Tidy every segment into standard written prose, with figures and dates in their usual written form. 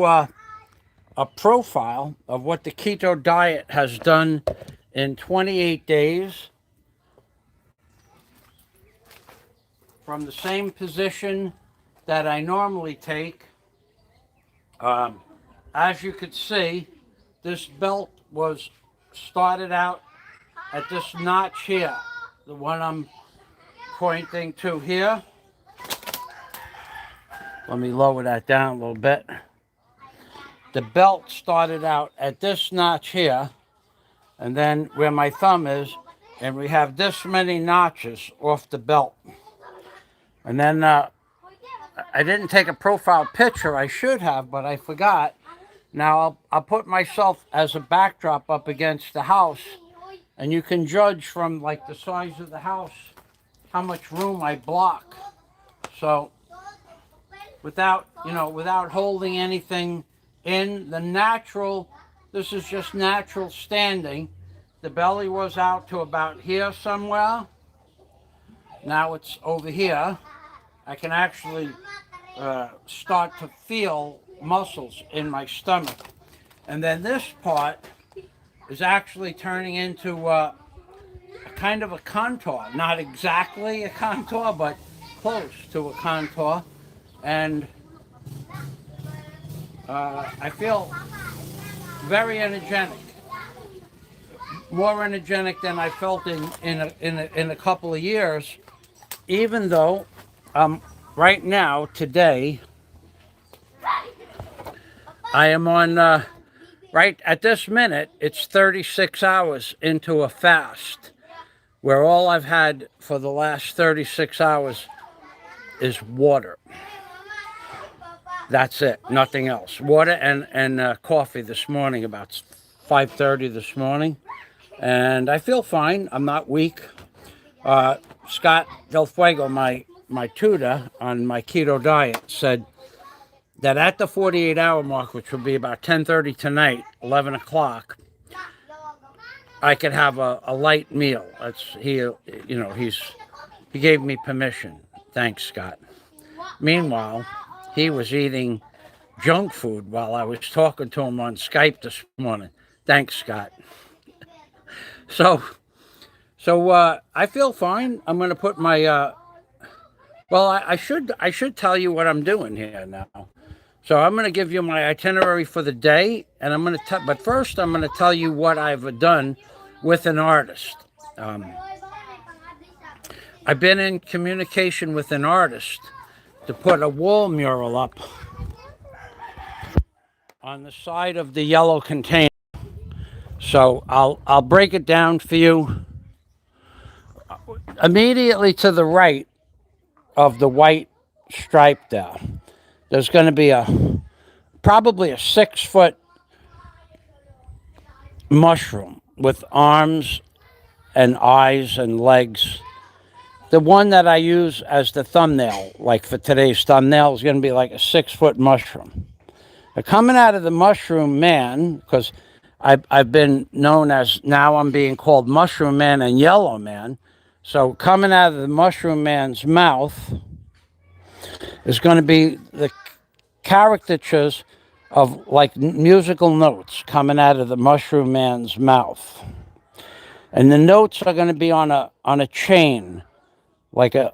a profile of what the keto diet has done in 28 days from the same position that I normally take. Um, as you could see, this belt was started out at this notch here, the one I'm pointing to here. Let me lower that down a little bit. The belt started out at this notch here, and then where my thumb is, and we have this many notches off the belt. And then I didn't take a profile picture. I should have, but I forgot. Now I'll put myself as a backdrop up against the house, and you can judge from like the size of the house how much room I block. So without holding anything in the natural, this is just natural standing. The belly was out to about here somewhere. Now it's over here. I can actually start to feel muscles in my stomach. And then this part is actually turning into a kind of a contour. Not exactly a contour, but close to a contour. And I feel very energetic. More energetic than I felt in a couple of years, even though right now, today, I am on, right at this minute, it's 36 hours into a fast, where all I've had for the last 36 hours is water. That's it, nothing else. Water and coffee this morning, about 5:30 this morning. And I feel fine. I'm not weak. Scott Del Fuego, my tutor on my keto diet, said that at the 48-hour mark, which will be about 10:30 tonight, 11 o'clock, I could have a light meal. He gave me permission. Thanks, Scott. Meanwhile, he was eating junk food while I was talking to him on Skype this morning. Thanks, Scott. So I feel fine. I'm going to put my I should tell you what I'm doing here now. So I'm going to give you my itinerary for the day, and but first I'm going to tell you what I've done with an artist. I've been in communication with an artist to put a wall mural up on the side of the yellow container. So I'll break it down for you. Immediately to the right of the white stripe there's going to be probably a 6-foot mushroom with arms and eyes and legs. The one that I use as the thumbnail, like for today's thumbnail, is going to be like a 6-foot mushroom. Now, coming out of the mushroom man, because I've been known as, now I'm being called Mushroom Man and Yellow Man. So coming out of the Mushroom Man's mouth is going to be the caricatures of like musical notes coming out of the Mushroom Man's mouth. And the notes are going to be on a chain, like a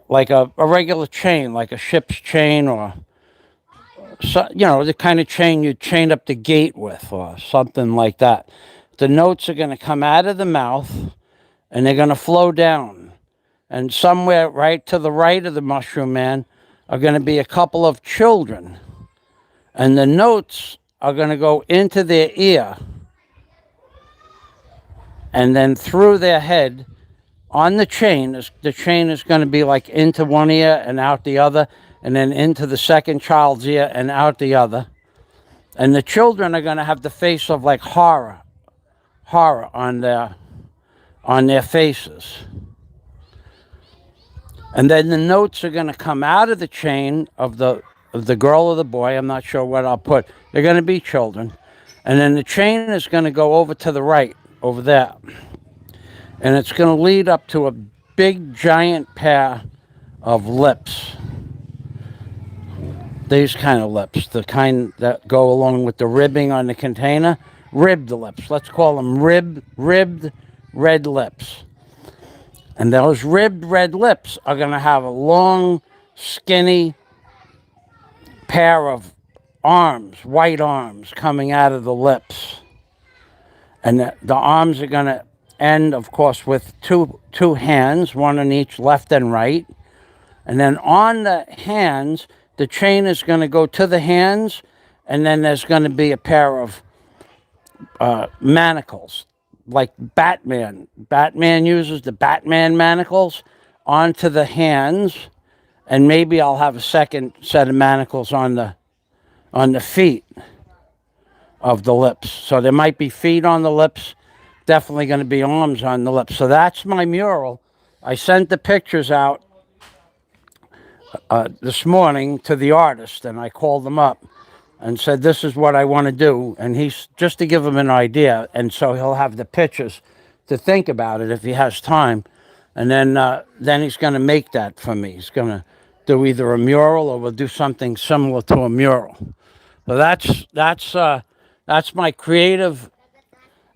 regular chain, like a ship's chain, or the kind of chain you chain up the gate with, or something like that. The notes are going to come out of the mouth, and they're going to flow down. And somewhere right to the right of the Mushroom Man are going to be a couple of children. And the notes are going to go into their ear, and then through their head on the chain. The chain is going to be like into one ear and out the other, and then into the second child's ear and out the other. And the children are going to have the face of like horror on their faces. And then the notes are going to come out of the chain of the girl or the boy. I'm not sure what I'll put. They're going to be children. And then the chain is going to go over to the right, over there. And it's going to lead up to a big giant pair of lips. These kind of lips, the kind that go along with the ribbing on the container, ribbed lips. Let's call them ribbed red lips. And those ribbed red lips are going to have a long, skinny pair of arms, white arms coming out of the lips. And the arms are going to end, of course, with two hands, one on each left and right. And then on the hands, the chain is going to go to the hands, and then there's going to be a pair of manacles, like Batman. Batman uses the Batman manacles onto the hands, and maybe I'll have a second set of manacles on the feet of the lips. So there might be feet on the lips, definitely going to be arms on the lips. So that's my mural. I sent the pictures out this morning to the artist, and I called them up and said, this is what I want to do. And he's just to give him an idea. And so he'll have the pictures to think about it if he has time. And then he's going to make that for me. He's going to do either a mural or we'll do something similar to a mural. So that's my creative.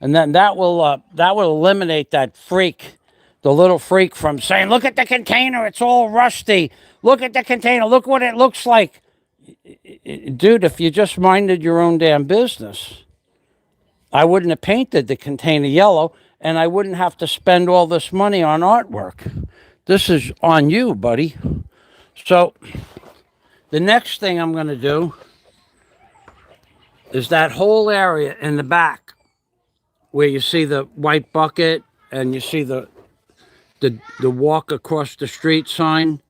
And then that will eliminate that freak, the little freak from saying, look at the container, it's all rusty. Look at the container, look what it looks like. Dude, if you just minded your own damn business, I wouldn't have painted the container yellow and I wouldn't have to spend all this money on artwork. This is on you, buddy. So the next thing I'm going to do is that whole area in the back where you see the white bucket and you see the walk across the street sign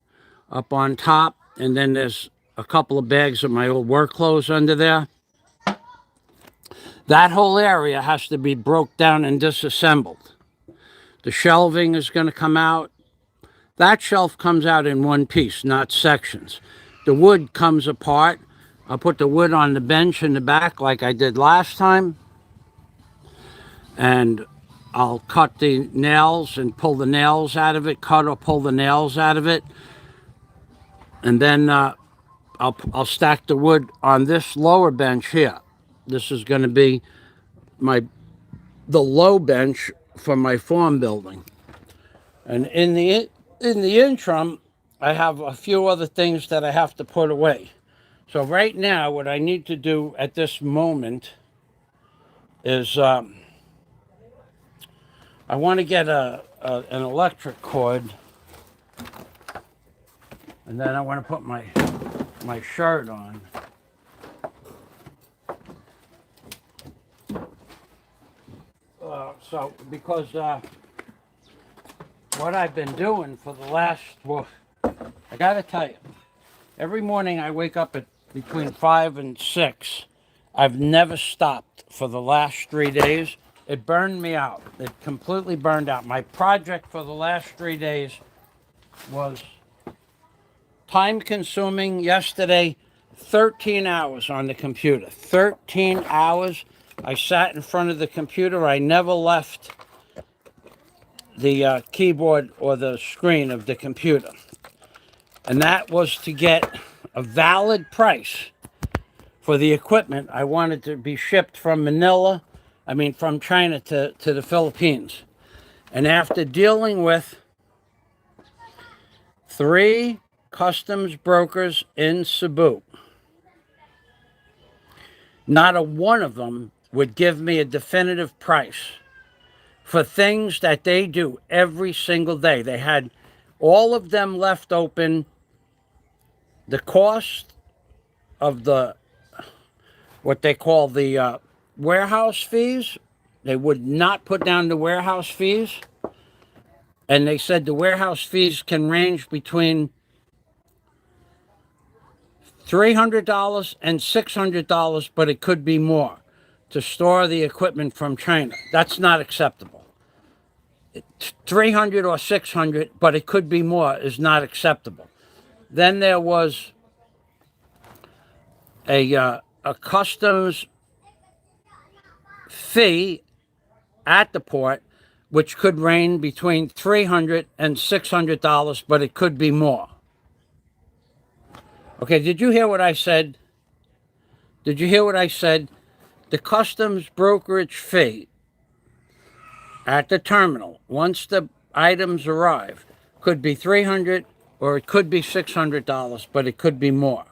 up on top, and then there's a couple of bags of my old work clothes under there. That whole area has to be broke down and disassembled. The shelving is going to come out. That shelf comes out in one piece, not sections. The wood comes apart. I'll put the wood on the bench in the back like I did last time. And I'll cut the nails and pull the nails out of it, cut or pull the nails out of it. And then I'll stack the wood on this lower bench here. This is going to be the low bench for my farm building. And in the interim, I have a few other things that I have to put away. So right now, what I need to do at this moment is I want to get an electric cord, and then I want to put my shirt on. So because what I've been doing for the last, well, I got to tell you, every morning I wake up at between 5 and 6. I've never stopped for the last 3 days. It burned me out. It completely burned out. My project for the last 3 days was time consuming. Yesterday, 13 hours on the computer. 13 hours. I sat in front of the computer. I never left the keyboard or the screen of the computer. And that was to get a valid price for the equipment I wanted to be shipped from from China to the Philippines. And after dealing with 3 customs brokers in Cebu, not a one of them would give me a definitive price for things that they do every single day. They had all of them left open. The cost of what they call the warehouse fees, they would not put down the warehouse fees. And they said the warehouse fees can range between $300 and $600, but it could be more to store the equipment from China. That's not acceptable. 300 or 600, but it could be more, is not acceptable. Then there was a customs fee at the port, which could range between $300 and $600, but it could be more. Okay, did you hear what I said? Did you hear what I said? The customs brokerage fee at the terminal, once the items arrive, could be $300 or it could be $600, but it could be more.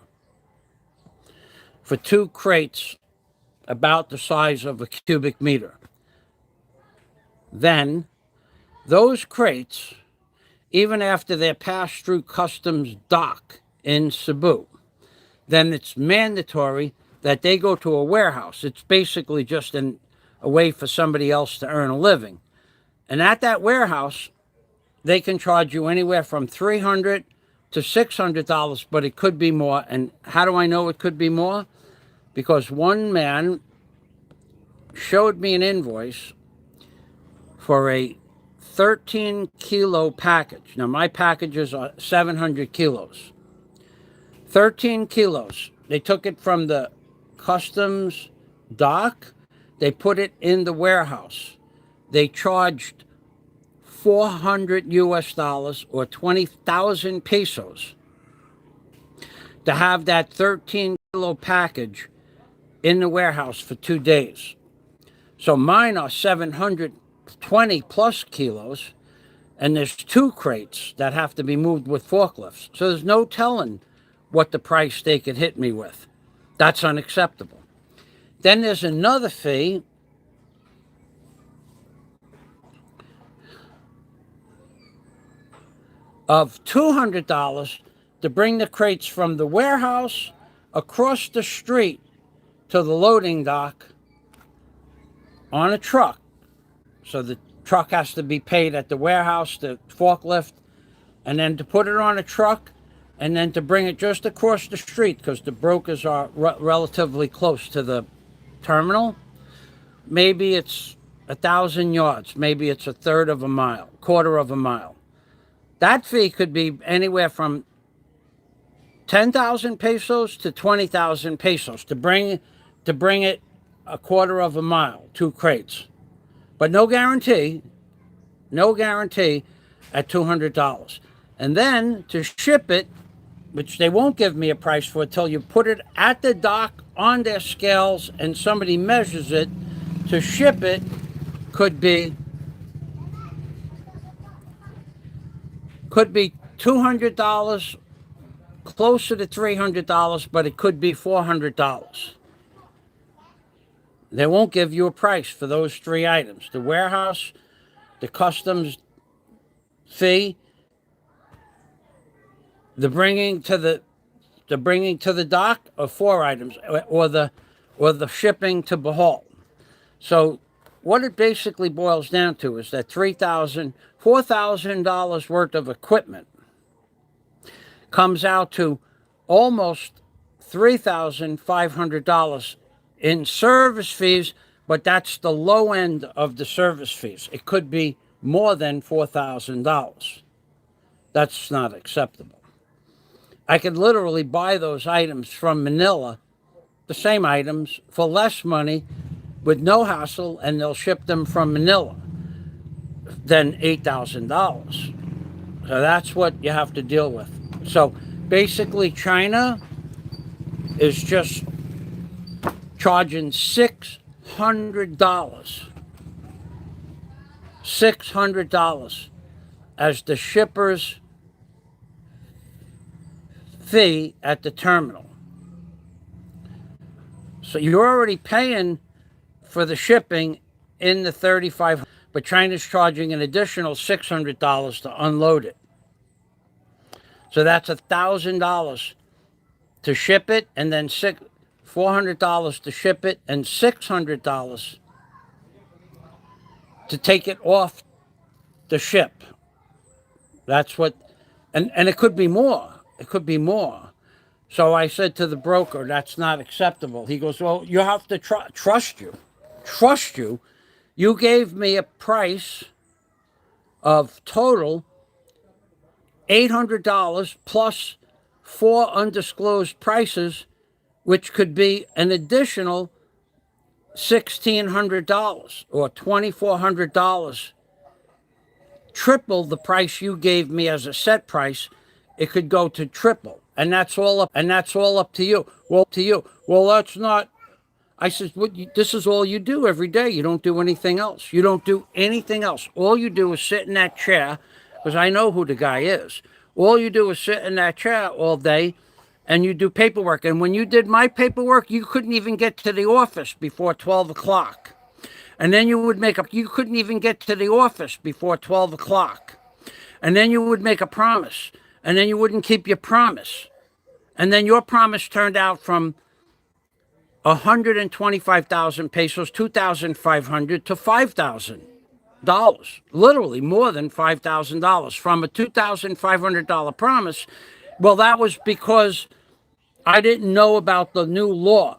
For 2 crates about the size of a cubic meter. Then, those crates, even after they're passed through customs dock in Cebu, then it's mandatory that they go to a warehouse. It's basically just a way for somebody else to earn a living. And at that warehouse, they can charge you anywhere from $300 to $600, but it could be more. And how do I know it could be more? Because one man showed me an invoice for a 13-kilo package. Now, my packages are 700 kilos. 13 kilos. They took it from the customs dock. They put it in the warehouse. They charged $400 or 20,000 pesos to have that 13-kilo package in the warehouse for 2 days. So mine are 720 plus kilos, and there's 2 crates that have to be moved with forklifts. So there's no telling what the price they could hit me with. That's unacceptable. Then there's another fee of $200 to bring the crates from the warehouse across the street to the loading dock on a truck. So the truck has to be paid at the warehouse, the forklift, and then to put it on a truck, and then to bring it just across the street, because the brokers are relatively close to the terminal. Maybe it's 1,000 yards. Maybe it's a third of a mile, quarter of a mile. That fee could be anywhere from 10,000 pesos to 20,000 pesos to bring it a quarter of a mile, 2 crates. But no guarantee at $200. And then to ship it, which they won't give me a price for until you put it at the dock on their scales and somebody measures it, to ship it could be $200, closer to $300, but it could be $400. They won't give you a price for those 3 items: the warehouse, the customs fee, the bringing to the dock of 4 items, or the shipping to Bohol. So what it basically boils down to is that $4,000 worth of equipment comes out to almost $3,500 in service fees, but that's the low end of the service fees. It could be more than $4,000. That's not acceptable. I could literally buy those items from Manila, the same items, for less money with no hassle, and they'll ship them from Manila, than $8,000. So that's what you have to deal with. So basically, China is just charging $600 as the shipper's fee at the terminal. So you're already paying for the shipping in the $3,500, but China's charging an additional $600 to unload it. So that's $1,000 to ship it, and then $400 to ship it, and $600 to take it off the ship. That's what, and it could be more. It could be more. So I said to the broker, that's not acceptable. He goes, well, you have to trust you. Trust you. You gave me a price of total $800 plus 4 undisclosed prices, which could be an additional $1,600 or $2,400. Triple the price you gave me as a set price. It could go to triple. and that's all up to you. Well, that's not. I said, this is all you do every day. You don't do anything else. You don't do anything else. All you do is sit in that chair, because I know who the guy is. All you do is sit in that chair all day, and you do paperwork. And when you did my paperwork, you couldn't even get to the office before 12 o'clock. And then you couldn't even get to the office before 12 o'clock. And then you would make a promise. And then you wouldn't keep your promise. And then your promise turned out from 125,000 pesos, 2,500 to $5,000. Literally more than $5,000 from a $2,500 promise. Well, that was because I didn't know about the new law.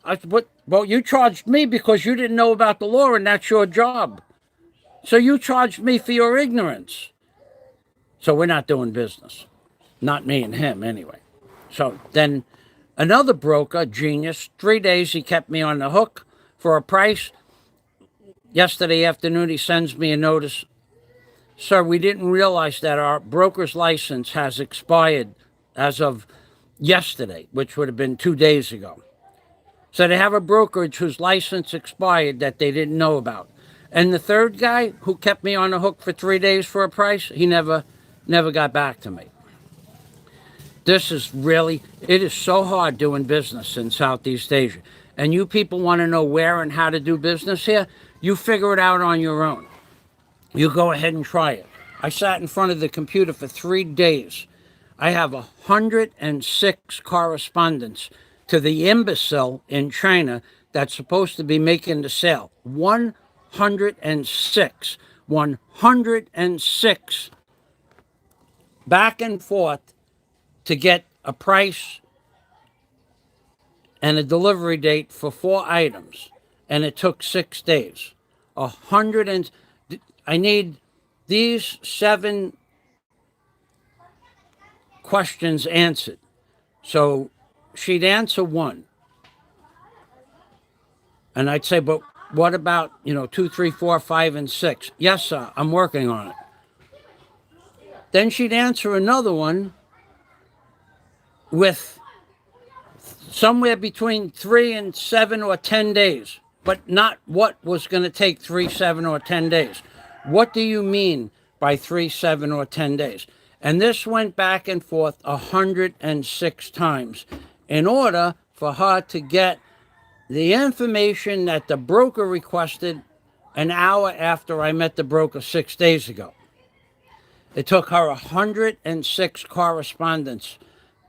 Well, you charged me because you didn't know about the law, and that's your job. So you charged me for your ignorance. So we're not doing business. Not me and him, anyway. So then another broker, genius, 3 days he kept me on the hook for a price. Yesterday afternoon he sends me a notice. Sir, we didn't realize that our broker's license has expired as of yesterday, which would have been 2 days ago. So they have a brokerage whose license expired that they didn't know about. And the third guy who kept me on the hook for 3 days for a price, he never got back to me. It is so hard doing business in Southeast Asia. And you people want to know where and how to do business here? You figure it out on your own. You go ahead and try it. I sat in front of the computer for 3 days. I have 106 correspondents to the imbecile in China that's supposed to be making the sale. 106. 106. Back and forth to get a price and a delivery date for 4 items. And it took 6 days. I need these 7 questions answered. So she'd answer 1. And I'd say, but what about, 2, 3, 4, 5, and 6? Yes, sir, I'm working on it. Then she'd answer another one with somewhere between 3 and 7 or 10 days, but not what was going to take 3, 7, or 10 days. What do you mean by 3, 7, or 10 days? And this went back and forth 106 times in order for her to get the information that the broker requested an hour after I met the broker 6 days ago. It took her 106 correspondence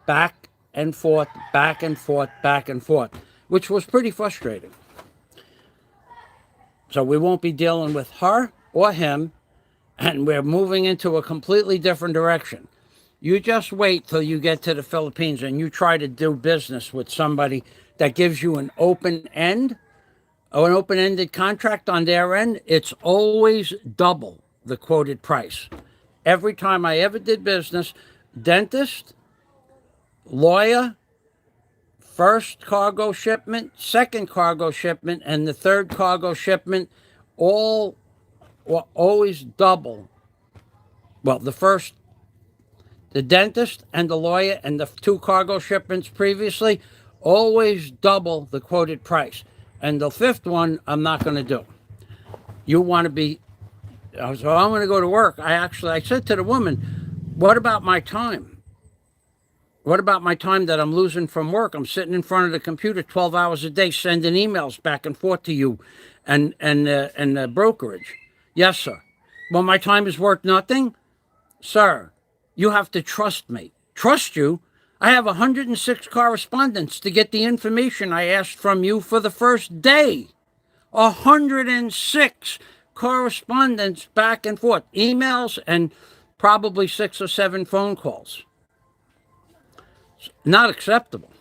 back and forth, back and forth, back and forth, which was pretty frustrating. So we won't be dealing with her or him, and we're moving into a completely different direction. You just wait till you get to the Philippines and you try to do business with somebody that gives you an open end or an open-ended contract on their end. It's always double the quoted price. Every time I ever did business, dentist, lawyer, first cargo shipment, second cargo shipment, and the third cargo shipment, all were always double. Well, the dentist and the lawyer and the 2 cargo shipments previously, always double the quoted price. And the 5th one, I'm not going to do. You want to be, so I'm going to go to work. I said to the woman, what about my time? What about my time that I'm losing from work? I'm sitting in front of the computer 12 hours a day, sending emails back and forth to you and the brokerage. Yes, sir. Well, my time is worth nothing? Sir, you have to trust me. Trust you? I have 106 correspondents to get the information I asked from you for the first day. 106 correspondence back and forth, emails, and probably 6 or 7 phone calls. Not acceptable.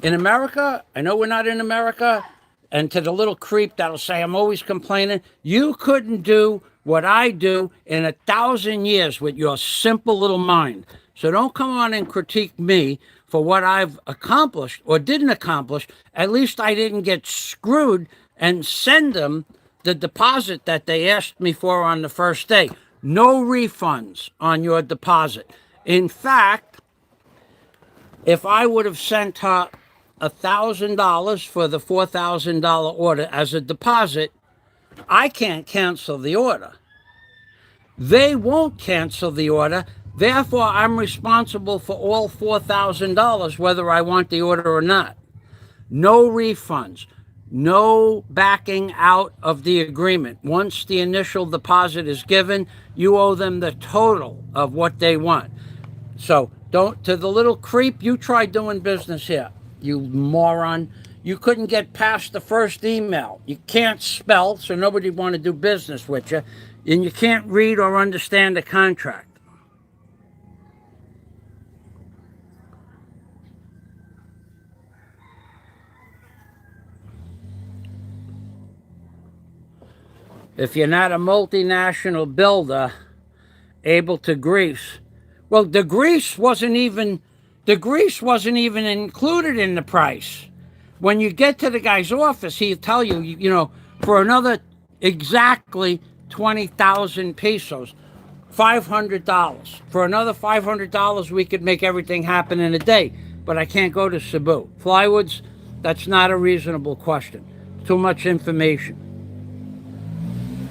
In America, I know we're not in America, and to the little creep that'll say I'm always complaining, you couldn't do what I do in 1,000 years with your simple little mind. So don't come on and critique me for what I've accomplished or didn't accomplish. At least I didn't get screwed and send them the deposit that they asked me for on the first day. No refunds on your deposit. In fact, If I would have sent her $1,000 for the $4,000 order as a deposit, I can't cancel the order. They won't cancel the order. Therefore, I'm responsible for all $4,000, whether I want the order or not. No refunds, no backing out of the agreement. Once the initial deposit is given, you owe them the total of what they want. So don't, to the little creep, you try doing business here, you moron. You couldn't get past the first email. You can't spell, so nobody want to do business with you. And you can't read or understand the contract. If you're not a multinational builder able to grease, well, the grease wasn't even included in the price. When you get to the guy's office, he'll tell you, you know, for another exactly 20,000 pesos, $500. For another $500, we could make everything happen in a day. But I can't go to Cebu. Plywoods, that's not a reasonable question. Too much information.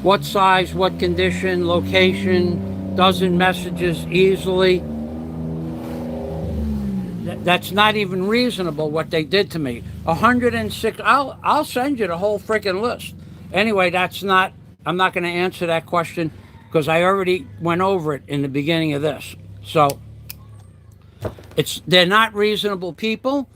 What size, what condition, location, dozen messages easily. That's not even reasonable what they did to me. 106. I'll send you the whole freaking list. Anyway, I'm not going to answer that question because I already went over it in the beginning of this. So they're not reasonable people.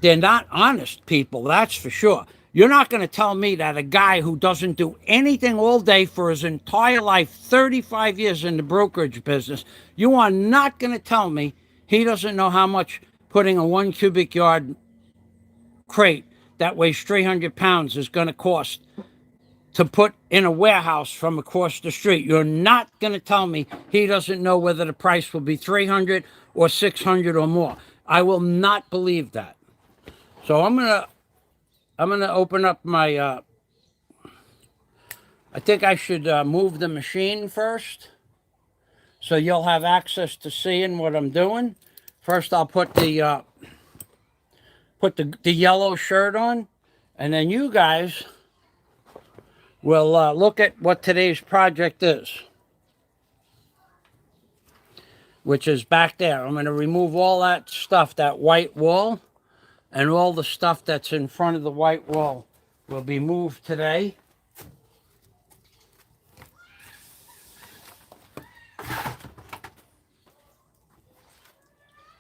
They're not honest people, that's for sure. You're not going to tell me that a guy who doesn't do anything all day for his entire life, 35 years in the brokerage business, you are not going to tell me he doesn't know how much putting a 1 cubic yard crate that weighs 300 pounds is going to cost to put in a warehouse from across the street. You're not going to tell me he doesn't know whether the price will be 300 or 600 or more. I will not believe that. So I'm gonna open up my, I think I should move the machine first so you'll have access to seeing what I'm doing. First I'll put the yellow shirt on, and then you guys will look at what today's project is, which is back there. I'm going to remove all that stuff, that white wall, and all the stuff that's in front of the white wall will be moved today.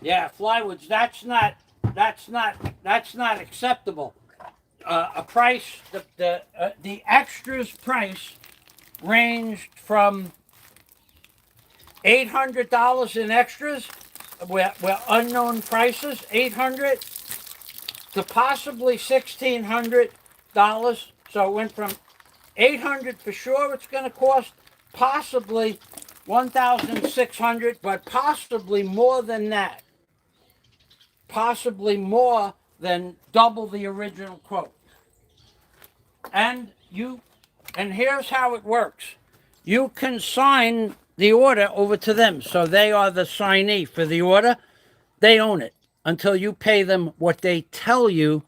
Yeah, Flywoods, that's not acceptable. A price, the extras price ranged from $800 in extras, were unknown prices, $800 to possibly $1,600. So it went from $800 for sure it's going to cost, possibly $1,600, but possibly more than that. Possibly more than double the original quote. And here's how it works. You can sign the order over to them, so they are the signee for the order. They own it until you pay them what they tell you.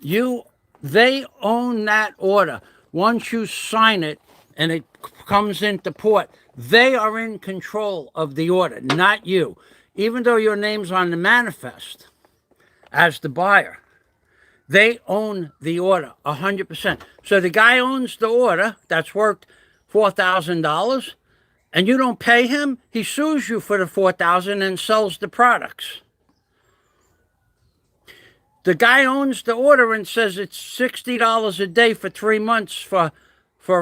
They own that order. Once you sign it and it comes into port, they are in control of the order, not you. Even though your name's on the manifest as the buyer, they own the order 100%. So the guy owns the order that's worth $4,000, and you don't pay him, he sues you for the $4,000 and sells the products. The guy owns the order and says it's $60 a day for 3 months for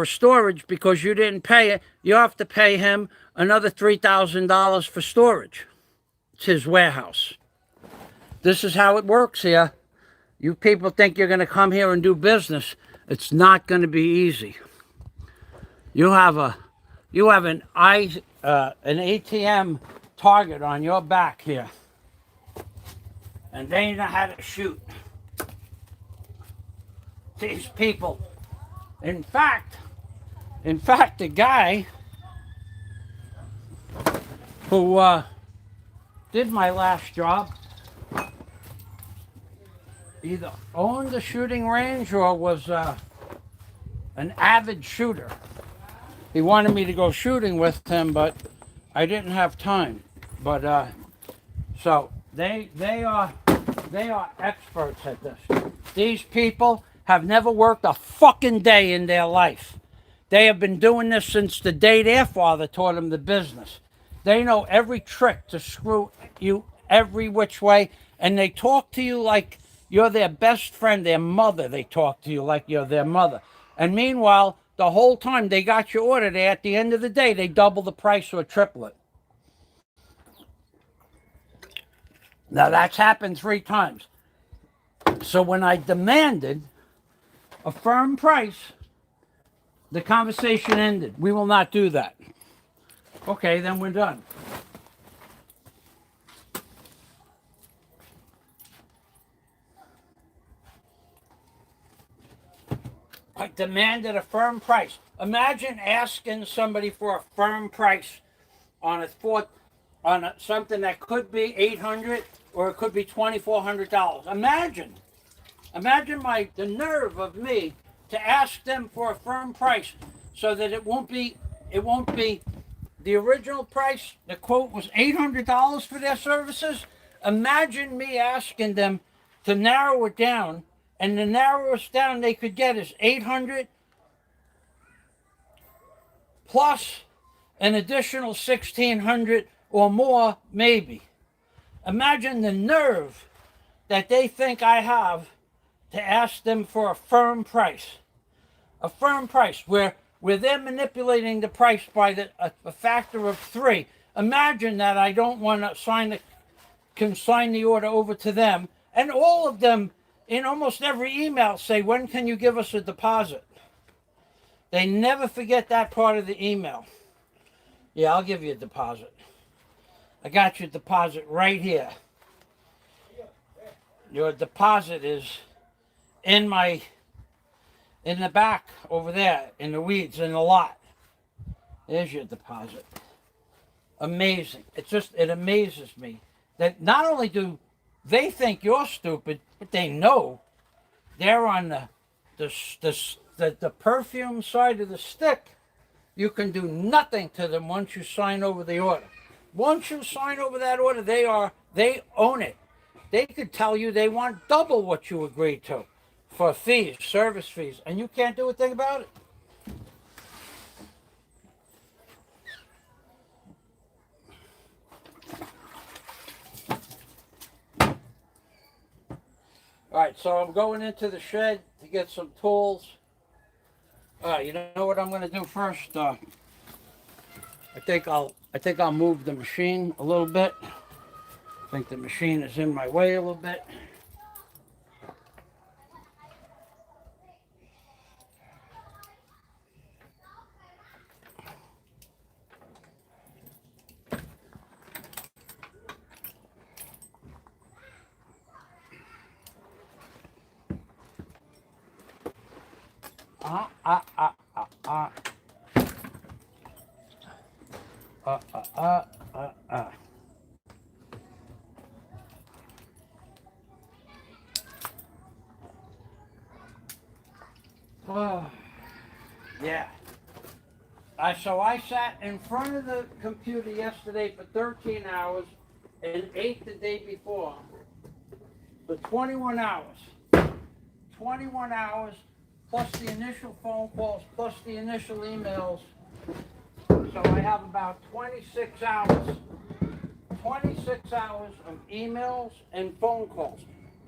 storage because you didn't pay it. You have to pay him another $3,000 for storage. It's his warehouse. This is how it works here. You people think you're going to come here and do business. It's not going to be easy. You have an ATM target on your back here, and they know how to shoot. These people. In fact, the guy who did my last job either owned a shooting range or was an avid shooter. He wanted me to go shooting with him, but I didn't have time. But so they are experts at this. These people have never worked a fucking day in their life. They have been doing this since the day their father taught them the business. They know every trick to screw you every which way, and they talk to you like you're their best friend, their mother. They talk to you like you're their mother. And meanwhile, the whole time they got your order there, at the end of the day, they double the price or triple it. Now, that's happened 3 times. So when I demanded a firm price, the conversation ended. We will not do that. Okay, then we're done. I demanded a firm price. Imagine asking somebody for a firm price on something that could be $800 or it could be $2,400. Imagine the nerve of me to ask them for a firm price, so that it won't be the original price. The quote was $800 for their services. Imagine me asking them to narrow it down, and the narrowest down they could get is $800 plus an additional $1,600 or more, maybe. Imagine the nerve that they think I have to ask them for a firm price. A firm price where they're manipulating the price by a factor of 3. Imagine that I don't want to consign the order over to them, and all of them in almost every email say, when can you give us a deposit? They never forget that part of the email. Yeah, I'll give you a deposit. I got your deposit right here. Your deposit is in the back over there, in the weeds, in the lot. There's your deposit. Amazing. It amazes me that not only do they think you're stupid, but they know they're on the perfume side of the stick. You can do nothing to them once you sign over the order. Once you sign over that order, they own it. They could tell you they want double what you agreed to for fees, service fees, and you can't do a thing about it. All right, so I'm going into the shed to get some tools. You know what I'm going to do first? I think I'll move the machine a little bit. I think the machine is in my way a little bit. Yeah. So I sat in front of the computer yesterday for 13 hours and ate the day before for 21 hours. 21 hours plus the initial phone calls plus the initial emails. So I have about 26 hours. 26 hours of emails and phone calls.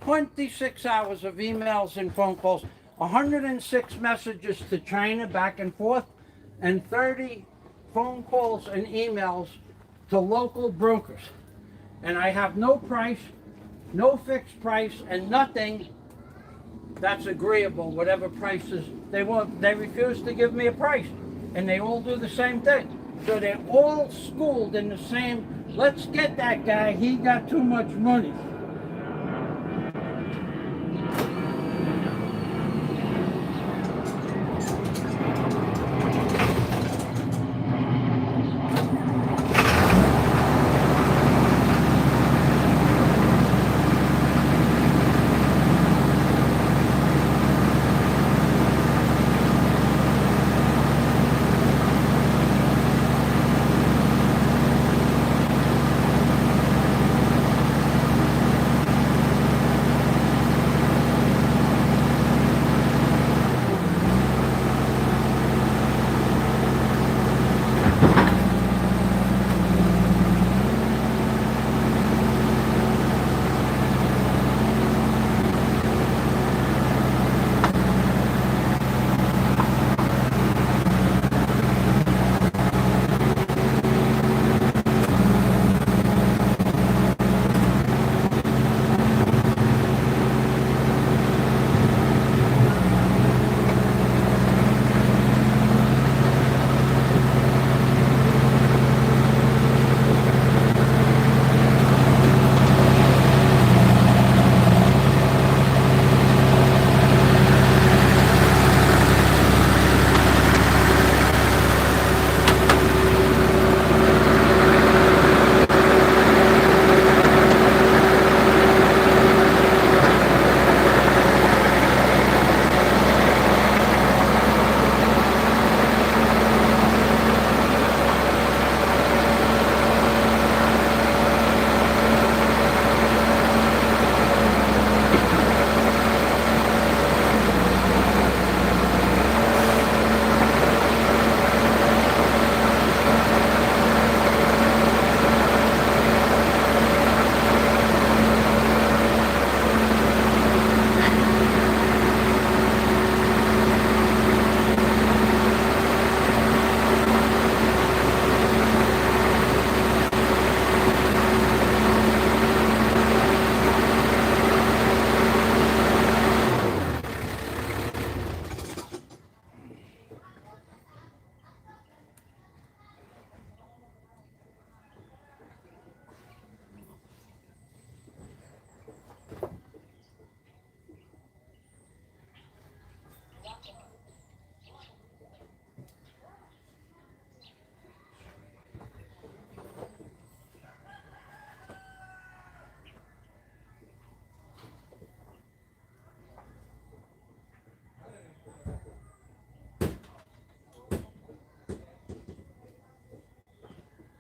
26 hours of emails and phone calls. 106 messages to China back and forth, and 30 phone calls and emails to local brokers. And I have no price, no fixed price, and nothing that's agreeable, whatever prices they want. They refuse to give me a price, and they all do the same thing. So they're all schooled in the same, let's get that guy, he got too much money.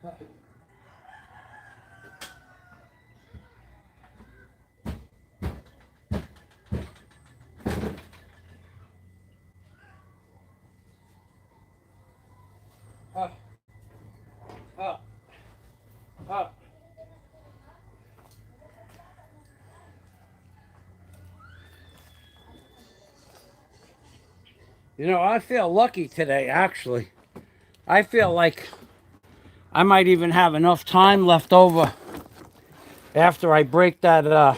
Up, up, up. You know, I feel lucky today, actually. I feel like I might even have enough time left over after I break that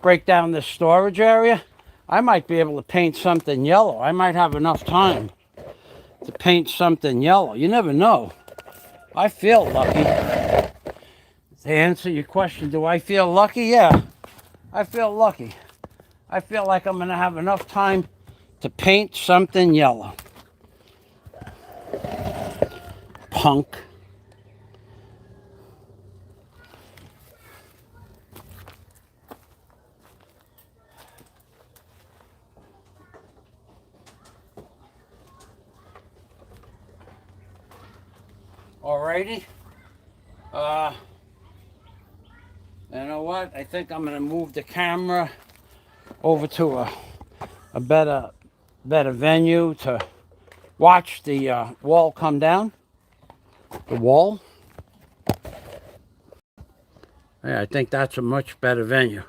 break down this storage area. I might be able to paint something yellow. I might have enough time to paint something yellow. You never know. I feel lucky. To answer your question, do I feel lucky? Yeah, I feel lucky. I feel like I'm going to have enough time to paint something yellow. Punk. Alrighty. You know what? I think I'm going to move the camera over to a better venue to watch the wall come down. The wall. Yeah, I think that's a much better venue.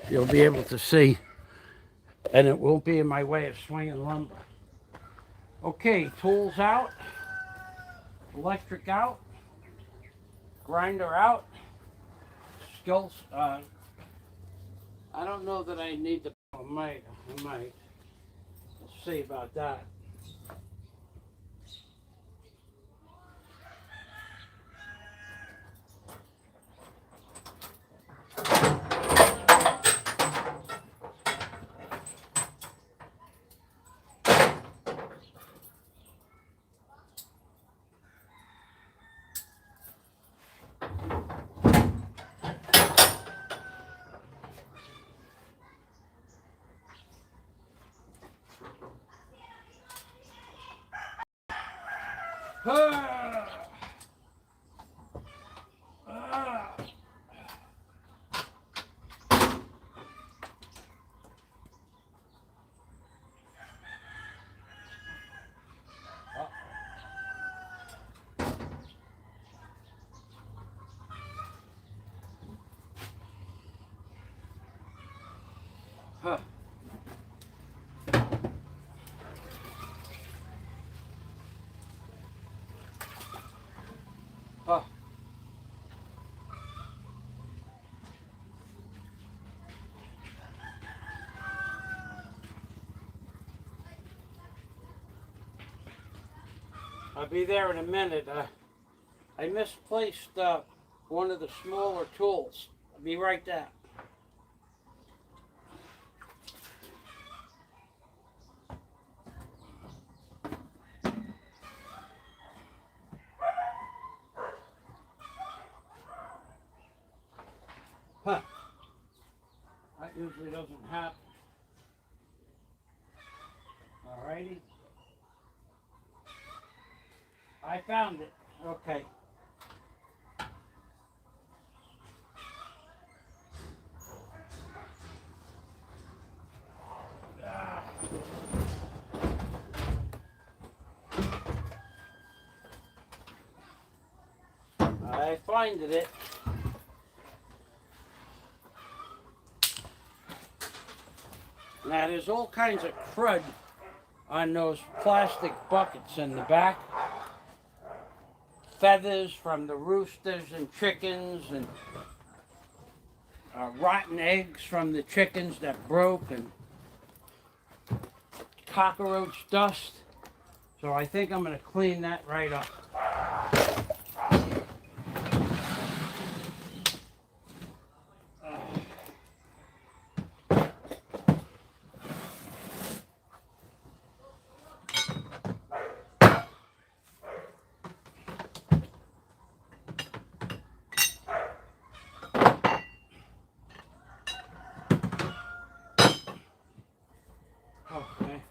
You'll be able to see, and it won't be in my way of swinging lumber. Okay, tools out, electric out, grinder out, skills. I don't know that I need to. I might. Let's see about that. Huh. Huh. I'll be there in a minute. I misplaced one of the smaller tools. I'll be right there. Huh. That usually doesn't happen. Alrighty. I found it. Okay. I find it. Now there's all kinds of crud on those plastic buckets in the back. Feathers from the roosters and chickens, and rotten eggs from the chickens that broke, and cockroach dust. So I think I'm going to clean that right up. Okay.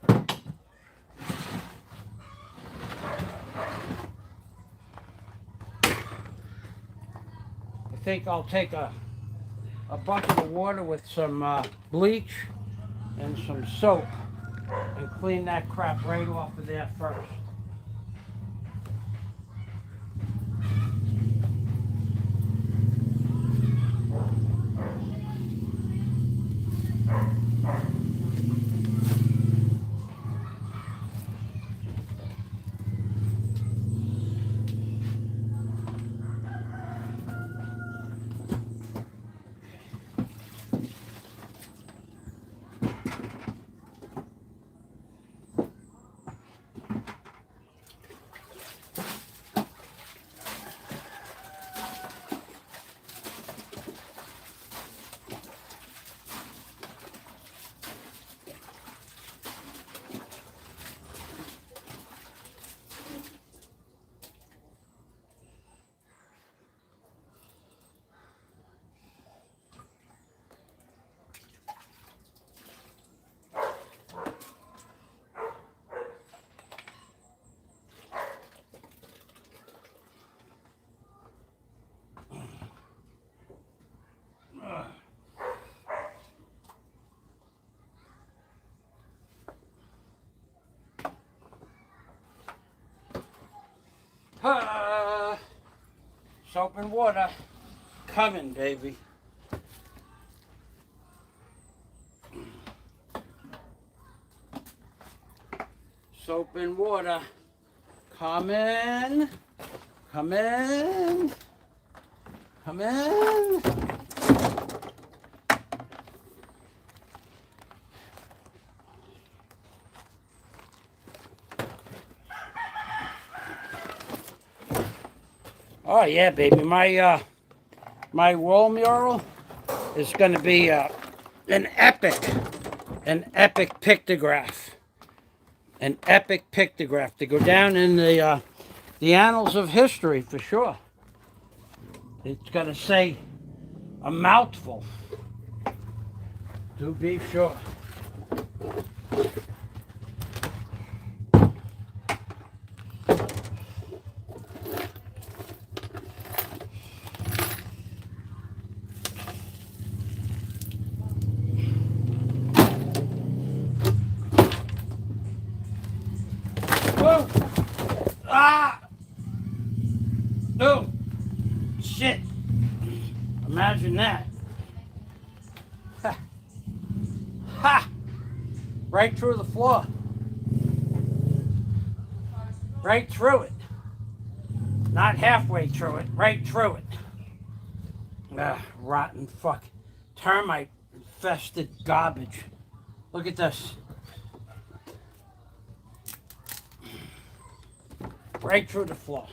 think I'll take a bucket of water with some bleach and some soap and clean that crap right off of there first. Soap and water coming, baby. Soap and water coming, coming, coming. Oh yeah, baby. My wall mural is going to be an epic pictograph, an epic pictograph to go down in the annals of history for sure. It's going to say a mouthful, to be sure. Whoa! Ah! No! Shit! Imagine that. Ha! Ha! Right through the floor. Right through it. Not halfway through it, right through it. Rotten fuck. Termite infested garbage. Look at this. Right through the floor.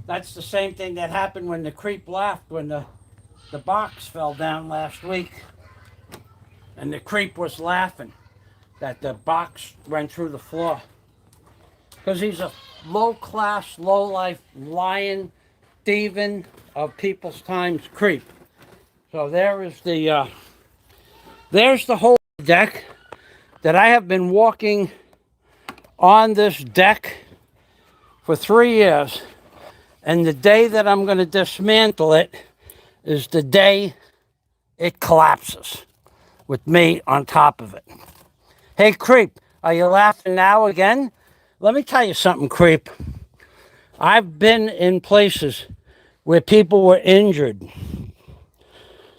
That's the same thing that happened when the creep laughed when the box fell down last week. And the creep was laughing that the box went through the floor. Because he's a low-class, low-life, lying, thieving of people's times creep. So there is there's the whole deck that I have been walking on this deck for 3 years. And the day that I'm going to dismantle it is the day it collapses with me on top of it. Hey, creep, are you laughing now again? Let me tell you something, creep. I've been in places where people were injured.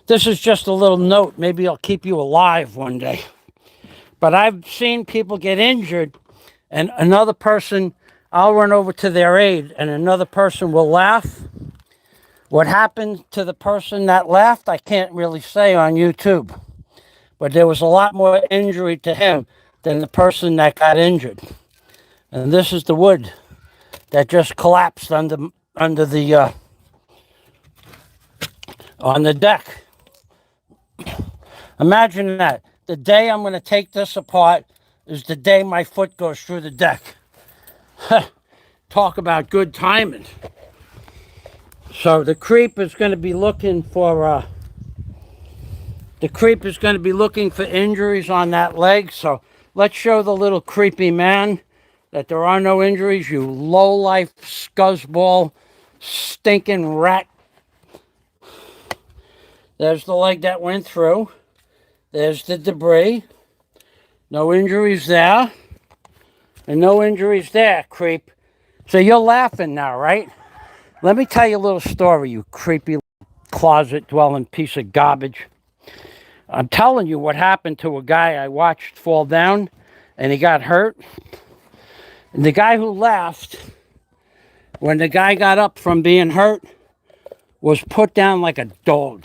This is just a little note. Maybe I'll keep you alive one day. But I've seen people get injured and another person, I'll run over to their aid and another person will laugh. What happened to the person that laughed, I can't really say on YouTube. But there was a lot more injury to him than the person that got injured. And this is the wood that just collapsed under the on the deck. Imagine that. The day I'm going to take this apart is the day my foot goes through the deck. Talk about good timing. So the creep is going to be looking for injuries on that leg. So let's show the little creepy man that there are no injuries, you low-life, scuzzball, stinking rat There's the leg that went through. There's the debris. No injuries there. And no injuries there, creep. So you're laughing now, right? Let me tell you a little story, you creepy closet-dwelling piece of garbage. I'm telling you what happened to a guy I watched fall down, and he got hurt. And the guy who laughed, when the guy got up from being hurt, was put down like a dog.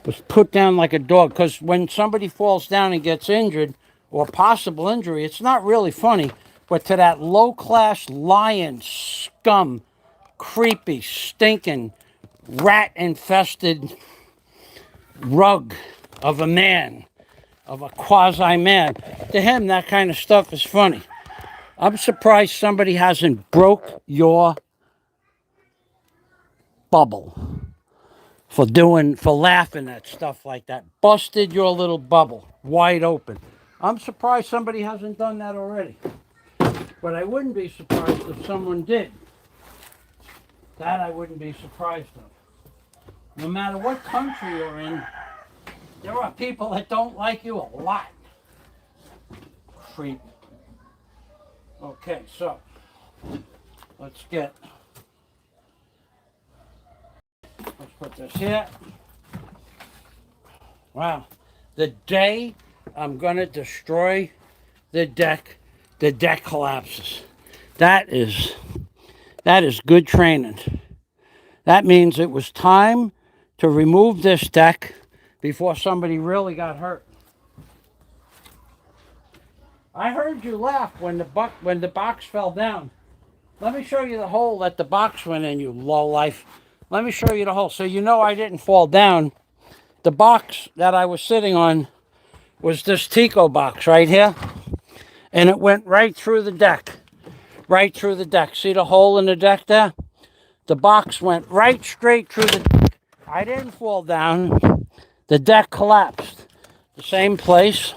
Was put down like a dog. Because when somebody falls down and gets injured, or possible injury, it's not really funny. But to that low-class lion, scum, creepy, stinking, rat-infested rug of a man, of a quasi-man, to him, that kind of stuff is funny. I'm surprised somebody hasn't broke your bubble for laughing at stuff like that. Busted your little bubble wide open. I'm surprised somebody hasn't done that already. But I wouldn't be surprised if someone did. That I wouldn't be surprised of. No matter what country you're in, there are people that don't like you a lot. Creep. Okay, so let's put this here. Wow. The day I'm going to destroy the deck collapses. That is good training. That means it was time to remove this deck before somebody really got hurt. I heard you laugh when the box fell down. Let me show you the hole that the box went in, you lowlife. Let me show you the hole. So you know I didn't fall down. The box that I was sitting on was this Tico box right here. And it went right through the deck. Right through the deck. See the hole in the deck there? The box went right straight through the deck. I didn't fall down. The deck collapsed. The same place.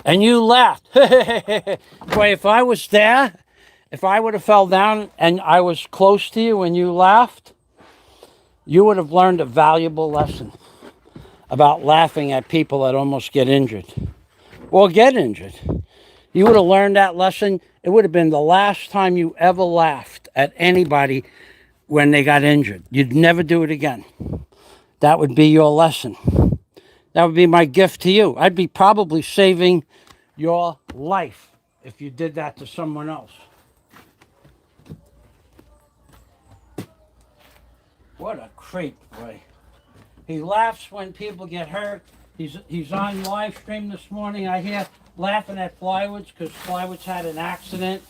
And you laughed. Boy, if I was there, if I would have fell down and I was close to you and you laughed, you would have learned a valuable lesson about laughing at people that almost get injured. Or get injured. You would have learned that lesson. It would have been the last time you ever laughed at anybody when they got injured. You'd never do it again. That would be your lesson. That would be my gift to you. I'd be probably saving your life if you did that to someone else. What a creep, boy. He laughs when people get hurt. He's on live stream this morning, I hear, laughing at Flywoods because Flywoods had an accident.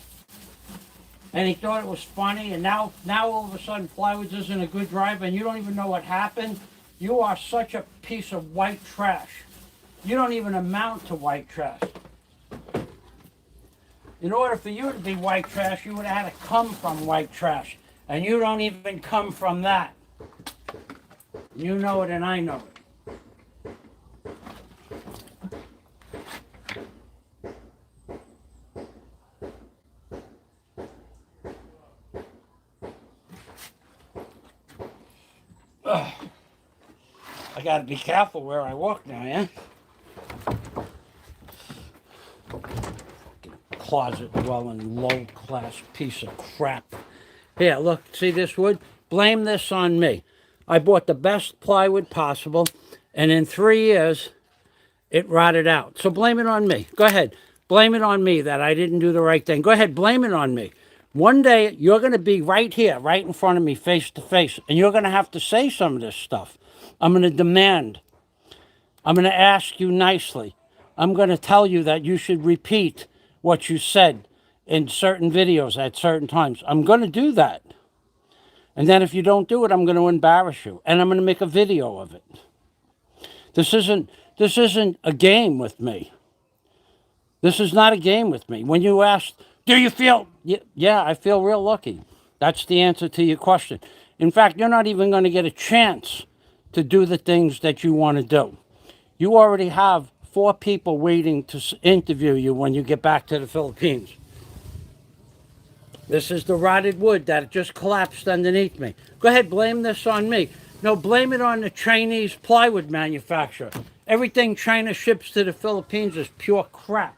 And he thought it was funny, and now all of a sudden Flywoods isn't a good driver and you don't even know what happened. You are such a piece of white trash. You don't even amount to white trash. In order for you to be white trash, you would have had to come from white trash. And you don't even come from that. You know it and I know it. I got to be careful where I walk now, yeah? Closet-dwelling, low-class piece of crap. Here, look, see this wood? Blame this on me. I bought the best plywood possible, and in 3 years, it rotted out. So blame it on me. Go ahead. Blame it on me that I didn't do the right thing. Go ahead, blame it on me. One day, you're going to be right here, right in front of me, face to face, and you're going to have to say some of this stuff. I'm going to demand. I'm going to ask you nicely. I'm going to tell you that you should repeat what you said in certain videos at certain times. I'm going to do that. And then if you don't do it, I'm going to embarrass you. And I'm going to make a video of it. This isn't a game with me. This is not a game with me. When you ask, do you feel? Yeah, I feel real lucky. That's the answer to your question. In fact, you're not even going to get a chance to do the things that you want to do. You already have 4 people waiting to interview you when you get back to the Philippines. This is the rotted wood that just collapsed underneath me. Go ahead, blame this on me. No, blame it on the Chinese plywood manufacturer. Everything China ships to the Philippines is pure crap.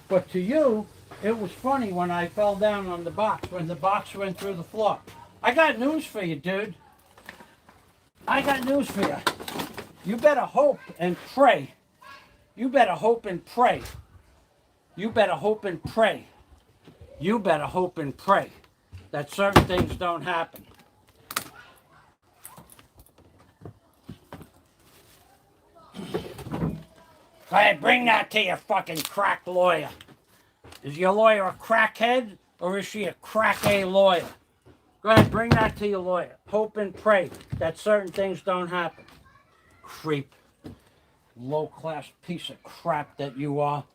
But to you, it was funny when I fell down on the box, when the box went through the floor. I got news for you, dude. I got news for you. You better hope and pray. You better hope and pray. You better hope and pray. You better hope and pray that certain things don't happen. Go ahead, bring that to your fucking crack lawyer. Is your lawyer a crackhead or is she a crack A lawyer? Go ahead, bring that to your lawyer. Hope and pray that certain things don't happen. Creep. Low-class piece of crap that you are.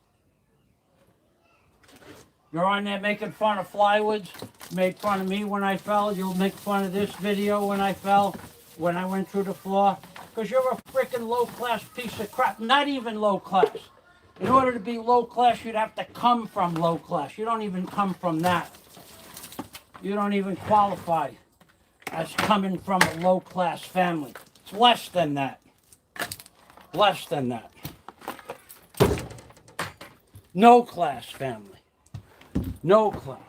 You're on there making fun of flywoods. Made fun of me when I fell. You'll make fun of this video when I fell, when I went through the floor. Because you're a freaking low-class piece of crap. Not even low-class. In order to be low-class, you'd have to come from low-class. You don't even come from that. You don't even qualify as coming from a low-class family. It's less than that. Less than that. No class family. No class.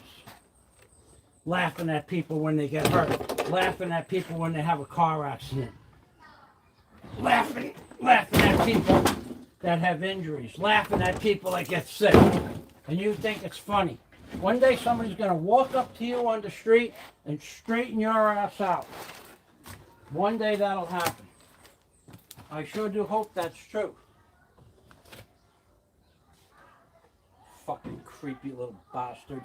Laughing at people when they get hurt. Laughing at people when they have a car accident. Laughing at people that have injuries. Laughing at people that get sick. And you think it's funny. One day somebody's going to walk up to you on the street and straighten your ass out. One day that'll happen. I sure do hope that's true. Fucking creepy little bastard.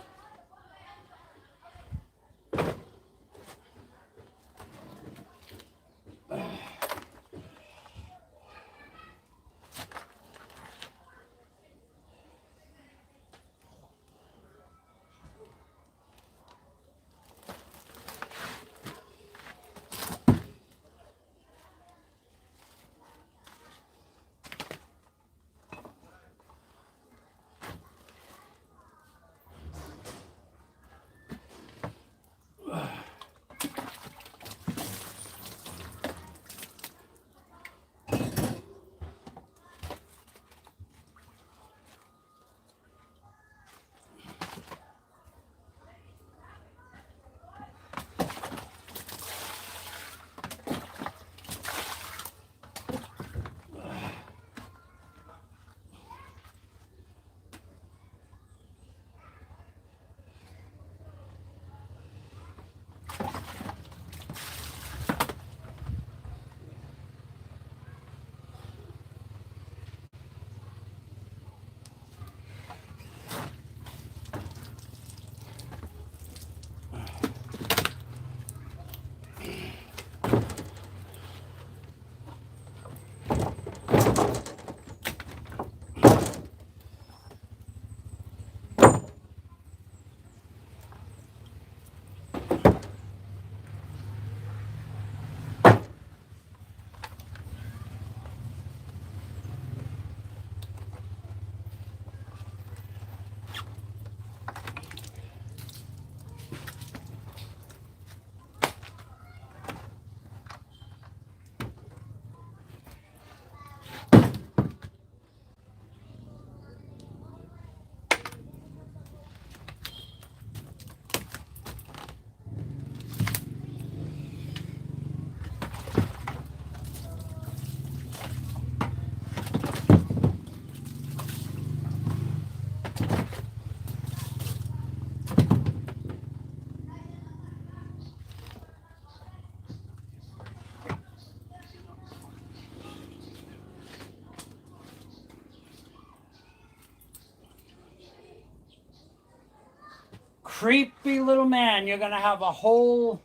Creepy little man, you're gonna have a whole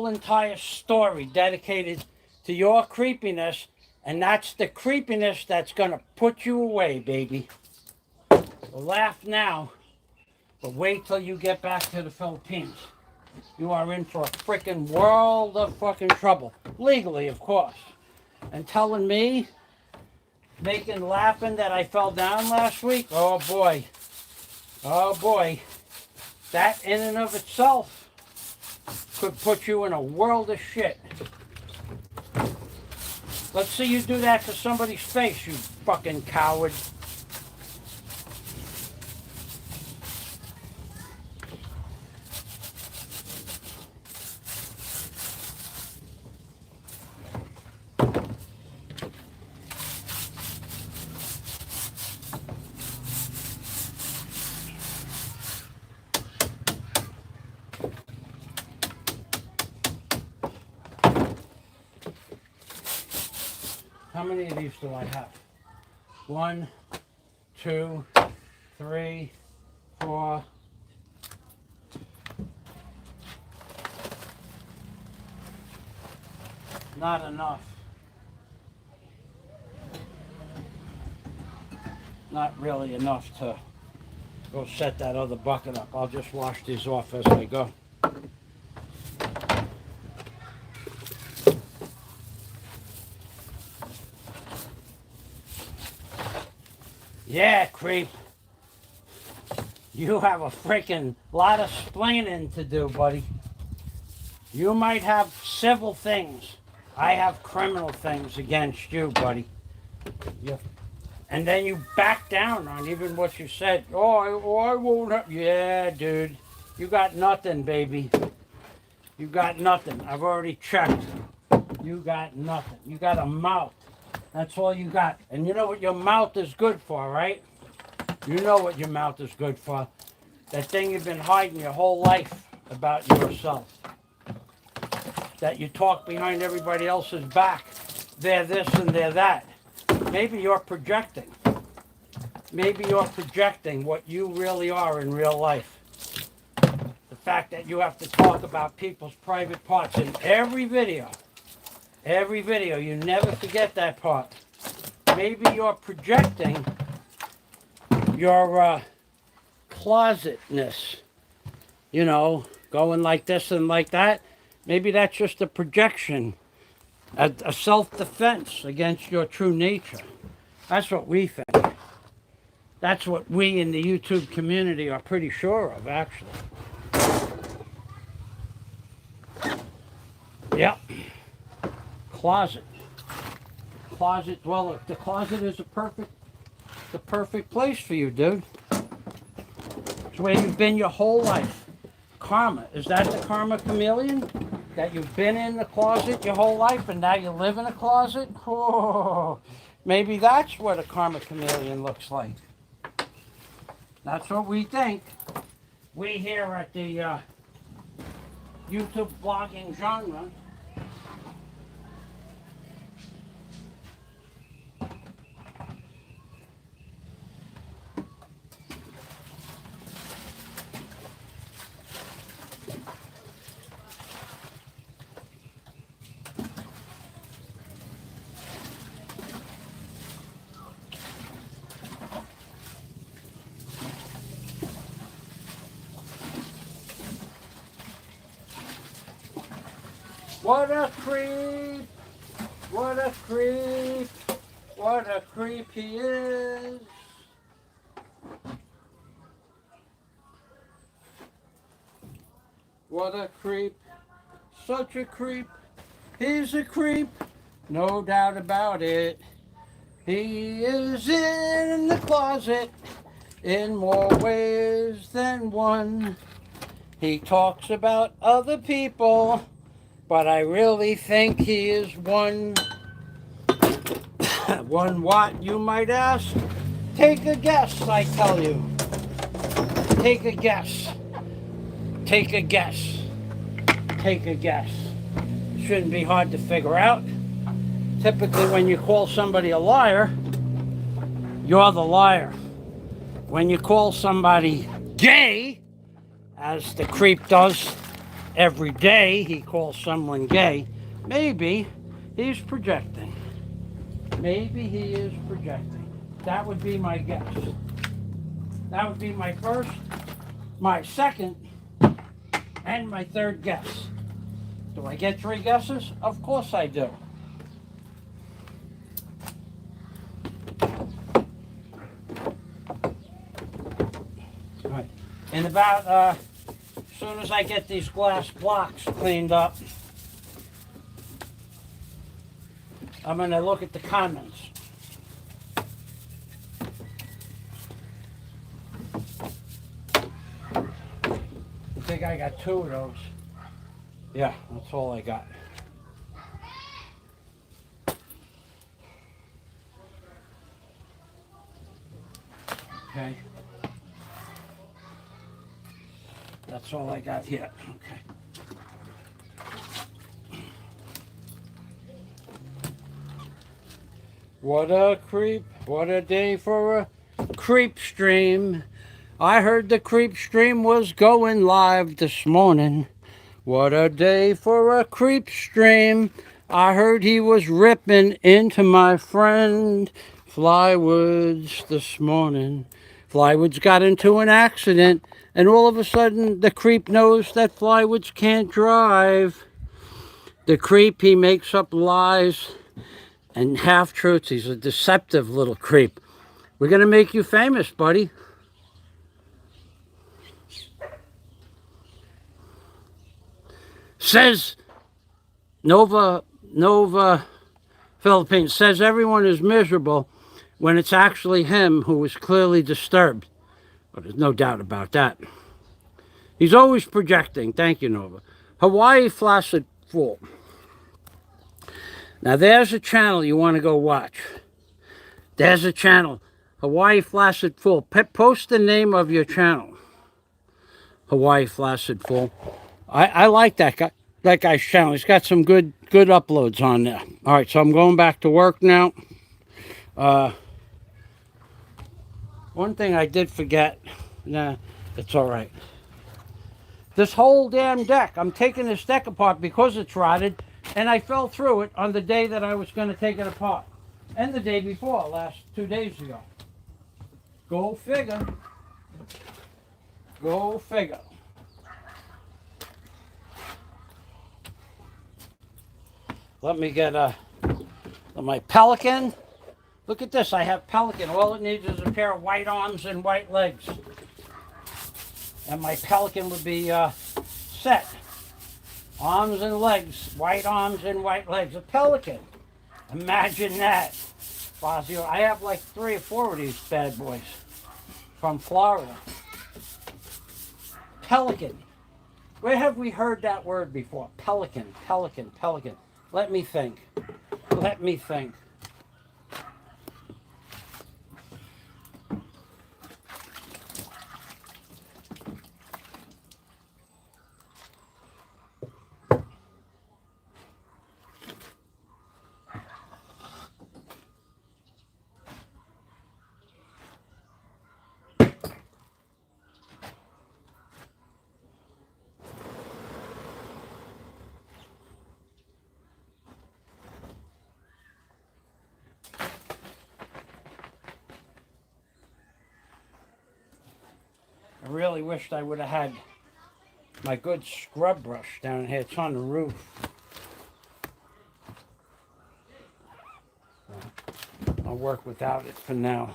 entire story dedicated to your creepiness, and that's the creepiness that's gonna put you away, baby. So laugh now, but wait till you get back to the Philippines. You are in for a freaking world of fucking trouble. Legally, of course. And telling me, laughing that I fell down last week, oh boy. Oh boy, that in and of itself could put you in a world of shit. Let's see you do that to somebody's face, you fucking coward. How many of these do I have? 1, 2, 3, 4. Not enough. Not really enough to go set that other bucket up. I'll just wash these off as I go. Yeah, creep. You have a freaking lot of splaining to do, buddy. You might have civil things. I have criminal things against you, buddy. And then you back down on even what you said. I won't have. Yeah, dude. You got nothing, baby. You got nothing. I've already checked. You got nothing. You got a mouth. That's all you got. And you know what your mouth is good for, right? You know what your mouth is good for. That thing you've been hiding your whole life about yourself. That you talk behind everybody else's back. They're this and they're that. Maybe you're projecting. Maybe you're projecting what you really are in real life. The fact that you have to talk about people's private parts in every video. Every video, you never forget that part. Maybe you're projecting your closetness. You know, going like this and like that. Maybe that's just a projection, a self-defense against your true nature. That's what we think. That's what we in the YouTube community are pretty sure of, actually. Yep. Closet. Closet dweller. The closet is the perfect place for you, dude. It's where you've been your whole life. Karma. Is that the karma chameleon? That you've been in the closet your whole life and now you live in a closet? Oh, maybe that's what a karma chameleon looks like. That's what we think. We here at the YouTube blogging genre. What a creep! What a creep! What a creep he is! What a creep! Such a creep! He's a creep! No doubt about it. He is in the closet in more ways than one. He talks about other people. But I really think he is one what, you might ask? Take a guess, I tell you. Take a guess. Take a guess. Take a guess. Shouldn't be hard to figure out. Typically when you call somebody a liar, you're the liar. When you call somebody gay, as the creep does, every day he calls someone gay, maybe he's projecting. Maybe he is projecting. That would be my guess. That would be my first, my second, and my third guess. Do I get 3 guesses? Of course I do. All right. In about As soon as I get these glass blocks cleaned up, I'm going to look at the comments. I think I got 2 of those. Yeah, that's all I got. Okay. That's all I got here. Okay. What a creep. What a day for a creep stream. I heard the creep stream was going live this morning. What a day for a creep stream. I heard he was ripping into my friend Flywoods this morning. Flywoods got into an accident, and all of a sudden the creep knows that Flywoods can't drive. The creep, he makes up lies and half-truths. He's a deceptive little creep. We're going to make you famous, buddy. Says Nova Philippines, says everyone is miserable when it's actually him who is clearly disturbed. But there's no doubt about that. He's always projecting. Thank you, Nova. Hawaii Flaccid Fool. Now there's a channel you want to go watch. There's a channel. Hawaii Flaccid Fool. Post the name of your channel. Hawaii Flaccid Fool. I like that guy. That guy's channel. He's got some good uploads on there. All right, so I'm going back to work now. One thing I did forget. Nah, it's all right. This whole damn deck. I'm taking this deck apart because it's rotted, and I fell through it on the day that I was going to take it apart. And the day before, last 2 days ago. Go figure. Go figure. Let me get my Pelican. Look at this. I have Pelican. All it needs is a pair of white arms and white legs. And my Pelican would be set. Arms and legs. White arms and white legs. A Pelican. Imagine that. Fazio. I have like 3 or 4 of these bad boys from Florida. Pelican. Where have we heard that word before? Pelican, pelican, pelican. Let me think. Let me think. I really wished I would have had my good scrub brush down here. It's on the roof. I'll work without it for now.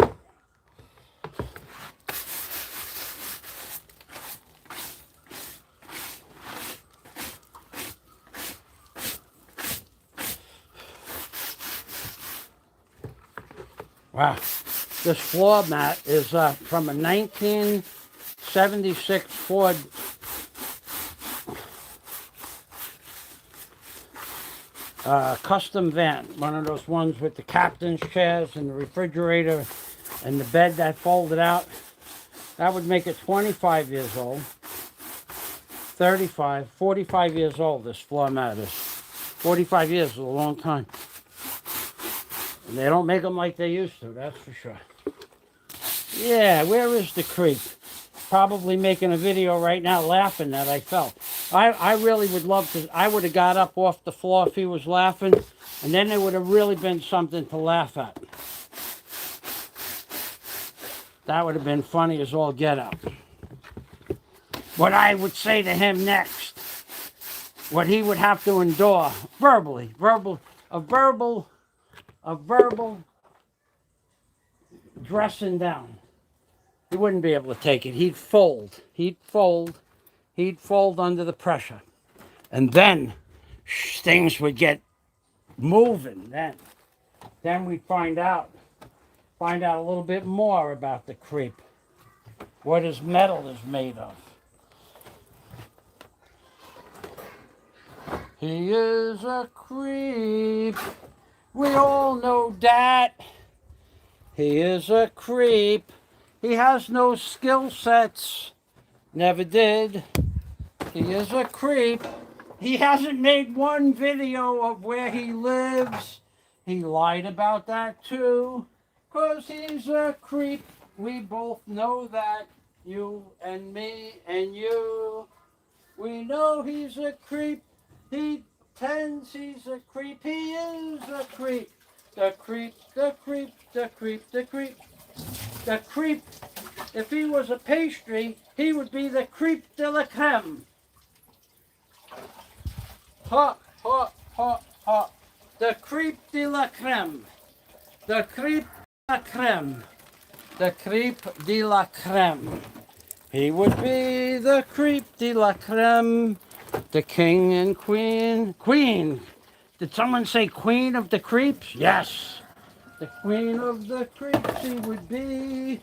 Wow. This floor mat is from a 1976 Ford custom van. One of those ones with the captain's chairs and the refrigerator and the bed that folded out. That would make it 25 years old. 35, 45 years old, this floor mat is. 45 years is a long time. And they don't make them like they used to, that's for sure. Yeah, where is the creep? Probably making a video right now laughing that I fell. I really would love to. I would have got up off the floor if he was laughing, and then it would have really been something to laugh at. That would have been funny as all get out. What I would say to him next, what he would have to endure verbally, a verbal dressing down. He wouldn't be able to take it. He'd fold. he'd fold under the pressure. And then things would get moving. Then we'd find out a little bit more about the creep. What his metal is made of. He is a creep. We all know that. He is a creep. He has no skill sets. Never did. He is a creep. He hasn't made one video of where he lives. He lied about that too. 'Cause he's a creep. We both know that. You and me and you. We know he's a creep. He pretends he's a creep. He is a creep. The creep, the creep, the creep, the creep. The creep. If he was a pastry, he would be the creep de la creme. Ha, ha, ha, ha. The creep de la creme. The creep de la creme. The creep de la creme. He would be the creep de la creme. The king and queen. Queen. Did someone say queen of the creeps? Yes. The queen of the creeps he would be.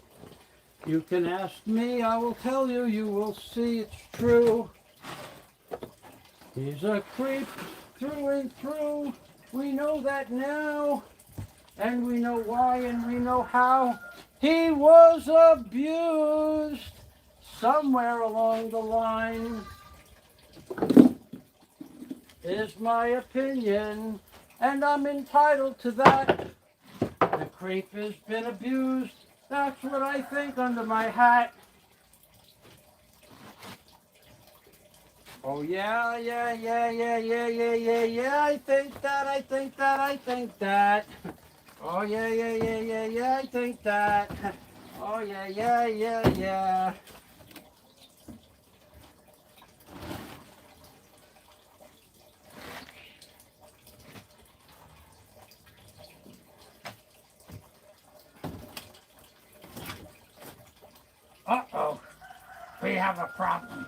You can ask me, I will tell you, you will see it's true. He's a creep through and through. We know that now. And we know why and we know how. He was abused somewhere along the line. Is my opinion, and I'm entitled to that. The creep has been abused. That's what I think under my hat. Oh yeah, yeah, yeah, yeah, yeah, yeah, yeah, yeah. I think that, I think that, I think that. Oh yeah, yeah, yeah, yeah, yeah, I think that. Oh yeah, yeah, yeah, yeah. Uh-oh, we have a problem.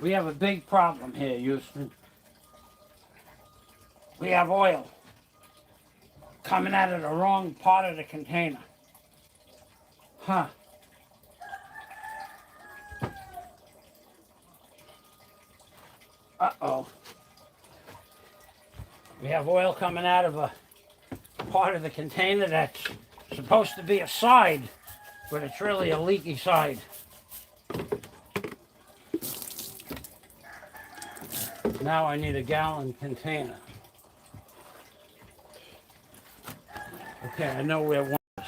We have a big problem here, Houston. We have oil coming out of the wrong part of the container. Huh. Uh-oh. We have oil coming out of a part of the container that's supposed to be a side, but it's really a leaky side. Now I need a gallon container. Okay, I know where one is.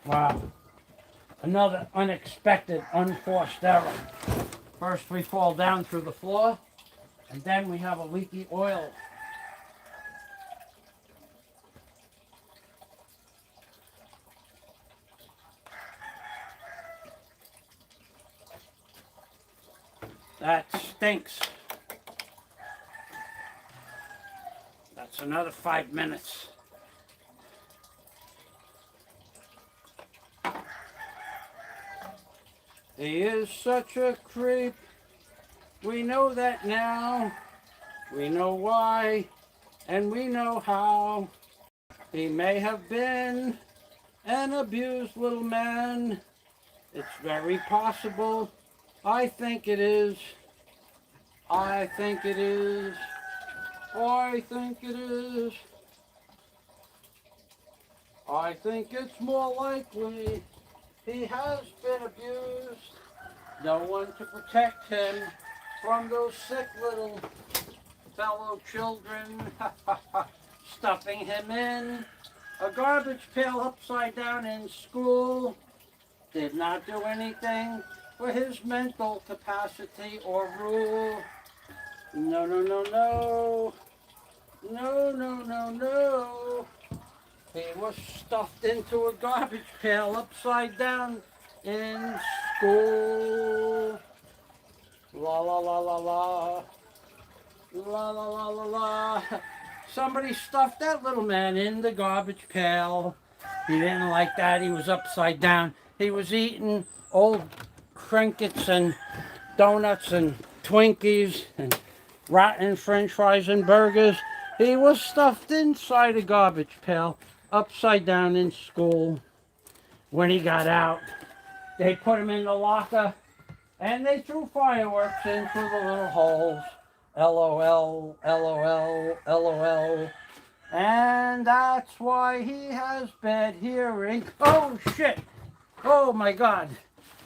Wow. Another unexpected, unforced error. First we fall down through the floor, and then we have a leaky oil. That stinks. That's another 5 minutes. He is such a creep. We know that now. We know why, and we know how. He may have been an abused little man. It's very possible. I think it is. I think it is. I think it is. I think it's more likely he has been abused. No one to protect him from those sick little fellow children stuffing him in a garbage pail upside down in school. Did not do anything for his mental capacity or rule. No, no, no, no. No, no, no, no. He was stuffed into a garbage pail upside down in school. La la la la la. La la la la la. Somebody stuffed that little man in the garbage pail. He didn't like that. He was upside down. He was eating old trinkets and donuts and Twinkies and rotten French fries and burgers. He was stuffed inside a garbage pail, upside down in school. When he got out, they put him in the locker and they threw fireworks in through the little holes. LOL, LOL, LOL. And that's why he has bad hearing. Oh shit! Oh my God!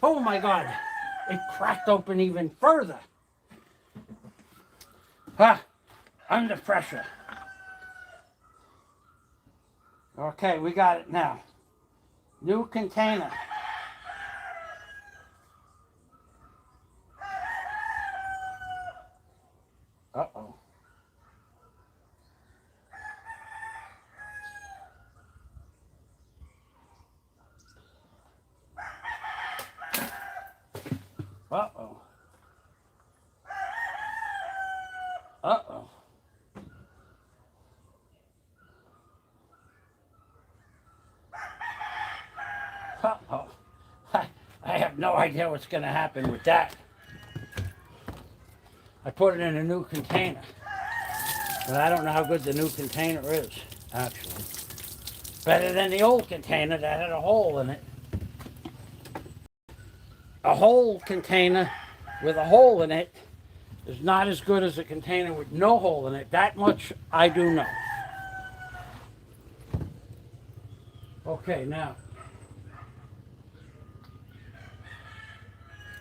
Oh my God! It cracked open even further. Ha! Under pressure. Okay, we got it now. New container. Uh-oh. Uh-oh. Uh-oh. Uh-oh. I have no idea what's going to happen with that. I put it in a new container. But I don't know how good the new container is, actually. Better than the old container that had a hole in it. A whole container with a hole in it is not as good as a container with no hole in it. That much I do know. Okay, now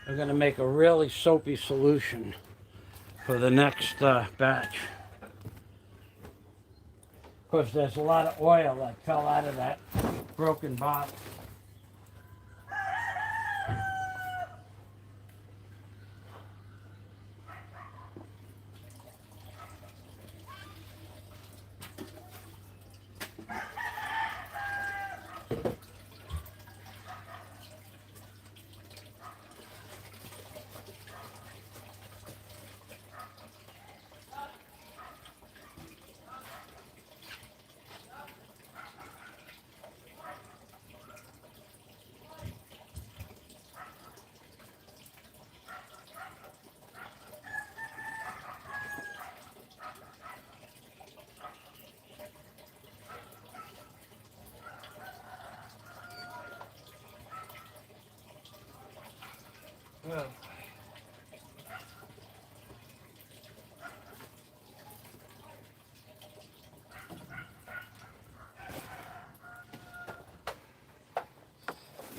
I'm going to make a really soapy solution for the next batch. Of course, there's a lot of oil that fell out of that broken bottle. Well,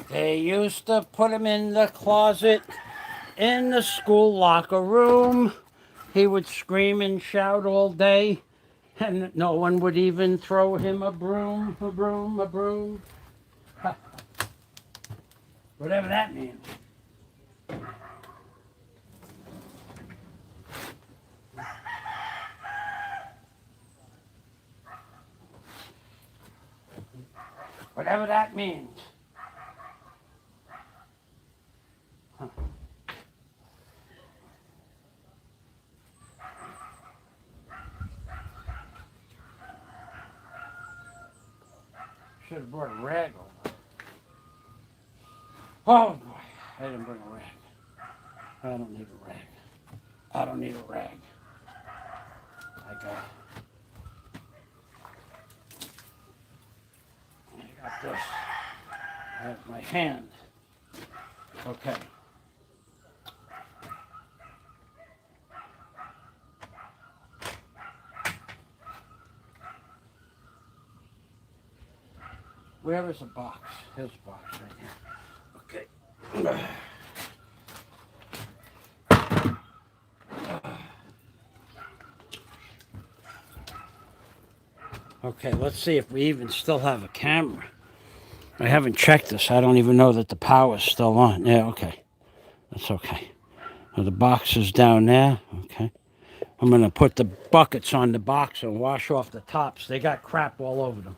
they used to put him in the closet in the school locker room. He would scream and shout all day, and no one would even throw him a broom, a broom, a broom. Whatever that means. Whatever that means. Huh. Should have brought a rag over. Oh boy, I didn't bring a rag. I don't need a rag. I don't need a rag. I got this. I have my hand. Okay. Where is the box? Here's the box right here. Okay. Okay, let's see if we even still have a camera. I haven't checked this. I don't even know that the power's still on. Yeah, okay. That's okay. Now the box is down there. Okay. I'm going to put the buckets on the box and wash off the tops. They got crap all over them.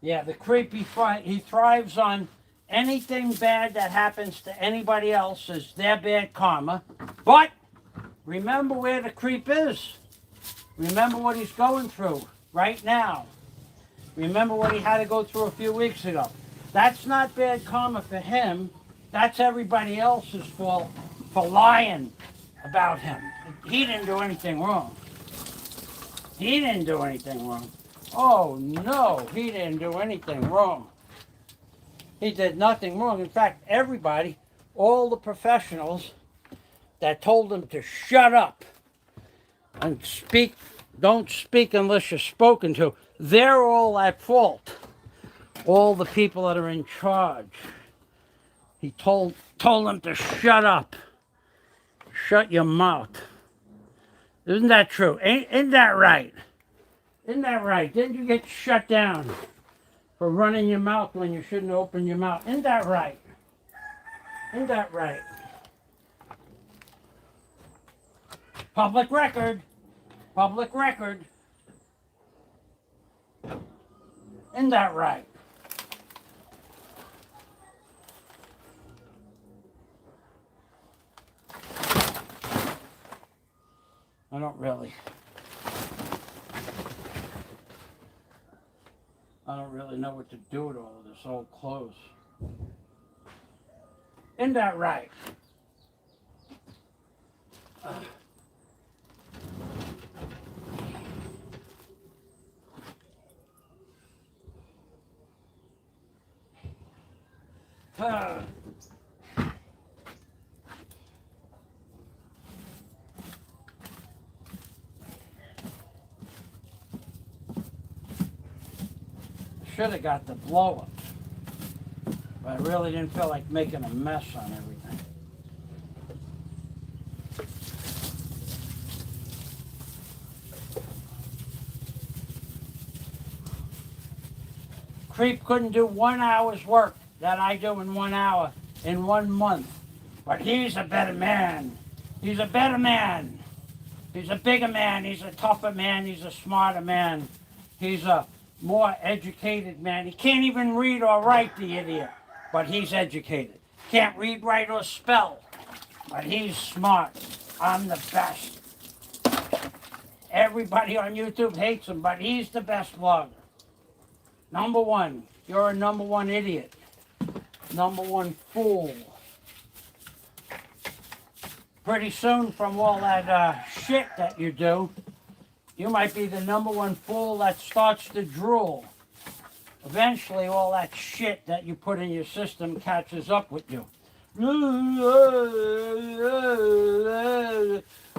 Yeah, the creep, he thrives on anything bad that happens to anybody else is their bad karma. But remember where the creep is. Remember what he's going through right now. Remember what he had to go through a few weeks ago. That's not bad karma for him. That's everybody else's fault for lying about him. He didn't do anything wrong. He didn't do anything wrong. Oh no, he didn't do anything wrong. He did nothing wrong. In fact, everybody, all the professionals that told him to shut up and don't speak unless you're spoken to, they're all at fault. All the people that are in charge. He told them to shut up. Shut your mouth. Isn't that true? Ain't that right? Isn't that right? Didn't you get shut down for running your mouth when you shouldn't open your mouth? Isn't that right? Isn't that right? Public record. Public record. Isn't that right? I don't really know what to do with all of this old clothes. Isn't that right? Should have got the blow up, but I really didn't feel like making a mess on everything. Creep couldn't do 1 hour's work that I do in 1 hour in 1 month, but he's a better man. He's a better man. He's a bigger man. He's a tougher man. He's a smarter man. He's a more educated man. He can't even read or write, the idiot, but he's educated. Can't read, write, or spell, but he's smart. I'm the best. Everybody on YouTube hates him, but he's the best vlogger. Number one. You're a number one idiot. Number one fool. Pretty soon, from all that shit that you do, you might be the number one fool that starts to drool. Eventually, all that shit that you put in your system catches up with you.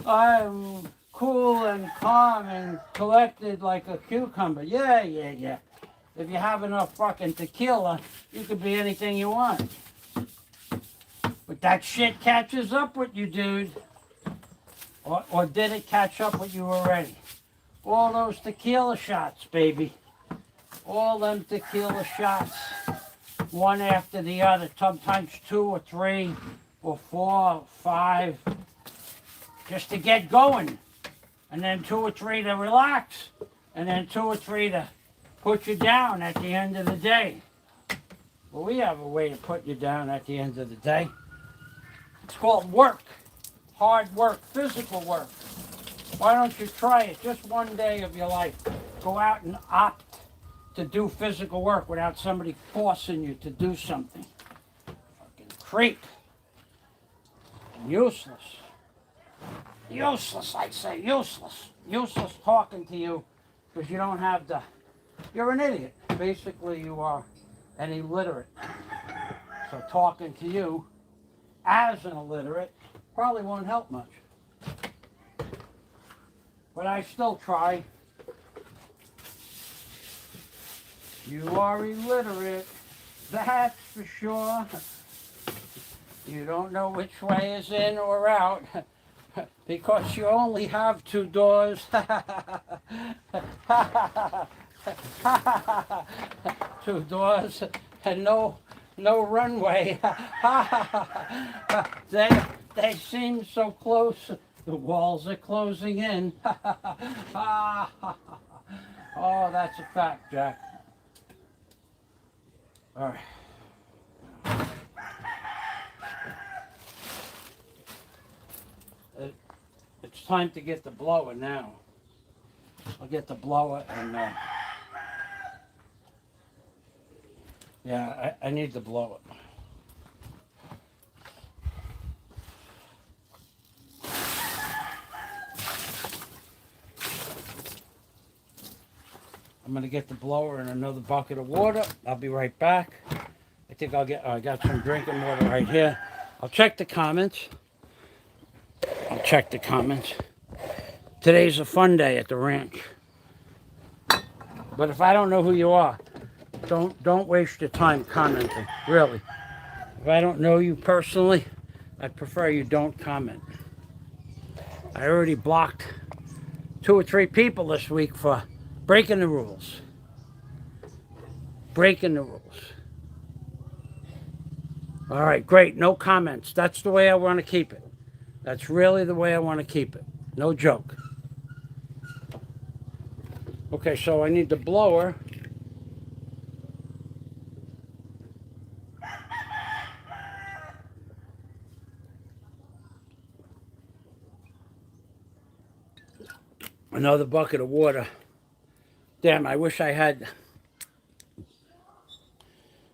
I'm cool and calm and collected like a cucumber. Yeah. If you have enough fucking tequila, you could be anything you want. But that shit catches up with you, dude. Or did it catch up with you already? All those tequila shots, baby. All them tequila shots. One after the other. Sometimes 2 or 3 or 4 or 5. Just to get going. And then 2 or 3 to relax. And then 2 or 3 to put you down at the end of the day. Well, we have a way to put you down at the end of the day. It's called work. Hard work, physical work. Why don't you try it just one day of your life? Go out and opt to do physical work without somebody forcing you to do something. Fucking creep. Useless. Useless, I say, useless. Useless talking to you because you don't have the... You're an idiot. Basically, you are an illiterate. So talking to you as an illiterate probably won't help much. But I still try. You are illiterate, that's for sure. You don't know which way is in or out because you only have 2 doors. 2 doors and no runway. They seem so close. The walls are closing in. Oh, that's a fact, Jack. All right. It's time to get the blower now. I'll get the blower and yeah, I need the blower. I'm gonna get the blower and another bucket of water. I'll be right back. I think I got some drinking water right here. I'll check the comments. Today's a fun day at the ranch. But if I don't know who you are, don't waste your time commenting, really. If I don't know you personally, I'd prefer you don't comment. I already blocked 2 or 3 people this week for breaking the rules. All right, great. No comments. That's the way I want to keep it. That's really the way I want to keep it. No joke. Okay, so I need the blower. Another bucket of water. Damn, I wish I had.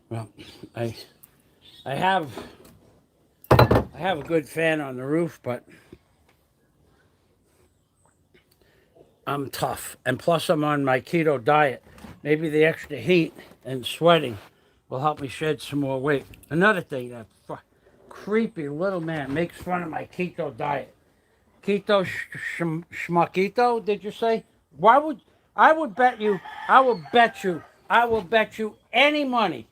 Well, I have a good fan on the roof, but I'm tough. And plus I'm on my keto diet. Maybe the extra heat and sweating will help me shed some more weight. Another thing, that creepy little man makes fun of my keto diet. Keto schmuckito, did you say? Why would I bet you any money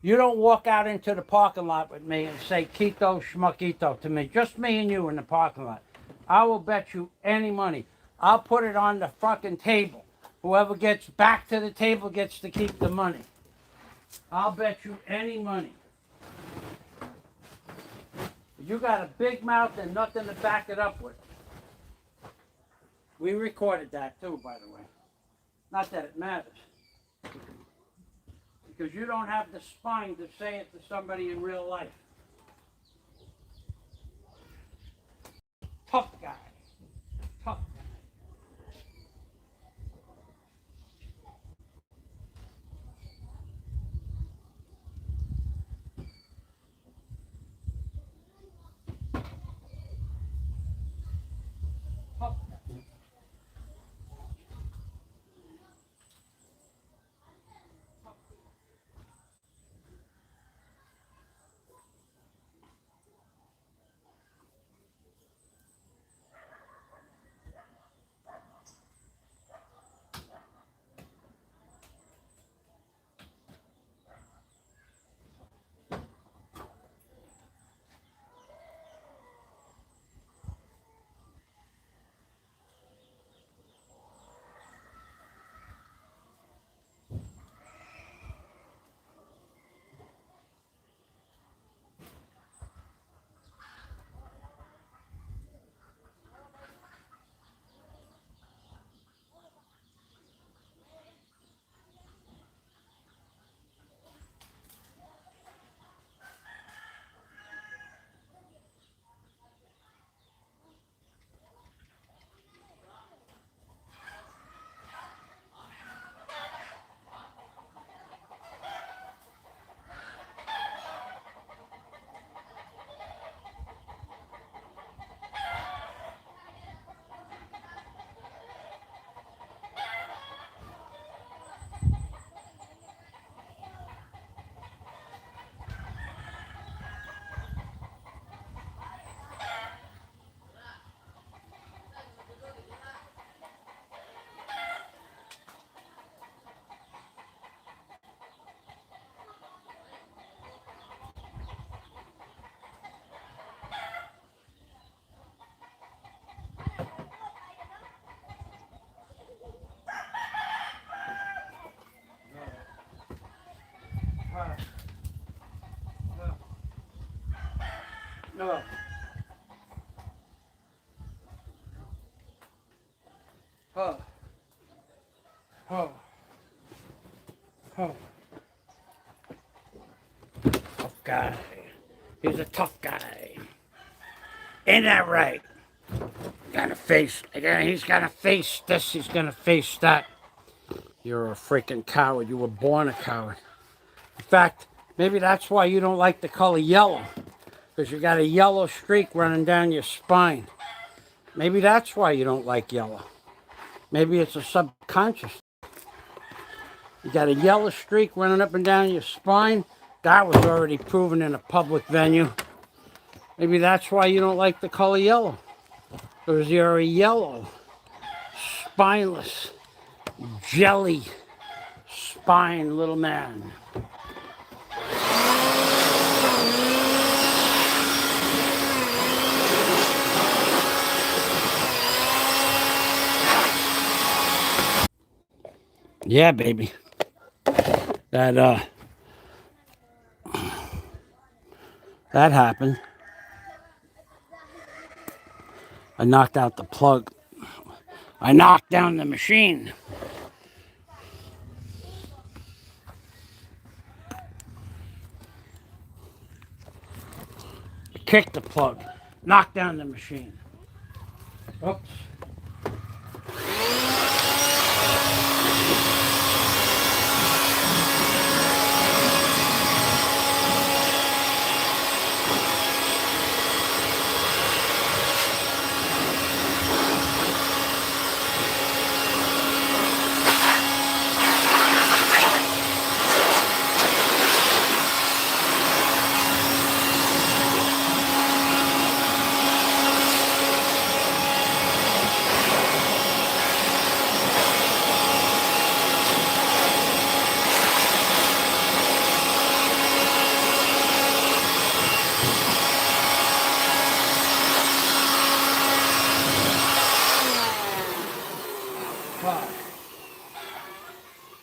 you don't walk out into the parking lot with me and say Keto schmuckito to me. Just me and you in the parking lot. I will bet you any money. I'll put it on the fucking table. Whoever gets back to the table gets to keep the money. I'll bet you any money. You got a big mouth and nothing to back it up with. We recorded that too, by the way. Not that it matters. Because you don't have the spine to say it to somebody in real life. Tough guy. Tough guy. Tough guy. No. Oh. Oh. Oh. guy. He's a tough guy. Ain't that right? He's gonna face this, he's gonna face that. You're a freaking coward. You were born a coward. In fact, maybe that's why you don't like the color yellow. Because you got a yellow streak running down your spine. Maybe that's why you don't like yellow. Maybe it's a subconscious. You got a yellow streak running up and down your spine. That was already proven in a public venue. Maybe that's why you don't like the color yellow. Because you're a yellow, spineless, jelly, spine little man. Yeah, baby. That happened. I knocked out the plug. I knocked down the machine. I kicked the plug. Knocked down the machine. Oops.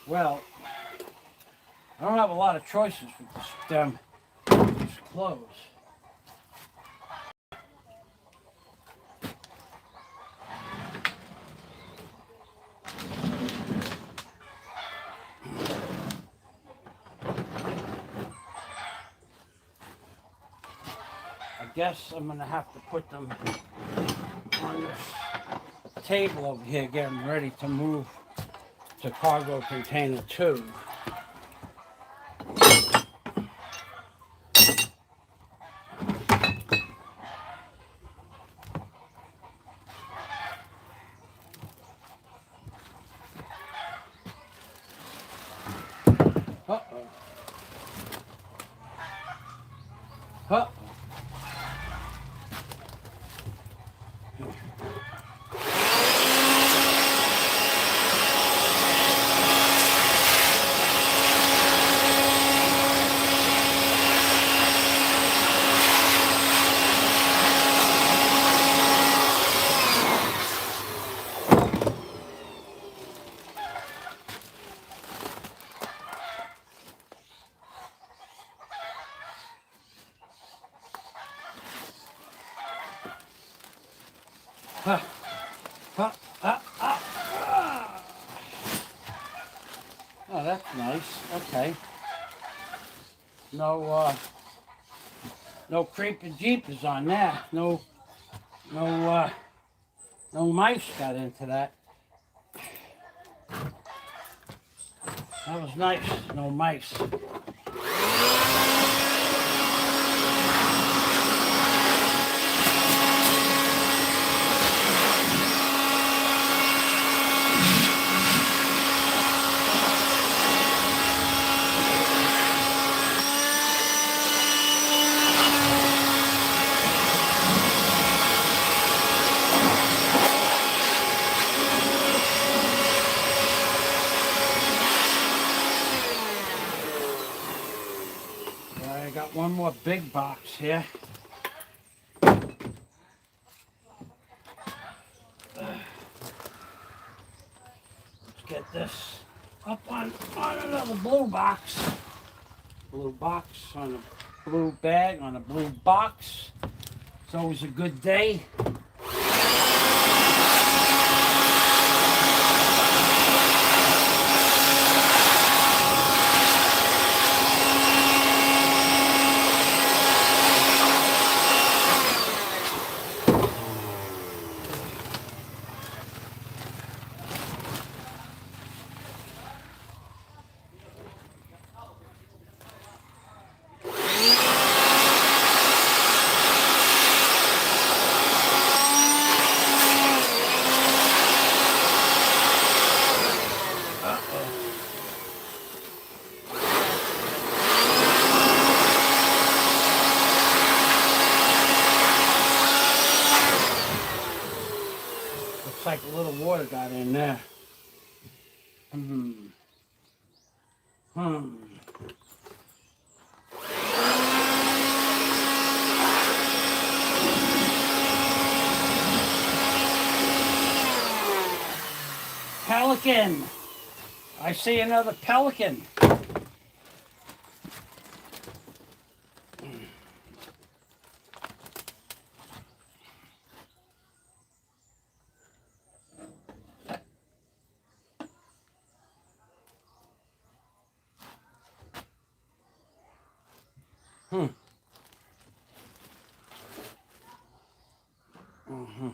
Well, I don't have a lot of choices with these clothes. I guess I'm gonna have to put them on this table over here, getting ready to move to cargo container 2. Uh-oh. Uh-oh. Huh. Huh. Oh, that's nice. Okay. No creeping jeepers on that. No mice got into that. That was nice. No mice. I got one more big box here. Let's get this up on another blue box. Blue box on a blue bag on a blue box. It's always a good day. there. Hmm. Hmm. Pelican. I see another pelican. Hmm. Mm-hmm.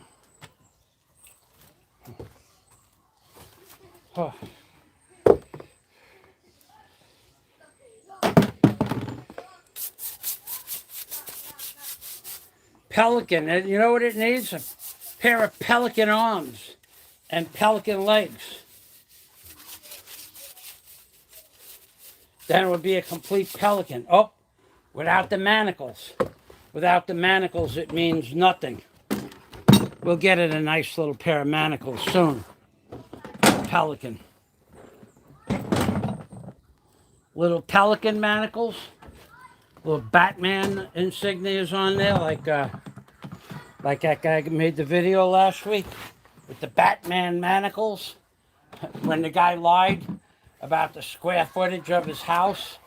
Oh. Pelican, and you know what it needs? A pair of pelican arms and pelican legs. Then it would be a complete pelican. Oh, without the manacles. Without the manacles, it means nothing. We'll get it a nice little pair of manacles soon. Pelican. Little pelican manacles. Little Batman insignias on there, like that guy made the video last week with the Batman manacles. When the guy lied about the square footage of his house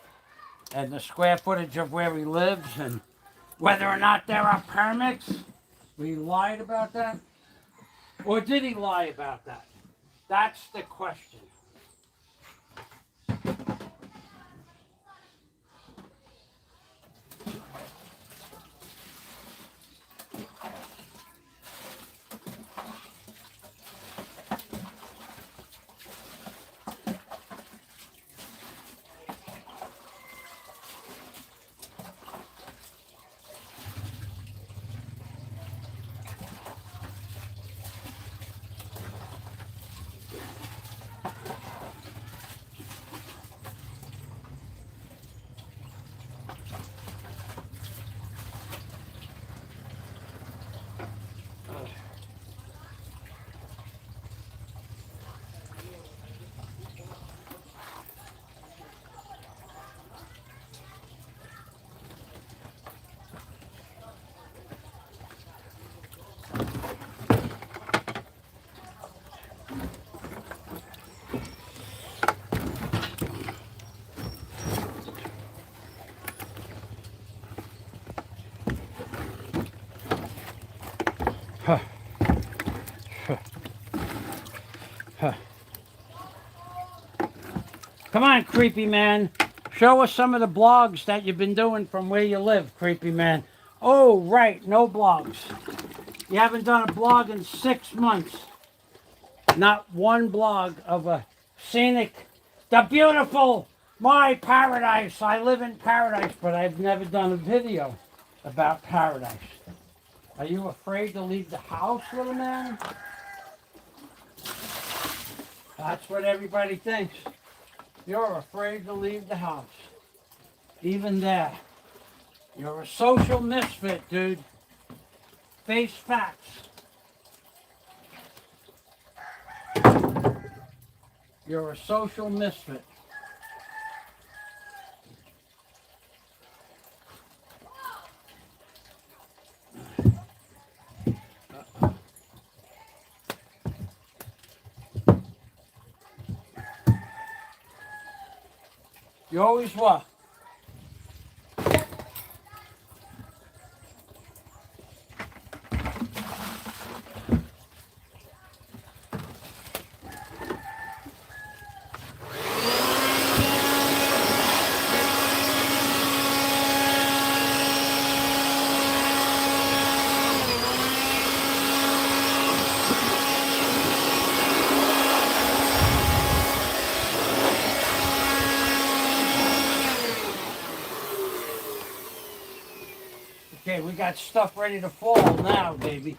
and the square footage of where he lives and whether or not there are permits. He lied about that? Or did he lie about that? That's the question. Huh. Huh. Huh. Come on, creepy man. Show us some of the blogs that you've been doing from where you live, creepy man. Oh, right, no blogs. You haven't done a blog in 6 months. Not one blog of a scenic, the beautiful, my paradise. I live in paradise, but I've never done a video about paradise. Are you afraid to leave the house, little man? That's what everybody thinks. You're afraid to leave the house. Even there. You're a social misfit, dude. Face facts. You're a social misfit. You always what? Okay, we got stuff ready to fall now, baby.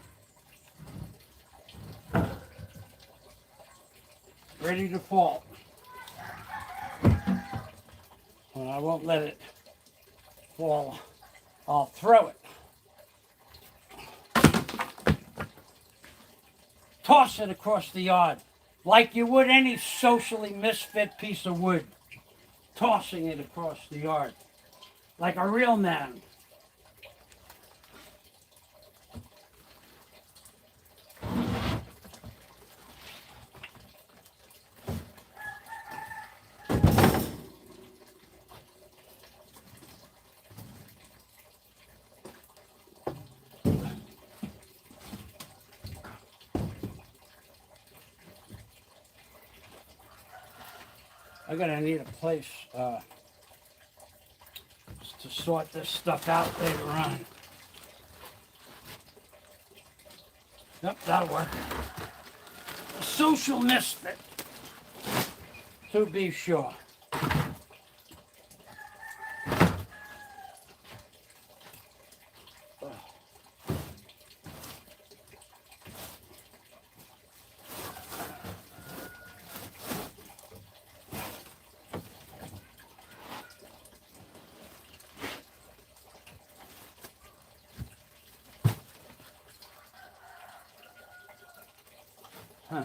Ready to fall. And I won't let it fall. I'll throw it. Toss it across the yard. like you would any socially misfit piece of wood, tossing it across the yard, like a real man. I'm gonna need a place to sort this stuff out later on. Yep, that'll work. A social misfit, to be sure. Huh.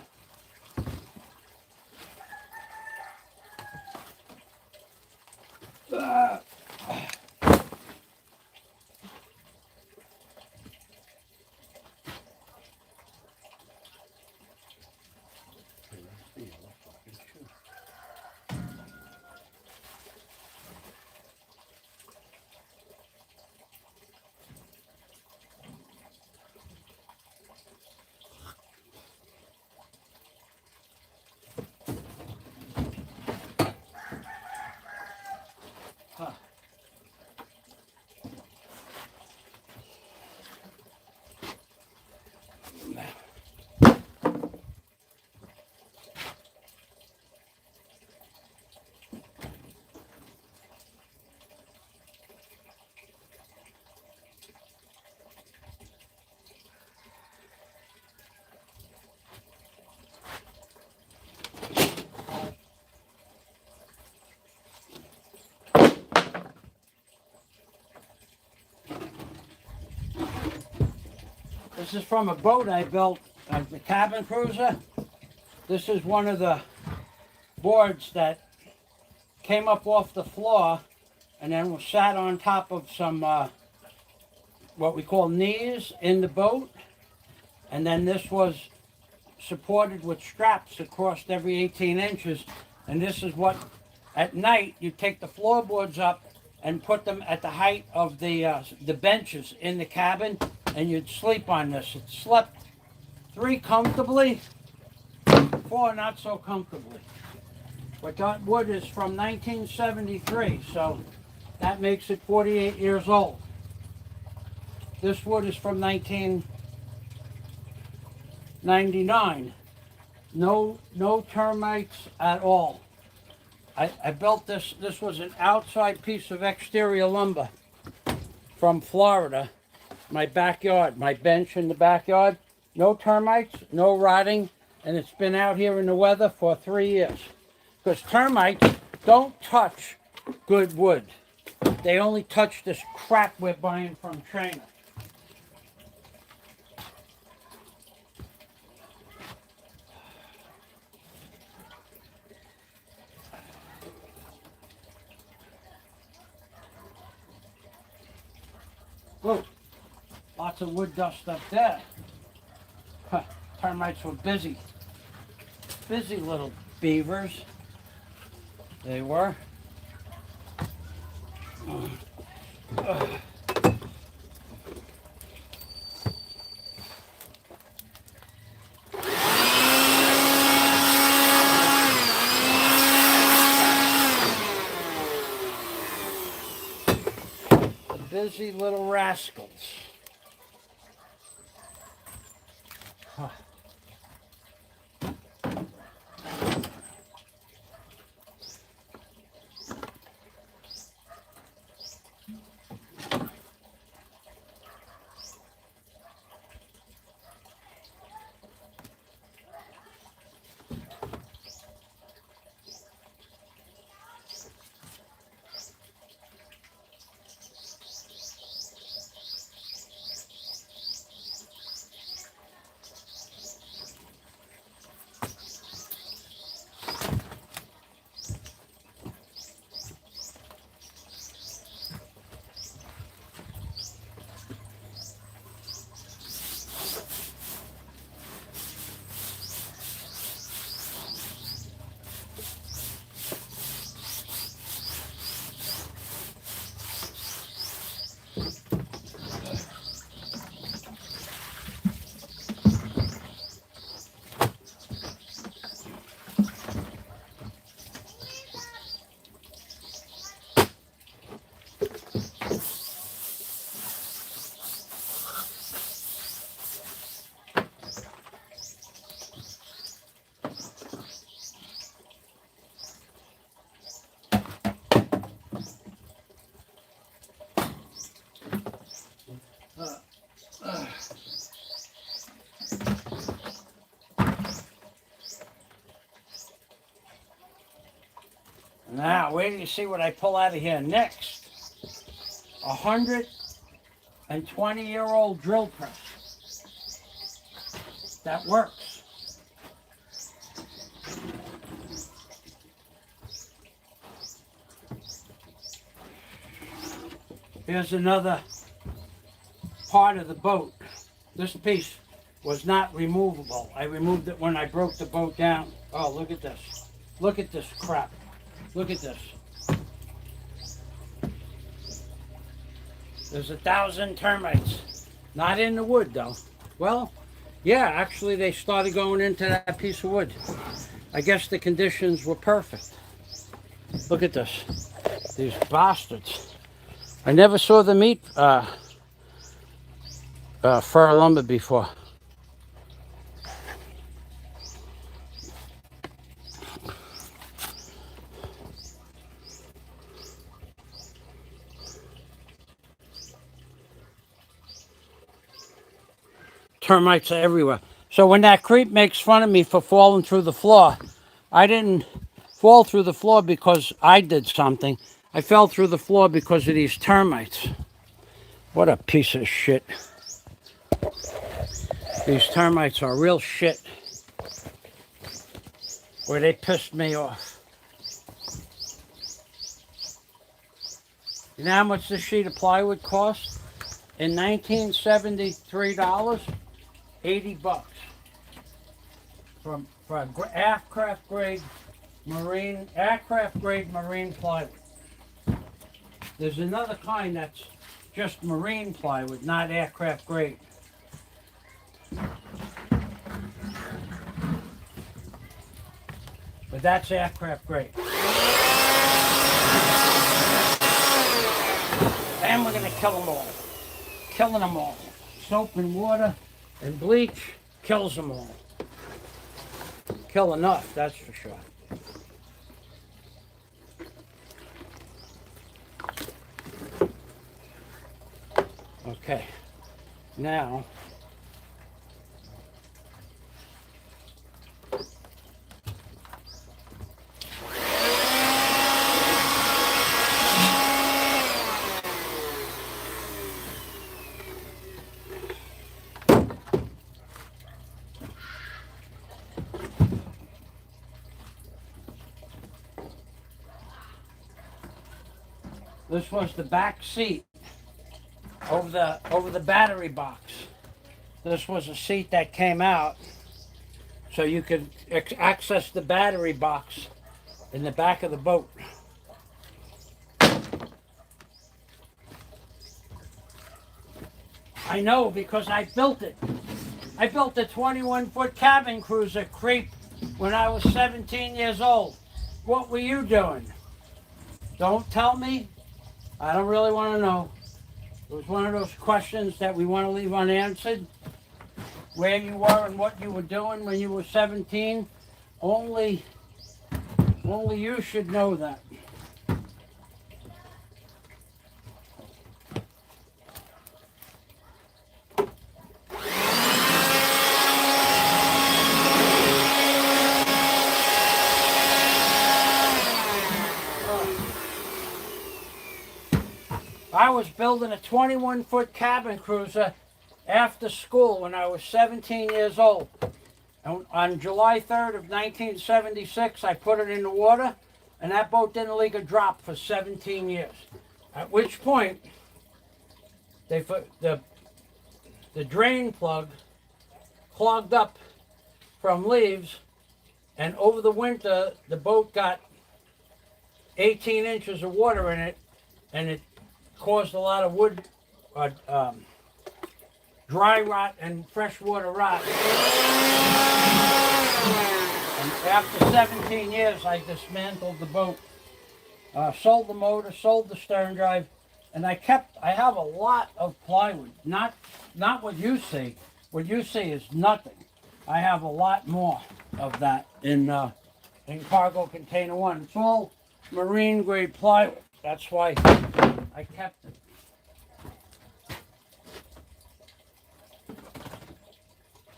Huh. This is from a boat I built, the cabin cruiser. This is one of the boards that came up off the floor and then was sat on top of some what we call knees in the boat, and then this was supported with straps across every 18 inches, and this is what at night you take the floorboards up and put them at the height of the benches in the cabin, and you'd sleep on this. It slept 3 comfortably, 4 not so comfortably. But that wood is from 1973, so that makes it 48 years old. This wood is from 1999. No termites at all. I built this. This was an outside piece of exterior lumber from Florida. My backyard, my bench in the backyard. No termites, no rotting, and it's been out here in the weather for 3 years. Because termites don't touch good wood. They only touch this crap we're buying from China. Look, lots of wood dust up there. Huh, termites were busy. Busy little beavers. They were. Busy little rascals. Huh. wait till you see what I pull out of here next. 120-year-old drill press. That works. Here's another part of the boat. This piece was not removable. I removed it when I broke the boat down. Oh, look at this. Look at this crap. Look at this. There's 1,000 termites. Not in the wood, though. Well, yeah, actually they started going into that piece of wood. I guess the conditions were perfect. Look at this. These bastards. I never saw them eat fir lumber before. Termites are everywhere. So when that creep makes fun of me for falling through the floor, I didn't fall through the floor because I did something. I fell through the floor because of these termites. What a piece of shit. These termites are real shit. Where they pissed me off. You know how much this sheet of plywood cost? In 1973 dollars, $80 for aircraft grade marine plywood. There's another kind that's just marine plywood, not aircraft grade. But that's aircraft grade. And we're gonna kill them all. Killing them all. Soap and water and bleach kills them all. Kill enough, that's for sure. Okay, now this was the back seat over the battery box. This was a seat that came out so you could access the battery box in the back of the boat. I know because I built it. I built a 21-foot cabin cruiser creep when I was 17 years old. What were you doing? Don't tell me. I don't really want to know. It was one of those questions that we want to leave unanswered. Where you were and what you were doing when you were 17. Only you should know that. I was building a 21-foot cabin cruiser after school when I was 17 years old. And on July 3rd of 1976, I put it in the water, and that boat didn't leak a drop for 17 years. At which point, the drain plug clogged up from leaves, and over the winter, the boat got 18 inches of water in it, and it caused a lot of wood, dry rot and freshwater rot. And after 17 years, I dismantled the boat, sold the motor, sold the stern drive, and I have a lot of plywood. Not what you see. What you see is nothing. I have a lot more of that in cargo container one. It's all marine grade plywood. That's why I kept it.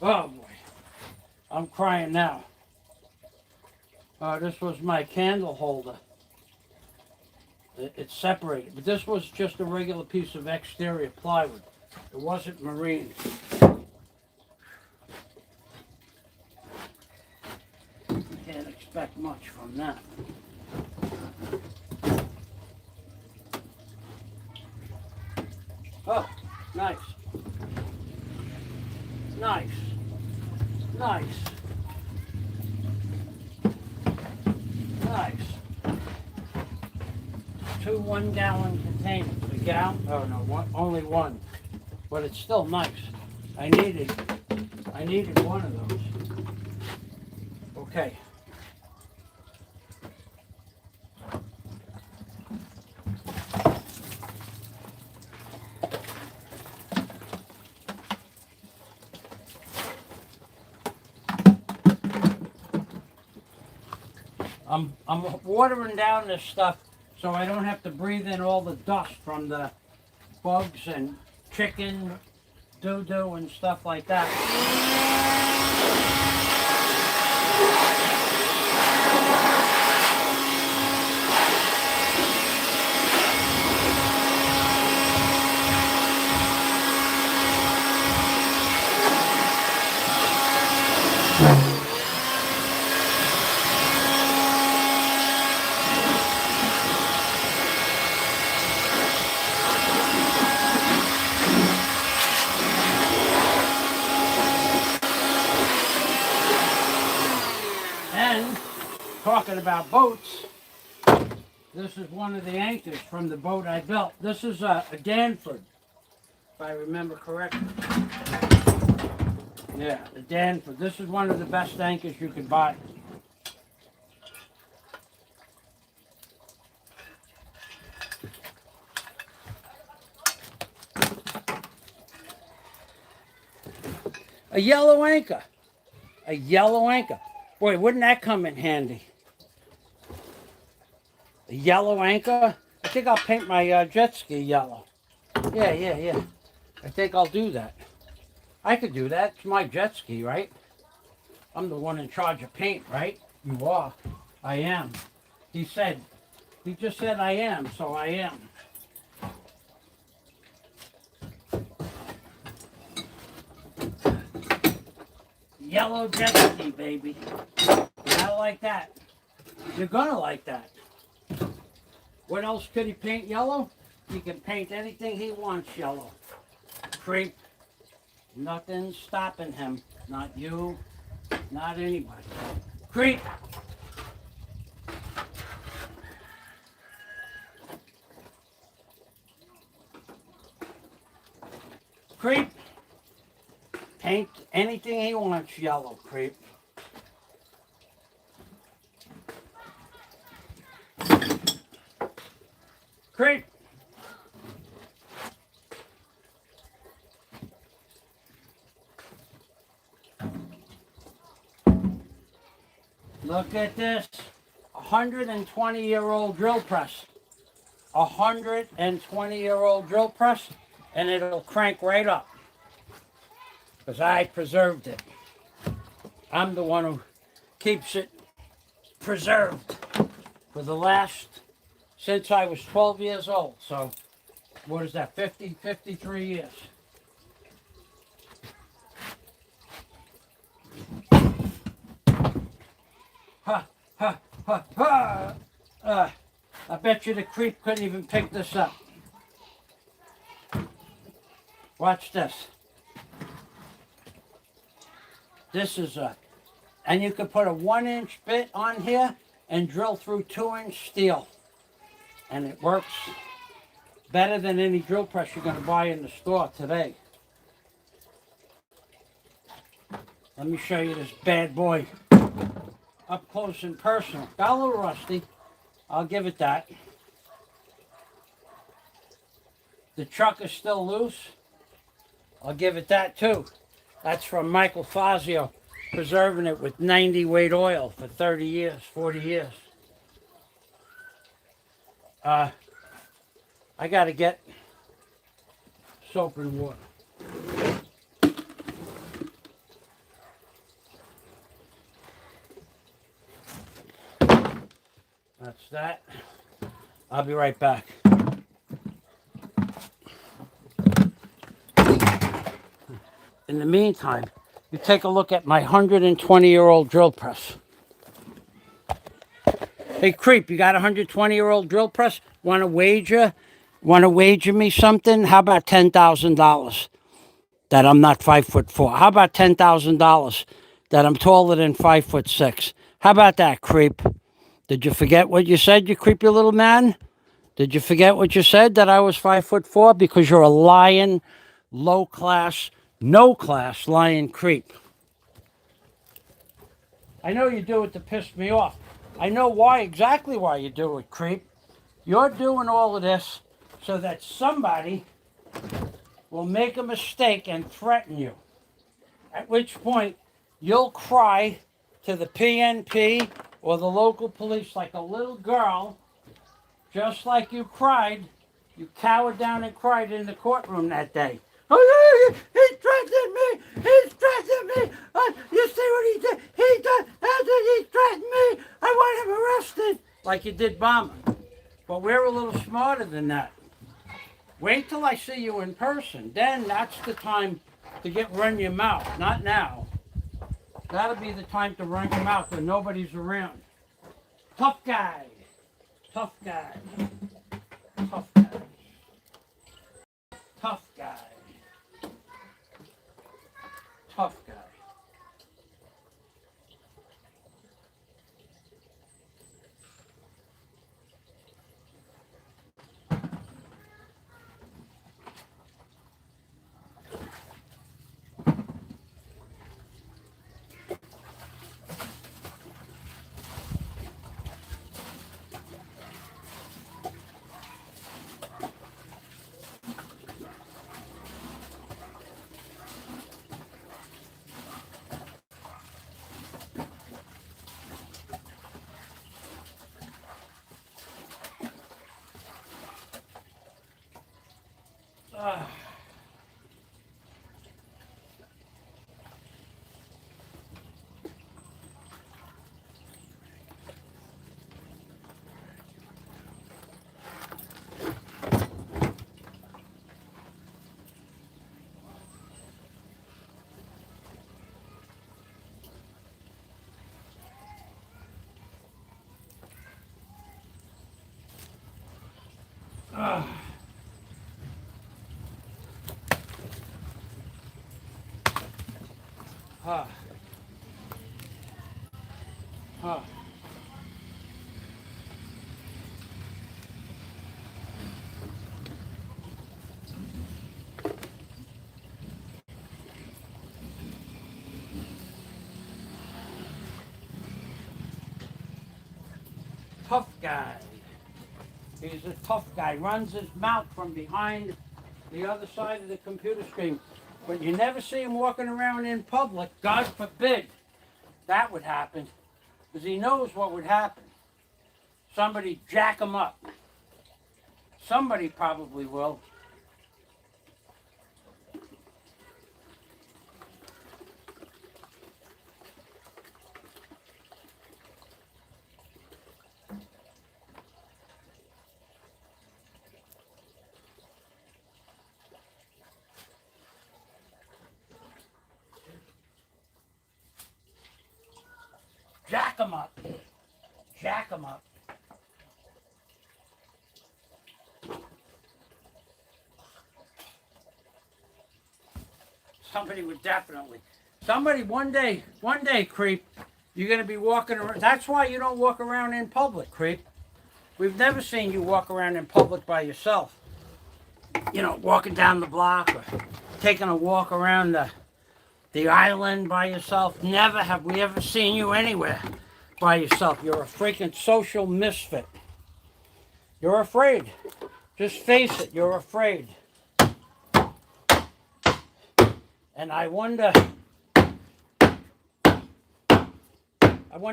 Oh boy, I'm crying now. This was my candle holder. It's separated. But this was just a regular piece of exterior plywood. It wasn't marine. Can't expect much from that. Oh, nice. Nice. Nice. Nice. 2 1-gallon containers. A gallon? Oh no, only one. But it's still nice. I needed one of those. Okay. I'm watering down this stuff so I don't have to breathe in all the dust from the bugs and chicken doo-doo and stuff like that. And talking about boats, this is one of the anchors from the boat I built. This is a Danford, if I remember correctly. Yeah, the Danford. This is one of the best anchors you can buy. A yellow anchor. A yellow anchor. Boy, wouldn't that come in handy? A yellow anchor? I think I'll paint my jet ski yellow. Yeah. I think I'll do that. I could do that. It's my jet ski, right? I'm the one in charge of paint, right? You are. I am. He just said I am, so I am. Yellow jet ski, baby. I like that. You're gonna like that. What else could he paint yellow? He can paint anything he wants yellow. Creep. Nothing's stopping him. Not you. Not anybody. Creep. Creep. Paint anything he wants yellow, Creep. Creep. Look at this. 120-year-old drill press. 120-year-old drill press, and it'll crank right up. Because I preserved it. I'm the one who keeps it preserved for the last, since I was 12 years old. So, what is that, 53 years. Ha, ha, ha, ha. I bet you the creep couldn't even pick this up. Watch this. This is and you could put a 1-inch bit on here and drill through 2-inch steel. And it works better than any drill press you're going to buy in the store today. Let me show you this bad boy up close and personal. Got a little rusty. I'll give it that. The chuck is still loose. I'll give it that too. That's from Michael Fazio, preserving it with 90 weight oil for 30 years, 40 years. I got to get soap and water. That's that. I'll be right back. In the meantime, you take a look at my 120-year-old drill press. Hey, creep, you got a 120-year-old drill press? Want to wager me something? How about $10,000 that I'm not 5'4"? How about $10,000 that I'm taller than 5'6"? How about that, creep? Did you forget what you said, you creepy little man? Did you forget what you said, that I was 5'4"? Because you're a lying, low class, no class lying creep. I know you do it to piss me off. I know exactly why you do it, creep. You're doing all of this so that somebody will make a mistake and threaten you. At which point, you'll cry to the PNP or the local police like a little girl, just like you cried. You cowered down and cried in the courtroom that day. Oh, he threatened me! He threatened me! You see what he did? He threatened me! I want him arrested! Like you did Obama. But we're a little smarter than that. Wait till I see you in person. Then that's the time to run your mouth. Not now. That'll be the time to run your mouth when nobody's around. Tough guy. Tough guy. Tough guy. Tough guy. Tough guy. Huh. Huh. Tough guy. He's a tough guy. Runs his mouth from behind the other side of the computer screen. But you never see him walking around in public. God forbid that would happen. Because he knows what would happen. Somebody jack him up. Somebody probably will. Jack him up. Jack him up. Somebody would definitely. Somebody one day, creep, you're going to be walking around. That's why you don't walk around in public, creep. We've never seen you walk around in public by yourself. You know, walking down the block or taking a walk around the island by yourself. Never have we ever seen you anywhere by yourself. You're a freaking social misfit. You're afraid. Just face it, you're afraid. And I wonder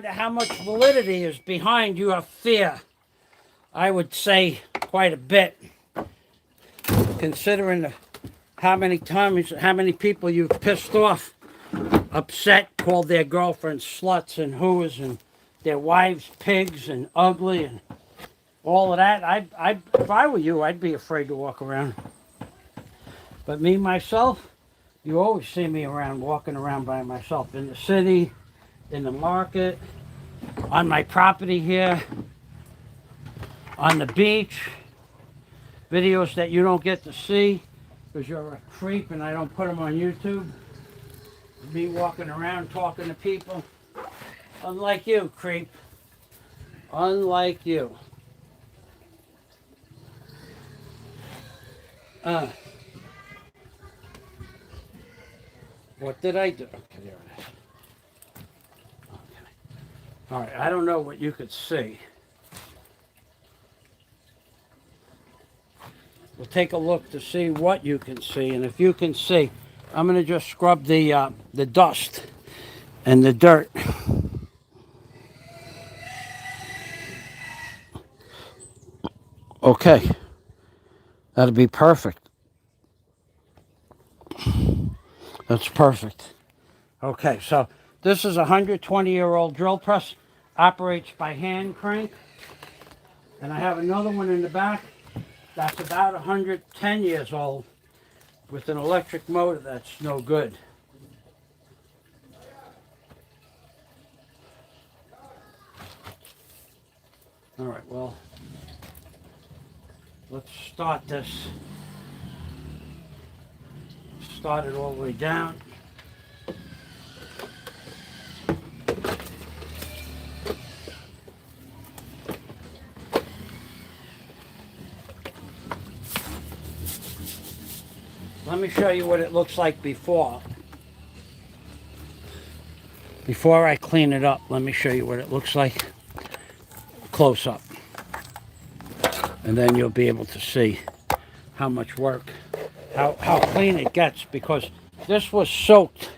how much validity is behind your fear. I would say quite a bit, considering how many people you've pissed off, upset, called their girlfriends sluts and whores, and their wives pigs and ugly, and all of that. If I were you, I'd be afraid to walk around. But me, myself, you always see me around, walking around by myself in the city, in the market, on my property here, on the beach. Videos that you don't get to see because you're a creep and I don't put them on YouTube. Me walking around talking to people. Unlike you, creep. Unlike you. What did I do? Okay, there it is. Okay. All right, I don't know what you could see. We'll take a look to see what you can see, and if you can see, I'm going to just scrub the dust and the dirt. Okay, that'll be perfect. That's perfect. Okay, so this is a 120-year-old drill press, operates by hand crank, and I have another one in the back that's about 110 years old with an electric motor that's no good. All right, well, let's start this. Start it all the way down. Let me show you what it looks like before. Before I clean it up, let me show you what it looks like close up. And then you'll be able to see how much work, how clean it gets, because this was soaked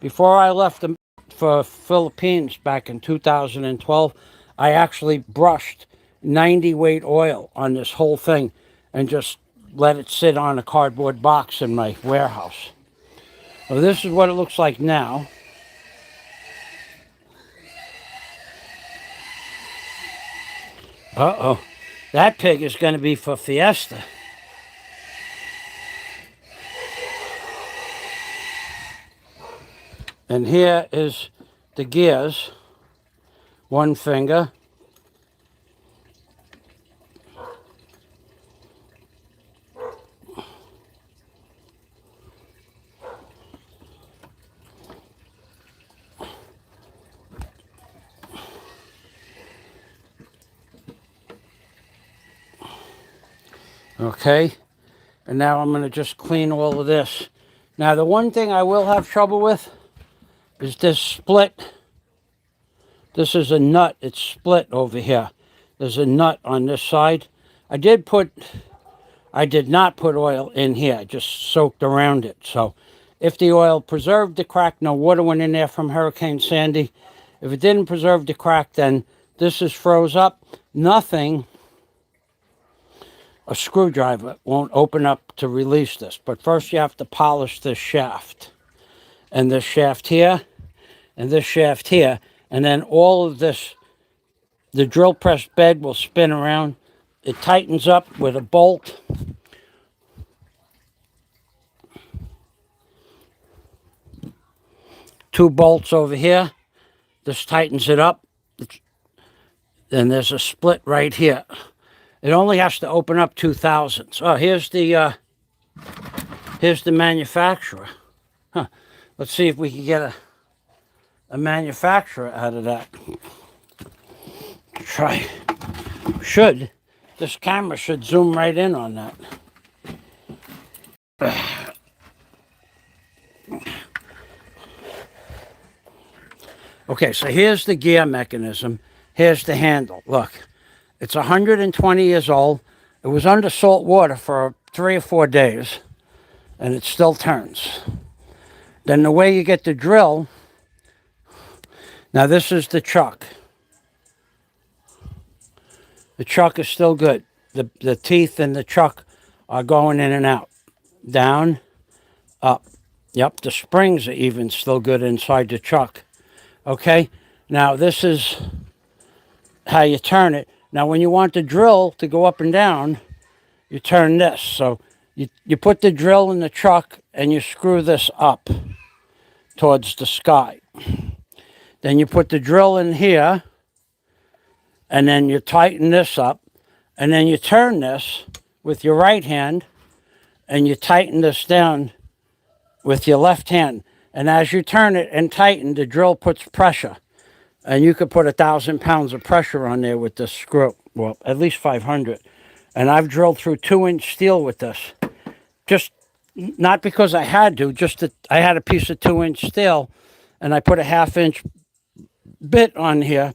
before I left for Philippines back in 2012. I actually brushed 90 weight oil on this whole thing and just let it sit on a cardboard box in my warehouse. Well, this is what it looks like now. Uh-oh. That pig is going to be for Fiesta. And here is the gears. One finger. Okay, and now I'm going to just clean all of this. Now the one thing I will have trouble with is this split. This is a nut, it's split over here. There's a nut on this side. I did not put oil in here, I just soaked around it. So if the oil preserved the crack, no water went in there from Hurricane Sandy. If it didn't preserve the crack, then this is froze up. Nothing, a screwdriver won't open up to release this. But first you have to polish this shaft. And this shaft here, and this shaft here. And then all of this, the drill press bed will spin around. It tightens up with a bolt. Two bolts over here. This tightens it up. Then there's a split right here. It only has to open up 2 thousandths. Oh, here's the manufacturer. Huh. Let's see if we can get a manufacturer out of that. Try. This camera should zoom right in on that. Okay, so here's the gear mechanism. Here's the handle. Look, it's 120 years old. It was under salt water for 3 or 4 days, and it still turns. Then the way you get the drill, now this is the chuck. The chuck is still good. The teeth and the chuck are going in and out. Down, up. Yep, the springs are even still good inside the chuck. Okay, now this is how you turn it. Now, when you want the drill to go up and down, you turn this. So you put the drill in the truck and you screw this up towards the sky. Then you put the drill in here, and then you tighten this up, and then you turn this with your right hand, and you tighten this down with your left hand. And as you turn it and tighten, the drill puts pressure. And you could put 1,000 pounds of pressure on there with this screw. Well, at least 500. And I've drilled through 2-inch steel with this. Just not because I had to, just that I had a piece of 2-inch steel, and I put a 1/2-inch bit on here,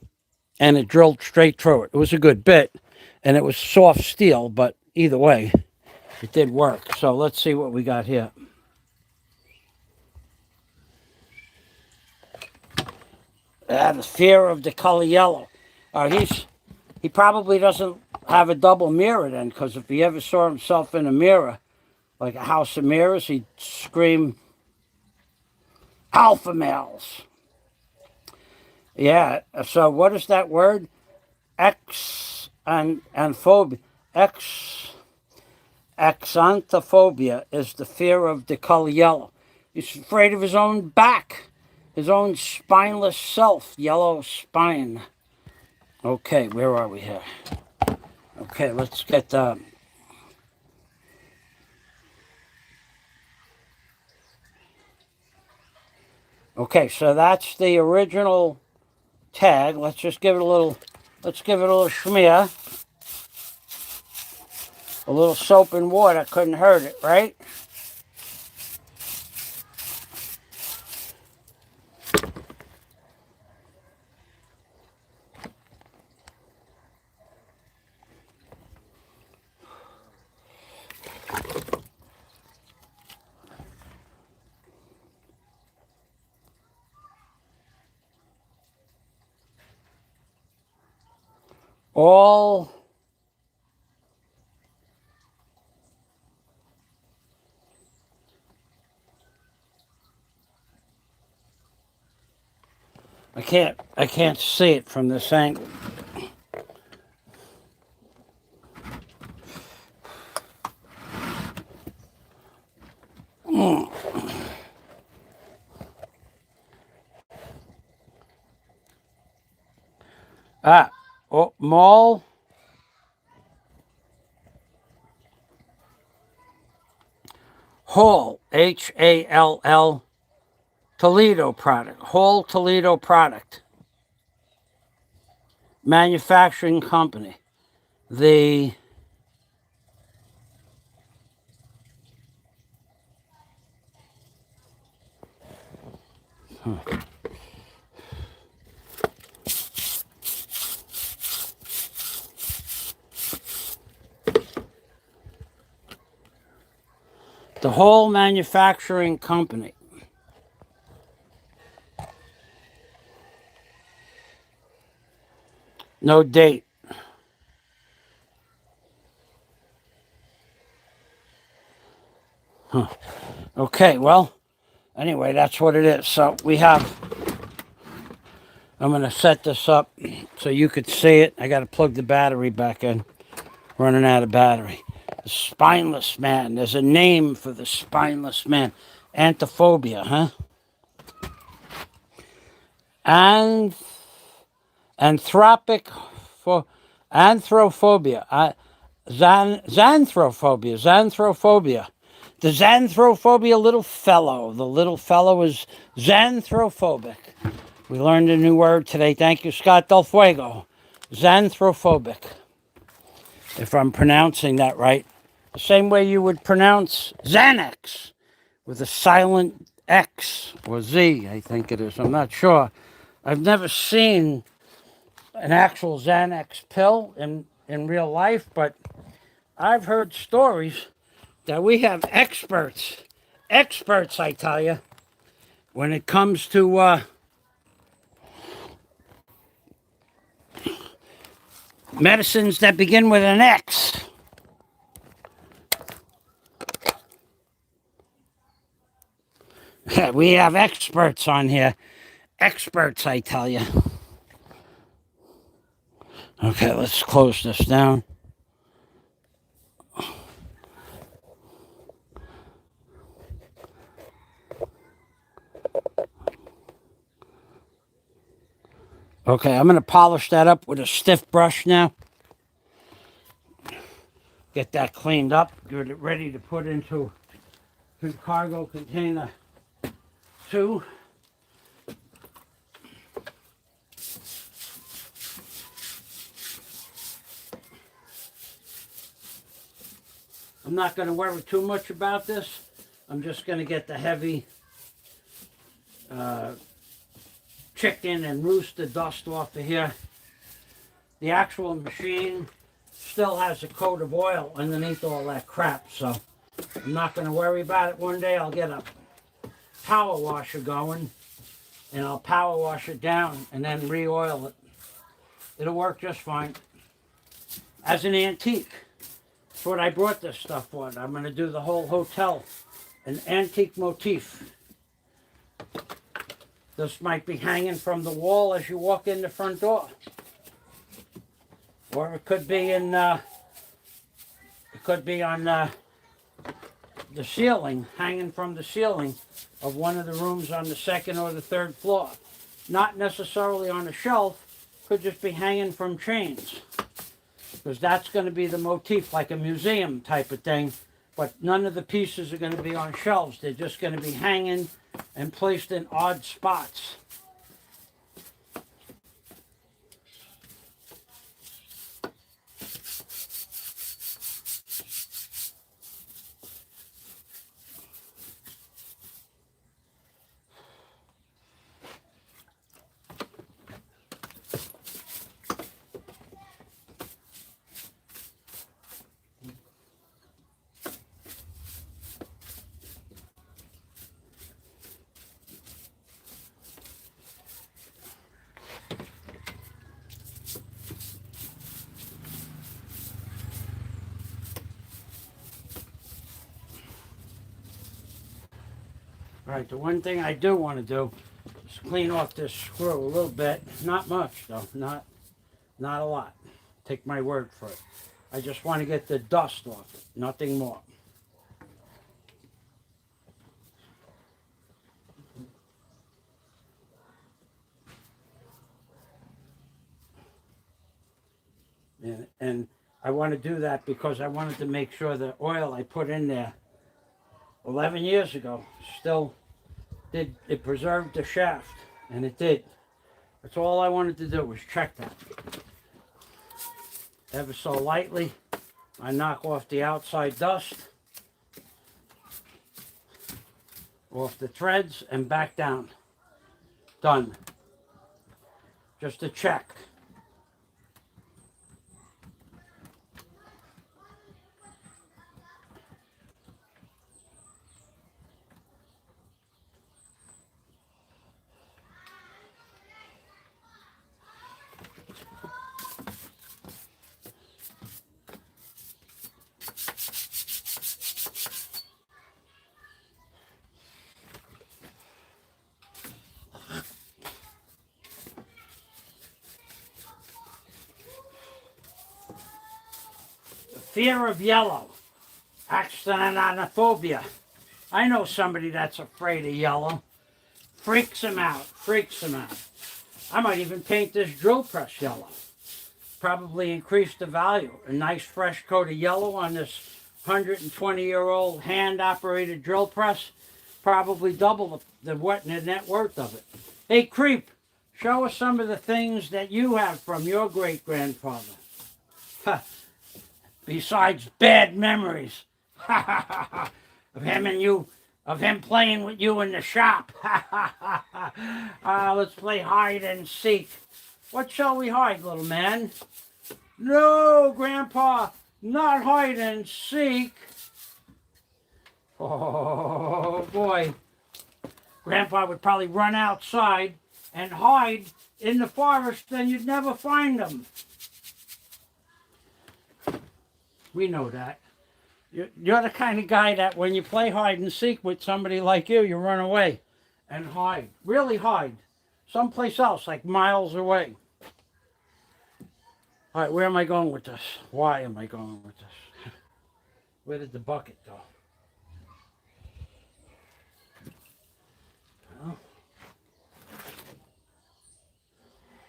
and it drilled straight through it. It was a good bit, and it was soft steel, but either way, it did work. So let's see what we got here. The fear of the color yellow. He probably doesn't have a double mirror then, because if he ever saw himself in a mirror, like a house of mirrors, he'd scream, alpha males. Yeah, so what is that word? Phobia. Xanthophophobia is the fear of the color yellow. He's afraid of his own back, his own spineless self, yellow spine. Okay, where are we here? Okay, let's get okay, so that's the original tag. Let's just give it a little schmear. A little soap and water couldn't hurt it, right? All I can't see it from this angle. Mall. Hall, Hall, Toledo product. Hall Toledo product. Manufacturing company. The Hall Manufacturing Company. No date. Okay, well, anyway, that's what it is. So I'm going to set this up so you could see it. I got to plug the battery back in. Running out of battery. The spineless man. There's a name for the spineless man. Anthrophobia, huh? Anthrophobia. Xanthrophobia. The xanthrophobia little fellow. The little fellow is xanthrophobic. We learned a new word today. Thank you, Scott Del Fuego. Xanthrophobic. If I'm pronouncing that right. The same way you would pronounce Xanax with a silent X or Z, I think it is. I'm not sure. I've never seen an actual Xanax pill in real life, but I've heard stories that we have experts, I tell you, when it comes to medicines that begin with an X. We have experts on here. Experts, I tell you. Okay, let's close this down. Okay, I'm going to polish that up with a stiff brush now. Get that cleaned up. Get it ready to put into cargo container 2. I'm not going to worry too much about this. I'm just going to get the heavy chicken and rooster dust off of here. The actual machine still has a coat of oil underneath all that crap, so I'm not going to worry about it. One day I'll get a power washer going and I'll power wash it down and then re-oil it. It'll work just fine. As an antique, that's what I brought this stuff for. I'm going to do the whole hotel, an antique motif. This might be hanging from the wall as you walk in the front door. Or it could be in, it could be on the ceiling, hanging from the ceiling of one of the rooms on the second or the third floor. Not necessarily on a shelf, could just be hanging from chains. Because that's going to be the motif, like a museum type of thing. But none of the pieces are going to be on shelves. They're just going to be hanging and placed in odd spots. Right, the one thing I do want to do is clean off this screw a little bit. Not much though, not a lot. Take my word for it. I just want to get the dust off it, nothing more. And I want to do that because I wanted to make sure the oil I put in there 11 years ago still did, it preserved the shaft, and it did. That's all I wanted to do was check that. Ever so lightly, I knock off the outside dust, off the threads, and back down. Done. Just a check. Fear of yellow. Accidentanophobia. I know somebody that's afraid of yellow. Freaks him out. Freaks him out. I might even paint this drill press yellow. Probably increase the value. A nice fresh coat of yellow on this 120-year-old hand-operated drill press. Probably double the net worth of it. Hey, creep, show us some of the things that you have from your great-grandfather. Besides bad memories of him and you, of him playing with you in the shop. Let's play hide and seek. What shall we hide, little man? No, Grandpa, not hide and seek. Oh, boy. Grandpa would probably run outside and hide in the forest, and you'd never find him. We know that. You're the kind of guy that when you play hide and seek with somebody like you run away and hide. Really hide. Someplace else, like miles away. All right, where am I going with this? Why am I going with this? Where did the bucket go? Well,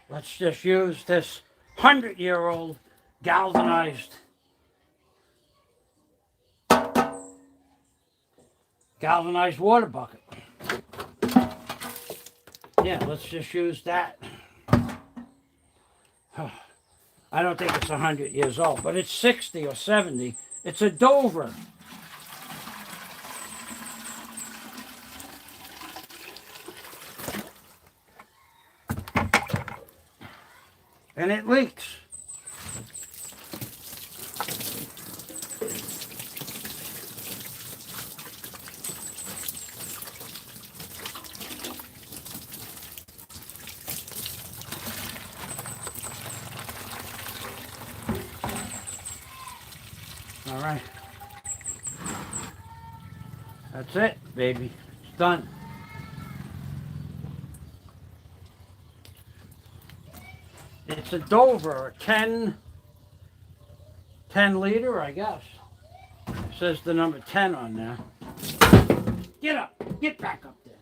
let's just use this 100-year-old galvanized water bucket. Yeah, let's just use that. I don't think it's 100 years old, but it's 60 or 70. It's a Dover. And it leaks. All right. That's it, baby. It's done. It's a Dover, 10 liter, I guess. It says the number 10 on there. Get up. Get back up there.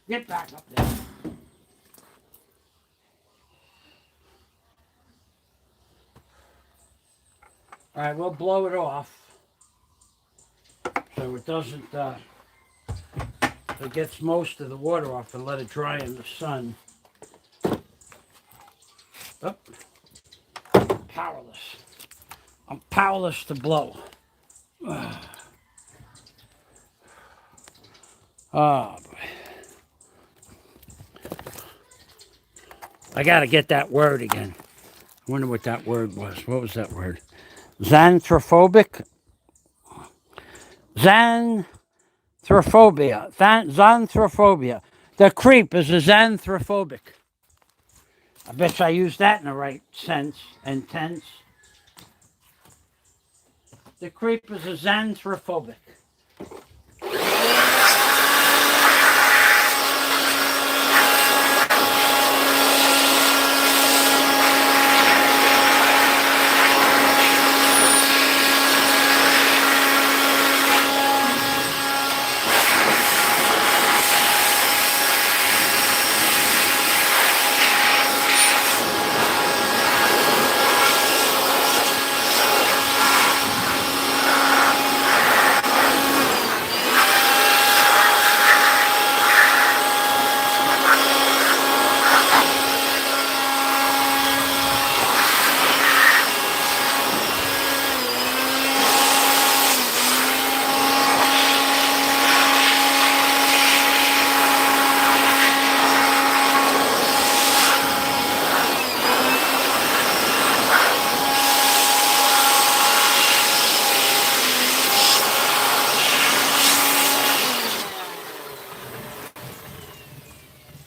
Get back up there. All right, we'll blow it off so it doesn't, it gets most of the water off and let it dry in the sun. Oh, powerless. I'm powerless to blow. Oh, boy. I got to get that word again. I wonder what that word was. What was that word? Xanthrophobic? Xanthrophobia. Xanthrophobia. The creep is a xanthrophobic. I bet you I used that in the right sense and tense. The creep is a xanthrophobic.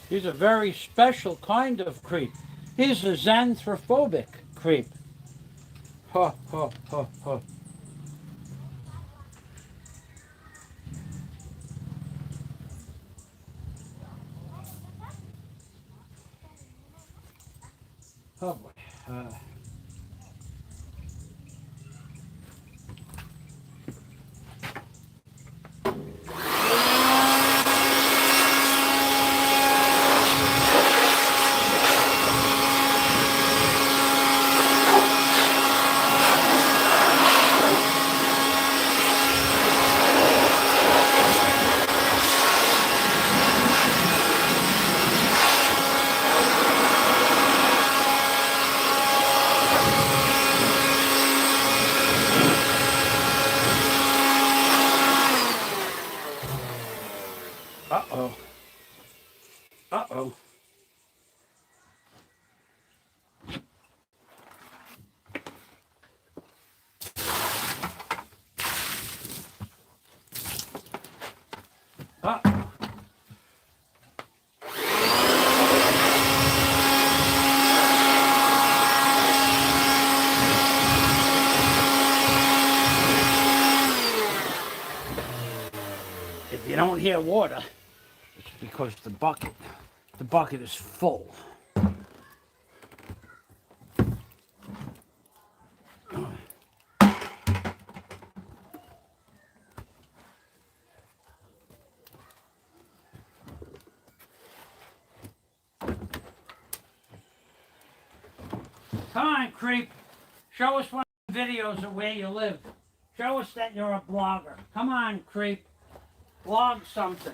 He's a very special kind of creep. He's a xanthrophobic creep. Ha, ha, ha, ha. Oh boy. Uh-oh. Uh-oh. Uh-oh. If you don't hear water, it's because the bucket is full. Come on, creep. Show us one of the videos of where you live. Show us that you're a blogger. Come on, creep. Blog something.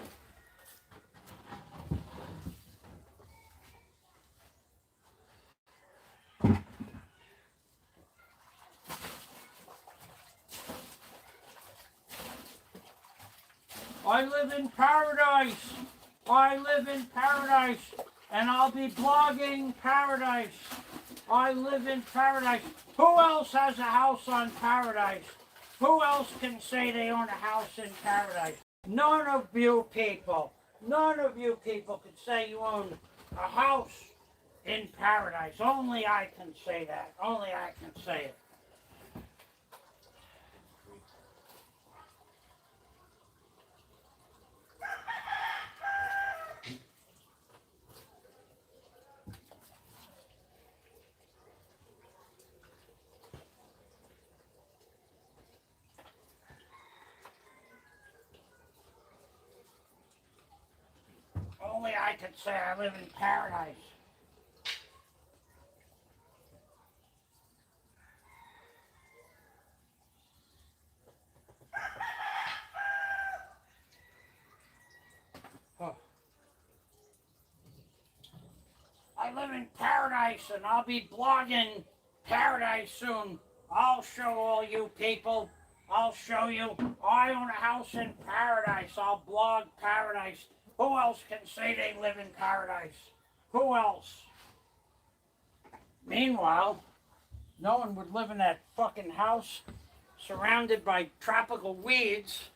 I live in paradise. I live in paradise. And I'll be blogging paradise. I live in paradise. Who else has a house on paradise? Who else can say they own a house in paradise? None of you people. None of you people can say you own a house in paradise. Only I can say that. Only I can say it. Only I can say I live in paradise. Oh. I live in paradise and I'll be blogging paradise soon. I'll show all you people. I'll show you. I own a house in paradise. I'll blog paradise. Who else can say they live in paradise? Who else? Meanwhile, no one would live in that fucking house surrounded by tropical weeds.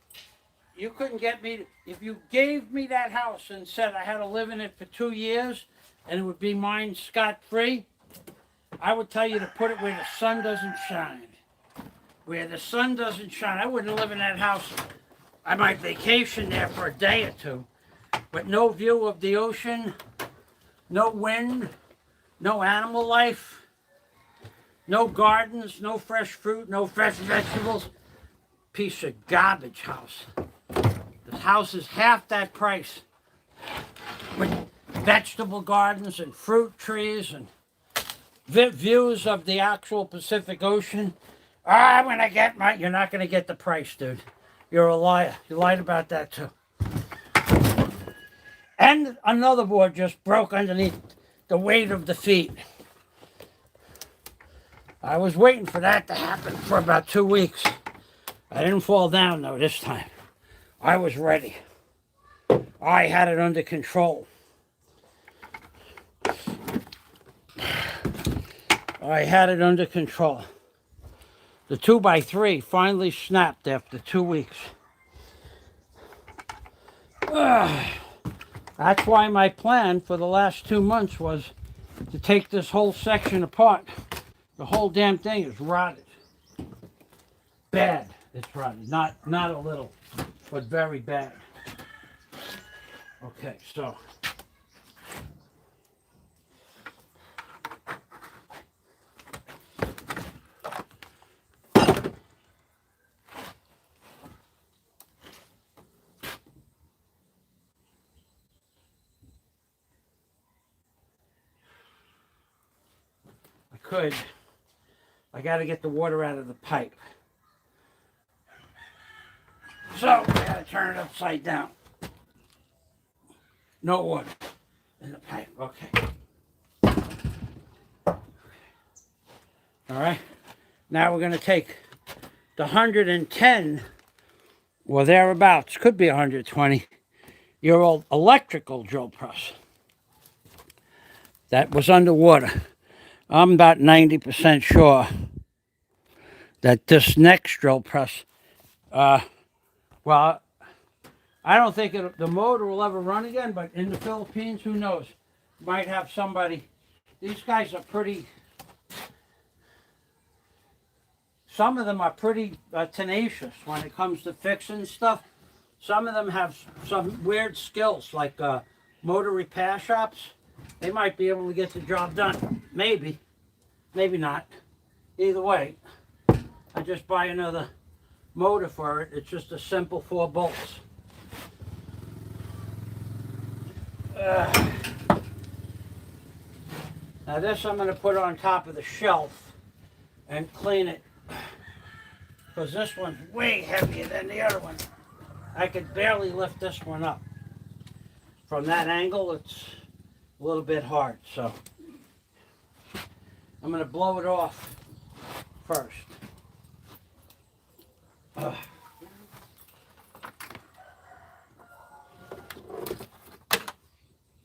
You couldn't get me to, if you gave me that house and said I had to live in it for 2 years and it would be mine scot-free, I would tell you to put it where the sun doesn't shine. Where the sun doesn't shine. I wouldn't live in that house. I might vacation there for a day or two, but no view of the ocean, no wind, no animal life, no gardens, no fresh fruit, no fresh vegetables. Piece of garbage house. The house is half that price with vegetable gardens and fruit trees and views of the actual Pacific Ocean. I'm gonna get my, you're not gonna get the price, dude. You're a liar. You lied about that too. And another board just broke underneath the weight of the feet. I was waiting for that to happen for about 2 weeks. I didn't fall down though this time. I was ready. I had it under control. I had it under control. The 2x3 finally snapped after 2 weeks. That's why my plan for the last 2 months was to take this whole section apart. The whole damn thing is rotted. Bad, it's rotted. Not a little, but very bad. Okay, so. I got to get the water out of the pipe. So I got to turn it upside down. No water in the pipe. Okay. All right. Now we're going to take the 110 or thereabouts, could be 120-year-old electrical drill press that was underwater. I'm about 90% sure that this next drill press, well, I don't think the motor will ever run again, but in the Philippines, who knows? Might have somebody. These guys are pretty, some of them are pretty tenacious when it comes to fixing stuff. Some of them have some weird skills, like motor repair shops. They might be able to get the job done. Maybe. Maybe not. Either way, I just buy another motor for it. It's just a simple 4 bolts. Now this I'm going to put on top of the shelf and clean it, because this one's way heavier than the other one. I could barely lift this one up. From that angle, it's a little bit hard, so I'm going to blow it off first.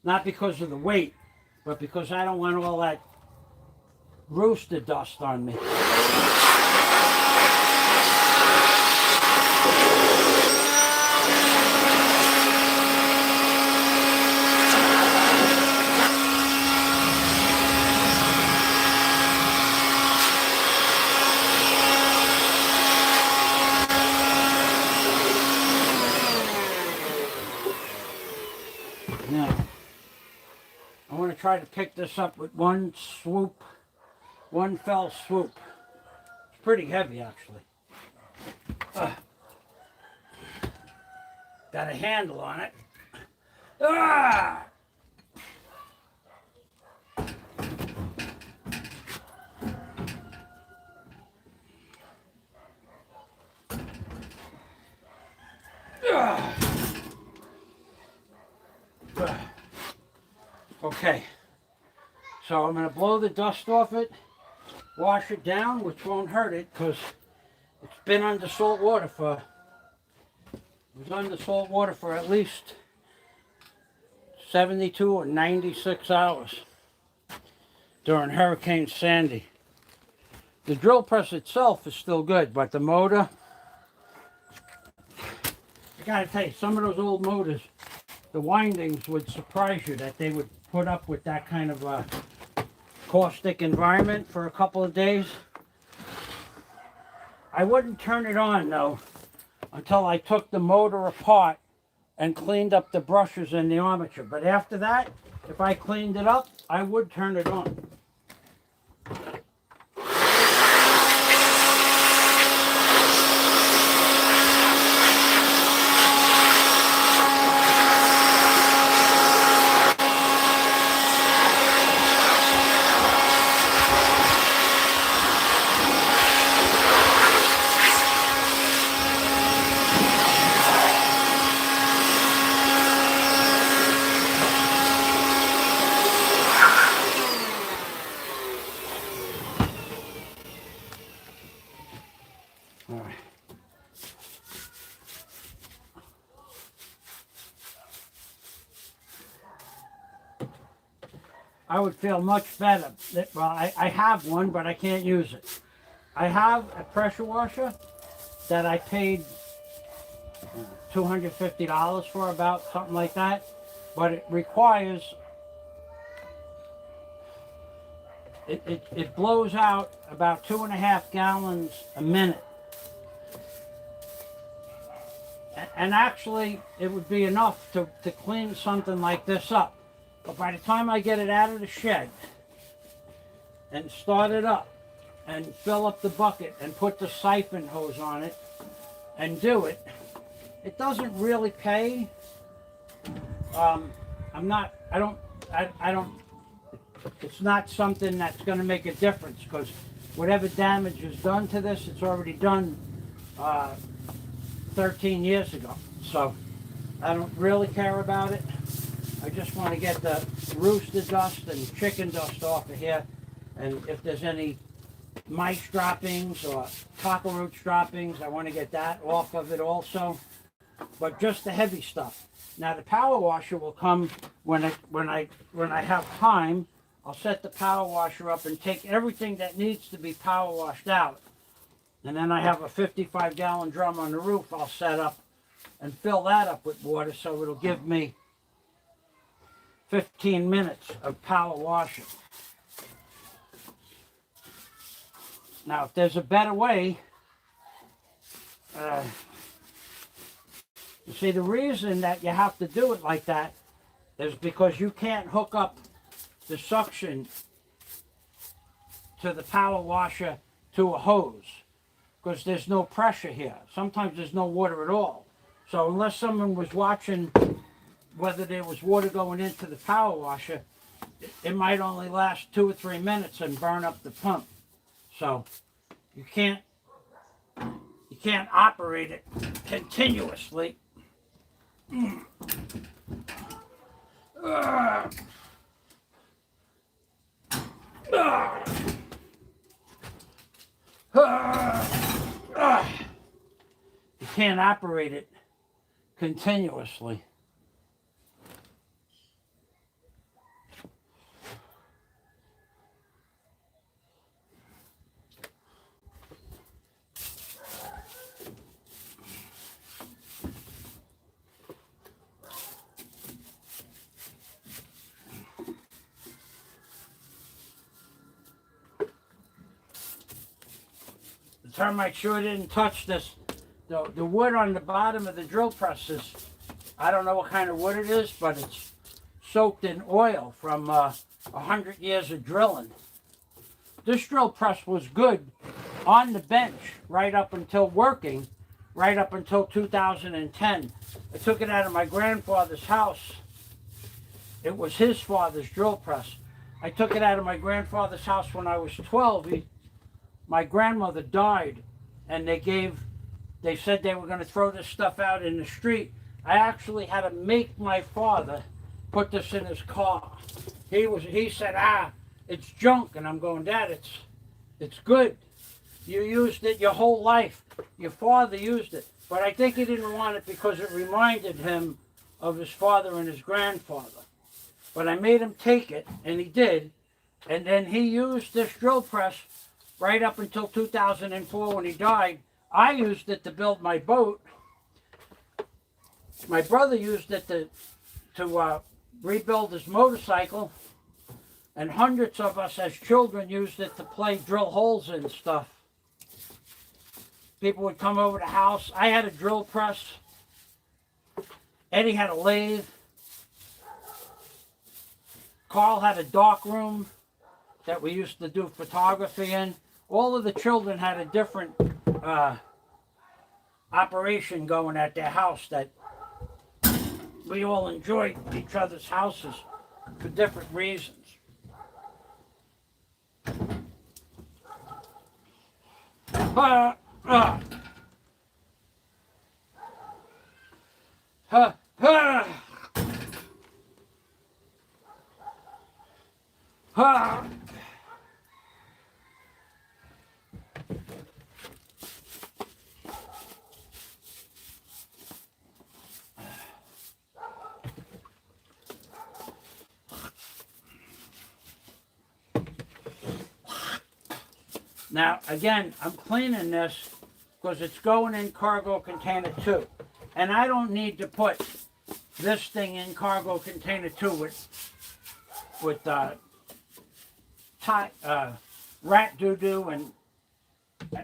Not because of the weight, but because I don't want all that rooster dust on me. Now, I want to try to pick this up with one swoop, one fell swoop. It's pretty heavy, actually. Got a handle on it. Ah! Okay, so I'm going to blow the dust off it, wash it down, which won't hurt it because it's been under salt water for, at least 72 or 96 hours during Hurricane Sandy. The drill press itself is still good, but the motor, I gotta tell you, some of those old motors, the windings would surprise you that they would put up with that kind of a caustic environment for a couple of days. I wouldn't turn it on though until I took the motor apart and cleaned up the brushes and the armature. But after that, if I cleaned it up, I would turn it on. I would feel much better. Well, I have one, but I can't use it. I have a pressure washer that I paid $250 for, about something like that, but it requires, it blows out about 2.5 gallons a minute. And actually, it would be enough to clean something like this up. But by the time I get it out of the shed and start it up and fill up the bucket and put the siphon hose on it and do it, it doesn't really pay. It's not something that's going to make a difference, because whatever damage is done to this, it's already done 13 years ago. So I don't really care about it. I just want to get the rooster dust and chicken dust off of here, and if there's any mice droppings or cockroach droppings, I want to get that off of it also. But just the heavy stuff. Now the power washer will come when I have time. I'll set the power washer up and take everything that needs to be power washed out, and then I have a 55-gallon drum on the roof I'll set up and fill that up with water, so it'll give me 15 minutes of power washing. Now, if there's a better way, you see, the reason that you have to do it like that is because you can't hook up the suction to the power washer to a hose, because there's no pressure here. Sometimes there's no water at all. So unless someone was watching whether there was water going into the power washer, it might only last 2 or 3 minutes and burn up the pump. So you can't operate it continuously. You can't operate it continuously. The termite sure didn't touch this. The wood on the bottom of the drill press is, I don't know what kind of wood it is, but it's soaked in oil from 100 years of drilling. This drill press was good on the bench right up until working, right up until 2010. I took it out of my grandfather's house. It was his father's drill press. I took it out of my grandfather's house when I was 12. My grandmother died, and they said they were going to throw this stuff out in the street. I actually had to make my father put this in his car. He said, it's junk. And I'm going, Dad, it's good. You used it your whole life. Your father used it. But I think he didn't want it because it reminded him of his father and his grandfather. But I made him take it, and he did. And then he used this drill press right up until 2004 when he died. I used it to build my boat. My brother used it to rebuild his motorcycle. And hundreds of us as children used it to play drill holes in stuff. People would come over the house. I had a drill press. Eddie had a lathe. Carl had a dark room that we used to do photography in. All of the children had a different operation going at their house that we all enjoyed each other's houses for different reasons. Ha, ha, ha. Now, again, I'm cleaning this because it's going in cargo container 2. And I don't need to put this thing in cargo container 2 with rat doo-doo. And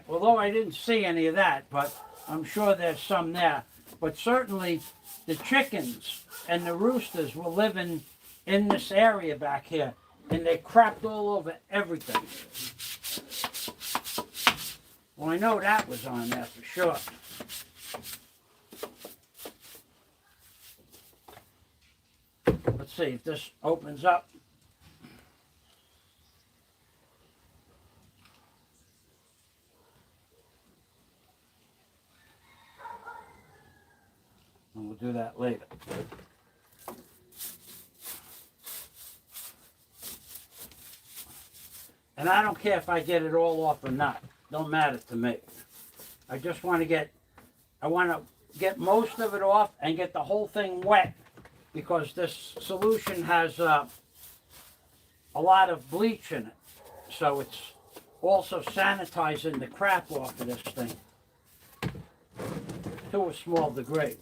although I didn't see any of that, but I'm sure there's some there. But certainly the chickens and the roosters were living in this area back here. And they crapped all over everything. Well, I know that was on there for sure. Let's see if this opens up. And we'll do that later. And I don't care if I get it all off or not. Don't matter to me. I just want to get most of it off and get the whole thing wet because this solution has a lot of bleach in it. So it's also sanitizing the crap off of this thing to a small degree.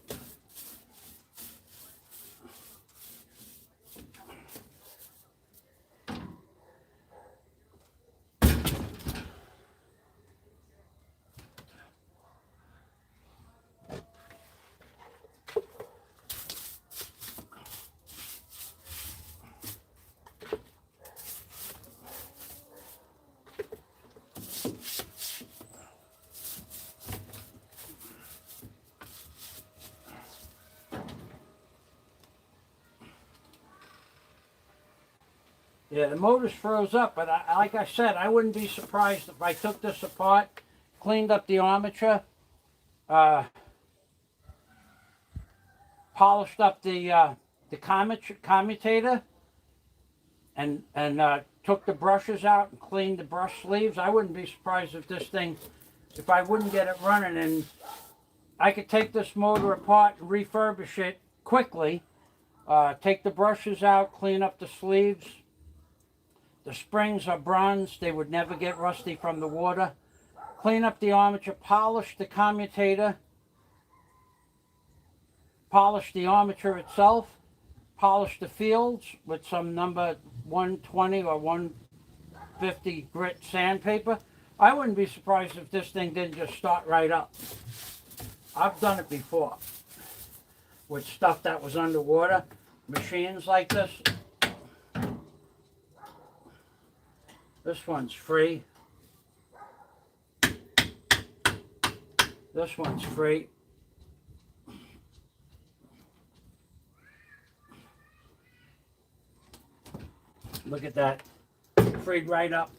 Yeah, the motor's froze up, but like I said, I wouldn't be surprised if I took this apart, cleaned up the armature, uh, polished up the commutator, and took the brushes out and cleaned the brush sleeves. I wouldn't be surprised if this thing, if I wouldn't get it running, and I could take this motor apart and refurbish it quickly. Take the brushes out, clean up the sleeves. The springs are bronze. They would never get rusty from the water. Clean up the armature, polish the commutator, polish the armature itself, polish the fields with some number 120 or 150 grit sandpaper. I wouldn't be surprised if this thing didn't just start right up. I've done it before with stuff that was underwater, machines like this. This one's free. This one's free. Look at that. Freed right up.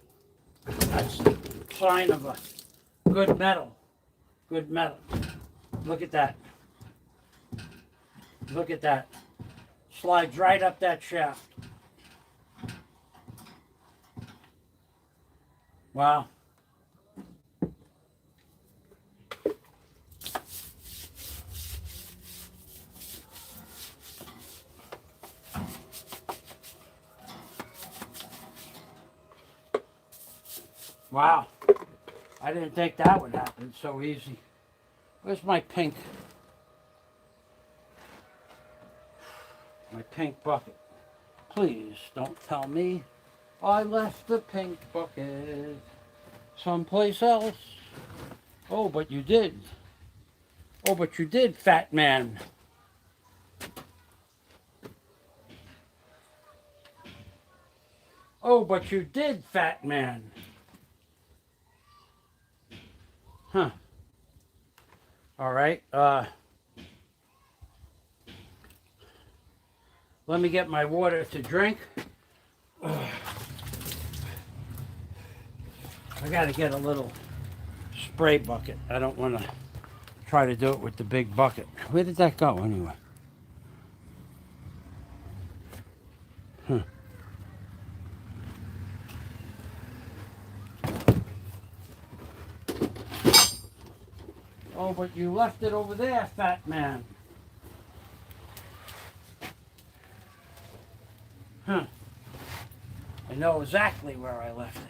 That's a sign of a good metal. Good metal. Look at that. Look at that. Slides right up that shaft. Wow. Wow. I didn't think that would happen so easy. Where's my pink? My pink bucket. Please don't tell me I left the pink bucket someplace else. Oh, but you did. Oh, but you did, fat man. Oh, but you did, fat man. Huh. All right. Let me get my water to drink. I got to get a little spray bucket. I don't want to try to do it with the big bucket. Where did that go anyway? Huh. Oh, but you left it over there, fat man. Huh. I know exactly where I left it.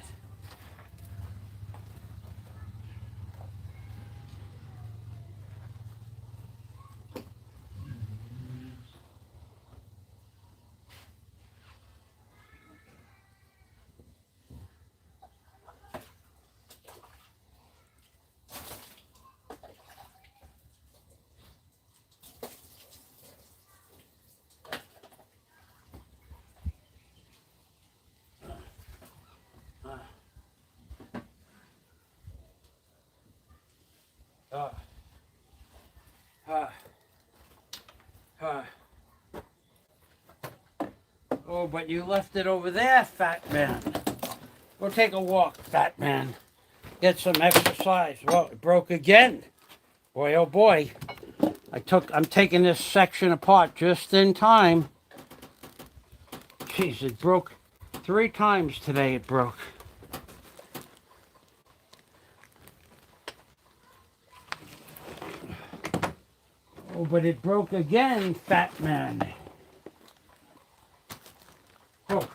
Uh, uh, uh. Oh, but you left it over there, fat man. Go take a walk, fat man. Get some exercise. Well, it broke again. Boy, oh boy. I'm taking this section apart just in time. Jeez, it broke 3 times today. It broke. Oh, but it broke again, fat man. Oh.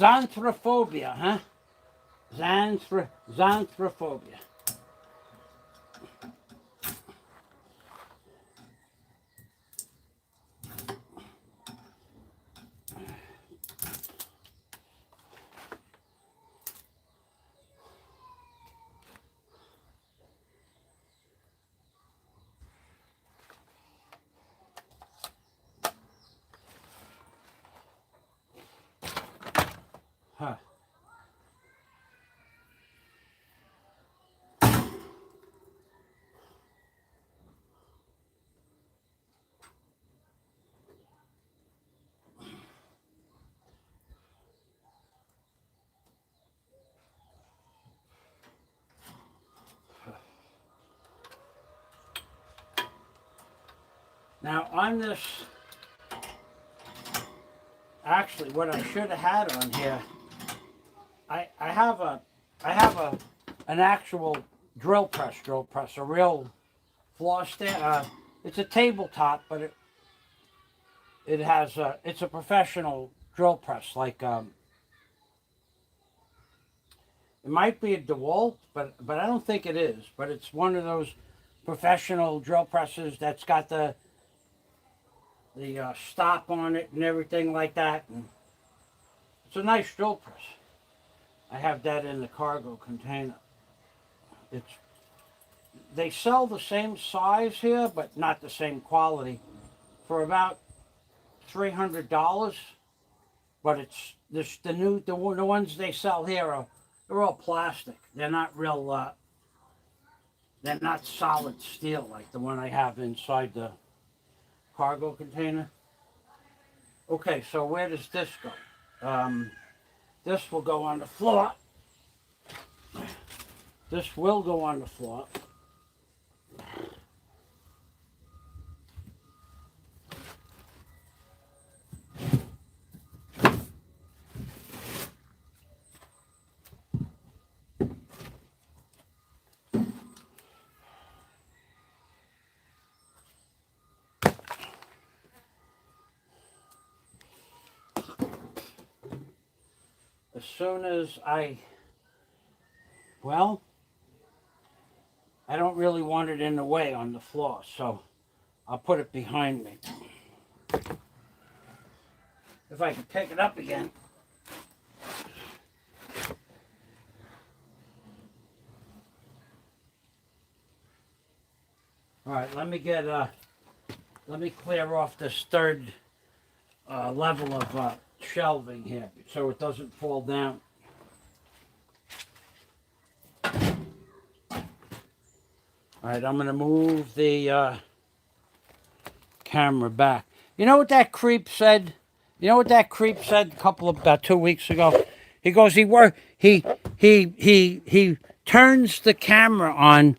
Xanthrophobia, huh? Xanthrophobia. Huh. Now on this, actually what I should have had on here, I have an actual drill press, a real floor stand. It's a tabletop, but it has it's a professional drill press. Like it might be a DeWalt, but I don't think it is. But it's one of those professional drill presses that's got the stop on it and everything like that. And it's a nice drill press. I have that in the cargo container. They sell the same size here, but not the same quality, for about $300. But it's the ones they sell here they're all plastic. They're not real. They're not solid steel like the one I have inside the cargo container. Okay, so where does this go? This will go on the floor. This will go on the floor. As soon as I don't really want it in the way on the floor, so I'll put it behind me. If I can pick it up again. All right, let me clear off this third level of shelving here so it doesn't fall down. All right, I'm going to move the camera back. You know what that creep said? You know what that creep said about 2 weeks ago? He goes, he turns the camera on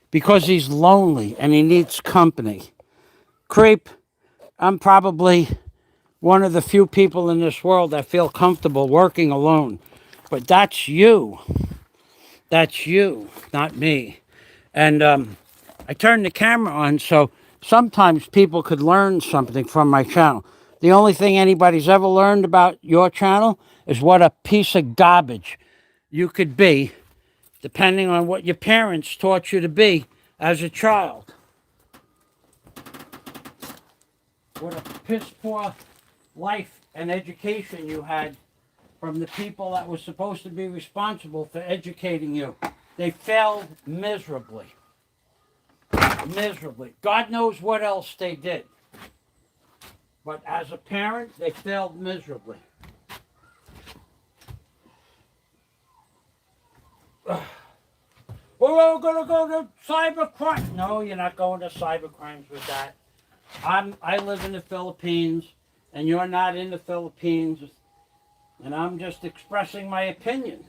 because he's lonely and he needs company. Creep, I'm probably one of the few people in this world that feel comfortable working alone. But that's you. That's you, not me. And I turned the camera on so sometimes people could learn something from my channel. The only thing anybody's ever learned about your channel is what a piece of garbage you could be, depending on what your parents taught you to be as a child. What a piss poor life and education you had from the people that were supposed to be responsible for educating you. They failed miserably. Miserably. God knows what else they did. But as a parent, they failed miserably. Well, we're going to go to cybercrime. No, you're not going to cybercrimes with that. I live in the Philippines, and you're not in the Philippines, and I'm just expressing my opinion.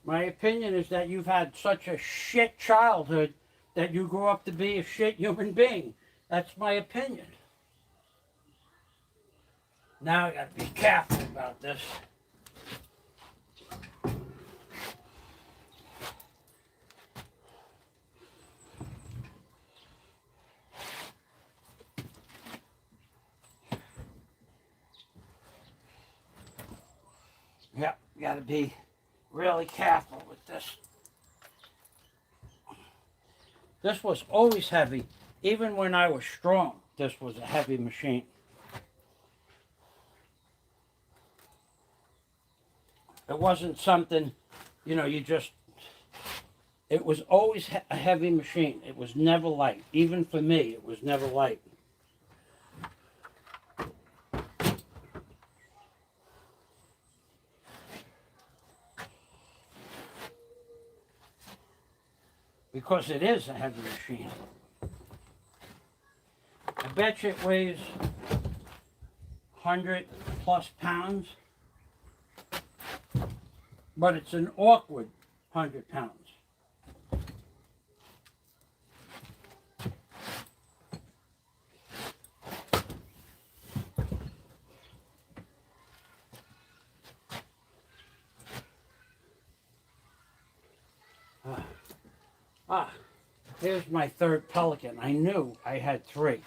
My opinion is that you've had such a shit childhood that you grew up to be a shit human being. That's my opinion. Now I got to be careful about this. You got to be really careful with this. This was always heavy. Even when I was strong, this was a heavy machine. It wasn't something, you know, it was always a heavy machine. It was never light. Even for me, it was never light. Because it is a heavy machine. I bet you it weighs 100 plus pounds, but it's an awkward 100 pounds. Here's my third pelican. I knew I had 3.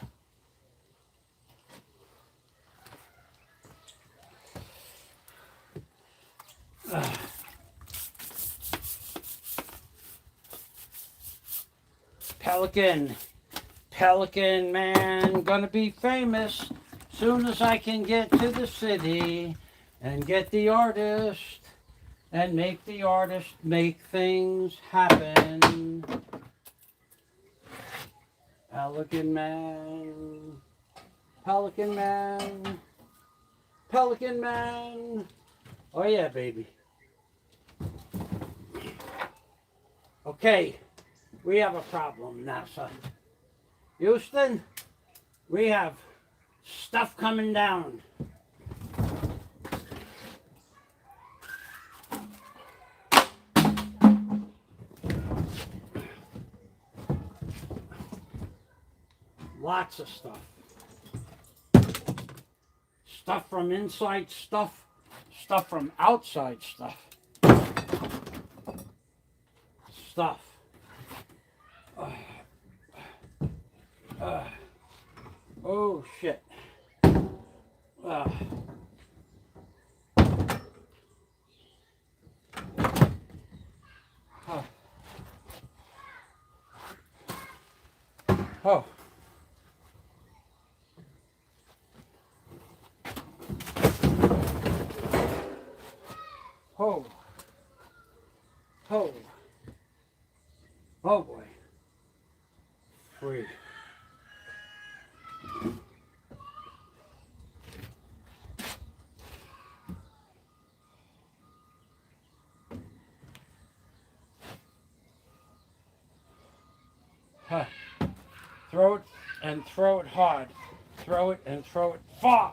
Pelican man, gonna be famous soon as I can get to the city and get the artist and make the artist make things happen. Pelican man, Pelican man, Pelican man. Oh yeah, baby. Okay, we have a problem, NASA. Houston, we have stuff coming down. Lots of stuff. Stuff from inside stuff, stuff from outside stuff. Stuff. Oh shit. Oh. Oh. Oh. Oh boy. Free. Huh. Throw it and throw it hard. Throw it and throw it far.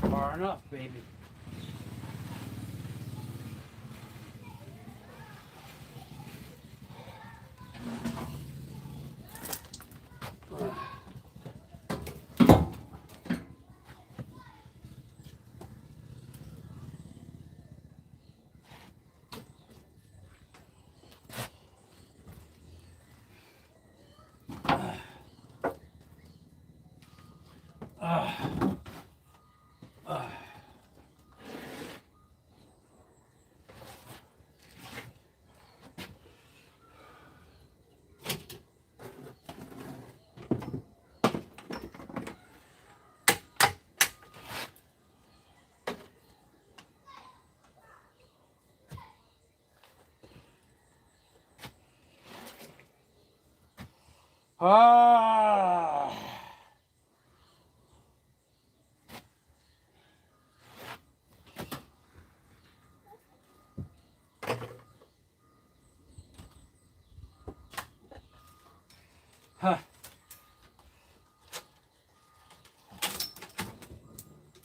Far enough, baby. Ah. Huh.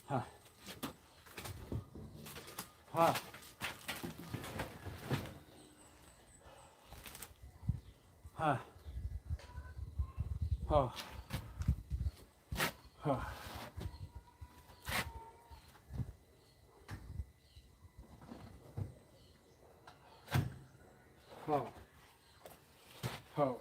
Huh. Huh. Huh. Oh. Huh. Oh. Oh.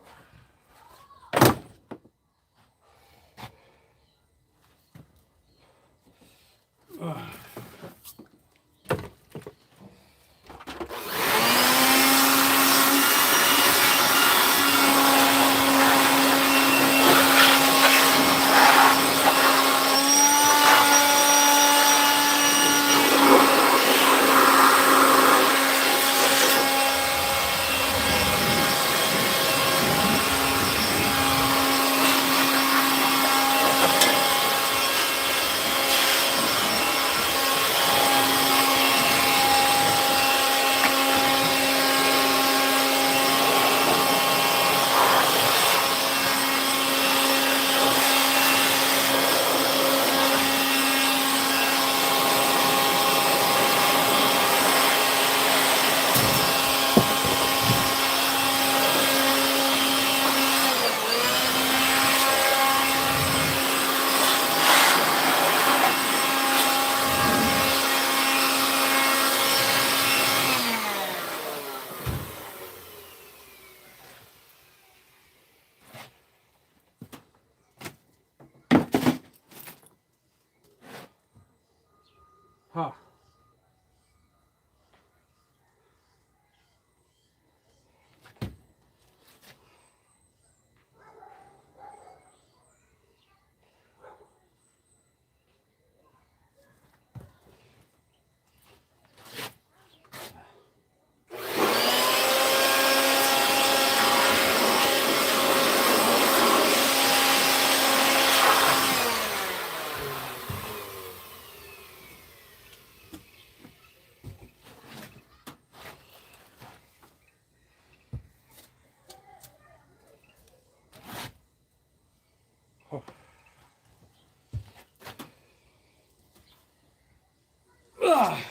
Ah.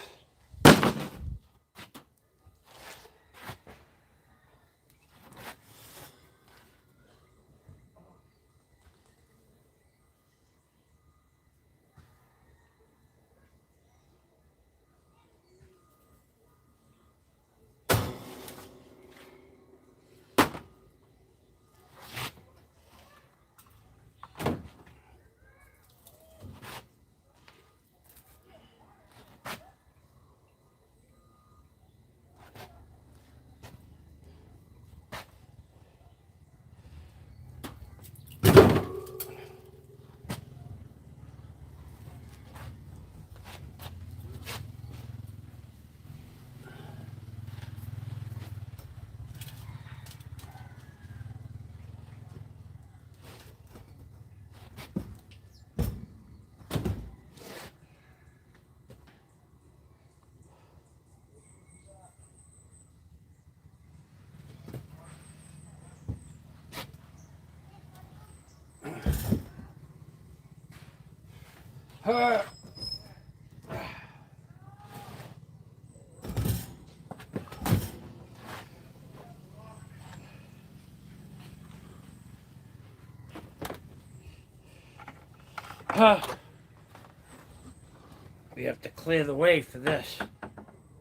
We have to clear the way for this.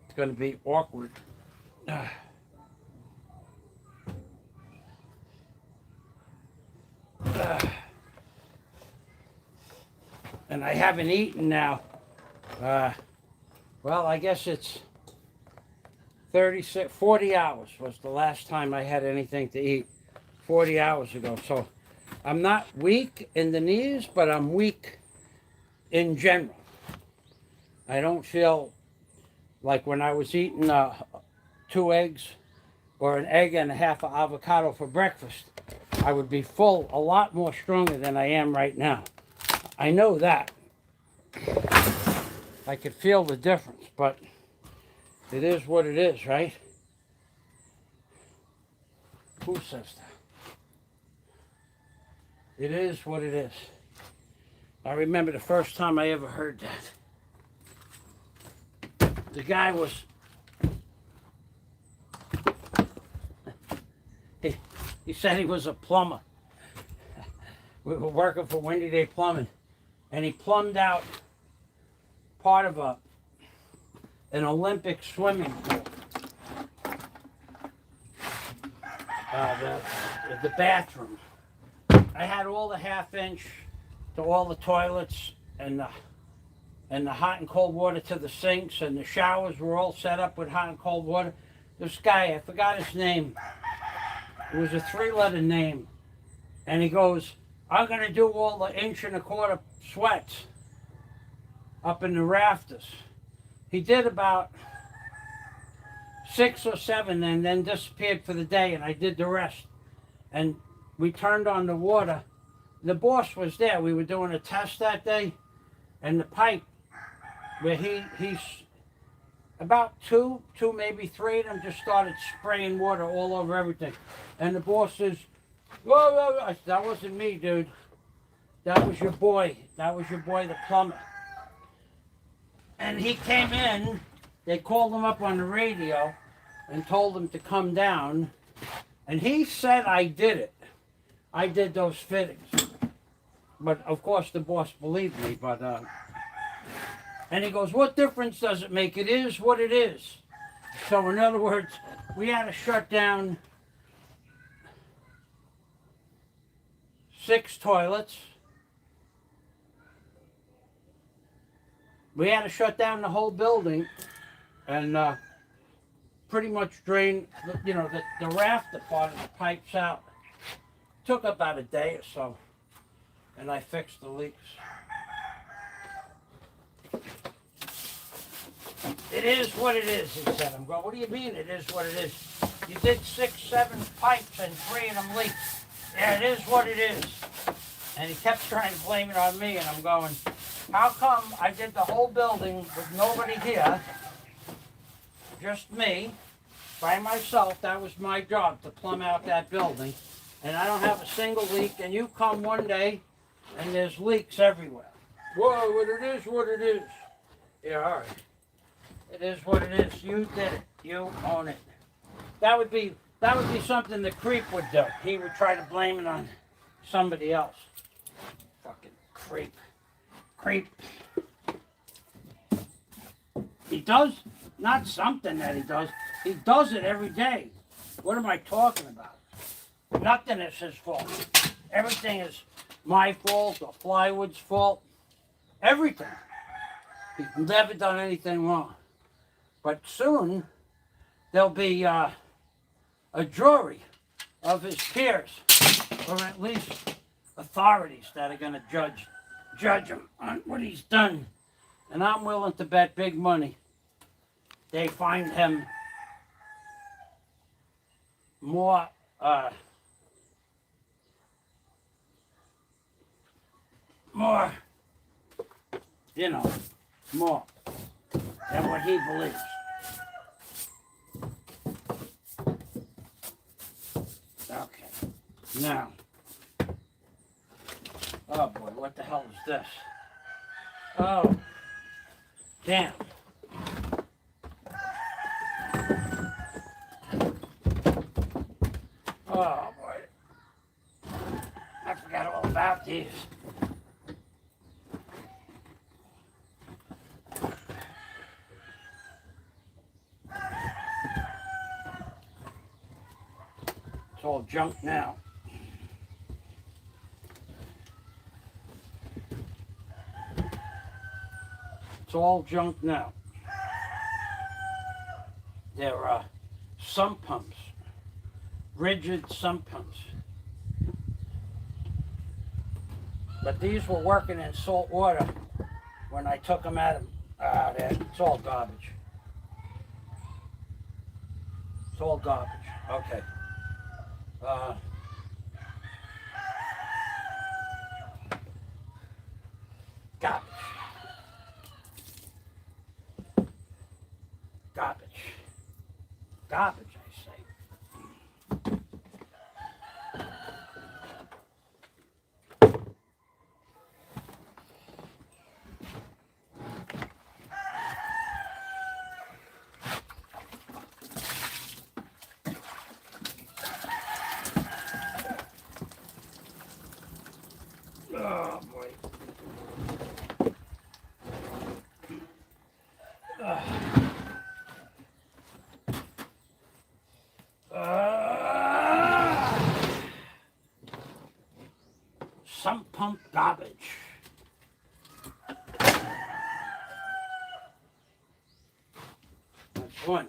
It's going to be awkward. And I haven't eaten now. Well, I guess it's 40 hours was the last time I had anything to eat. 40 hours ago. So I'm not weak in the knees, but I'm weak in general. I don't feel like when I was eating 2 eggs or an egg and a half of avocado for breakfast, I would be full a lot more stronger than I am right now. I know that. I could feel the difference, but it is what it is, right? Who says that? It is what it is. I remember the first time I ever heard that. The guy was... He said he was a plumber. We were working for Windy Day Plumbing, and he plumbed out part of an Olympic swimming pool. The bathroom. I had all the 1/2 inch to all the toilets and the hot and cold water to the sinks, and the showers were all set up with hot and cold water. This guy, I forgot his name. It was a 3-letter name. And he goes, I'm going to do all the 1.25 inch sweats up in the rafters. He did about 6 or 7 and then disappeared for the day, and I did the rest. And we turned on the water. The boss was there. We were doing a test that day, and the pipe where he's about two, maybe 3 of them just started spraying water all over everything. And the boss says, whoa, whoa, whoa. I said, that wasn't me, dude. That was your boy. That was your boy, the plumber. And he came in. They called him up on the radio and told him to come down. And he said I did it. I did those fittings. But, of course, the boss believed me. But and he goes, what difference does it make? It is what it is. So, in other words, we had to shut down 6 toilets. We had to shut down the whole building and pretty much drain, the rafter part of the pipes out. Took about a day or so, and I fixed the leaks. It is what it is, he said. I'm going, what do you mean it is what it is? You did 6, 7 pipes and 3 of them leaked. Yeah, it is what it is. And he kept trying to blame it on me, and I'm going, how come I did the whole building with nobody here, just me, by myself? That was my job, to plumb out that building. And I don't have a single leak, and you come one day, and there's leaks everywhere. Whoa, what it is, what it is. Yeah, all right. It is what it is. You did it. You own it. That would be something the creep would do. He would try to blame it on somebody else. Fucking creep. Creep. He does, not something that he does it every day. What am I talking about? Nothing is his fault. Everything is my fault or plywood's fault. Everything. He's never done anything wrong. But soon, there'll be a jury of his peers, or at least authorities that are going to judge him on what he's done. And I'm willing to bet big money they find him more, more than what he believes. Okay, now, oh boy, what the hell is this? Oh, damn. Oh boy, I forgot all about these. It's all junk now. It's all junk now. They're sump pumps. Rigid sump pumps. But these were working in salt water when I took them at them. It's all garbage. It's all garbage. Okay. Garbage. Garbage. Garbage, I say. Oh boy. Sump pump garbage. That's one.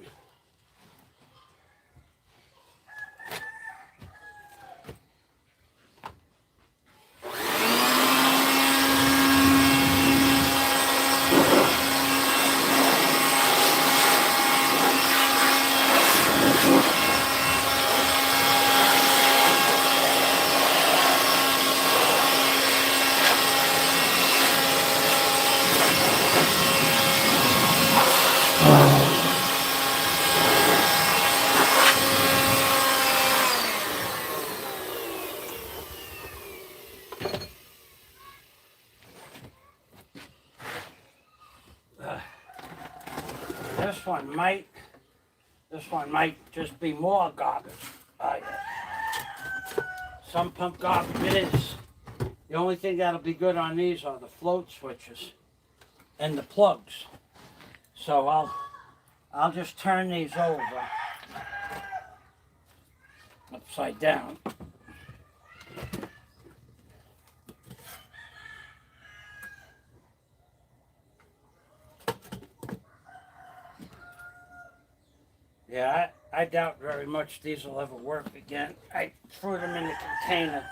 This one might just be more garbage. Some pump garbage it is. The only thing that'll be good on these are the float switches and the plugs. So I'll just turn these over upside down. Yeah, I doubt very much these will ever work again. I threw them in the container.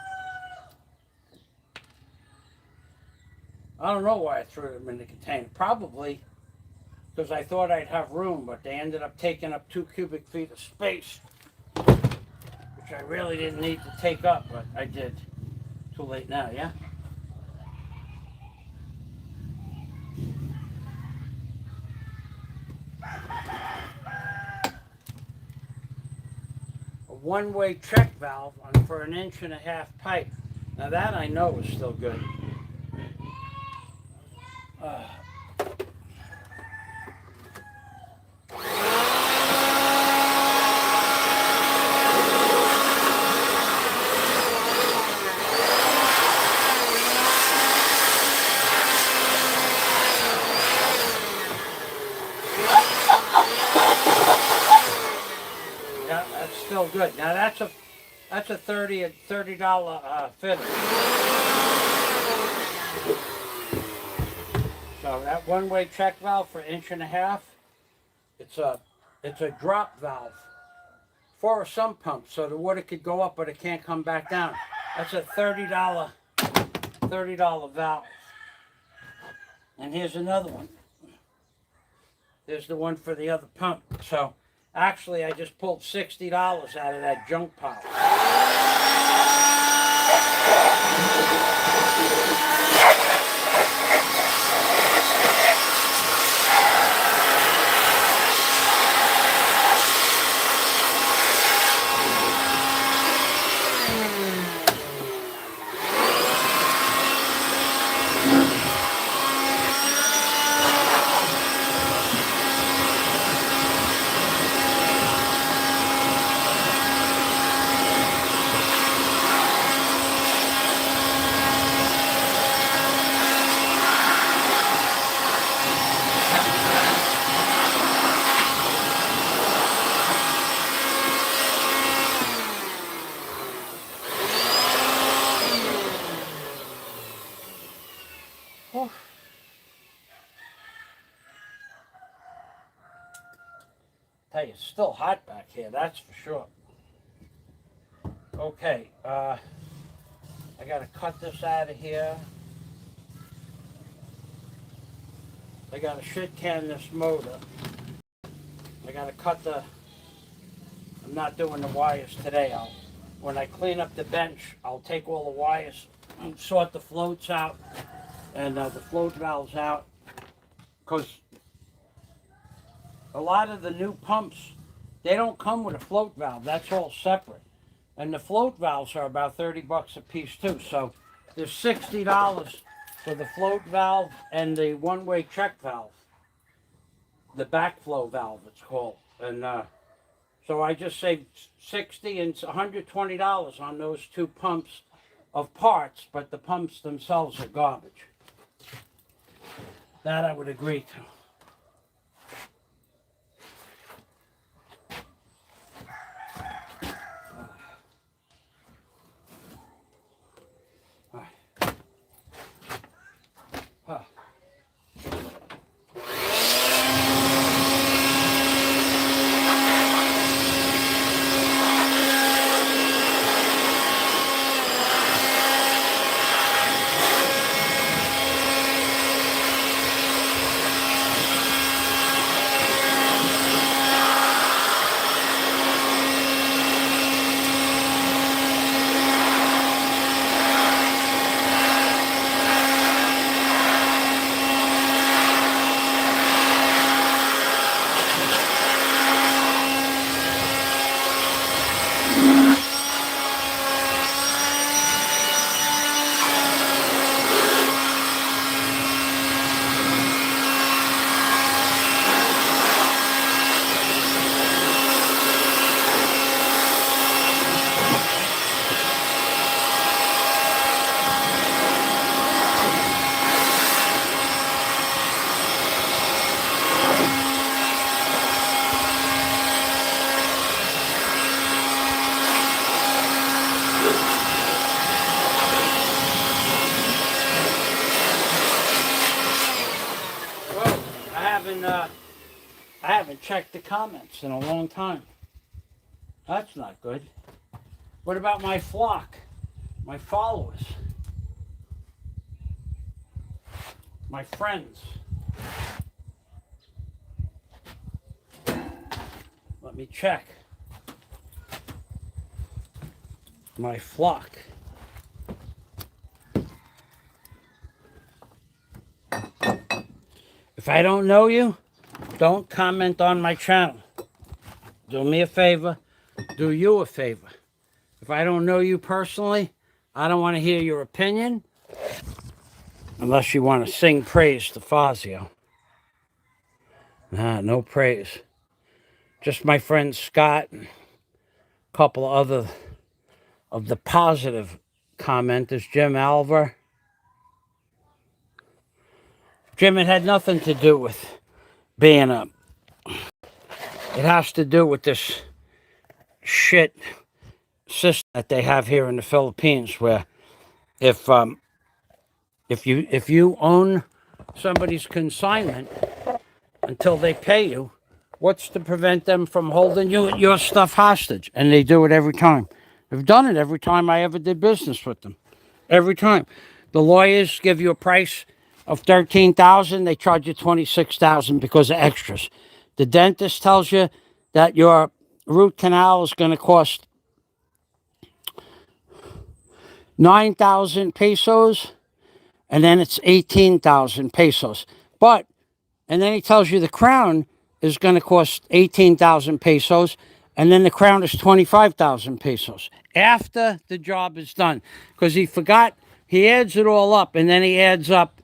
I don't know why I threw them in the container. Probably because I thought I'd have room, but they ended up taking up 2 cubic feet of space, which I really didn't need to take up, but I did. Too late now, yeah? One-way check valve for an 1.5-inch pipe. Now that I know is still good. That's a $30 fitting. So that one-way check valve for 1.5 inches, it's a drop valve for a sump pump, so the water could go up, but it can't come back down. That's a $30 valve. And here's another one. There's the one for the other pump. So actually, I just pulled $60 out of that junk pile. Hey, it's still hot back here, that's for sure. Okay, I gotta cut this out of here. I gotta shit can this motor. I gotta cut I'm not doing the wires today. When I clean up the bench, I'll take all the wires and sort the floats out and the float valves out, because a lot of the new pumps, they don't come with a float valve. That's all separate. And the float valves are about 30 bucks a piece too. So there's $60 for the float valve and the one-way check valve. The backflow valve, it's called. And so I just saved $60 and $120 on those two pumps of parts, but the pumps themselves are garbage. That I would agree to. I haven't checked the comments in a long time. That's not good. What about my flock, my followers, my friends? Let me check. My flock. If I don't know you, don't comment on my channel. Do me a favor, do you a favor. If I don't know you personally, I don't want to hear your opinion, unless you want to sing praise to Fazio. Nah, no praise. Just my friend Scott and a couple other of the positive commenters, Jim Alver. Jim, it had nothing to do with being up. It has to do with this shit system that they have here in the Philippines, where if um, if you own somebody's consignment until they pay you, what's to prevent them from holding your stuff hostage? And they do it every time. They've done it every time I ever did business with them. Every time. The lawyers give you a price of $13,000, they charge you $26,000 because of extras. The dentist tells you that your root canal is going to cost 9,000 pesos, and then it's 18,000 pesos. And then he tells you the crown is going to cost 18,000 pesos, and then the crown is 25,000 pesos after the job is done. Because he adds it all up, and then he adds up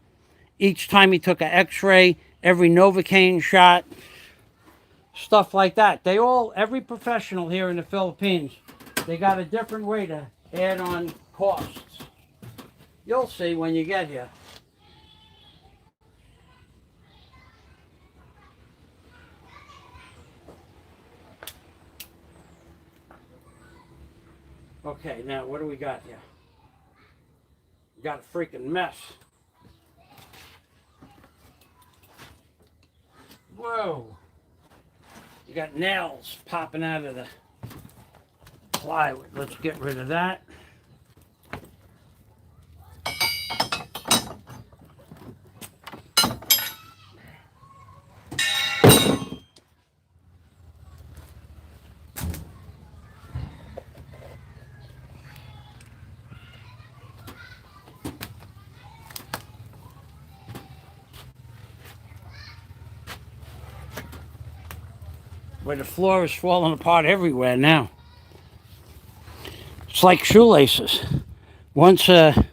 each time he took an x-ray, every Novocaine shot, stuff like that. Every professional here in the Philippines, they got a different way to add on costs. You'll see when you get here. Okay, now what do we got here? We got a freaking mess. Whoa. You got nails popping out of the plywood. Let's get rid of that. Where the floor is falling apart everywhere now. It's like shoelaces. Once the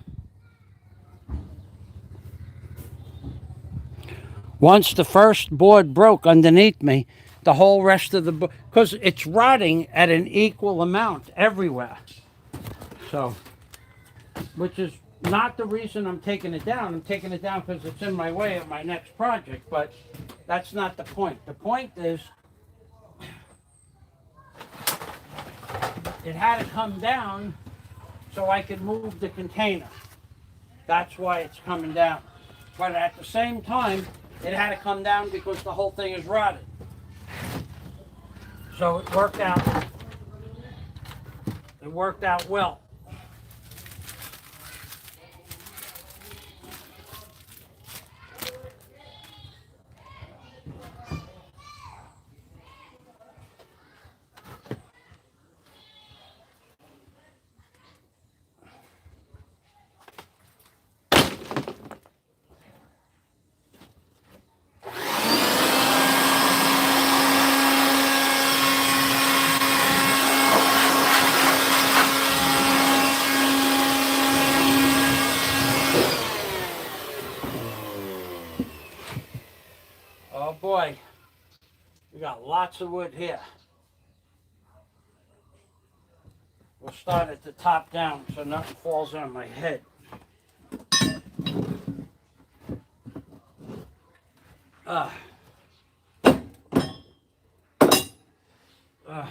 first board broke underneath me, the whole rest of the board, because it's rotting at an equal amount everywhere. So, which is not the reason I'm taking it down. I'm taking it down because it's in my way of my next project, but that's not the point. The point is, it had to come down so I could move the container. That's why it's coming down. But at the same time, it had to come down because the whole thing is rotted. So it worked out. It worked out well. Oh boy, we got lots of wood here. We'll start at the top down so nothing falls on my head. Uh, uh.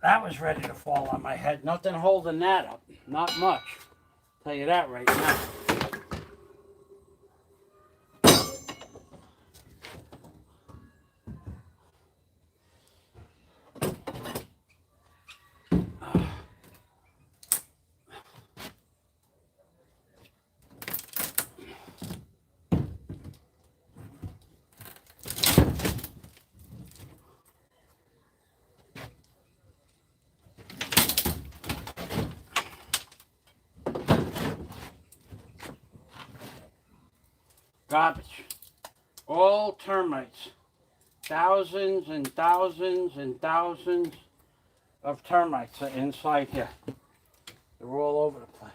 That was ready to fall on my head. Nothing holding that up. Not much. Tell you that right now. Garbage. All termites. Thousands and thousands and thousands of termites are inside here. They're all over the place.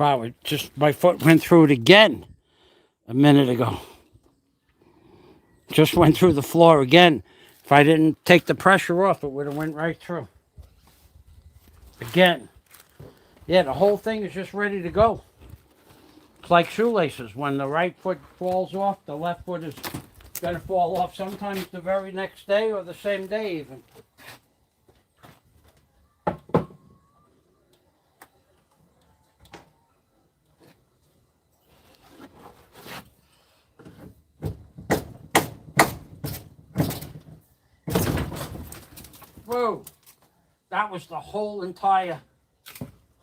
Wow, it just, my foot went through it again a minute ago. Just went through the floor again. If I didn't take the pressure off, it would have went right through. Again. Yeah, the whole thing is just ready to go. It's like shoelaces. When the right foot falls off, the left foot is going to fall off sometimes the very next day or the same day even. Whoa, that was the whole entire,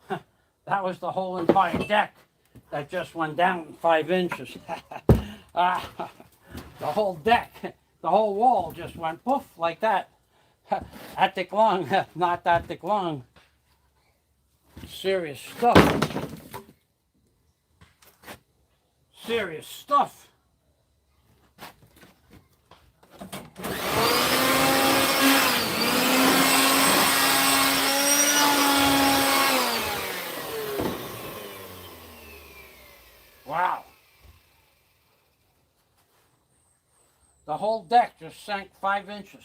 that was the whole entire deck that just went down 5 inches. The whole deck, the whole wall just went poof like that. Attic long, not attic long. Serious stuff. Serious stuff. Wow. The whole deck just sank 5 inches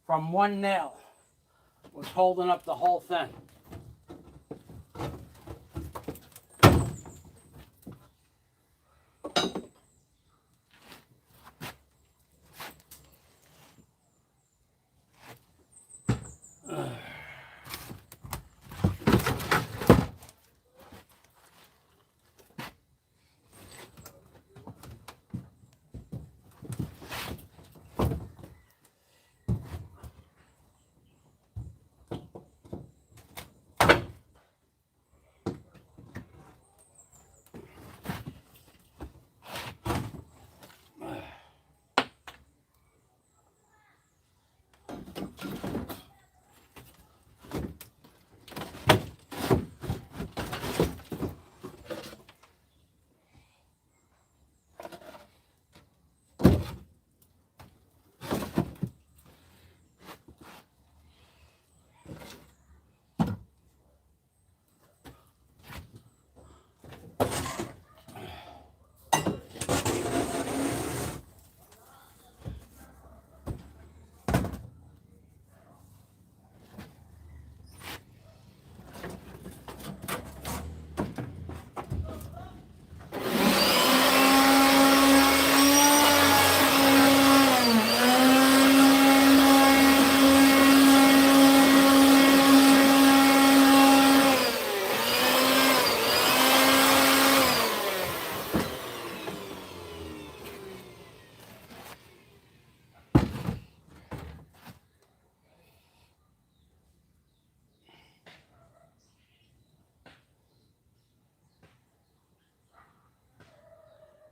from one nail. Was holding up the whole thing.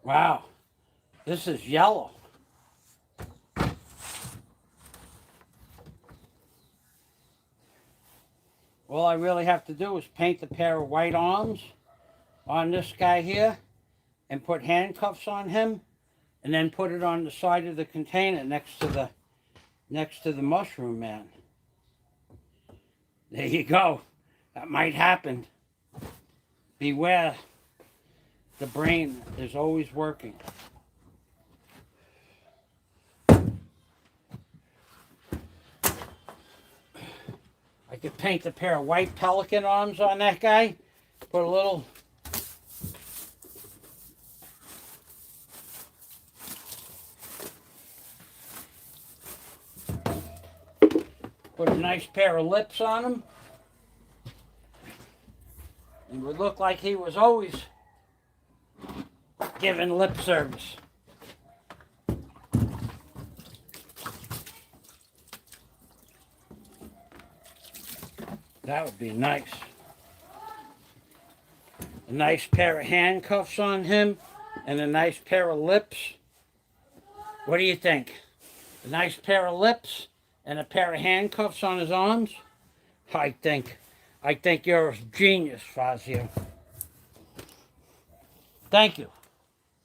Wow, this is yellow. All I really have to do is paint a pair of white arms on this guy here and put handcuffs on him and then put it on the side of the container next to the mushroom man. There you go. That might happen. Beware. The brain is always working. I could paint a pair of white pelican arms on that guy. Put a little put a nice pair of lips on him. It would look like he was always giving lip service. That would be nice. A nice pair of handcuffs on him and a nice pair of lips. What do you think? A nice pair of lips and a pair of handcuffs on his arms? I think you're a genius, Fazio. Thank you.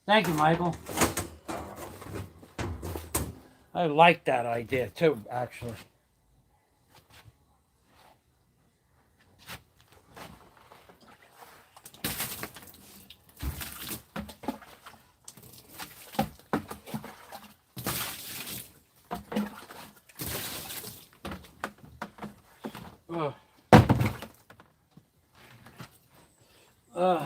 Thank you, Michael. I like that idea too, actually. Uh, all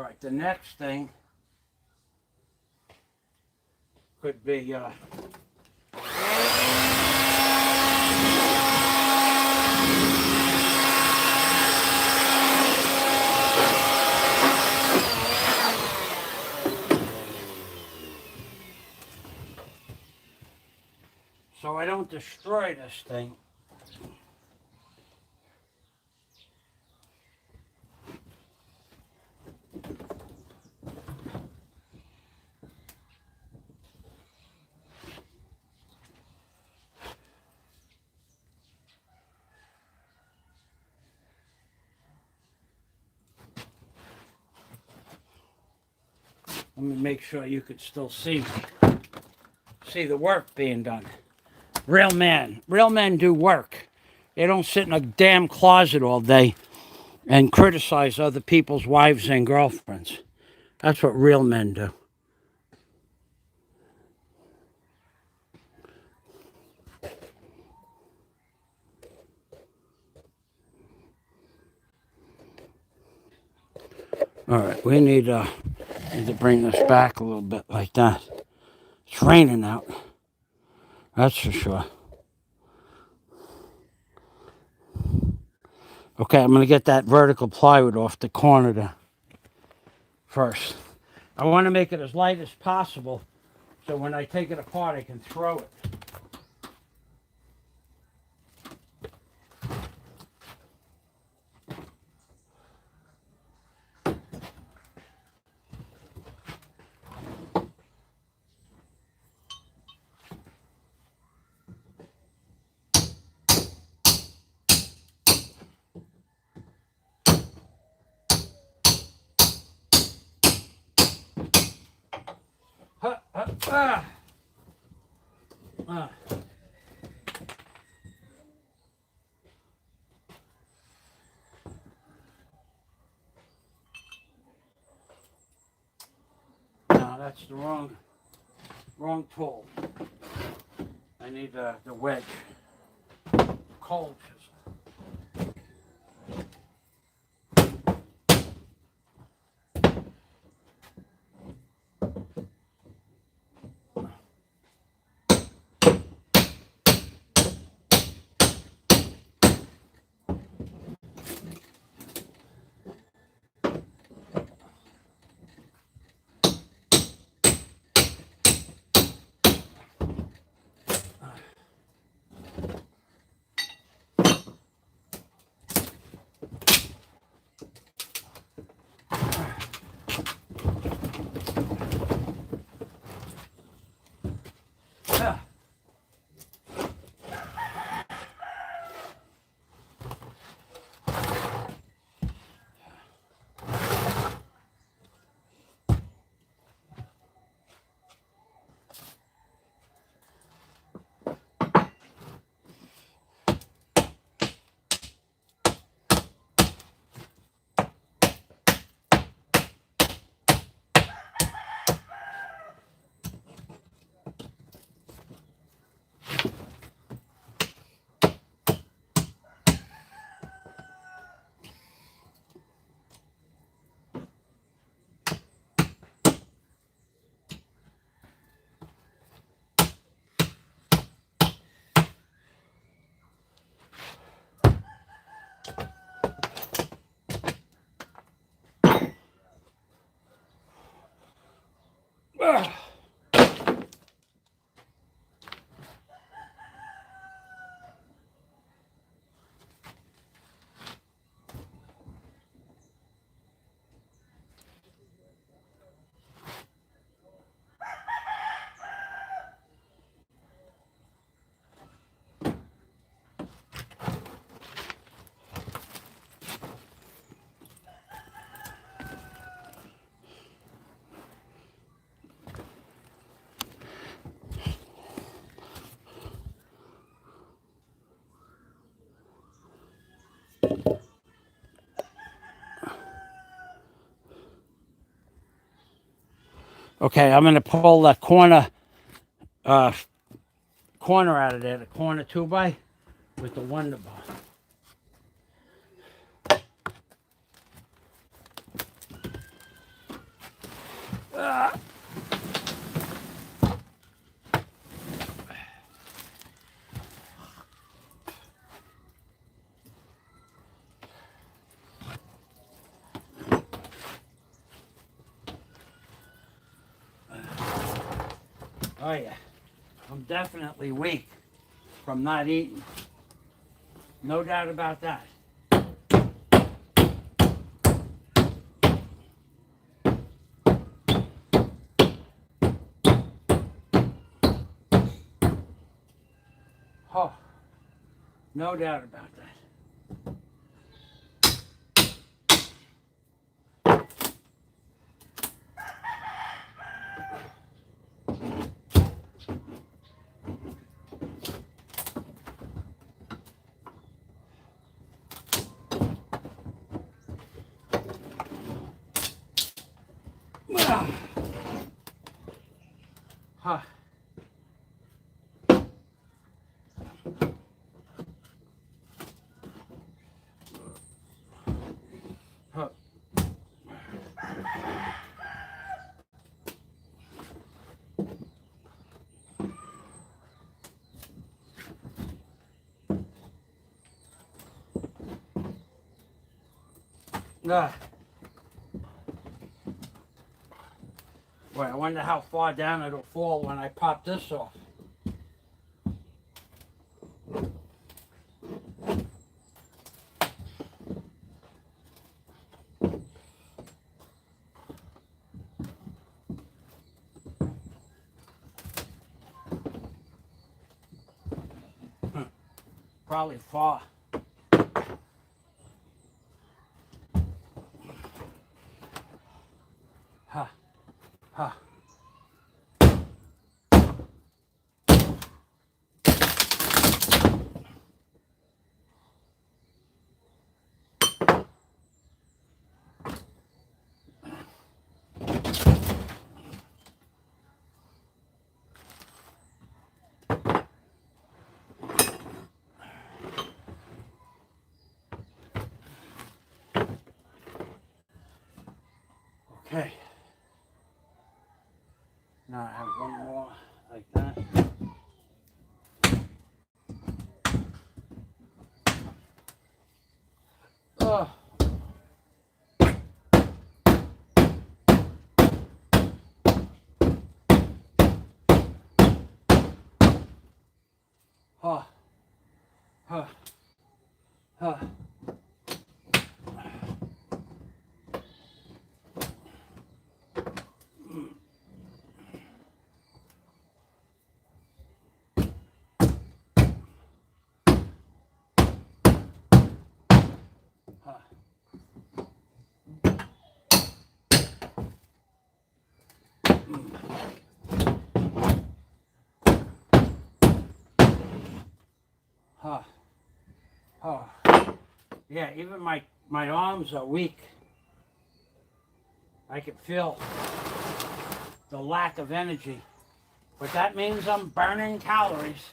right, the next thing could be so I don't destroy this thing. Let me make sure you could still see me. See the work being done. Real men do work. They don't sit in a damn closet all day and criticize other people's wives and girlfriends. That's what real men do. All right, we need to bring this back a little bit like that. It's raining out. That's for sure. Okay, I'm going to get that vertical plywood off the corner there first. I want to make it as light as possible so when I take it apart I can throw it. No, that's the wrong tool. I need the wedge. Cold chisel. Okay, I'm going to pull the corner out of there, the corner 2x with the Wonder Bar. Oh yeah, I'm definitely weak from not eating. No doubt about that. Oh, no doubt about that. Huh. Huh. Boy, I wonder how far down it'll fall when I pop this off. Probably far. Huh. Huh. Okay. Now I have one more like that. Oh. Huh. Huh. Huh. Huh. Oh. Yeah, even my arms are weak. I can feel the lack of energy. But that means I'm burning calories.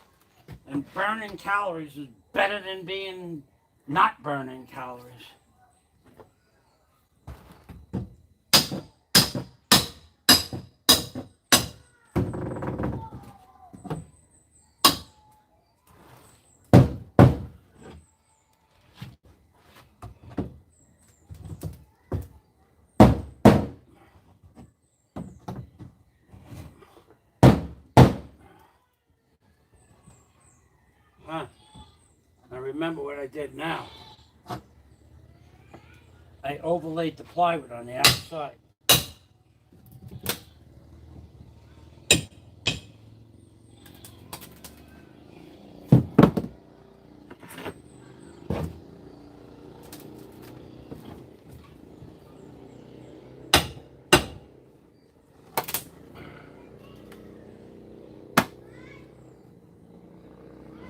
And burning calories is better than being not burning calories. Huh. I remember what I did now. I overlaid the plywood on the outside.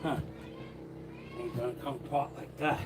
Huh. Ain't gonna come apart like that.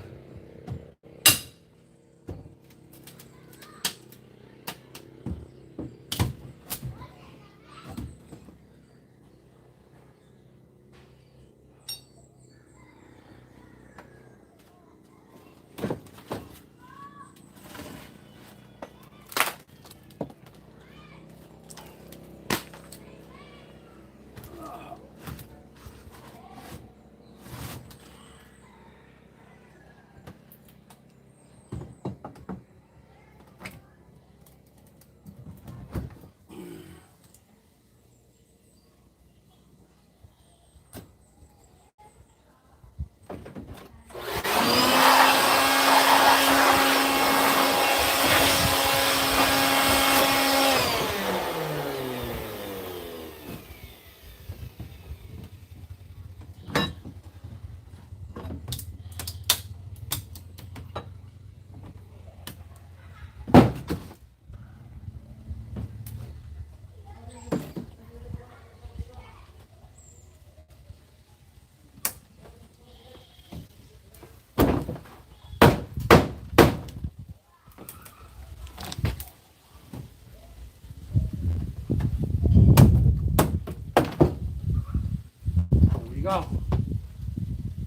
go.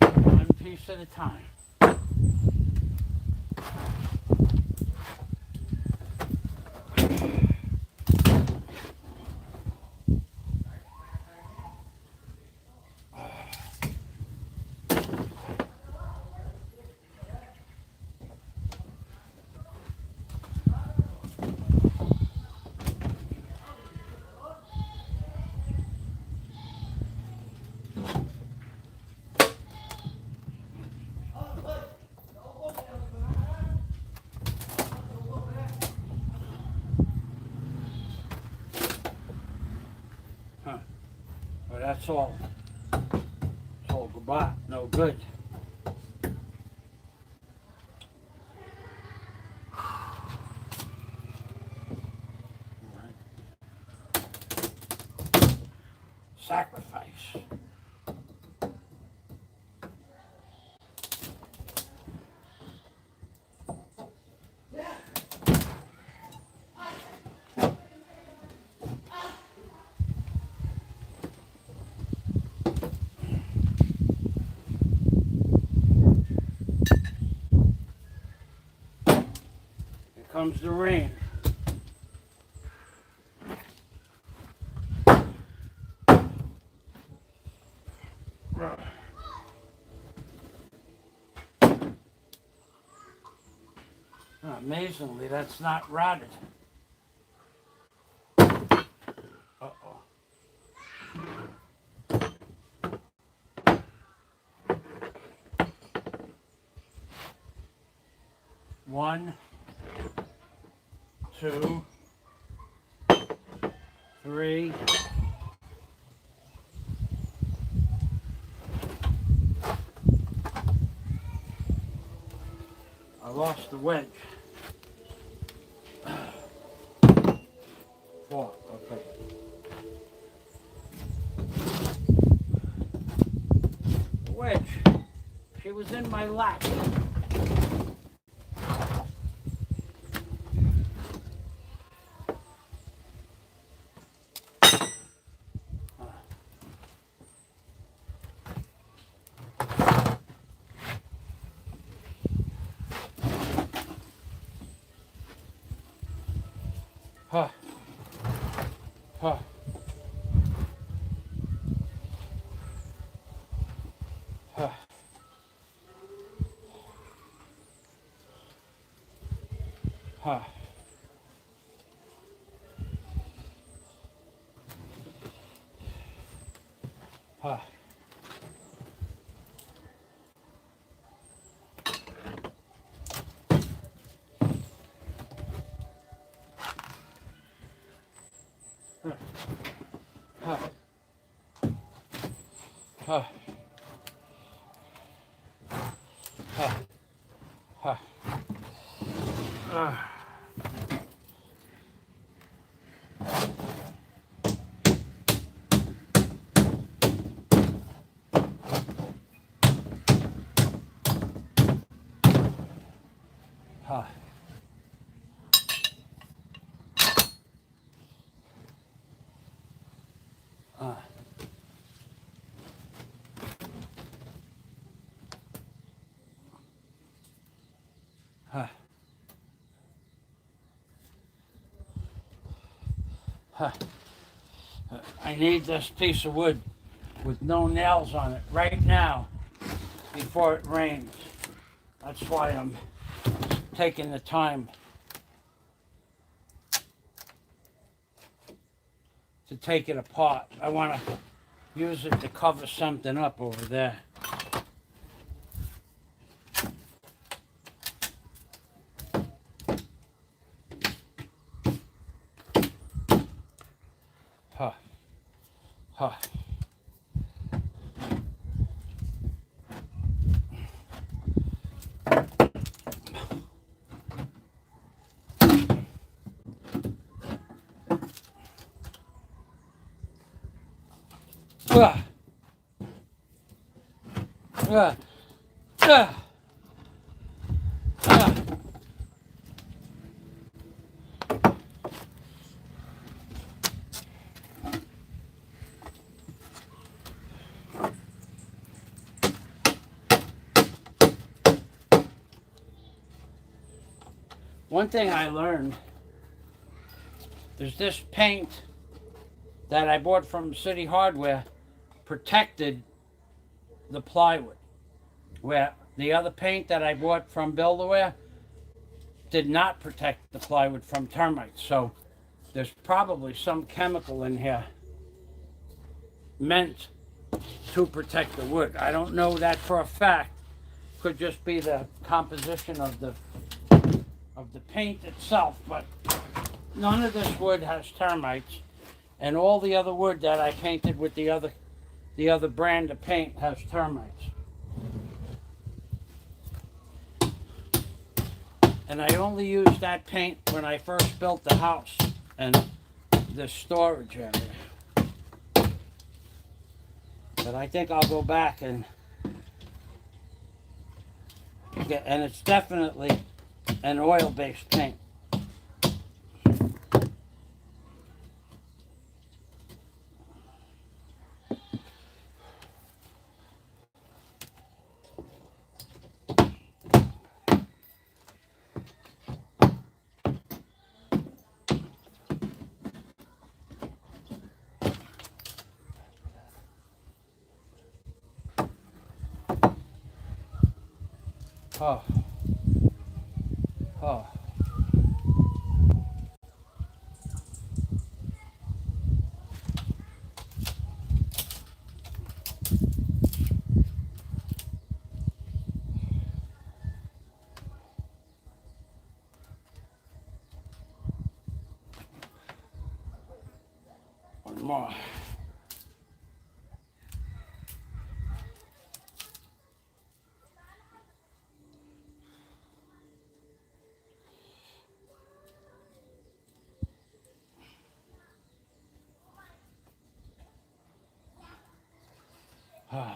One piece at a time. Well, that's all. It's all goodbye. No good. Sacrifice. Here comes the rain. Amazingly, that's not rotted. Uh-oh. One, two, three. I lost the wedge. Four, okay. The wedge. She was in my lap. Huh. Huh. Huh. Huh. Huh. Huh. Huh. Huh. Huh. Huh. Huh. Huh. I need this piece of wood with no nails on it right now before it rains. That's why I'm taking the time to take it apart. I want to use it to cover something up over there. Huh. Huh. Ah. Ah. Ah. Ah. One thing I learned is this paint that I bought from City Hardware protected the plywood, where the other paint that I bought from Build-A-Wear did not protect the plywood from termites. So there's probably some chemical in here meant to protect the wood. I don't know that for a fact. Could just be the composition of the paint itself, but none of this wood has termites, and all the other wood that I painted with the other brand of paint has termites. And I only used that paint when I first built the house and the storage area. But I think I'll go back and get, and it's definitely an oil-based paint. Oh. Oh. One more. Oh.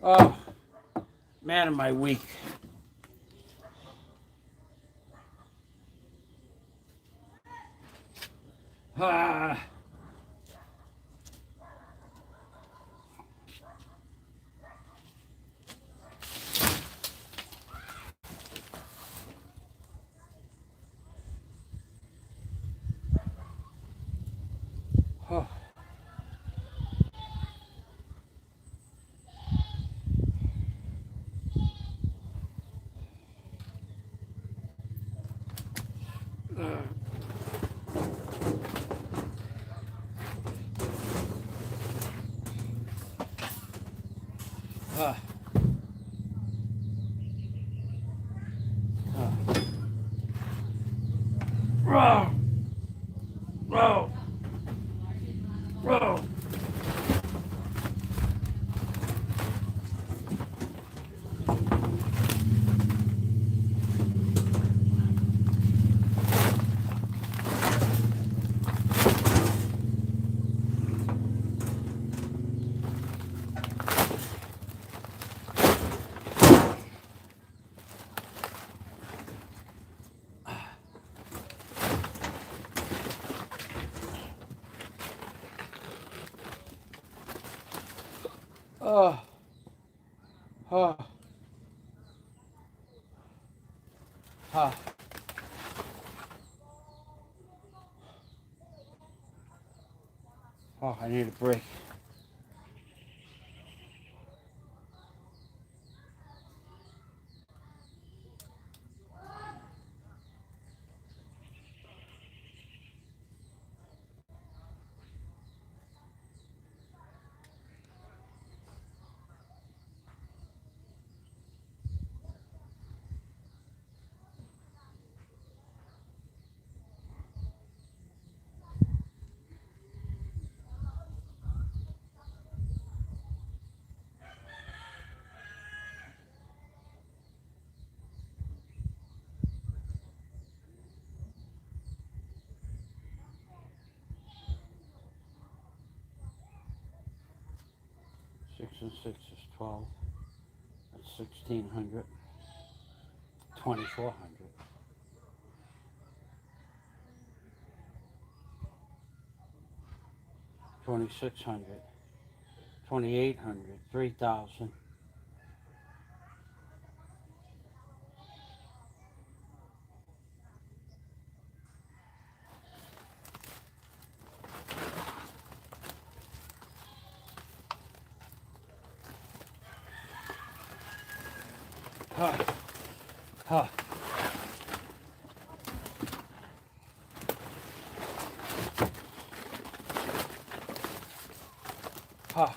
Oh, man, am I weak. Ah. Oh. Ah. Ah. Whoa. Whoa. Whoa. Oh. Oh. Ah. Oh, I need a break. Six and six is 12. $1,600, $2,400, $2,600, $2,800, $3,000. Huh. Huh. Huh.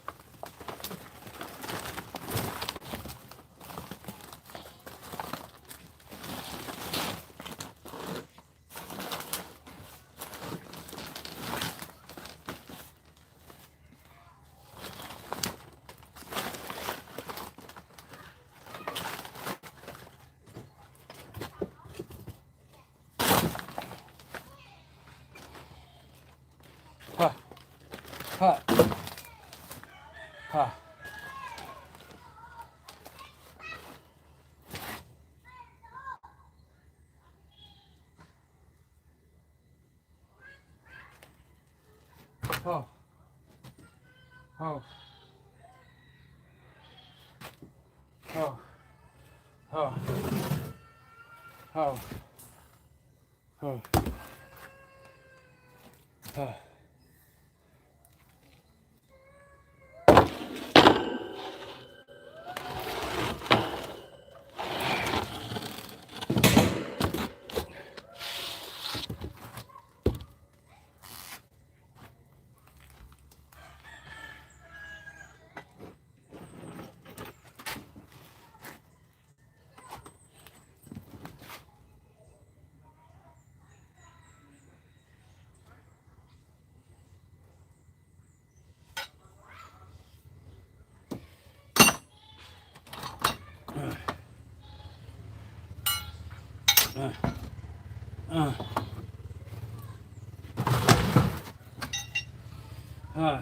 Huh. Huh. Huh. Oh. Oh. Oh. Oh. Oh. Oh. Oh. Huh. Huh. Huh.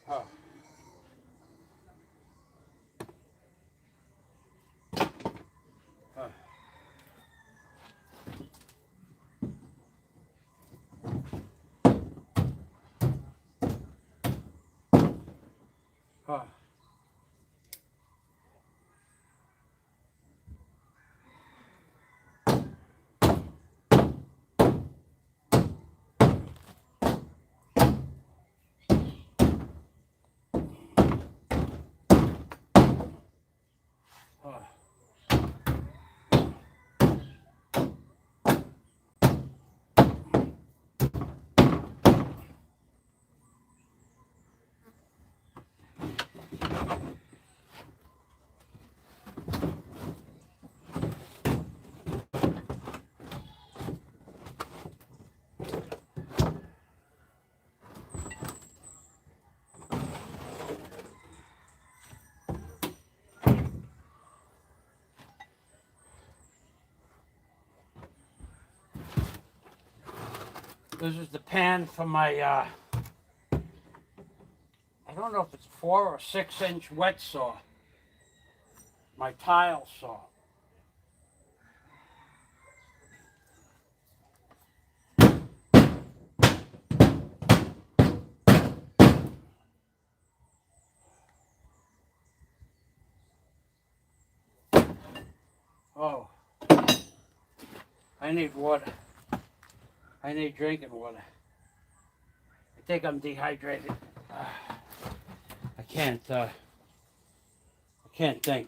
Huh. Huh. This is the pan for my, I don't know if it's 4 or 6 inch wet saw. My tile saw. Oh. I need water. I need drinking water. I think I'm dehydrated. I can't think.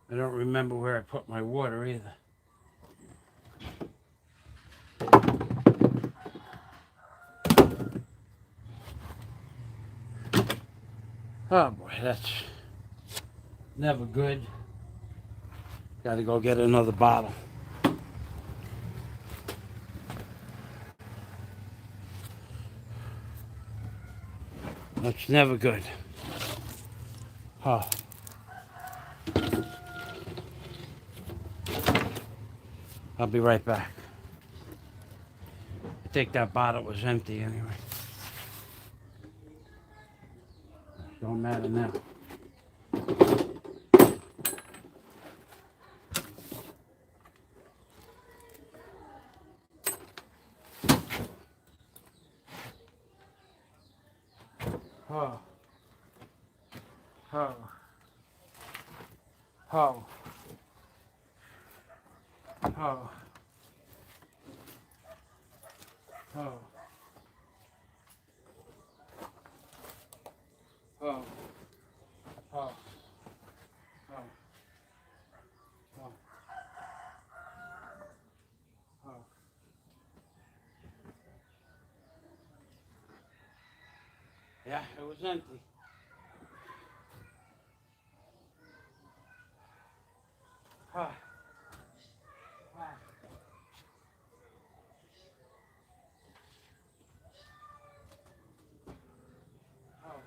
I don't remember where I put my water either. Oh boy, that's never good. Got to go get another bottle. That's never good. Oh. I'll be right back. I think that bottle was empty anyway. Don't matter now. Oh. Oh. Oh. Oh. Oh. Oh. Oh. Oh. Oh. Oh. Yeah, it was empty. Ah. Ah. Oh.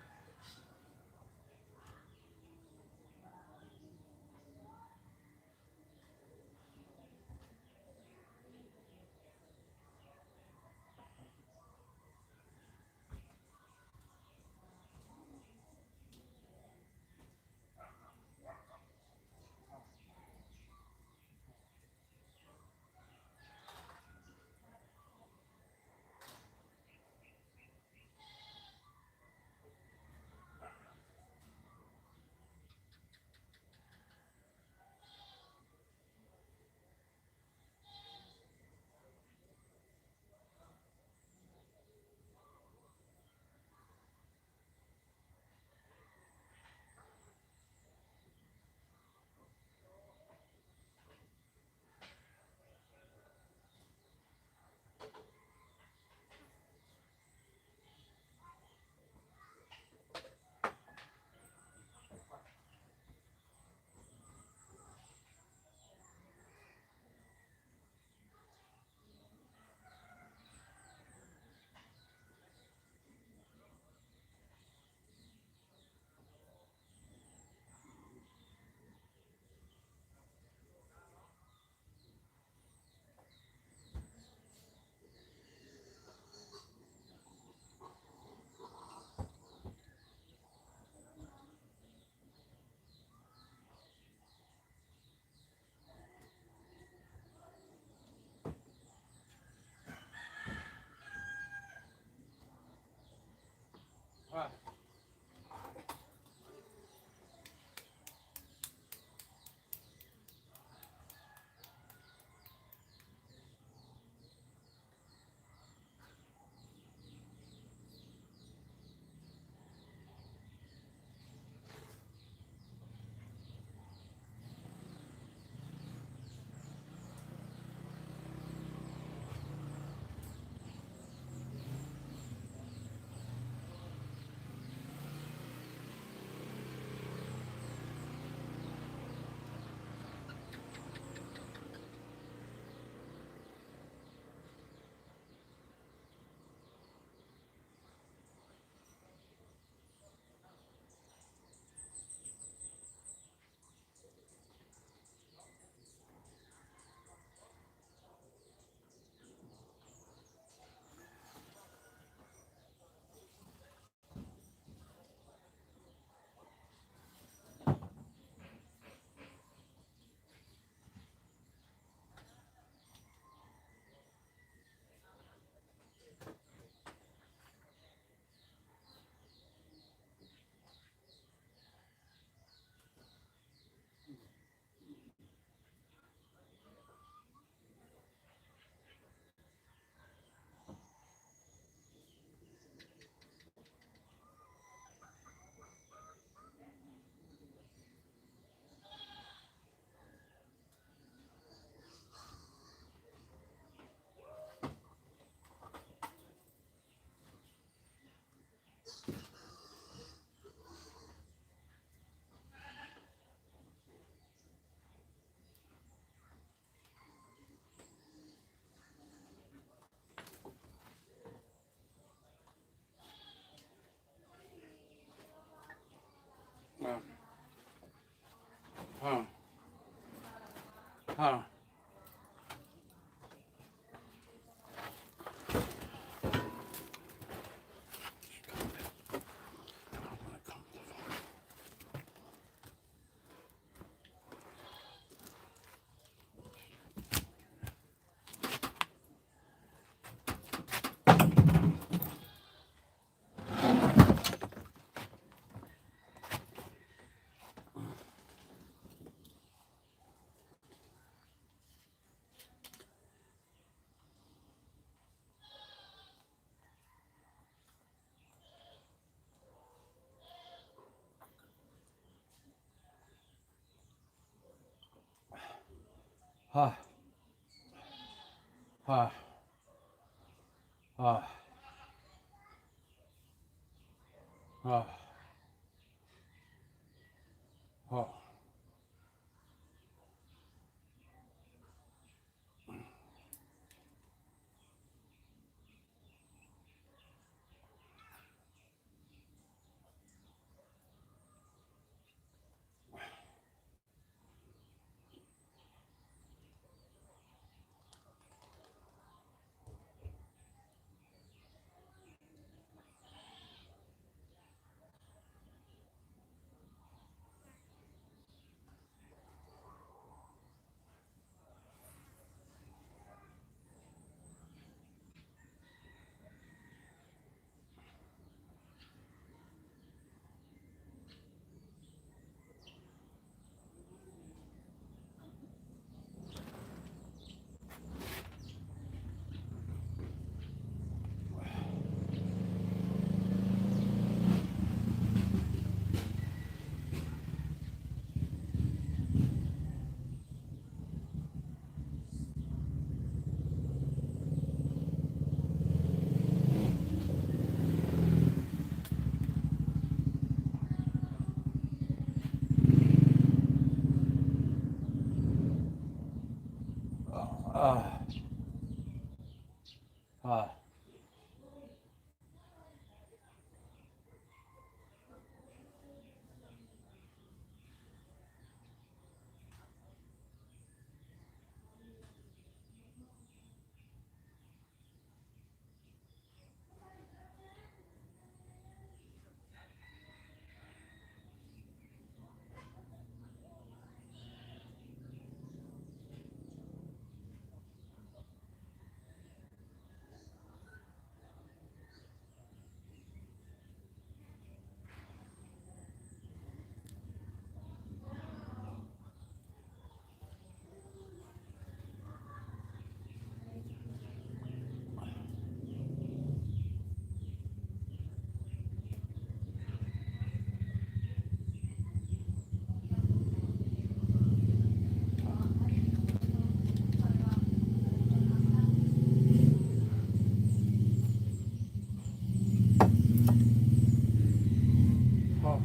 Huh. Huh. Huh. Huh. Huh. Huh. Huh. Huh. Huh.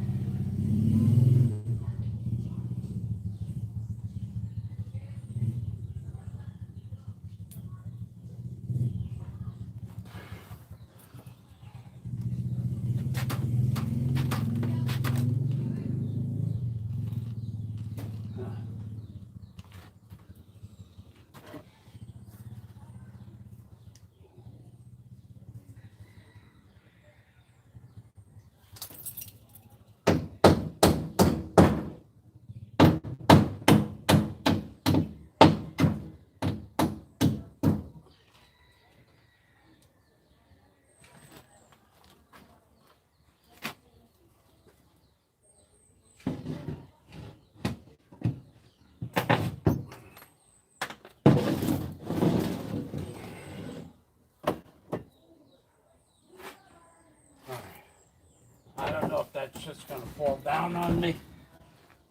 I don't know if that's just going to fall down on me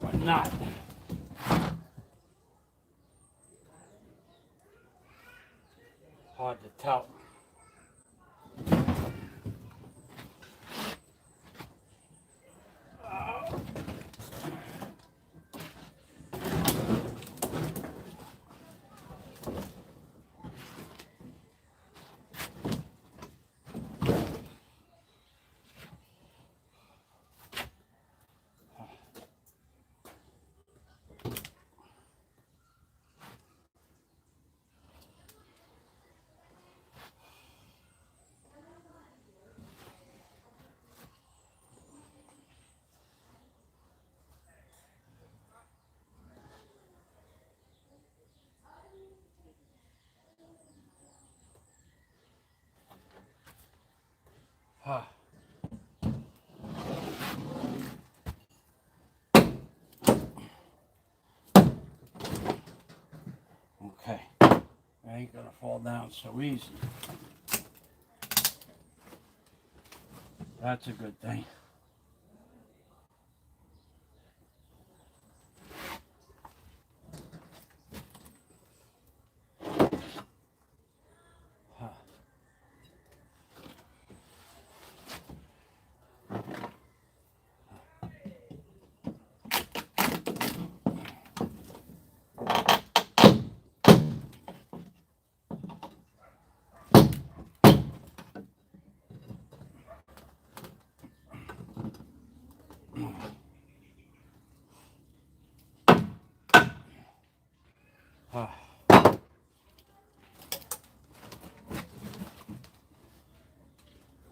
or not. Hard to tell. Huh. Okay. It ain't gonna fall down so easy. That's a good thing. Huh.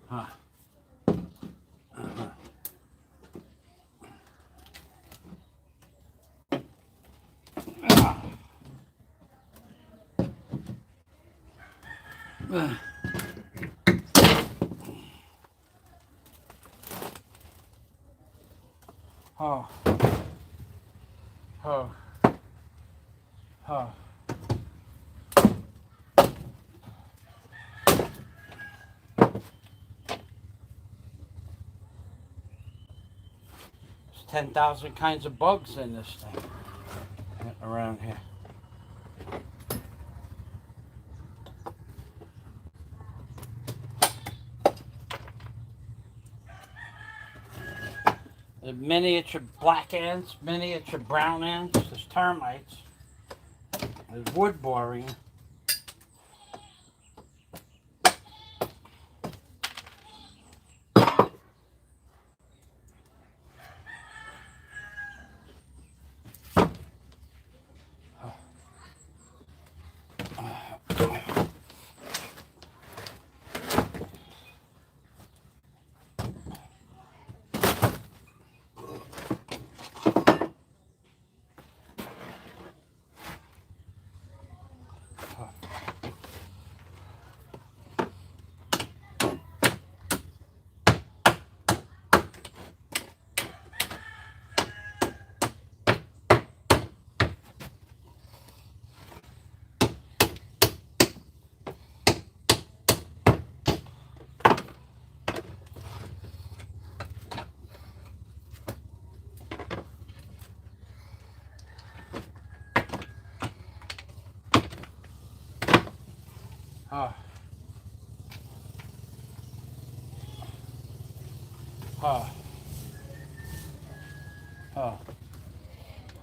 Huh. Huh. Oh. Oh. Oh. There's 10,000 kinds of bugs in this thing around here. There's miniature black ants, miniature brown ants, there's termites, there's wood boring. Oh. Oh. Oh. Oh.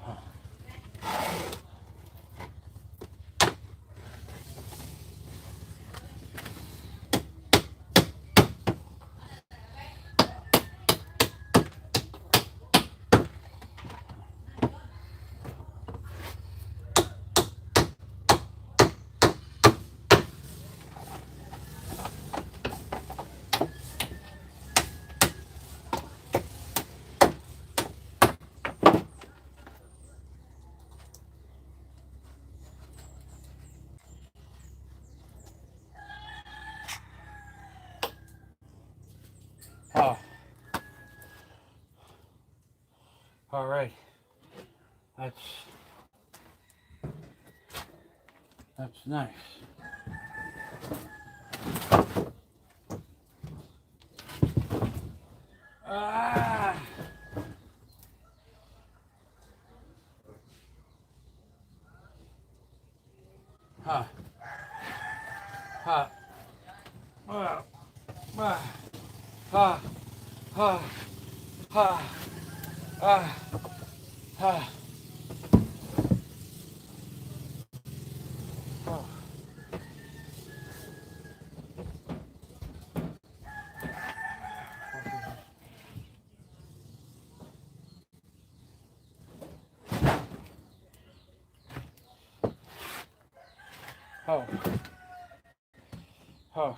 All right. That's nice. Ah. Huh. Huh. Ah. Ah. Ah. Ah. Ah. Ah. Ah. Oh. Oh. Oh.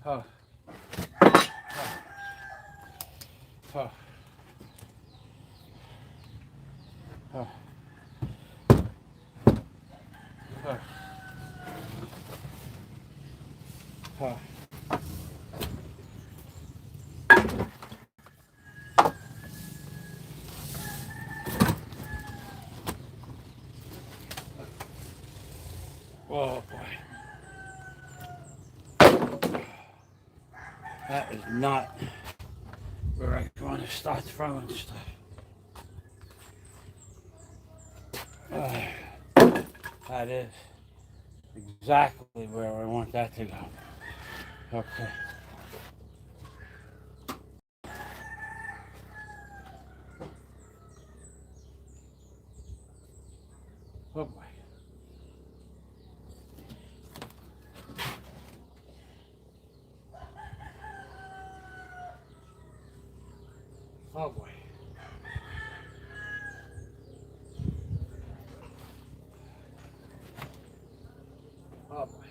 Oh. Oh. Oh. Oh. Huh. Oh boy. That is not where I want to start throwing stuff. That is exactly where I want that to go. Okay. Oh boy. Oh boy. Oh boy.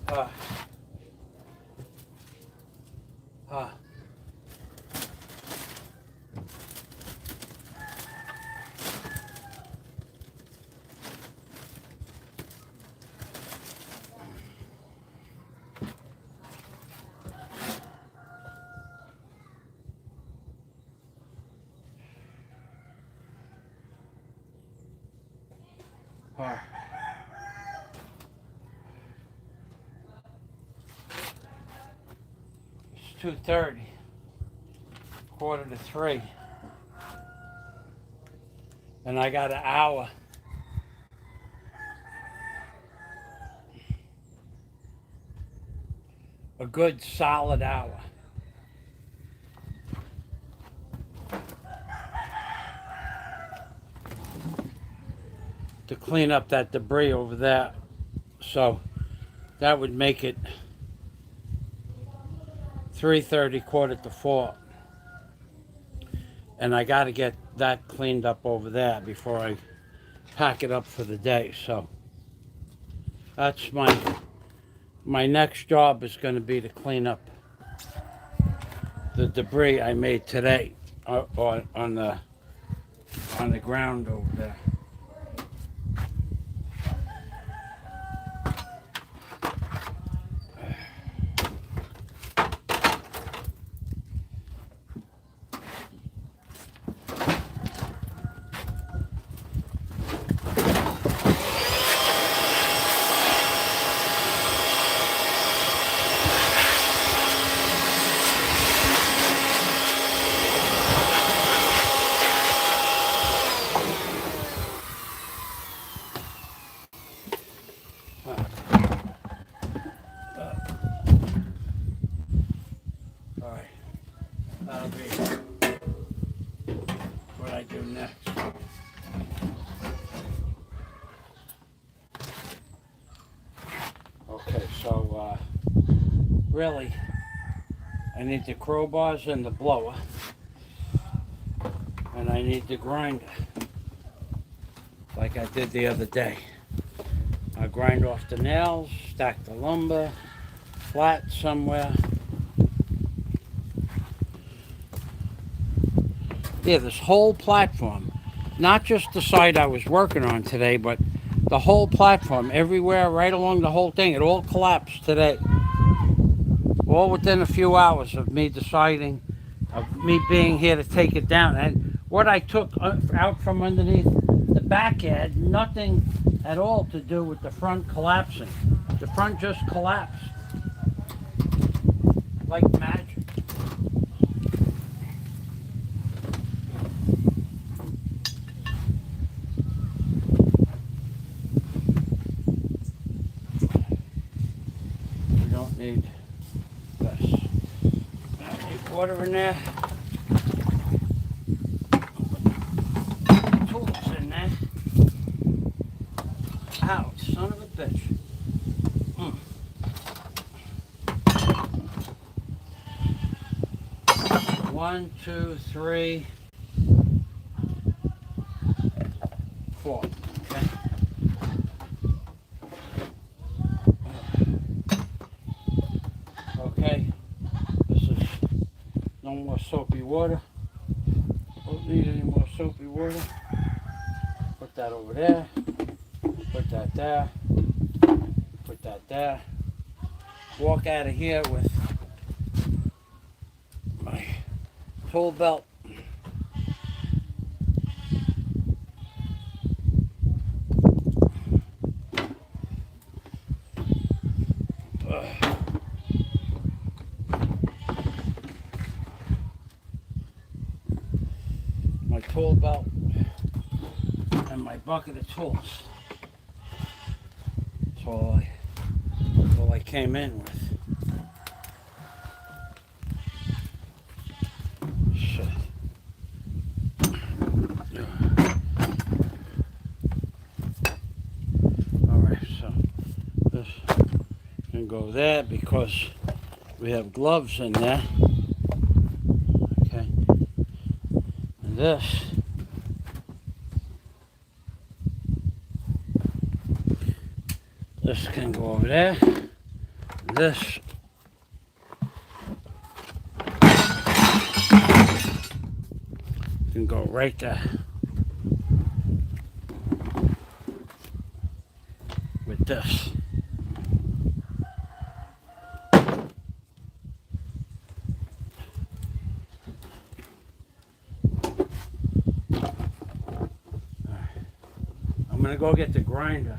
Uh, uh, uh. It's 2:30, 2:45, and I got an hour. A good solid hour. To clean up that debris over there. So that would make it 3:30, 3:45. And I got to get that cleaned up over there before I pack it up for the day. So that's my next job is going to be to clean up the debris I made today on the ground over there. All right, that'll be what I do next. Okay, so really, I need the crowbars and the blower, and I need the grinder, like I did the other day. I grind off the nails, stack the lumber flat somewhere. Yeah, this whole platform, not just the site I was working on today, but the whole platform, everywhere, right along the whole thing, it all collapsed today. All within a few hours of me deciding, of me being here to take it down. And what I took out from underneath the back had nothing at all to do with the front collapsing. The front just collapsed. Like magic. We don't need this. I need water in there. Tools in there. Ouch, son of a bitch. 1, 2, 3, 4. Okay. water. Don't need any more soapy water. Put that over there. Put that there. Put that there. Walk out of here with my tool belt. My tool belt and my bucket of tools. That's all I came in with. Shit. Alright, so this can go there because we have gloves in there. Okay. And this can go over there. This can go right there with this. I'm gonna go get the grinder.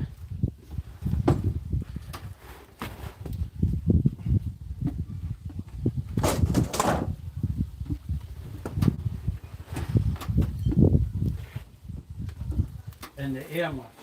And the earmuffs.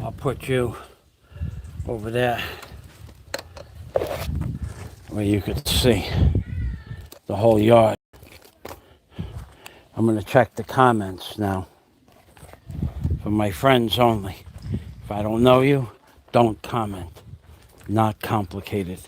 I'll put you over there where you could see the whole yard. I'm going to check the comments now for my friends only. If I don't know you, don't comment. Not complicated.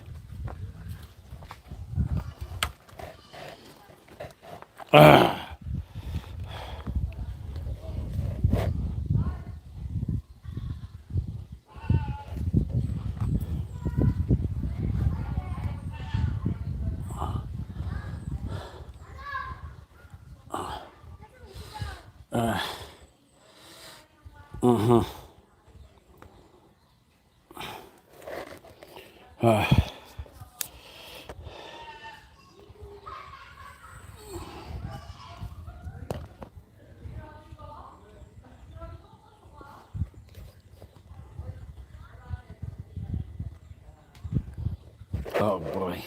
Oh boy.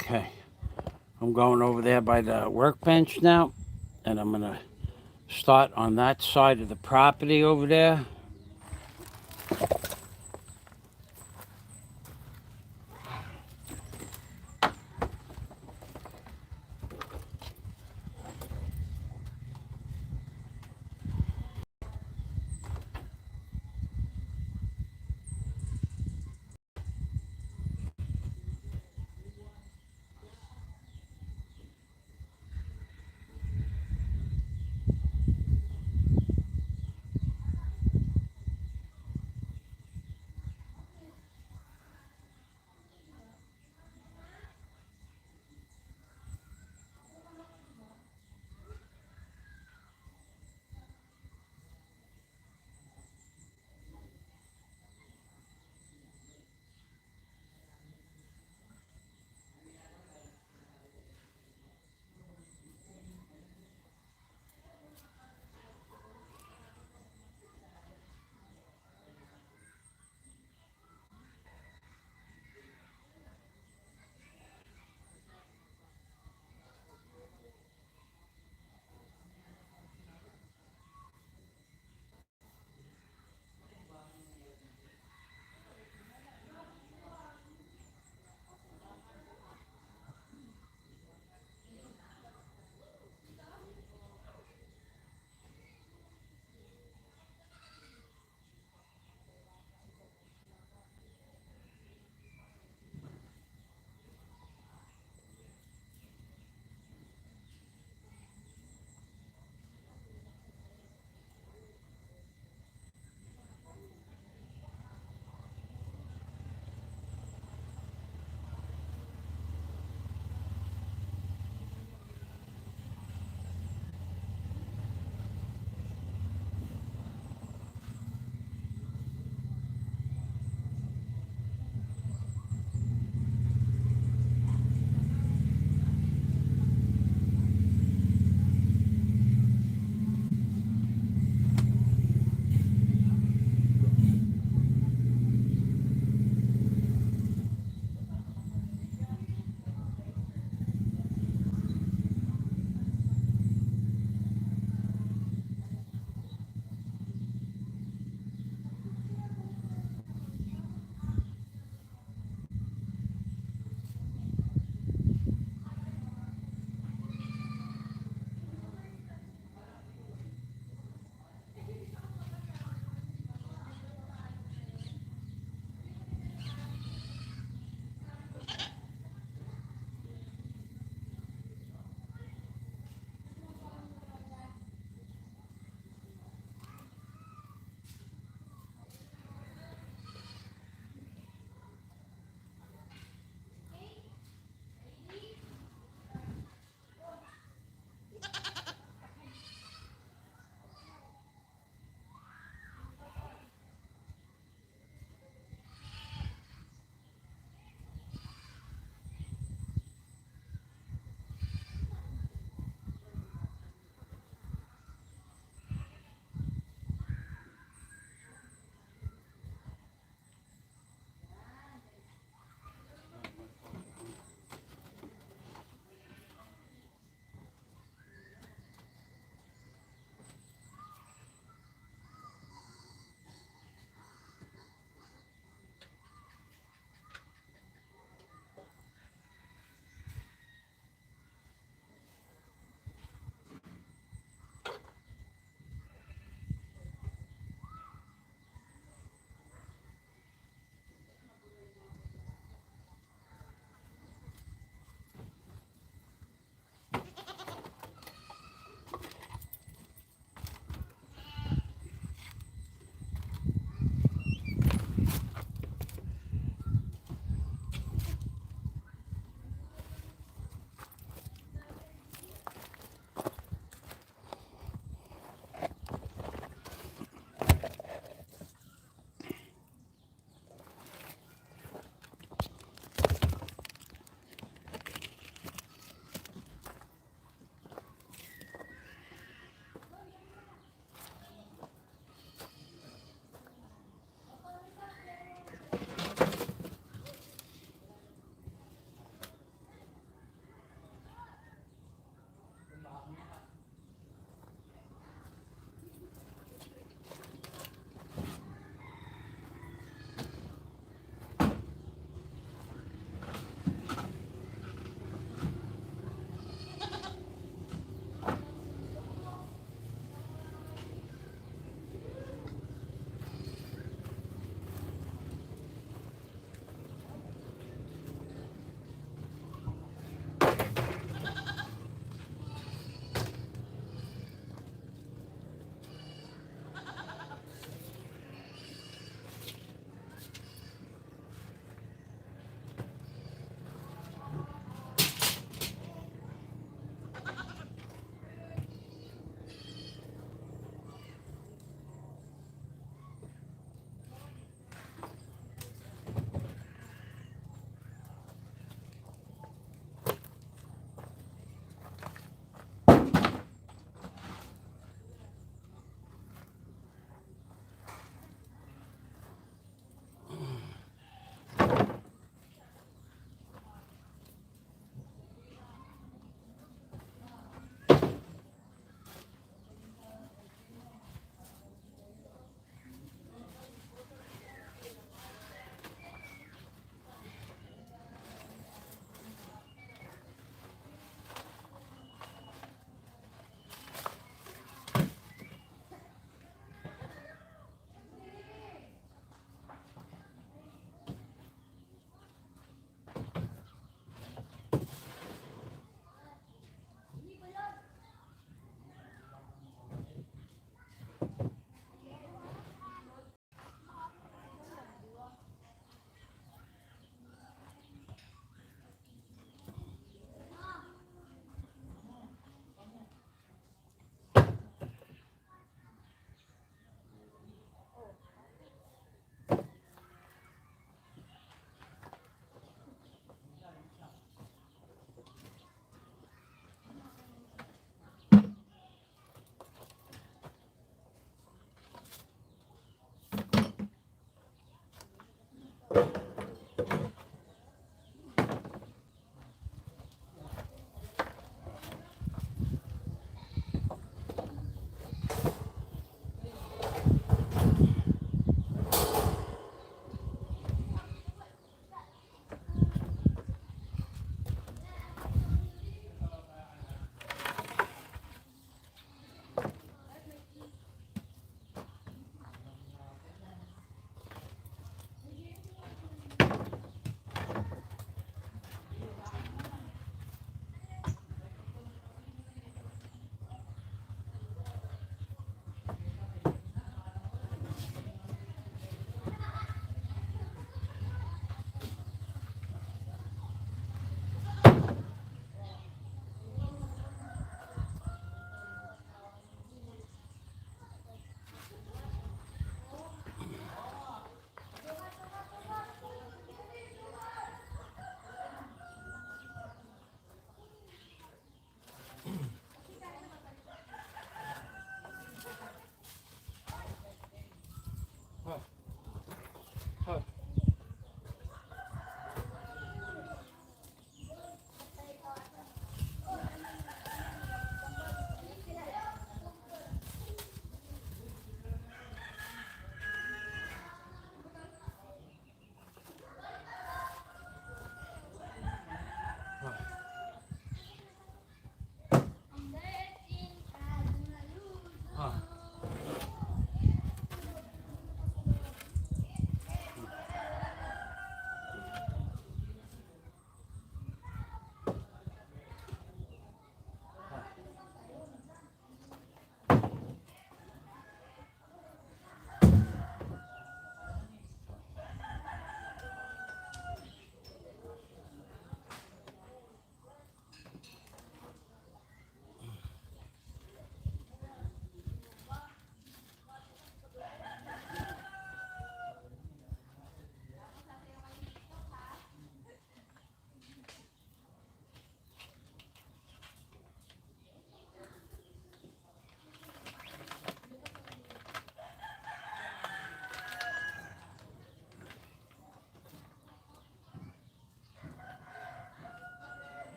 Okay. I'm going over there by the workbench now, and I'm going to start on that side of the property over there.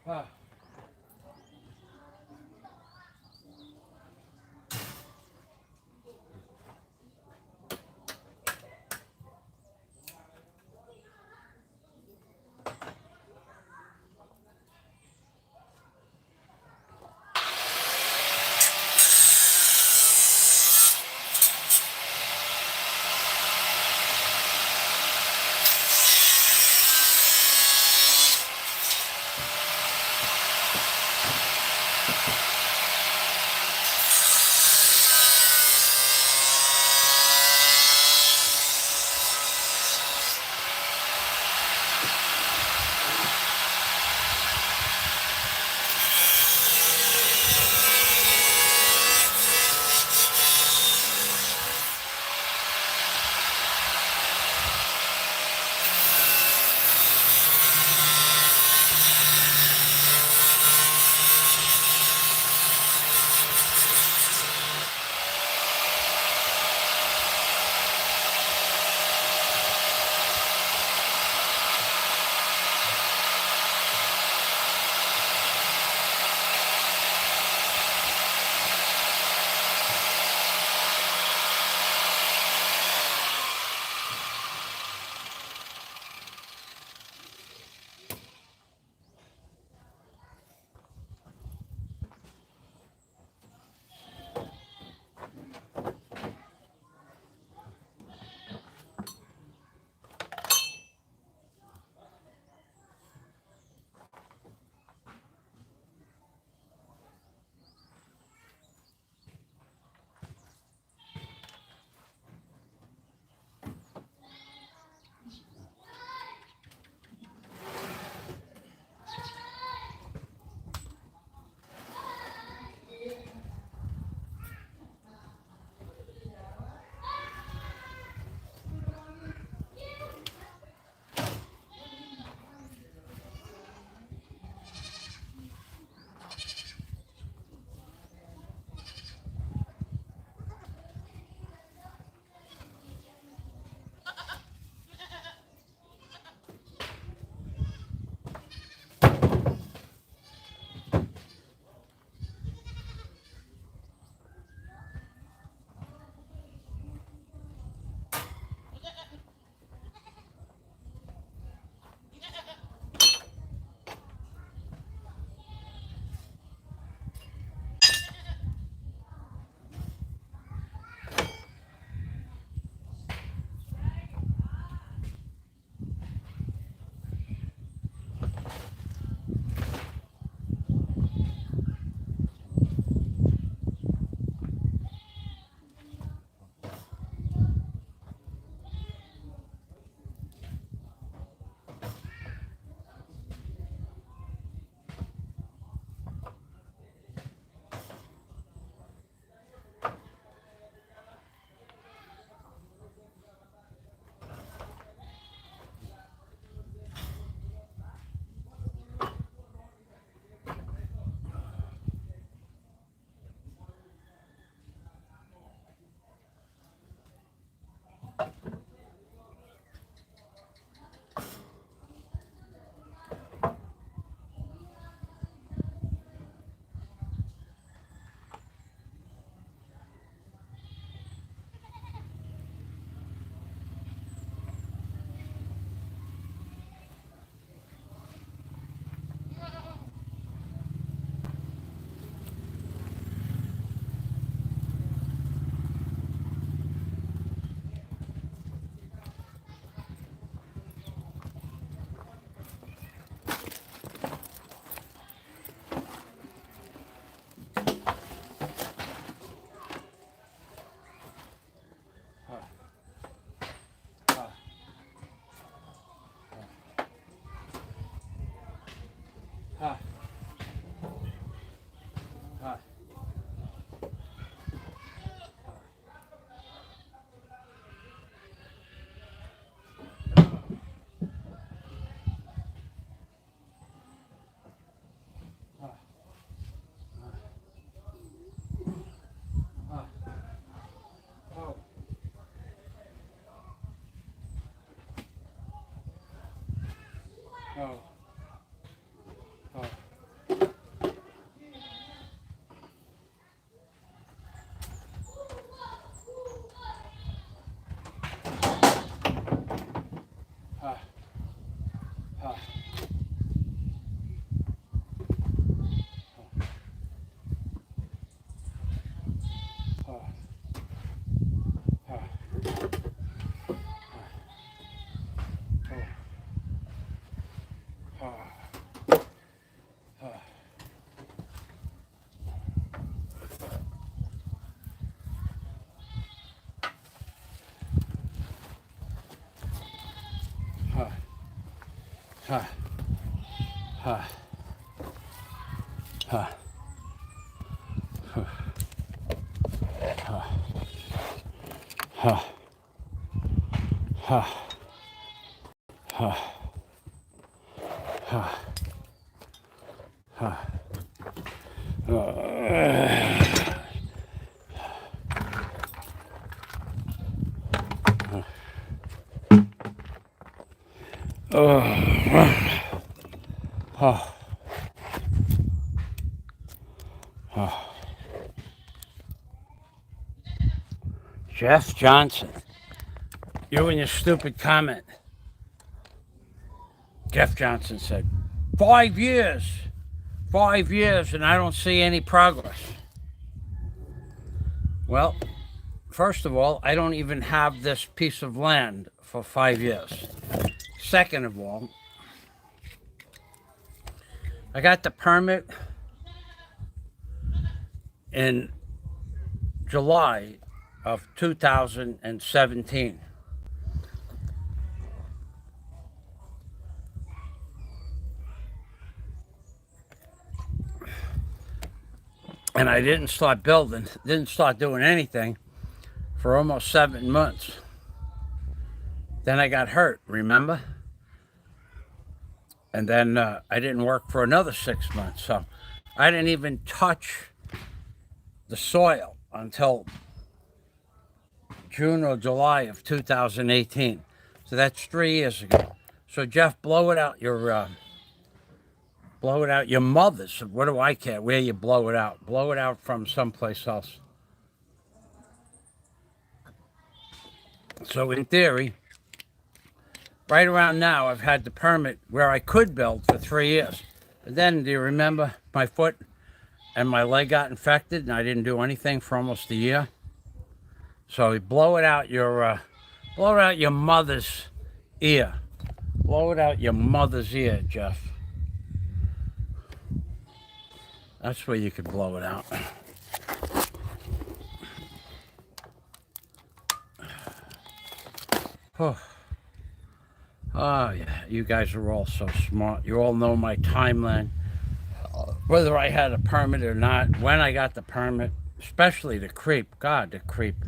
Ah. Ah. Ah. Ah. Oh. Oh. Oh. Huh. Huh. Huh. Huh. Huh. Huh. Huh. Huh. Huh. Huh. Jeff Johnson, you and your stupid comment. Jeff Johnson said, 5 years, 5 years, and I don't see any progress. Well, first of all, I don't even have this piece of land for 5 years. Second of all, I got the permit in July of 2017. And I didn't start building, didn't start doing anything for almost 7 months. Then I got hurt, remember? And then I didn't work for another 6 months. So I didn't even touch the soil until June or July of 2018. So that's 3 years ago. So Jeff, blow it out your mother's. What do I care where you blow it out? Blow it out from someplace else. So in theory, right around now, I've had the permit where I could build for 3 years. But then, do you remember my foot and my leg got infected and I didn't do anything for almost a year? So blow it out your mother's ear. Blow it out your mother's ear, Jeff. That's where you could blow it out. Oh. Oh, yeah, you guys are all so smart. You all know my timeline. Whether I had a permit or not, when I got the permit, especially the creep. God, the creep.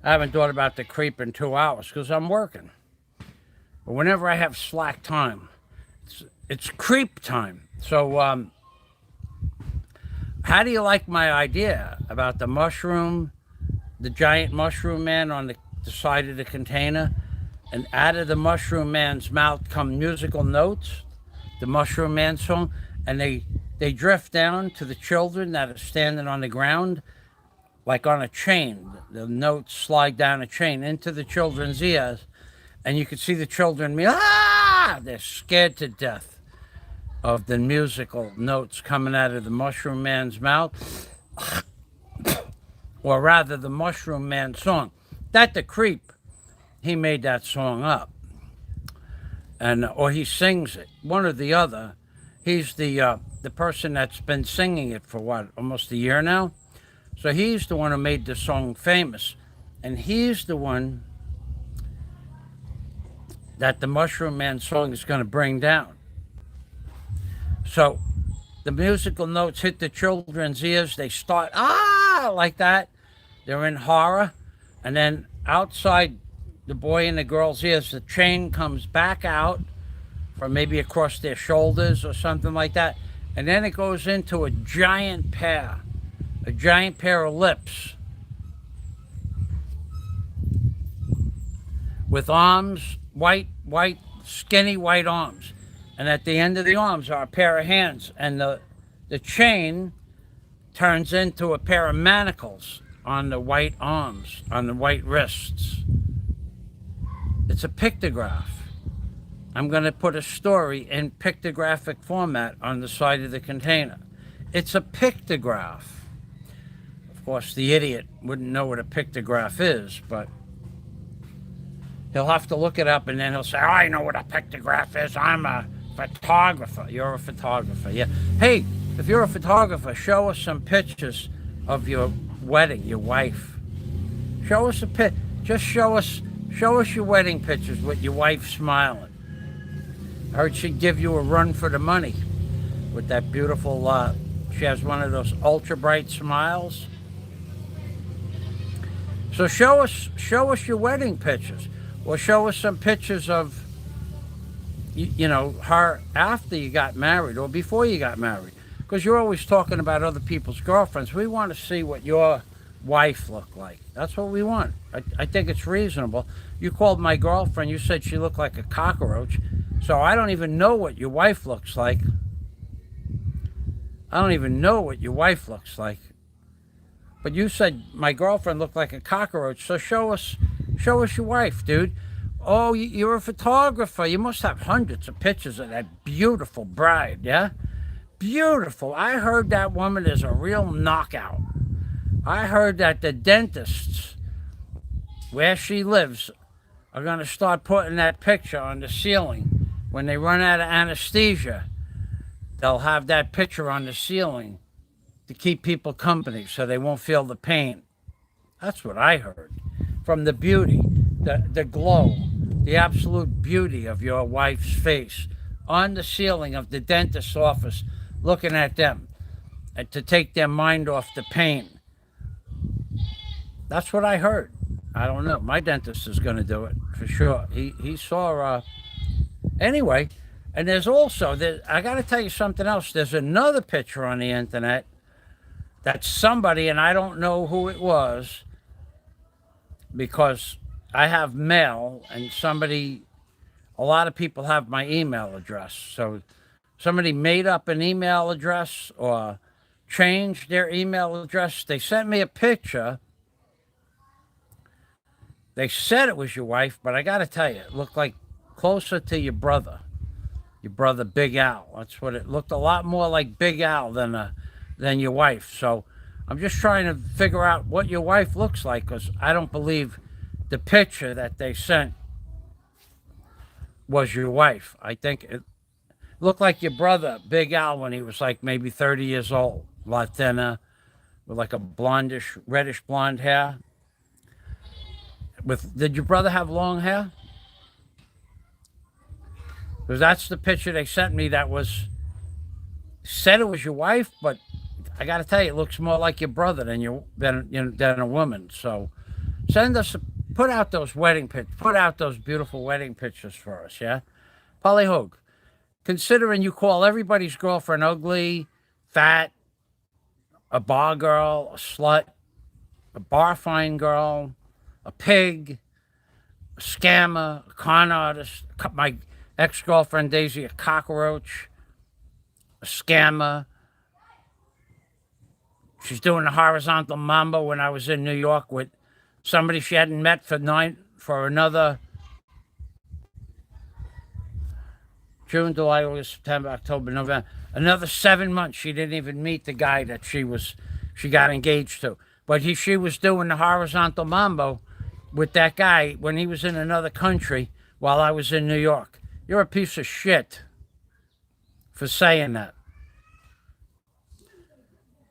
I haven't thought about the creep in 2 hours because I'm working. But whenever I have slack time, it's creep time. So, how do you like my idea about the mushroom, the giant mushroom man on the side of the container? And out of the mushroom man's mouth come musical notes, the mushroom man song, and they drift down to the children that are standing on the ground, like on a chain. The notes slide down a chain into the children's ears, and you can see the children, they're scared to death of the musical notes coming out of the mushroom man's mouth, or rather the mushroom man song. That the creep, he made that song up, or he sings it, one or the other. He's the person that's been singing it for what, almost a year now. So he's the one who made the song famous, and he's the one that the Mushroom Man song is going to bring down. So the musical notes hit the children's ears. They start like that. They're in horror, and then outside the boy and the girl's ears, the chain comes back out from maybe across their shoulders or something like that. And then it goes into a giant pair of lips with arms, white, skinny white arms. And at the end of the arms are a pair of hands. And the chain turns into a pair of manacles on the white arms, on the white wrists. It's a pictograph. I'm going to put a story in pictographic format on the side of the container. It's a pictograph. Of course, the idiot wouldn't know what a pictograph is, but he'll have to look it up, and then he'll say, I know what a pictograph is. I'm a photographer. You're a photographer, yeah. Hey, if you're a photographer, show us some pictures of your wedding, your wife. Show us just show us your wedding pictures with your wife smiling. I heard she'd give you a run for the money with that beautiful, she has one of those ultra bright smiles. So show us your wedding pictures, or show us some pictures of, her after you got married or before you got married. Because you're always talking about other people's girlfriends. We want to see what your wife looked like. That's what we want. I think it's reasonable. You called my girlfriend, you said she looked like a cockroach. So I don't even know what your wife looks like. I don't even know what your wife looks like. But you said my girlfriend looked like a cockroach. So show us your wife, dude. Oh, you're a photographer. You must have hundreds of pictures of that beautiful bride, yeah? Beautiful. I heard that woman is a real knockout. I heard that the dentists where she lives are going to start putting that picture on the ceiling. When they run out of anesthesia, they'll have that picture on the ceiling to keep people company so they won't feel the pain. That's what I heard. From the beauty, the glow, the absolute beauty of your wife's face on the ceiling of the dentist's office, looking at them and to take their mind off the pain. That's what I heard. I don't know. My dentist is going to do it for sure. He saw, anyway, and there's also, I got to tell you something else. There's another picture on the internet that's somebody, and I don't know who it was, because I have mail, and a lot of people have my email address. So somebody made up an email address or changed their email address. They sent me a picture. They said it was your wife, but I got to tell you, it looked like closer to your brother Big Al. That's what it looked, a lot more like Big Al than your wife. So I'm just trying to figure out what your wife looks like, because I don't believe the picture that they sent was your wife. I think it looked like your brother, Big Al, when he was like maybe 30 years old, a lot thinner, with like a blondish, reddish blonde hair. Did your brother have long hair? Because that's the picture they sent me that said it was your wife, but I got to tell you, it looks more like your brother than a woman. So put out those beautiful wedding pictures for us, yeah? Polly Hoag, considering you call everybody's girlfriend ugly, fat, a bar girl, a slut, a bar fine girl, a pig, a scammer, a con artist, my ex-girlfriend Daisy, a cockroach, a scammer. She's doing the horizontal mambo when I was in New York with somebody she hadn't met for another June, July, August, September, October, November. Another 7 months. She didn't even meet the guy that she got engaged to. But she was doing the horizontal mambo with that guy when he was in another country while I was in New York. You're a piece of shit for saying that.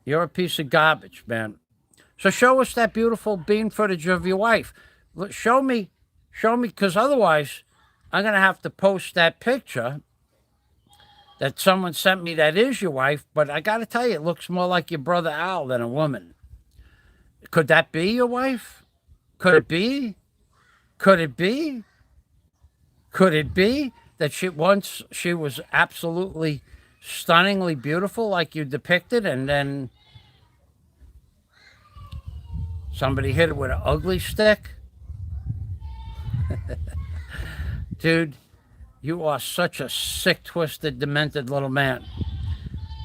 You're a piece of garbage, man. So show us that beautiful bean footage of your wife. Show me, because otherwise I'm going to have to post that picture that someone sent me that is your wife, but I got to tell you, it looks more like your brother Al than a woman. Could that be your wife? Could it be? Could it be? Could it be that she was absolutely stunningly beautiful like you depicted, and then somebody hit her with an ugly stick? Dude, you are such a sick, twisted, demented little man.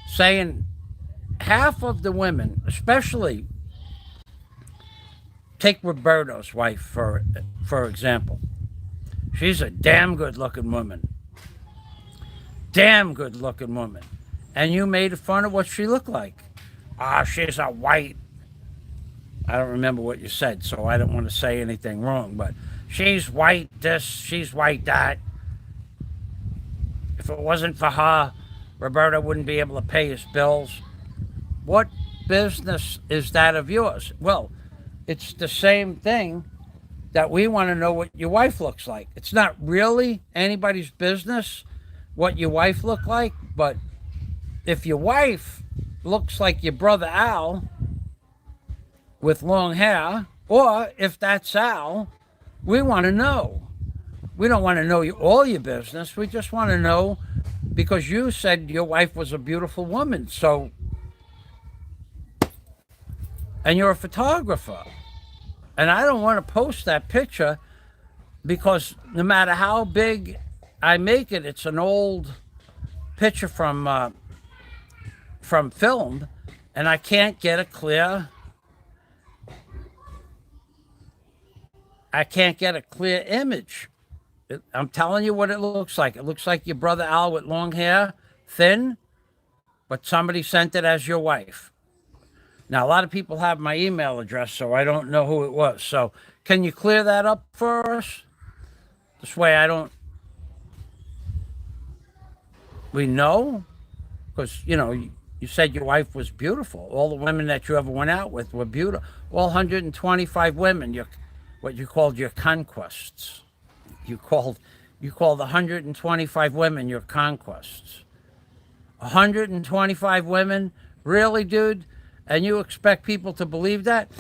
Saying half of the women, especially, take Roberto's wife for example. She's a damn good looking woman. Damn good looking woman. And you made fun of what she looked like. She's a white. I don't remember what you said, so I don't want to say anything wrong, but she's white this, she's white that. If it wasn't for her, Roberto wouldn't be able to pay his bills. What business is that of yours? Well, it's the same thing that we want to know what your wife looks like. It's not really anybody's business what your wife looked like, but if your wife looks like your brother Al with long hair, or if that's Al, we want to know. We don't want to know all your business. We just want to know because you said your wife was a beautiful woman. So, and you're a photographer. And I don't want to post that picture because no matter how big I make it, it's an old picture from film, and I can't get a clear. I can't get a clear image. I'm telling you what it looks like. It looks like your brother Al with long hair, thin, but somebody sent it as your wife. Now, a lot of people have my email address, so I don't know who it was. So, can you clear that up for us? This way I don't. We know? Because, you said your wife was beautiful. All the women that you ever went out with were beautiful. All 125 women, what you called your conquests. You called 125 women your conquests. 125 women? Really, dude? And you expect people to believe that?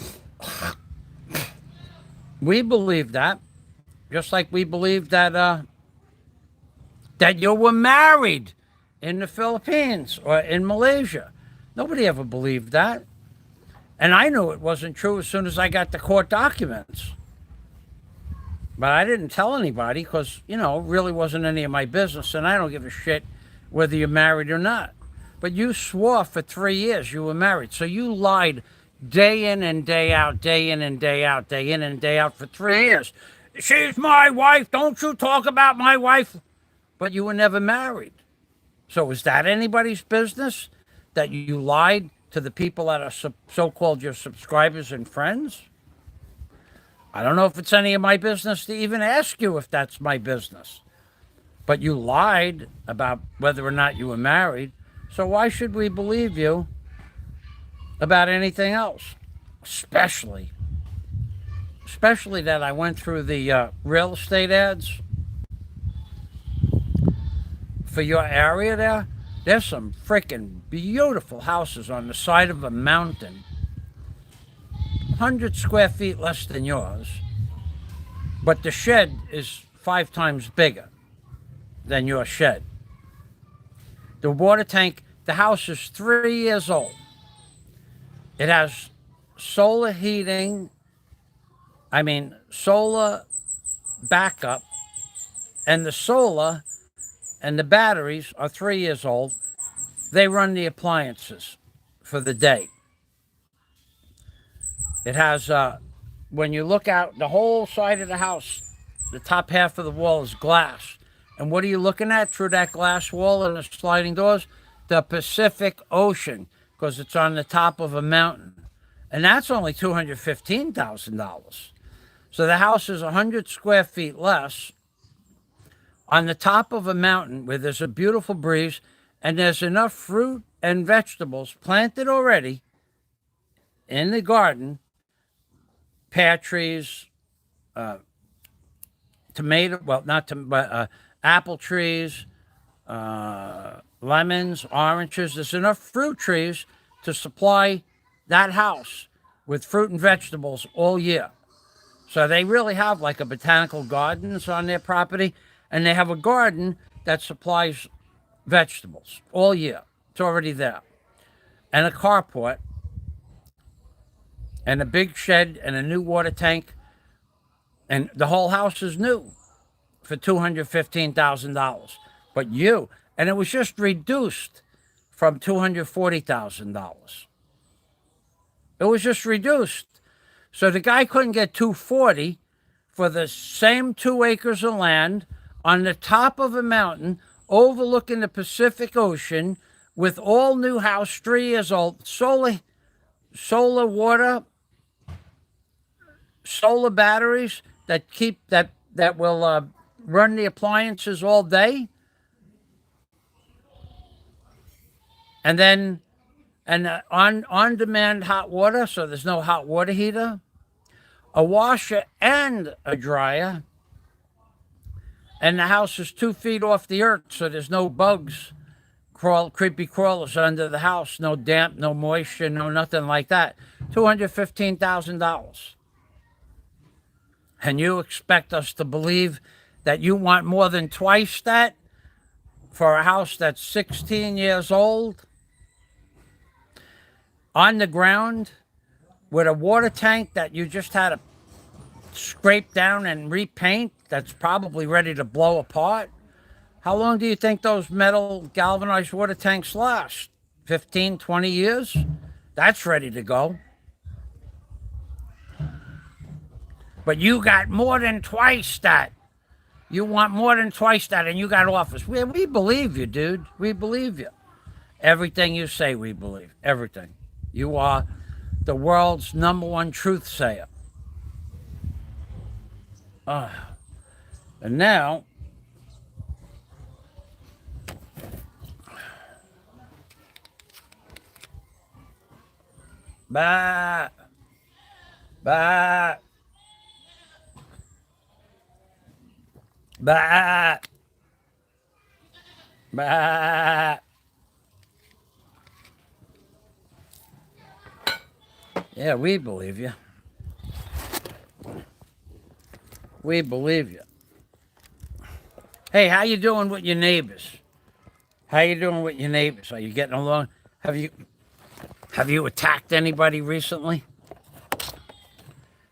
We believe that. Just like we believe that you were married in the Philippines or in Malaysia. Nobody ever believed that. And I knew it wasn't true as soon as I got the court documents. But I didn't tell anybody because, it really wasn't any of my business. And I don't give a shit whether you're married or not. But you swore for 3 years you were married. So you lied day in and day out, day in and day out, day in and day out for 3 years. She's my wife. Don't you talk about my wife. But you were never married. So is that anybody's business that you lied to the people that are so-called your subscribers and friends? I don't know if it's any of my business to even ask you if that's my business. But you lied about whether or not you were married. So why should we believe you about anything else? Especially that I went through the real estate ads for your area there. There's some freaking beautiful houses on the side of a mountain. 100 square feet less than yours. But the shed is 5 times bigger than your shed. The water tank, the house is 3 years old. It has solar heating, solar backup, and the solar and the batteries are 3 years old. They run the appliances for the day. It has, when you look out, the whole side of the house, the top half of the wall is glass. And what are you looking at through that glass wall and the sliding doors? The Pacific Ocean, because it's on the top of a mountain. And that's only $215,000. So the house is 100 square feet less on the top of a mountain where there's a beautiful breeze and there's enough fruit and vegetables planted already in the garden, pear trees, apple trees, lemons, oranges. There's enough fruit trees to supply that house with fruit and vegetables all year. So they really have like a botanical gardens on their property, and they have a garden that supplies vegetables all year. It's already there. And a carport, and a big shed, and a new water tank, and the whole house is new for $215,000. But and it was just reduced from $240,000. It was just reduced. So the guy couldn't get $240 for the same 2 acres of land on the top of a mountain overlooking the Pacific Ocean with all new house, 3 years old, solar water, solar batteries that will run the appliances all day. And then on-demand hot water, so there's no hot water heater, a washer and a dryer, And the house is 2 feet off the earth, so there's no bugs, creepy crawlers under the house, no damp, no moisture, no nothing like that. $215,000. And you expect us to believe that you want more than twice that for a house that's 16 years old, on the ground, with a water tank that you just had to scrape down and repaint, that's probably ready to blow apart? How long do you think those metal galvanized water tanks last? 15, 20 years? That's ready to go. But you got more than twice that. You want more than twice that, and you got offers. We believe you, dude. We believe you. Everything you say, we believe. Everything. You are the world's #1 truth sayer. And now, bah, bah, bah, bah. Yeah, we believe you. We believe you. Hey, how you doing with your neighbors? How you doing with your neighbors? Are you getting along? Have you attacked anybody recently?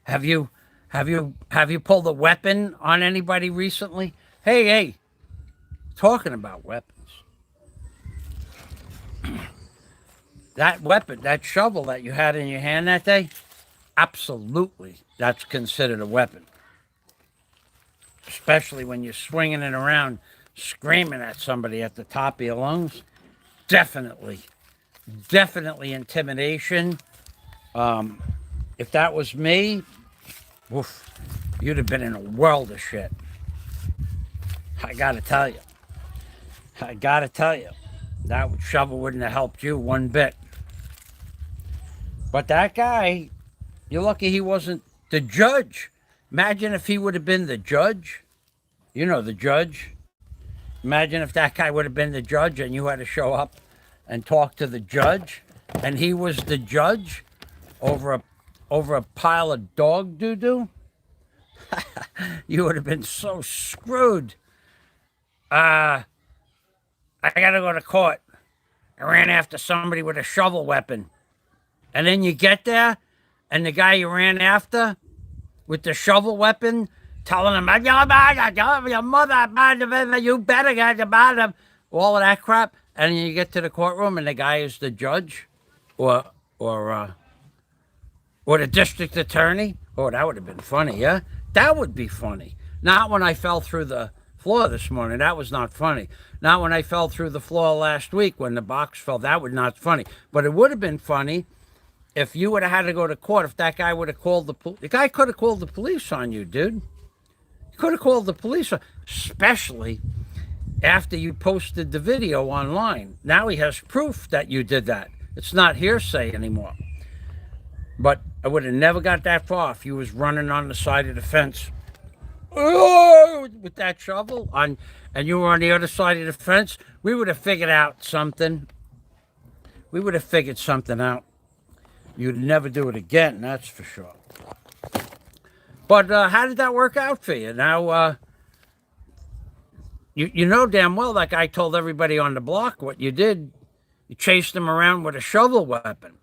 Have you pulled a weapon on anybody recently? Hey, talking about weapons. That weapon, that shovel that you had in your hand that day, absolutely, that's considered a weapon. Especially when you're swinging it around, screaming at somebody at the top of your lungs. Definitely intimidation. If that was me, woof, you'd have been in a world of shit. I gotta tell you. That shovel wouldn't have helped you one bit. But that guy, you're lucky he wasn't the judge. Imagine if he would have been the judge. You know, the judge. Imagine if that guy would have been the judge and you had to show up and talk to the judge, and he was the judge over a pile of dog doo-doo. You would have been so screwed. I gotta go to court. I ran after somebody with a shovel weapon. And then you get there, and the guy you ran after with the shovel weapon, telling him, your mother, you better get about him, all of that crap. And then you get to the courtroom, and the guy is the judge, or the district attorney. Oh, that would have been funny, yeah? That would be funny. Not when I fell through the floor this morning. That was not funny. Not when I fell through the floor last week when the box fell. That was not funny. But it would have been funny if you would have had to go to court, if that guy would have called the police. The guy could have called the police on you, dude. He could have called the police, especially after you posted the video online. Now he has proof that you did that. It's not hearsay anymore. But I would have never got that far if you was running on the side of the fence with that shovel on, and you were on the other side of the fence. We would have figured out something. We would have figured something out. You'd never do it again, that's for sure. But how did that work out for you? Now, you know damn well that guy told everybody on the block what you did. You chased him around with a shovel weapon.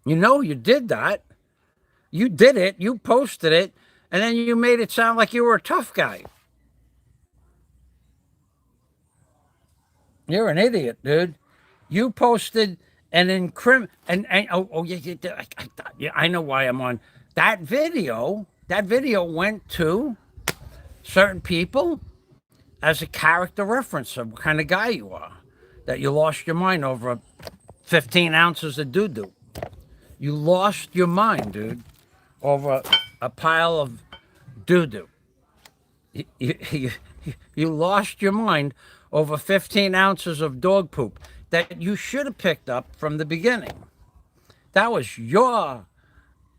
You know you did that. You did it. You posted it. And then you made it sound like you were a tough guy. You're an idiot, dude. You posted an I know why I'm on. That video went to certain people as a character reference of what kind of guy you are. That you lost your mind over 15 ounces of doo-doo. You lost your mind, dude, over a pile of doo-doo. You lost your mind over 15 ounces of dog poop that you should have picked up from the beginning. That was the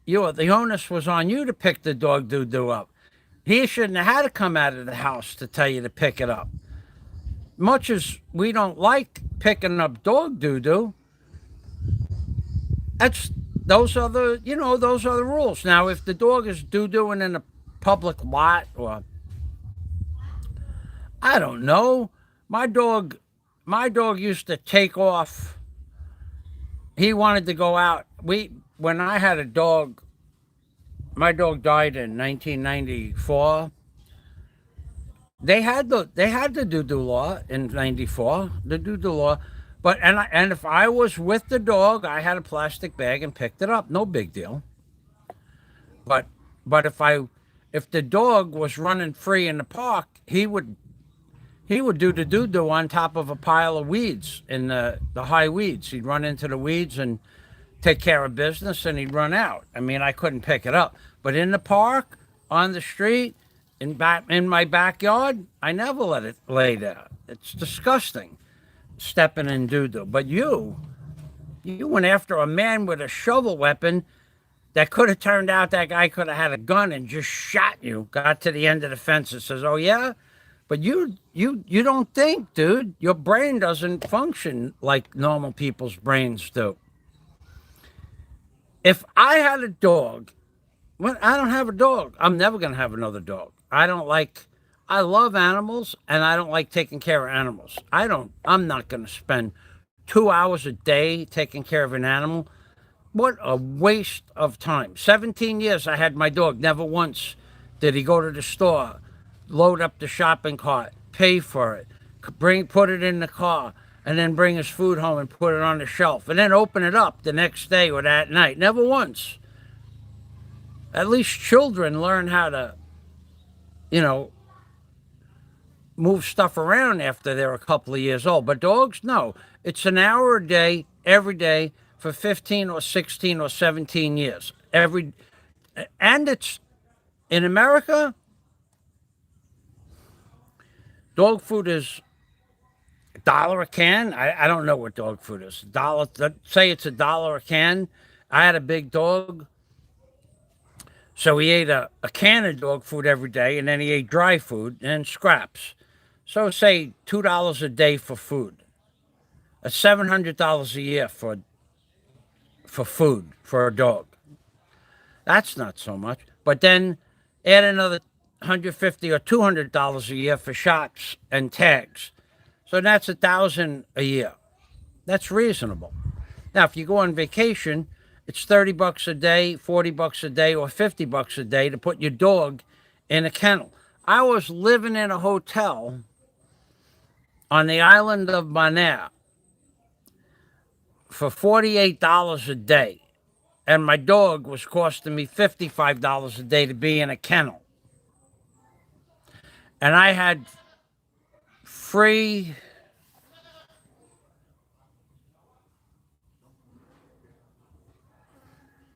onus was on you to pick the dog doo-doo up. He shouldn't have had to come out of the house to tell you to pick it up. Much as we don't like picking up dog doo doo, that's those are the rules. Now, if the dog is doo dooing in a public lot, or I don't know, my dog, my dog used to take off. He wanted to go out. When I had a dog, my dog died in 1994. They had the doo doo law in '94, the doo doo law, but and if I was with the dog, I had a plastic bag and picked it up, no big deal. But but if the dog was running free in the park, he would do the doo doo on top of a pile of weeds in the high weeds. He'd run into the weeds and take care of business, and he'd run out. I mean, I couldn't pick it up, but in the park, on the street, in my backyard, I never let it lay there. It's disgusting stepping in doo doo. But you went after a man with a shovel weapon that could have turned out that guy could have had a gun and just shot you. Got to the end of the fence and says, "Oh yeah," but you don't think, dude. Your brain doesn't function like normal people's brains do. If I had a dog, well, I don't have a dog. I'm never gonna have another dog. I don't like. I love animals, and I don't like taking care of animals. I'm not gonna spend 2 hours a day taking care of an animal. What a waste of time. 17 years I had my dog. Never once did he go to the store, load up the shopping cart, pay for it, put it in the car, and then bring his food home and put it on the shelf, and then open it up the next day or that night. Never once. At least children learn how to, you know, move stuff around after they're a couple of years old. But dogs, no. It's an hour a day, every day, for 15 or 16 or 17 years. And it's in America, dog food is $1 a can. I don't know what dog food is. Dollar. Let's say it's $1 a can. I had a big dog, so he ate a can of dog food every day, and then he ate dry food and scraps. So say $2 a day for food. That's $700 a year for food for a dog. That's not so much. But then add another 150 or $200 a year for shots and tags. So that's 1,000 a year. That's reasonable. Now, if you go on vacation, it's $30 a day, $40 a day, or $50 a day to put your dog in a kennel. I was living in a hotel on the island of Bonaire for $48 a day, and my dog was costing me $55 a day to be in a kennel. And I had free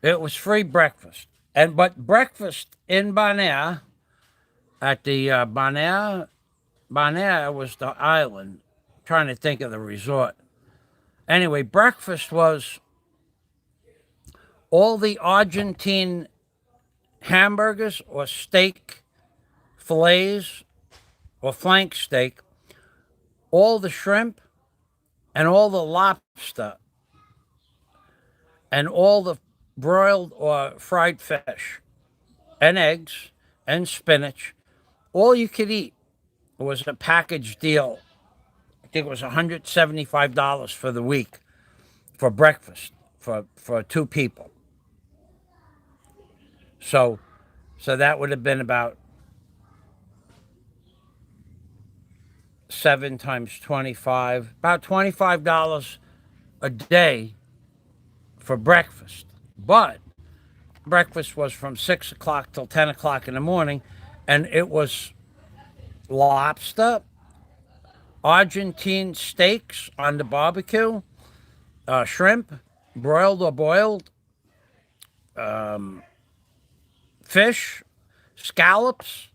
it was free breakfast. But breakfast in Bonaire at the Bonaire was the island. I'm trying to think of the resort. Anyway, breakfast was all the Argentine hamburgers or steak fillets or flank steak, all the shrimp and all the lobster and all the broiled or fried fish and eggs and spinach. All you could eat. It was a package deal. I think it was $175 for the week for breakfast for two people. So that would have been about 7 times 25, about $25 a day for breakfast. But breakfast was from 6 o'clock till 10 o'clock in the morning, and it was lobster, Argentine steaks on the barbecue, shrimp, broiled or boiled, fish, scallops,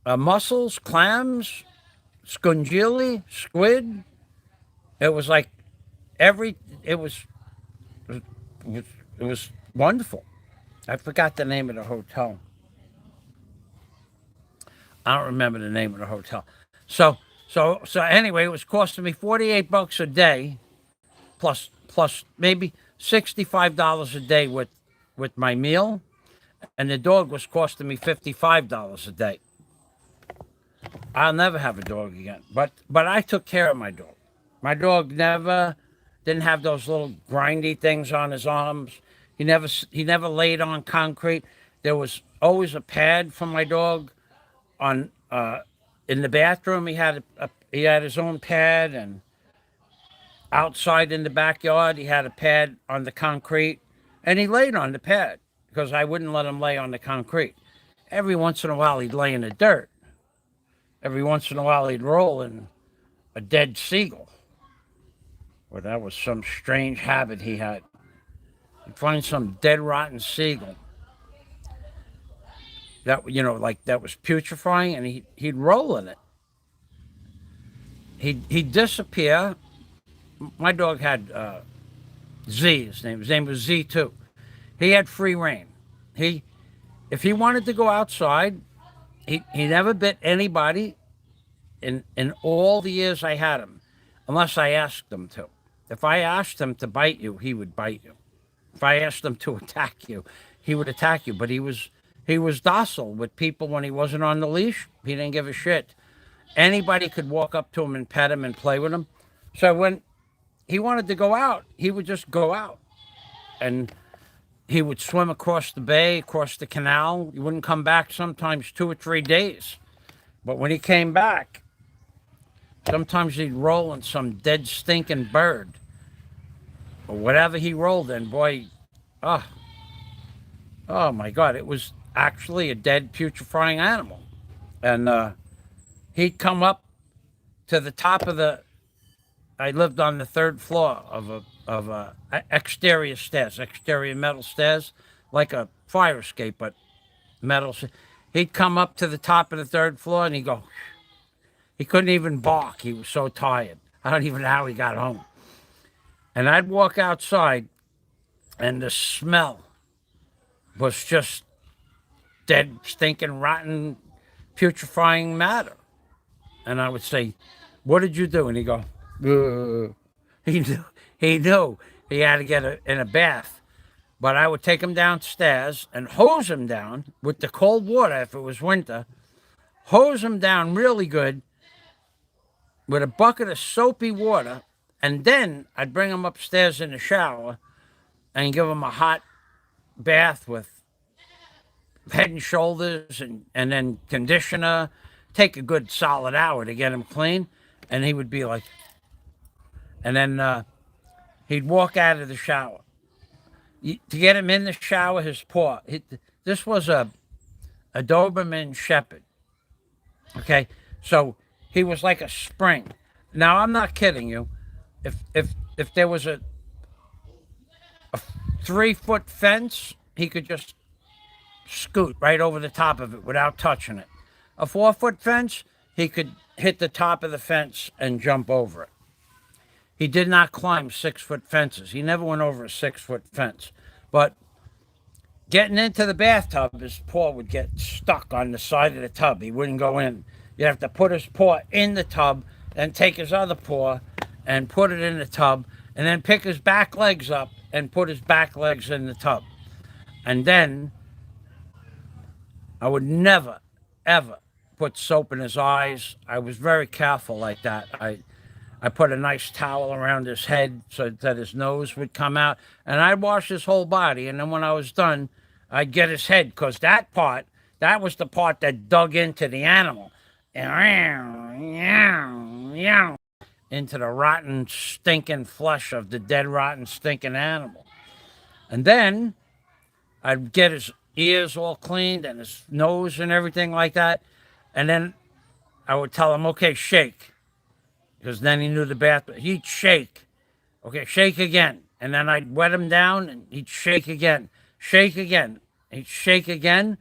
mussels, clams, scungili, squid. It was like it was it was wonderful. I forgot the name of the hotel. I don't remember the name of the hotel. So anyway, it was costing me $48 a day, plus maybe $65 a day with my meal, and the dog was costing me $55 a day. I'll never have a dog again. But I took care of my dog. My dog never didn't have those little grindy things on his arms. He never laid on concrete. There was always a pad for my dog on in the bathroom. He had his own pad, and outside in the backyard he had a pad on the concrete, and he laid on the pad because I wouldn't let him lay on the concrete. Every once in a while he'd lay in the dirt. Every once in a while he'd roll in a dead seagull. Well, that was some strange habit he had. He'd find some dead rotten seagull that like that was putrefying, and he'd roll in it. He'd disappear. My dog had Z. His name was Z2. He had free reign. If he wanted to go outside, he never bit anybody in all the years I had him, unless I asked him to. If I asked him to bite you, he would bite you. If I asked him to attack you, he would attack you. But he was docile with people when he wasn't on the leash. He didn't give a shit. Anybody could walk up to him and pet him and play with him. So when he wanted to go out, he would just go out. And he would swim across the bay, across the canal. He wouldn't come back sometimes 2 or 3 days. But when he came back, sometimes he'd roll in some dead stinking bird. Or whatever he rolled in, boy, oh, oh my God, it was actually a dead putrefying animal. And he'd come up to the top of I lived on the 3rd floor of exterior stairs, exterior metal stairs, like a fire escape, but metal. He'd come up to the top of the 3rd floor and he'd go. He couldn't even bark. He was so tired. I don't even know how he got home. And I'd walk outside, and the smell was just dead, stinking, rotten, putrefying matter. And I would say, "What did you do?" And he'd go, "Ugh." He knew. He knew he had to get in a bath. But I would take him downstairs and hose him down with the cold water if it was winter. Hose him down really good with a bucket of soapy water. And then I'd bring him upstairs in the shower and give him a hot bath with Head and Shoulders and then conditioner. Take a good solid hour to get him clean. And he would be like, and then he'd walk out of the shower. To get him in the shower, his paw. This was a Doberman Shepherd. Okay, so he was like a spring. Now I'm not kidding you. If there was a 3-foot fence, he could just scoot right over the top of it without touching it. A 4-foot fence, he could hit the top of the fence and jump over it. He did not climb 6-foot fences. He never went over a 6-foot fence. But getting into the bathtub, his paw would get stuck on the side of the tub. He wouldn't go in. You'd have to put his paw in the tub and take his other paw and put it in the tub and then pick his back legs up and put his back legs in the tub. And then I would never, ever put soap in his eyes. I was very careful like that. I put a nice towel around his head so that his nose would come out. And I'd wash his whole body. And then when I was done, I'd get his head, because that was the part that dug into the animal. Into the rotten, stinking flesh of the dead, rotten, stinking animal. And then I'd get his ears all cleaned and his nose and everything like that. And then I would tell him, okay, shake. Because then he knew the bath. He'd shake. Okay, shake again. And then I'd wet him down and he'd shake again. Shake again. He'd shake again.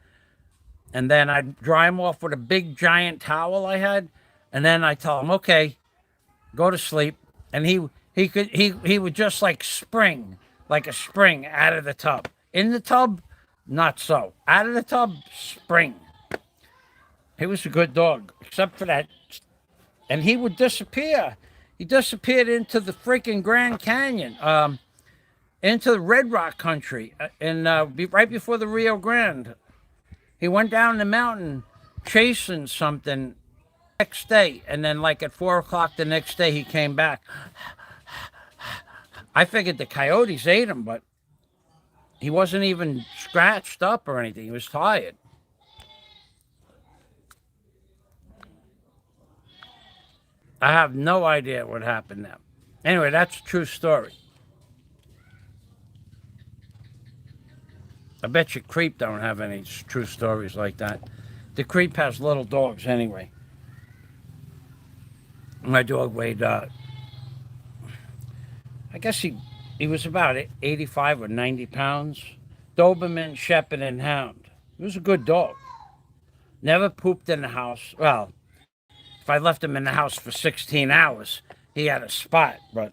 And then I'd dry him off with a big giant towel I had. And then I'd tell him, okay, go to sleep. And he would just like a spring out of the tub. In the tub, not so. Out of the tub, spring. He was a good dog, except for that. And he would disappear. He disappeared into the freaking Grand Canyon, into the Red Rock country, and right before the Rio Grande. He went down the mountain chasing something next day, and then like at 4 o'clock the next day he came back. I figured the coyotes ate him, but he wasn't even scratched up or anything. He was tired. I have no idea what happened now. Anyway, that's a true story. I bet you Creep don't have any true stories like that. The Creep has little dogs anyway. My dog weighed, I guess he was about 85 or 90 pounds. Doberman, Shepherd, and Hound. He was a good dog. Never pooped in the house. Well, if I left him in the house for 16 hours, he had a spot. But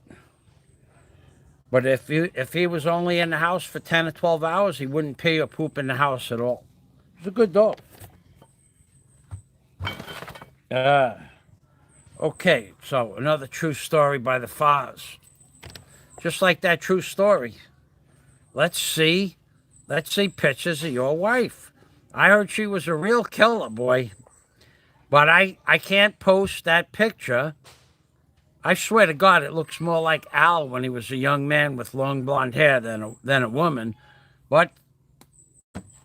if he was only in the house for 10 or 12 hours, he wouldn't pee or poop in the house at all. He was a good dog. Okay, so another true story by the Foz. Just like that true story. Let's see pictures of your wife. I heard she was a real killer, boy. But I can't post that picture. I swear to God, it looks more like Al when he was a young man with long blonde hair than a woman. But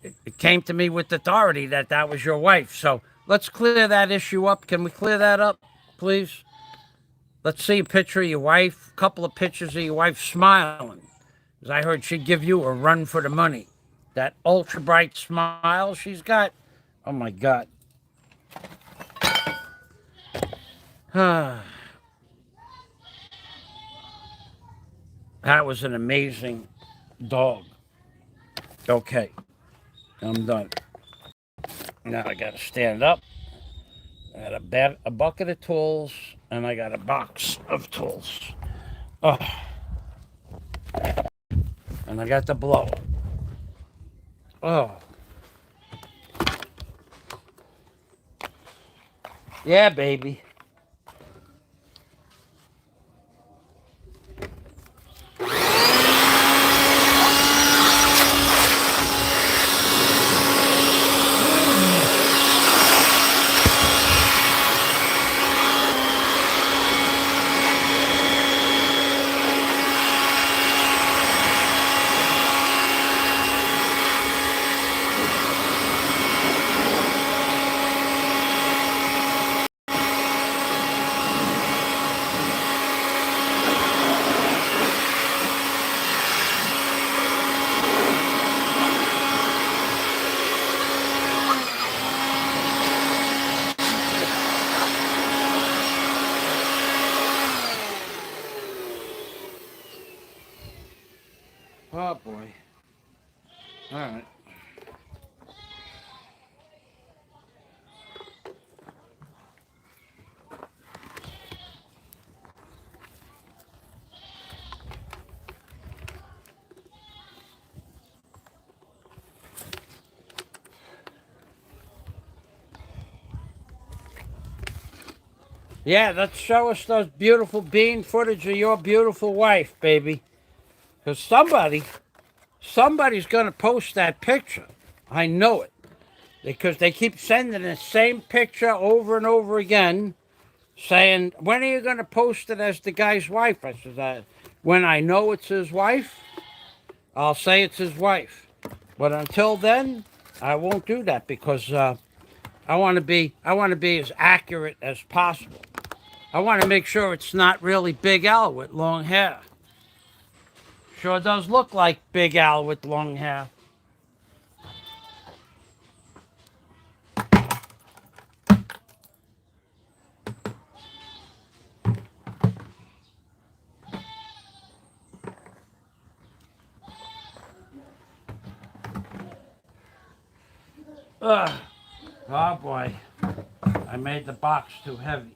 it came to me with authority that was your wife. So let's clear that issue up. Can we clear that up, please? Let's see a picture of your wife, a couple of pictures of your wife smiling. Because I heard she'd give you a run for the money. That ultra bright smile she's got. Oh my God. That was an amazing dog. Okay, I'm done. Now I gotta stand up. I got a bucket of tools, and I got a box of tools. Oh, and I got the blower. Oh. Yeah, baby. Oh boy. All right. Yeah, let's show us those beautiful bean footage of your beautiful wife, baby. Because somebody's going to post that picture. I know it. Because they keep sending the same picture over and over again, saying, when are you going to post it as the guy's wife? I said, when I know it's his wife, I'll say it's his wife. But until then, I won't do that because I want to be as accurate as possible. I want to make sure it's not really Big Al with long hair. Sure does look like Big Al with long hair. Ugh. Oh boy, I made the box too heavy.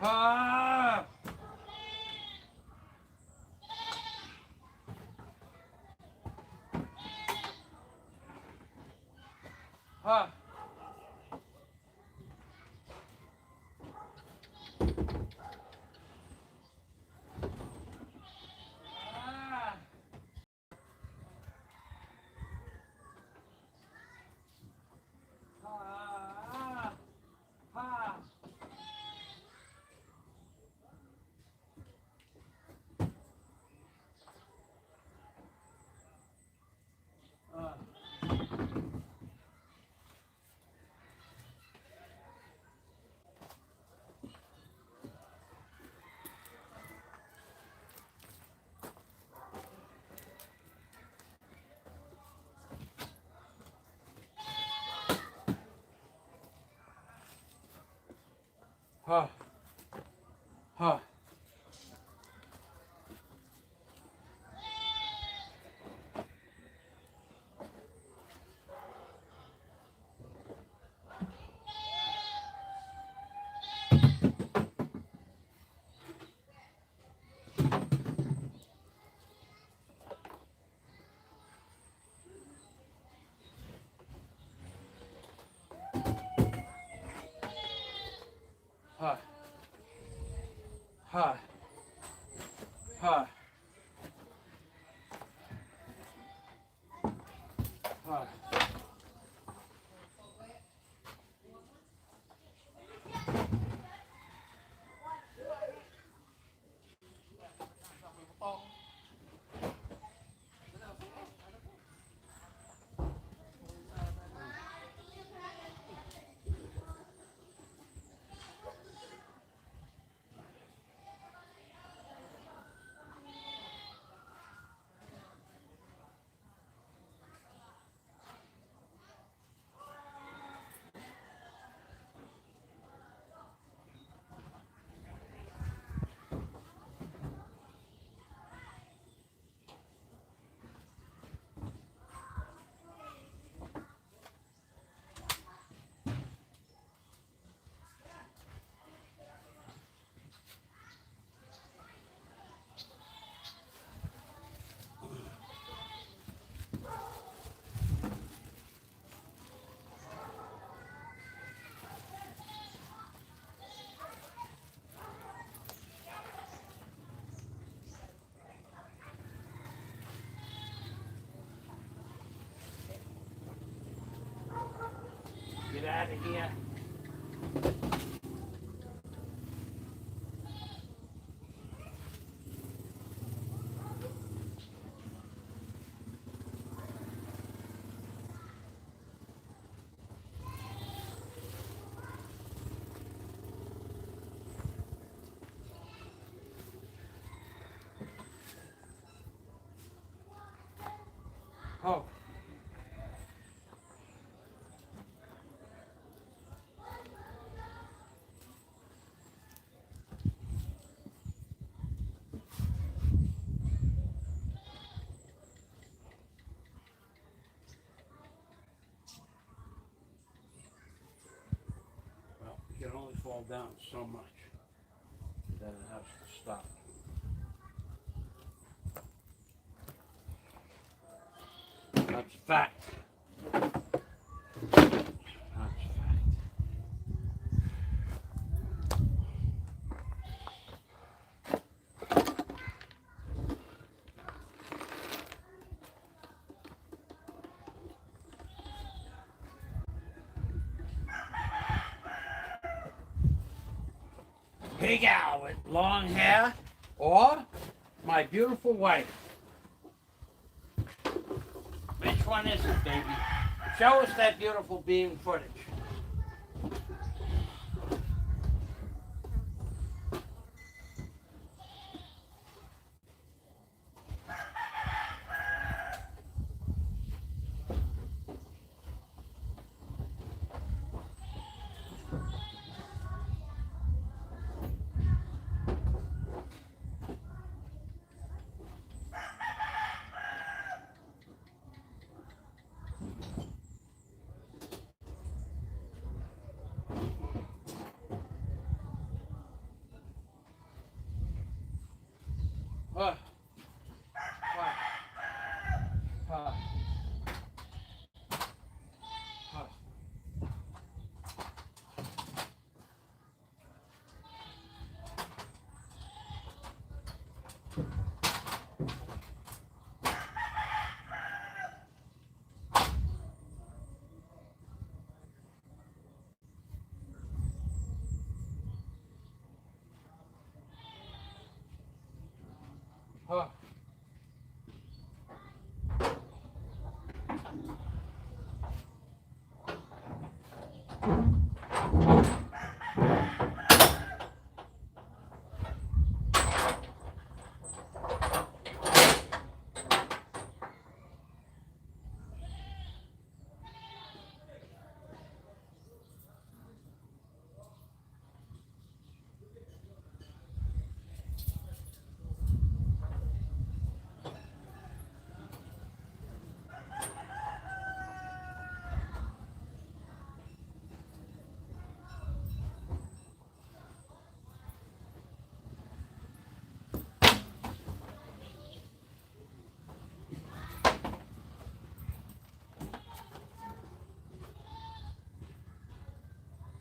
Ha! Ha! Ha! Ha! Ha! Ha! Ha! Ha! Get out of here. Oh. Well, you can only fall down so much. Then it has to stop. That's fact. That's fact. Pig owl with long hair, or my beautiful wife. Which one is it, baby? Show us that beautiful beam footage. Huh.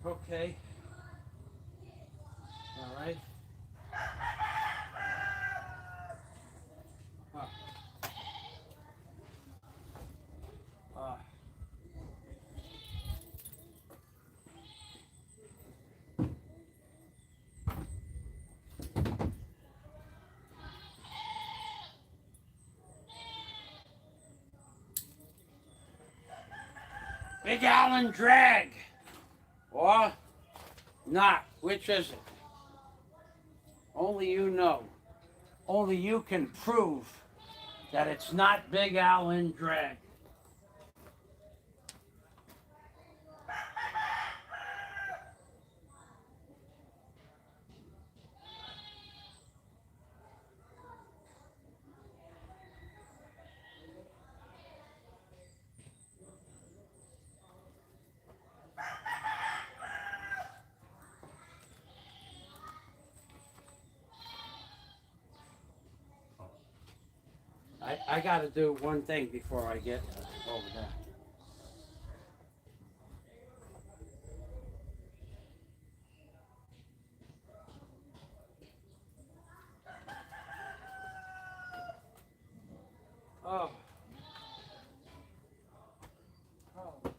Okay. All right. Huh. Uh, Big Allen drag. Or not. Which is it? Only you know. Only you can prove that it's not Big Allen drag. I got to do one thing before I get over there. Oh. Oh.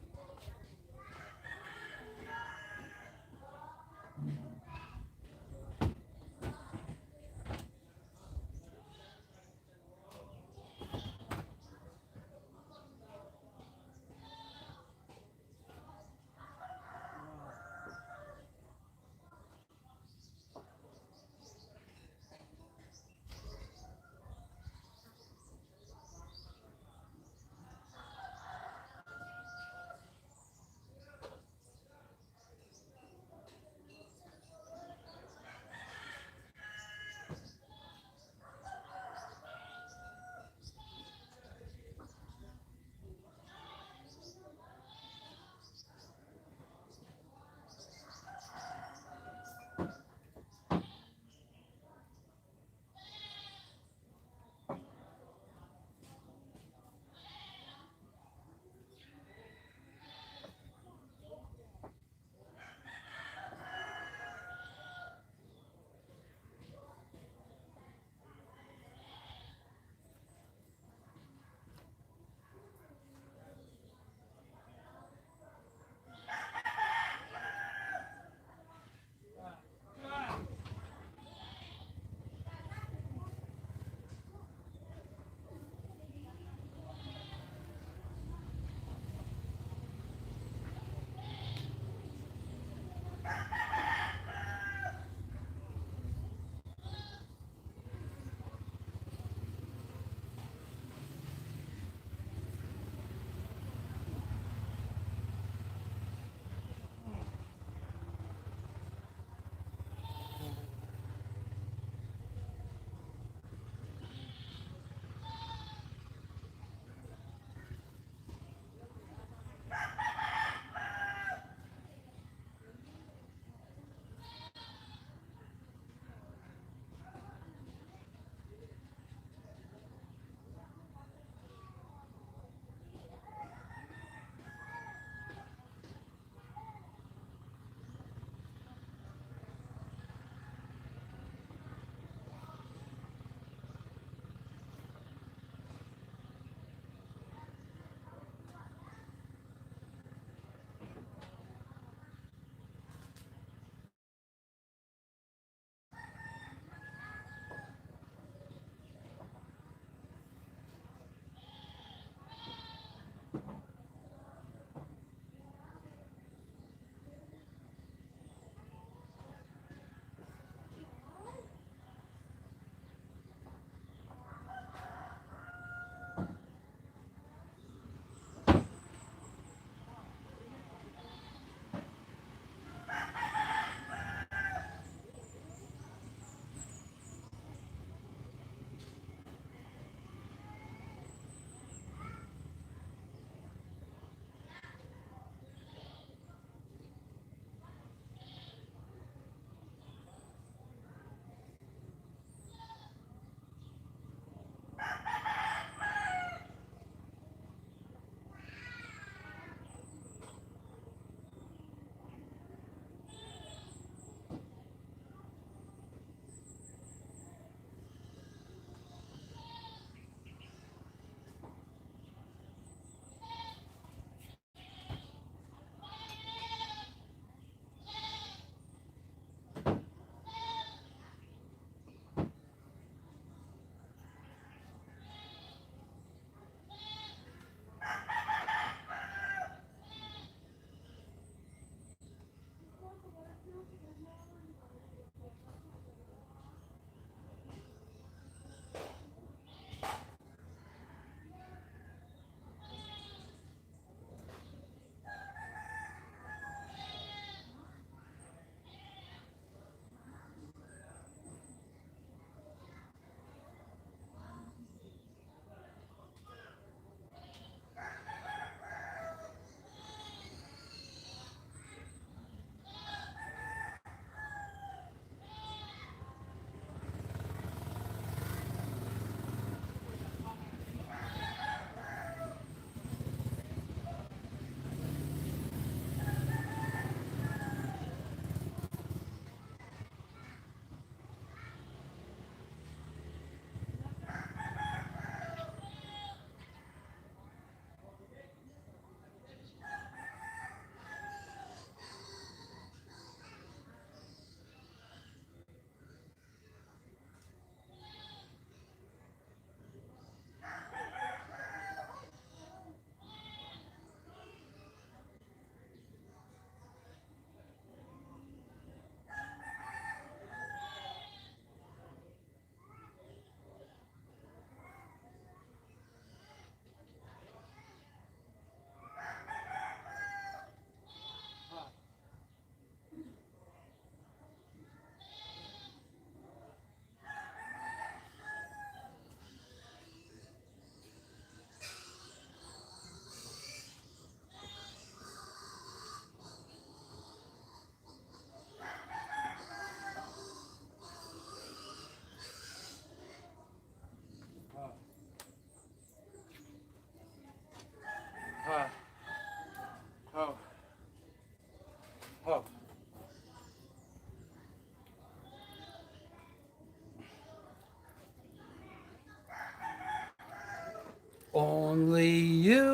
Only you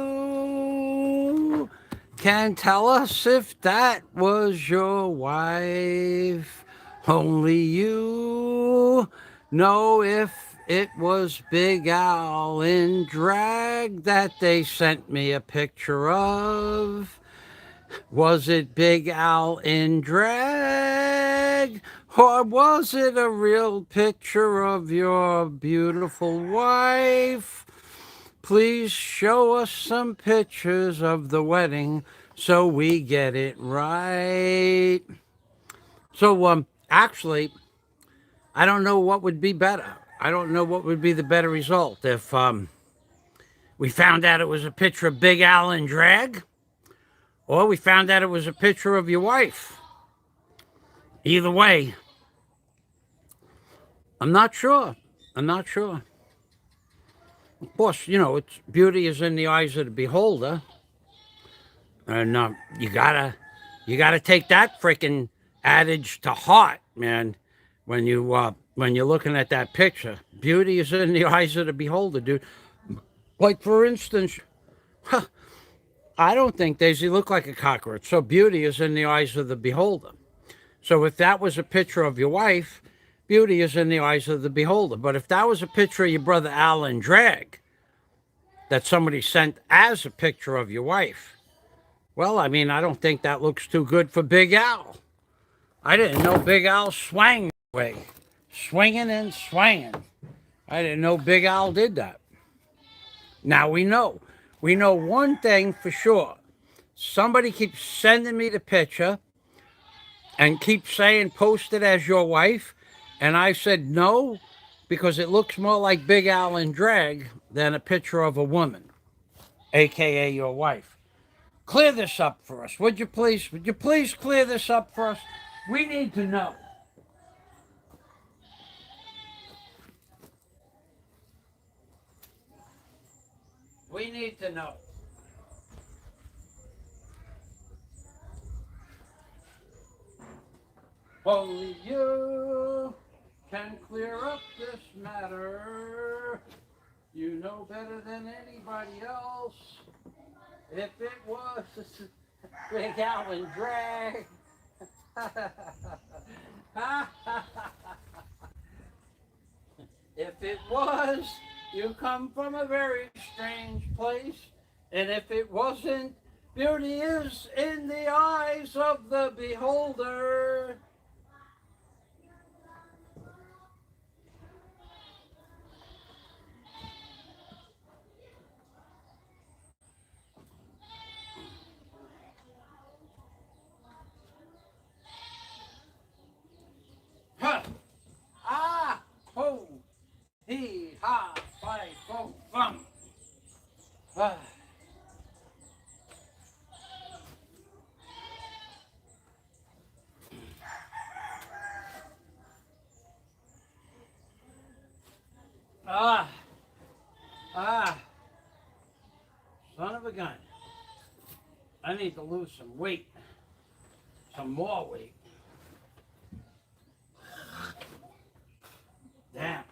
can tell us if that was your wife. Only you know if it was Big Al in drag that they sent me a picture of. Was it Big Al in drag? Or was it a real picture of your beautiful wife? Please show us some pictures of the wedding so we get it right. So, actually, I don't know what would be better. I don't know what would be the better result if we found out it was a picture of Big Al in drag, or we found out it was a picture of your wife. Either way, I'm not sure. I'm not sure. Of course, it's beauty is in the eyes of the beholder, and you gotta take that freaking adage to heart, man. When you're looking at that picture, beauty is in the eyes of the beholder, dude. Like for instance, I don't think Daisy looked like a cockroach. So beauty is in the eyes of the beholder. So if that was a picture of your wife, beauty is in the eyes of the beholder. But if that was a picture of your brother Al in drag that somebody sent as a picture of your wife, well, I mean, I don't think that looks too good for Big Al. I didn't know Big Al swang that way. Swinging and swanging. I didn't know Big Al did that. Now we know. We know one thing for sure. Somebody keeps sending me the picture and keeps saying post it as your wife. And I said no, because it looks more like Big Al in drag than a picture of a woman, AKA your wife. Clear this up for us, would you please? Would you please clear this up for us? We need to know. We need to know. Only you can clear up this matter. You know better than anybody else. If it was Big Al in drag. If it was, you come from a very strange place. And if it wasn't, beauty is in the eyes of the beholder. Huh. Ah, ho, he, ha, fi, fo, fum. Ah. Ah, ah, son of a gun. I need to lose some weight, some more weight. Damn.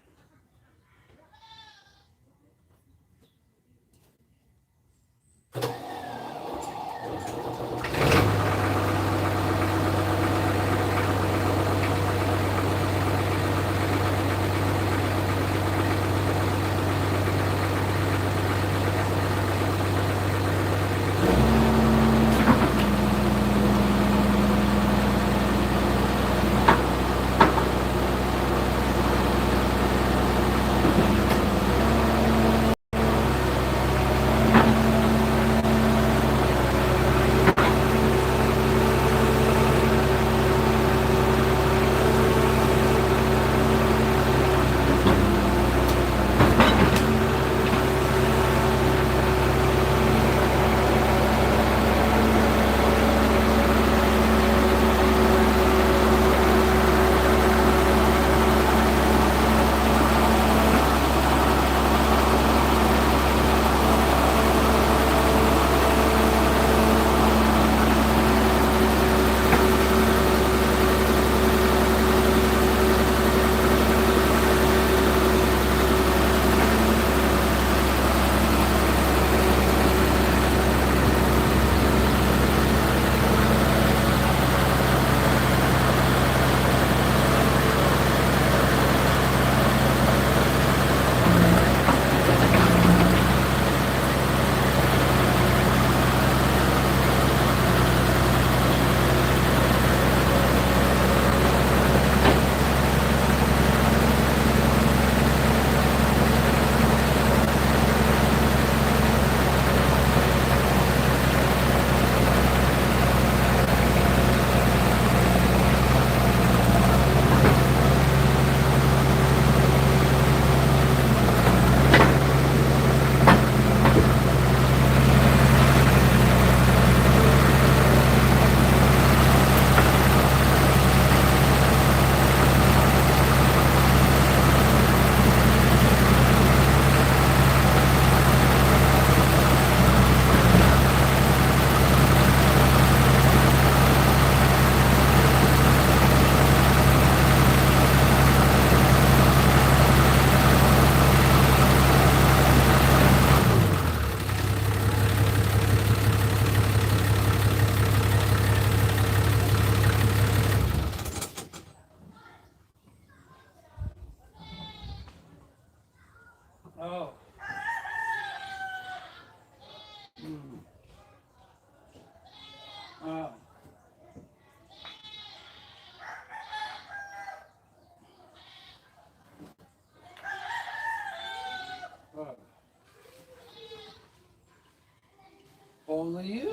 Only you,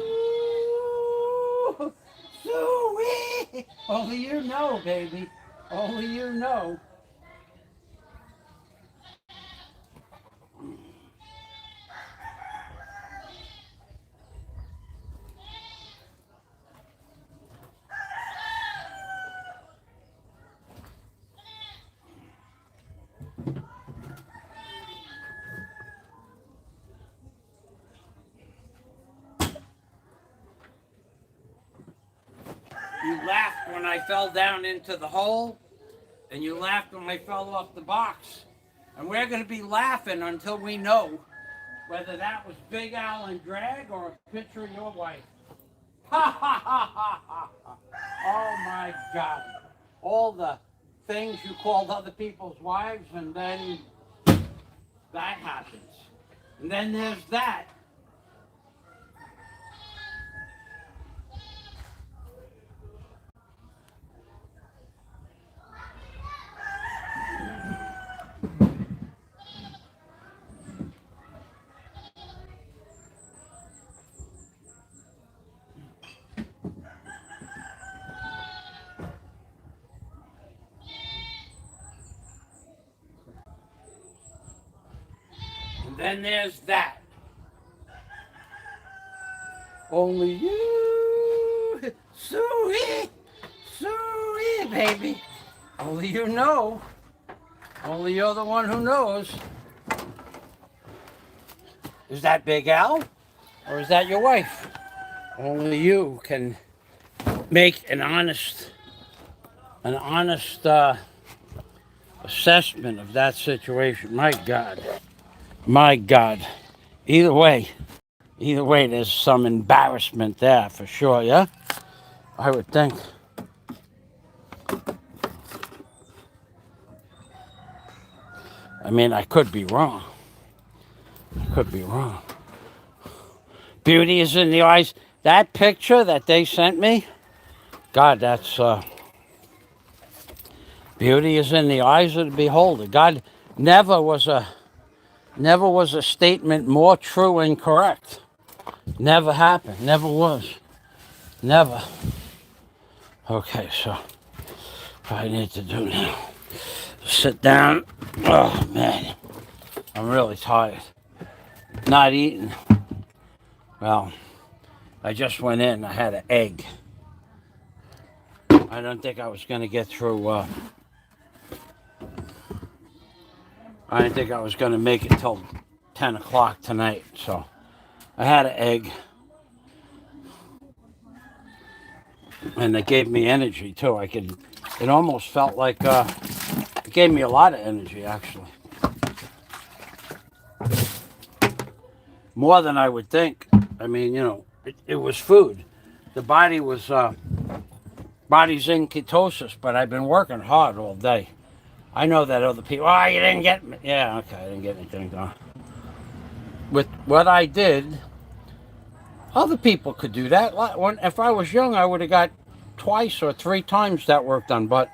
Suey. Only you know, baby. Only you know. You laughed when I fell down into the hole, and you laughed when I fell off the box. And we're going to be laughing until we know whether that was Big Al and Drag or a picture of your wife. Ha ha ha ha ha ha. Oh my God. All the things you called other people's wives, and then that happens. And then there's that. And then there's that. Only you, Suey, Suey, baby. Only you know. Only you're the one who knows. Is that Big Al? Or is that your wife? Only you can make an honest assessment of that situation. My God. My God. Either way, there's some embarrassment there for sure, yeah? I would think. I mean, I could be wrong. Beauty is in the eyes. That picture that they sent me, God, that's beauty is in the eyes of the beholder. God, never was a statement more true and correct. Never happened. Never was. Never. Okay, so what I need to do now, sit down. Oh man, I'm really tired. Not eating. Well, I just went in. I had an egg. I don't think I was going to get through. I didn't think I was going to make it till 10 o'clock tonight. So I had an egg. And it gave me energy too. It almost felt like, it gave me a lot of energy actually. More than I would think. I mean, it was food. The body was, body's in ketosis, but I've been working hard all day. I know that other people, you didn't get me. Yeah, okay, I didn't get anything done. With what I did, other people could do that. If I was young, I would have got twice or three times that work done, but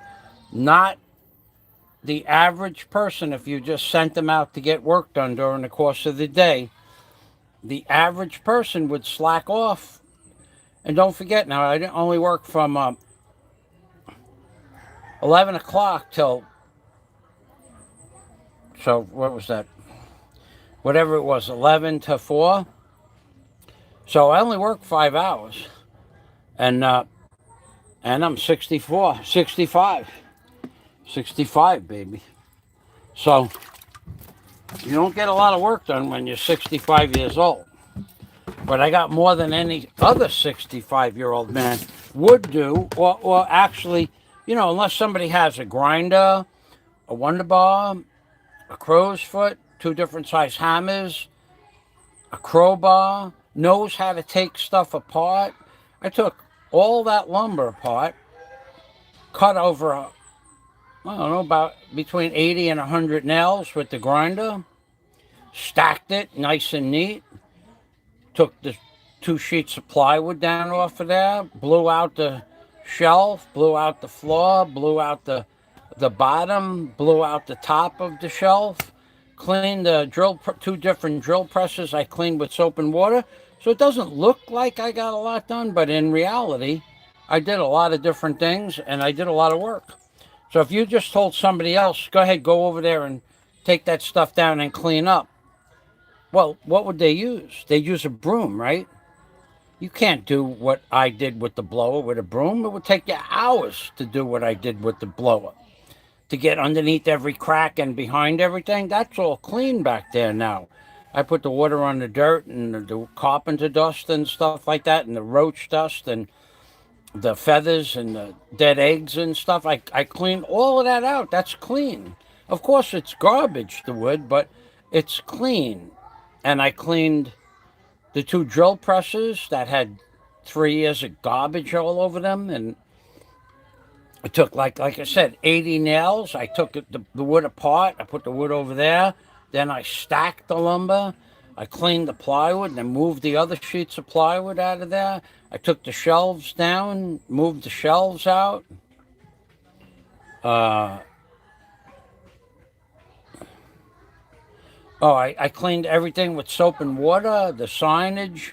not the average person. If you just sent them out to get work done during the course of the day, the average person would slack off. And don't forget now, I didn't only work from 11 o'clock till, so what was that? Whatever it was, 11 to 4. So I only worked 5 hours. And I'm 65, baby. So you don't get a lot of work done when you're 65 years old. But I got more than any other 65-year-old man would do, or actually, unless somebody has a grinder, a Wonder Bar, a crow's foot, 2 different size hammers, a crowbar, knows how to take stuff apart. I took all that lumber apart, cut over, I don't know, about between 80 and 100 nails with the grinder, stacked it nice and neat, took the 2 sheets of plywood down off of there, blew out the shelf, blew out the floor, blew out the bottom, blew out the top of the shelf, cleaned the 2 different drill presses I cleaned with soap and water, So it doesn't look like I got a lot done, but in reality, I did a lot of different things and I did a lot of work. So if you just told somebody else, go ahead, go over there and take that stuff down and clean up, well, what would they use? They'd use a broom, right? You can't do what I did with the blower with a broom. It would take you hours to do what I did with the blower. To get underneath every crack and behind everything, that's all clean back there now. I put the water on the dirt and the carpenter dust and stuff like that, and the roach dust and the feathers and the dead eggs and stuff. I cleaned all of that out. That's clean. Of course, it's garbage, the wood, but it's clean. And I cleaned the two drill presses that had 3 years of garbage all over them. And I took, like I said, 80 nails. I took the wood apart. I put the wood over there. Then I stacked the lumber. I cleaned the plywood and then moved the other sheets of plywood out of there. I took the shelves down, moved the shelves out. Uh, I cleaned everything with soap and water. The signage,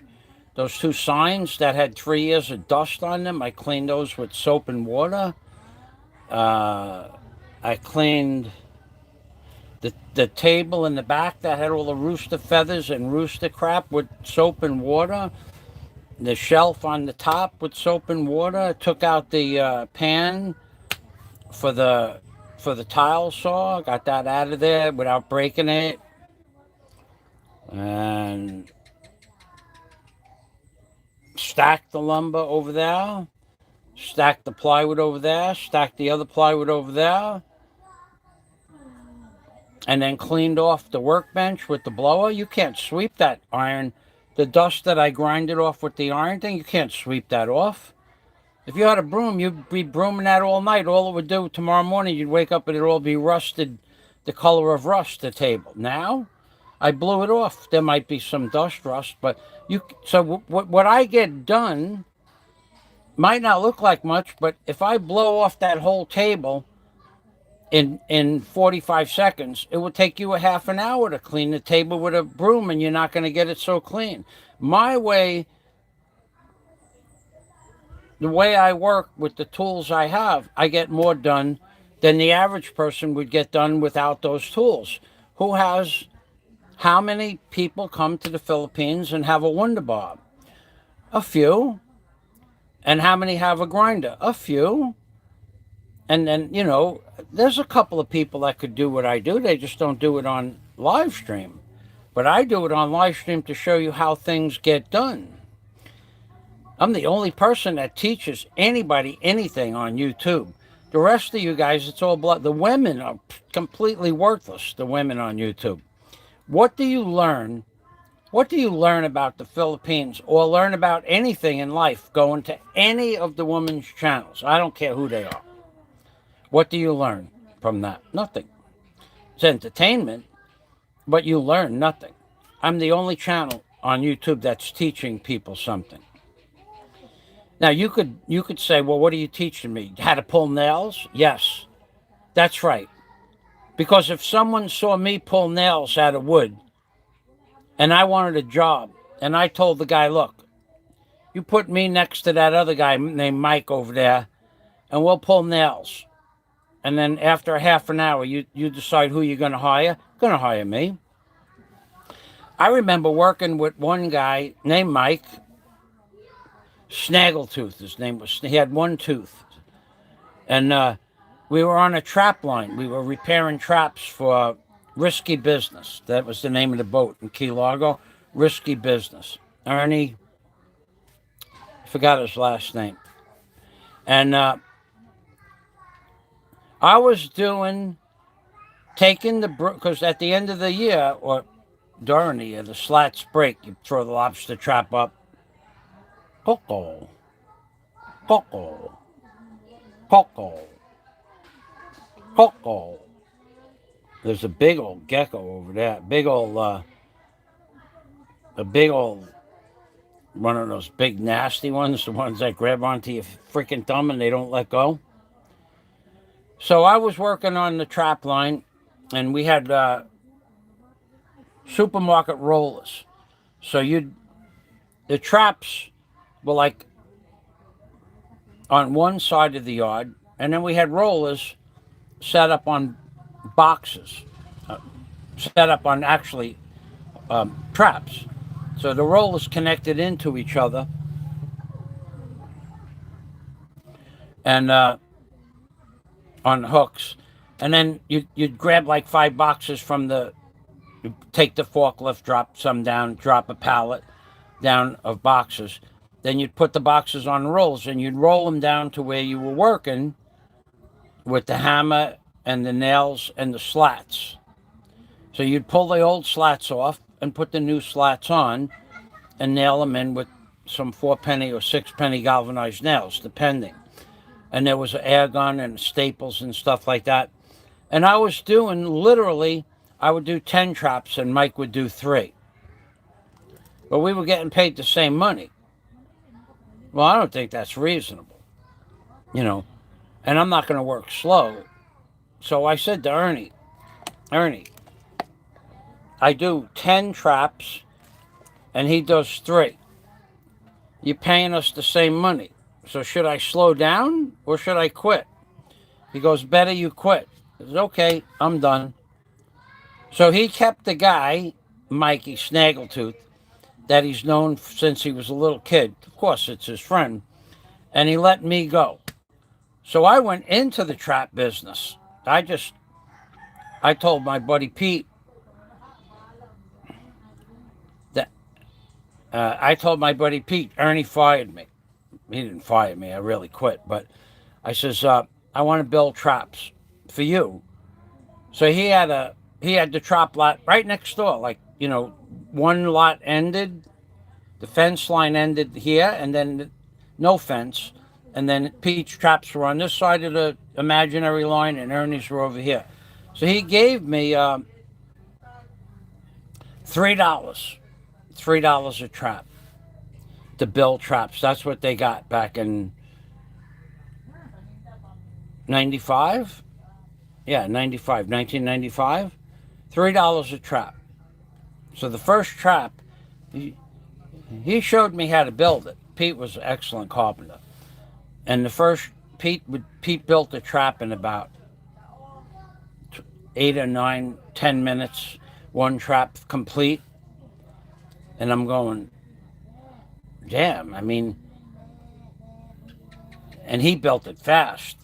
those two signs that had 3 years of dust on them, I cleaned those with soap and water. I cleaned the table in the back that had all the rooster feathers and rooster crap with soap and water. The shelf on the top with soap and water. I took out the pan for the tile saw. Got that out of there without breaking it. And stacked the lumber over there. Stacked the plywood over there. Stacked the other plywood over there. And then cleaned off the workbench with the blower. You can't sweep that iron. The dust that I grinded off with the iron thing, you can't sweep that off. If you had a broom, you'd be brooming that all night. All it would do tomorrow morning, you'd wake up and it'd all be rusted, the color of rust, the table. Now, I blew it off. There might be some dust rust, but so what I get done might not look like much, but if I blow off that whole table in 45 seconds, it would take you a half an hour to clean the table with a broom, and you're not going to get it so clean. My way, the way I work with the tools I have, I get more done than the average person would get done without those tools. How many people come to the Philippines and have a Wunderbar? A few. And how many have a grinder? A few. And then, there's a couple of people that could do what I do. They just don't do it on live stream. But I do it on live stream to show you how things get done. I'm the only person that teaches anybody anything on YouTube. The rest of you guys, it's all blood. The women are completely worthless, the women on YouTube. What do you learn? What do you learn about the Philippines or learn about anything in life going to any of the women's channels? I don't care who they are. What do you learn from that? Nothing. It's entertainment, but you learn nothing. I'm the only channel on YouTube that's teaching people something. Now, you could say, well, what are you teaching me? How to pull nails? Yes, that's right. Because if someone saw me pull nails out of wood and I wanted a job and I told the guy, look, you put me next to that other guy named Mike over there and we'll pull nails. And then after a half an hour, you decide who you're going to hire. You're going to hire me. I remember working with one guy named Mike, Snaggletooth, his name was. He had one tooth. And we were on a trap line. We were repairing traps for Risky Business. That was the name of the boat in Key Largo. Risky Business. Ernie, I forgot his last name. And I was taking because at the end of the year, or during the year, the slats break. You throw the lobster trap up. Coco. Coco. Coco. Coco. There's a big old gecko over there. A big old, one of those big nasty ones, the ones that grab onto your freaking thumb and they don't let go. So I was working on the trap line, and we had supermarket rollers. So the traps were like on one side of the yard, and then we had rollers set up on boxes, uh, set up on actually traps. So the rollers connected into each other, and on hooks, and then you'd grab like 5 boxes from the, you take the forklift, drop some down, drop a pallet down of boxes. Then you'd put the boxes on rolls and you'd roll them down to where you were working with the hammer and the nails and the slats. So you'd pull the old slats off and put the new slats on and nail them in with some 4-penny or 6-penny galvanized nails, depending. And there was an air gun and staples and stuff like that. And I was doing literally, I would do 10 traps and Mike would do 3. But we were getting paid the same money. Well, I don't think that's reasonable, you know, and I'm not going to work slow. So I said to Ernie, I do 10 traps and he does 3. You're paying us the same money. So should I slow down or should I quit? He goes, better you quit. I said, okay, I'm done. So he kept the guy, Mikey Snaggletooth, that he's known since he was a little kid. Of course, it's his friend. And he let me go. So I went into the trap business. I told my buddy Pete that, Ernie fired me. He didn't fire me, I really quit. But I says, I want to build traps for you. So he had the trap lot right next door. Like, one lot ended, the fence line ended here, and then no fence. And then Pete's traps were on this side of the imaginary line, and Ernie's were over here. So he gave me $3, $3 a trap to build traps. That's what they got back in 95. Yeah, 95, 1995. $3 a trap. So the first trap, he showed me how to build it. Pete was an excellent carpenter. And the first, Pete built the trap in about 8 or 9, 10 minutes, one trap complete. And I'm going, damn, I mean, and he built it fast.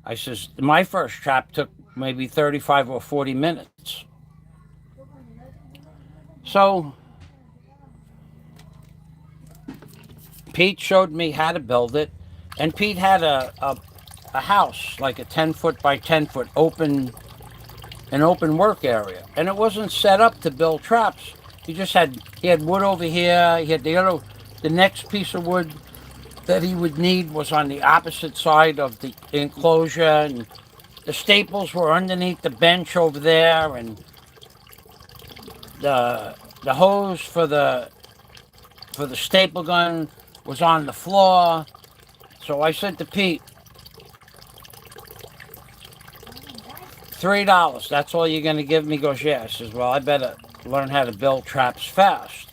I says, my first trap took maybe 35 or 40 minutes. So Pete showed me how to build it. And Pete had a house, like a 10-foot by 10-foot an open work area. And it wasn't set up to build traps. He had wood over here. He had the next piece of wood that he would need was on the opposite side of the enclosure. And the staples were underneath the bench over there. And the hose for the staple gun was on the floor. So I said to Pete, $3, that's all you're going to give me? He goes, yeah. I says, well, I better learn how to build traps fast.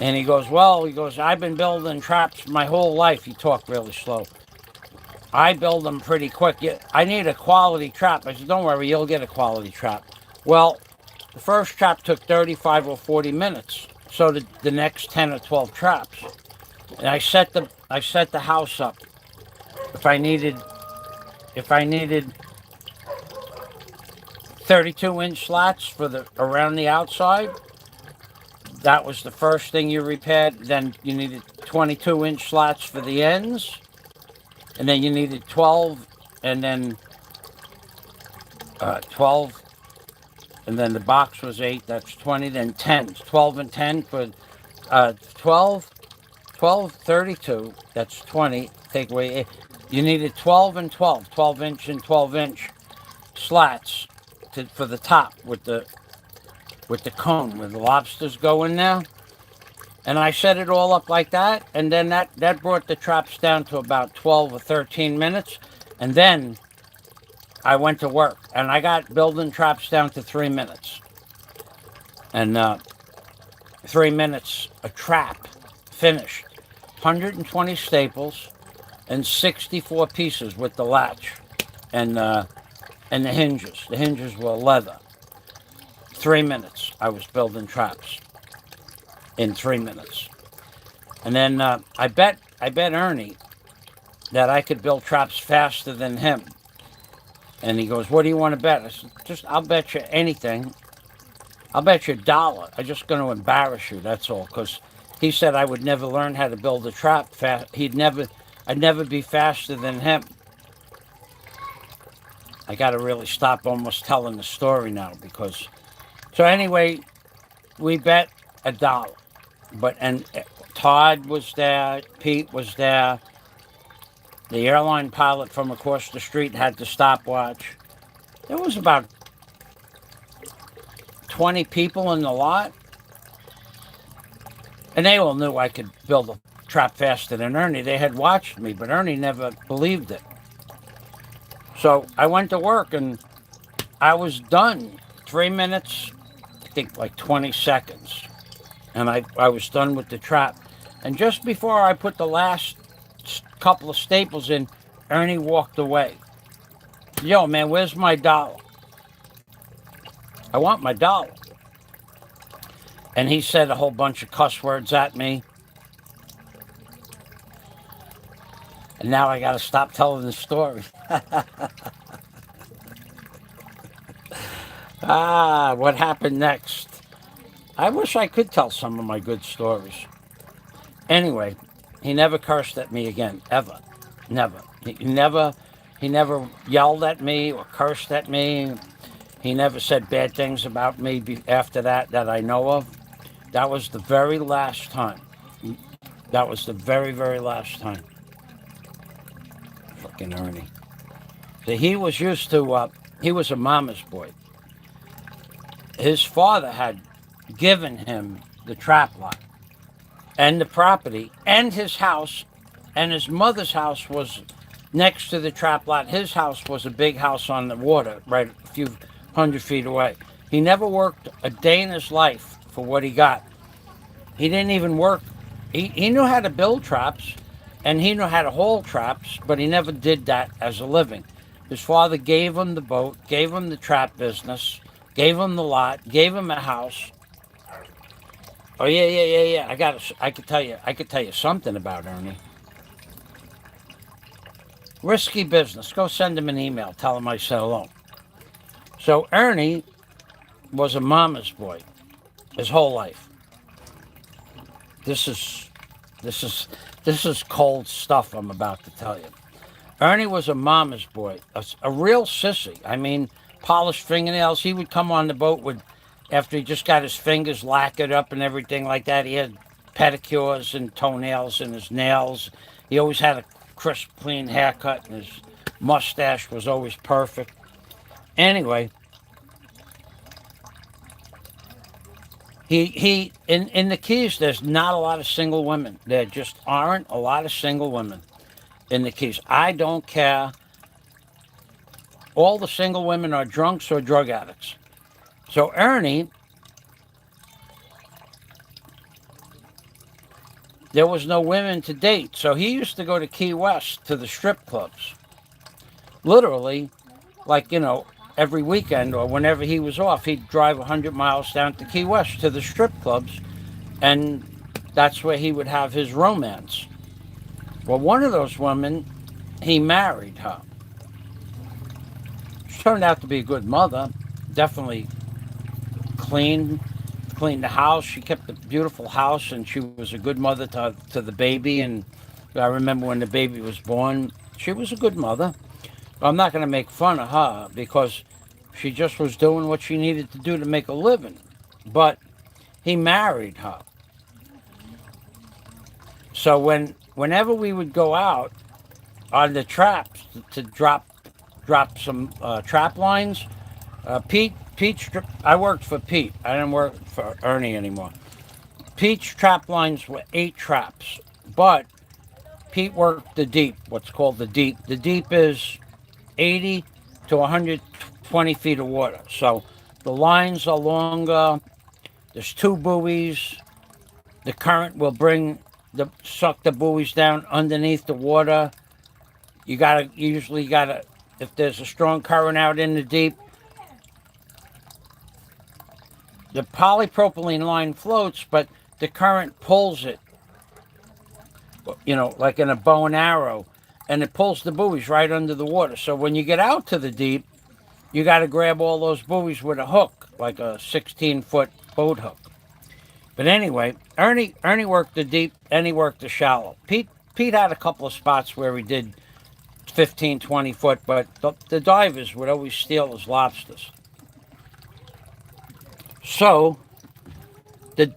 And he goes, I've been building traps my whole life. He talked really slow. I build them pretty quick. I need a quality trap. I said, don't worry, you'll get a quality trap. Well, the first trap took 35 or 40 minutes. So did the next 10 or 12 traps. And I set the house up. If I needed 32-inch slats for around the outside, that was the first thing you repaired. Then you needed 22-inch slats for the ends, and then you needed 12, and then 12, and then the box was 8. That's 20. Then 10, 12 and 10 for 12. 32, that's 20, take away 8. You needed 12 and 12, 12-inch and 12-inch slats for the top with the cone where the lobsters go in there. And I set it all up like that, and then that brought the traps down to about 12 or 13 minutes. And then I went to work, and I got building traps down to 3 minutes. And 3 minutes, a trap finished. 120 staples and 64 pieces with the latch and the hinges. The hinges were leather. 3 minutes, I was building traps in 3 minutes. And then I bet Ernie that I could build traps faster than him. And he goes, "What do you want to bet?" I said, I'll bet you anything. I'll bet you $1. I'm just going to embarrass you, that's all. Because he said I would never learn how to build a trap fast. I'd never be faster than him. I got to really stop almost telling the story now because... So anyway, we bet $1. And Todd was there, Pete was there. The airline pilot from across the street had the stopwatch. There was about 20 people in the lot. And they all knew I could build a trap faster than Ernie. They had watched me, but Ernie never believed it. So I went to work and I was done. 3 minutes, I think like 20 seconds. And I was done with the trap. And just before I put the last couple of staples in, Ernie walked away. "Yo, man, where's my $1? I want my $1. And he said a whole bunch of cuss words at me. And now I got to stop telling the story. What happened next? I wish I could tell some of my good stories. Anyway, he never cursed at me again, ever. Never. He never yelled at me or cursed at me. He never said bad things about me after that I know of. That was the very last time. That was the very, very last time. Fucking Ernie. So he was used to, he was a mama's boy. His father had given him the trap lot and the property and his house, and his mother's house was next to the trap lot. His house was a big house on the water, right a few 100 feet away. He never worked a day in his life for what he got. He didn't even work. He knew how to build traps and he knew how to haul traps, but he never did that as a living. His father gave him the boat, gave him the trap business, gave him the lot, gave him a house. Oh yeah. I could tell you something about Ernie. Risky business. Go send him an email. Tell him I said hello. So Ernie was a mama's boy his whole life. This is cold stuff I'm about to tell you. Ernie was a mama's boy, a real sissy. I mean, polished fingernails. He would come on the boat after he just got his fingers lacquered up and everything like that. He had pedicures and toenails and his nails. He always had a crisp, clean haircut, and his mustache was always perfect. Anyway, he in the Keys, there's not a lot of single women. There just aren't a lot of single women in the Keys. I don't care. All the single women are drunks or drug addicts. So Ernie, there was no women to date. So he used to go to Key West to the strip clubs. Literally, like, every weekend or whenever he was off, he'd drive 100 miles down to Key West to the strip clubs. And that's where he would have his romance. Well, one of those women, he married her. She turned out to be a good mother. Definitely cleaned the house. She kept a beautiful house, and she was a good mother to the baby. And I remember when the baby was born, she was a good mother. I'm not going to make fun of her because she just was doing what she needed to do to make a living. But he married her. So whenever we would go out on the traps to drop some trap lines, I worked for Pete. I didn't work for Ernie anymore. Pete's trap lines were 8 traps, but Pete worked the deep, what's called the deep. The deep is 80 to 120 feet of water. So the lines are longer. There's 2 buoys. The current will suck the buoys down underneath the water. If there's a strong current out in the deep, the polypropylene line floats, but the current pulls it, like in a bow and arrow, and it pulls the buoys right under the water. So when you get out to the deep, you got to grab all those buoys with a hook, like a 16-foot boat hook. But anyway, Ernie worked the deep and he worked the shallow. Pete had a couple of spots where he did 15, 20 foot, but the divers would always steal his lobsters. So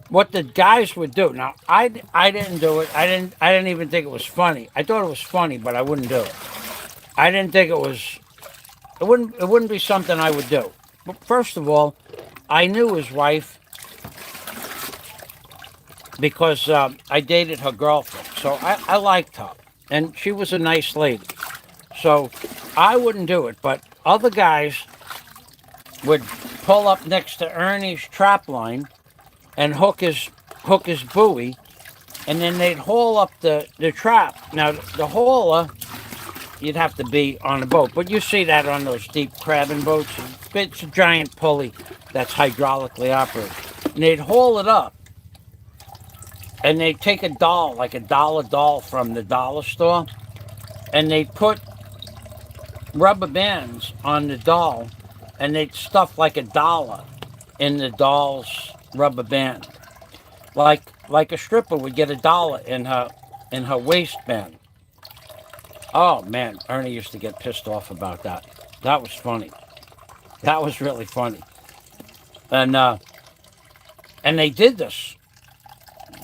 what the guys would do. Now I didn't do it. I didn't even think it was funny. I thought it was funny, but I wouldn't do it. I didn't think it was. It wouldn't be something I would do. But first of all, I knew his wife because I dated her girlfriend, so I liked her, and she was a nice lady. So I wouldn't do it, but other guys would pull up next to Ernie's trap line and hook his buoy, and then they'd haul up the trap. Now the hauler, you'd have to be on a boat, but you see that on those deep crabbing boats. It's a giant pulley that's hydraulically operated, and they'd haul it up, and they'd take a doll, like a dollar doll from the dollar store, and they'd put rubber bands on the doll, and they'd stuff like a dollar in the doll's rubber band, like a stripper would get a dollar in her waistband. Oh man, Ernie used to get pissed off about that. That was funny. That was really funny. And they did this.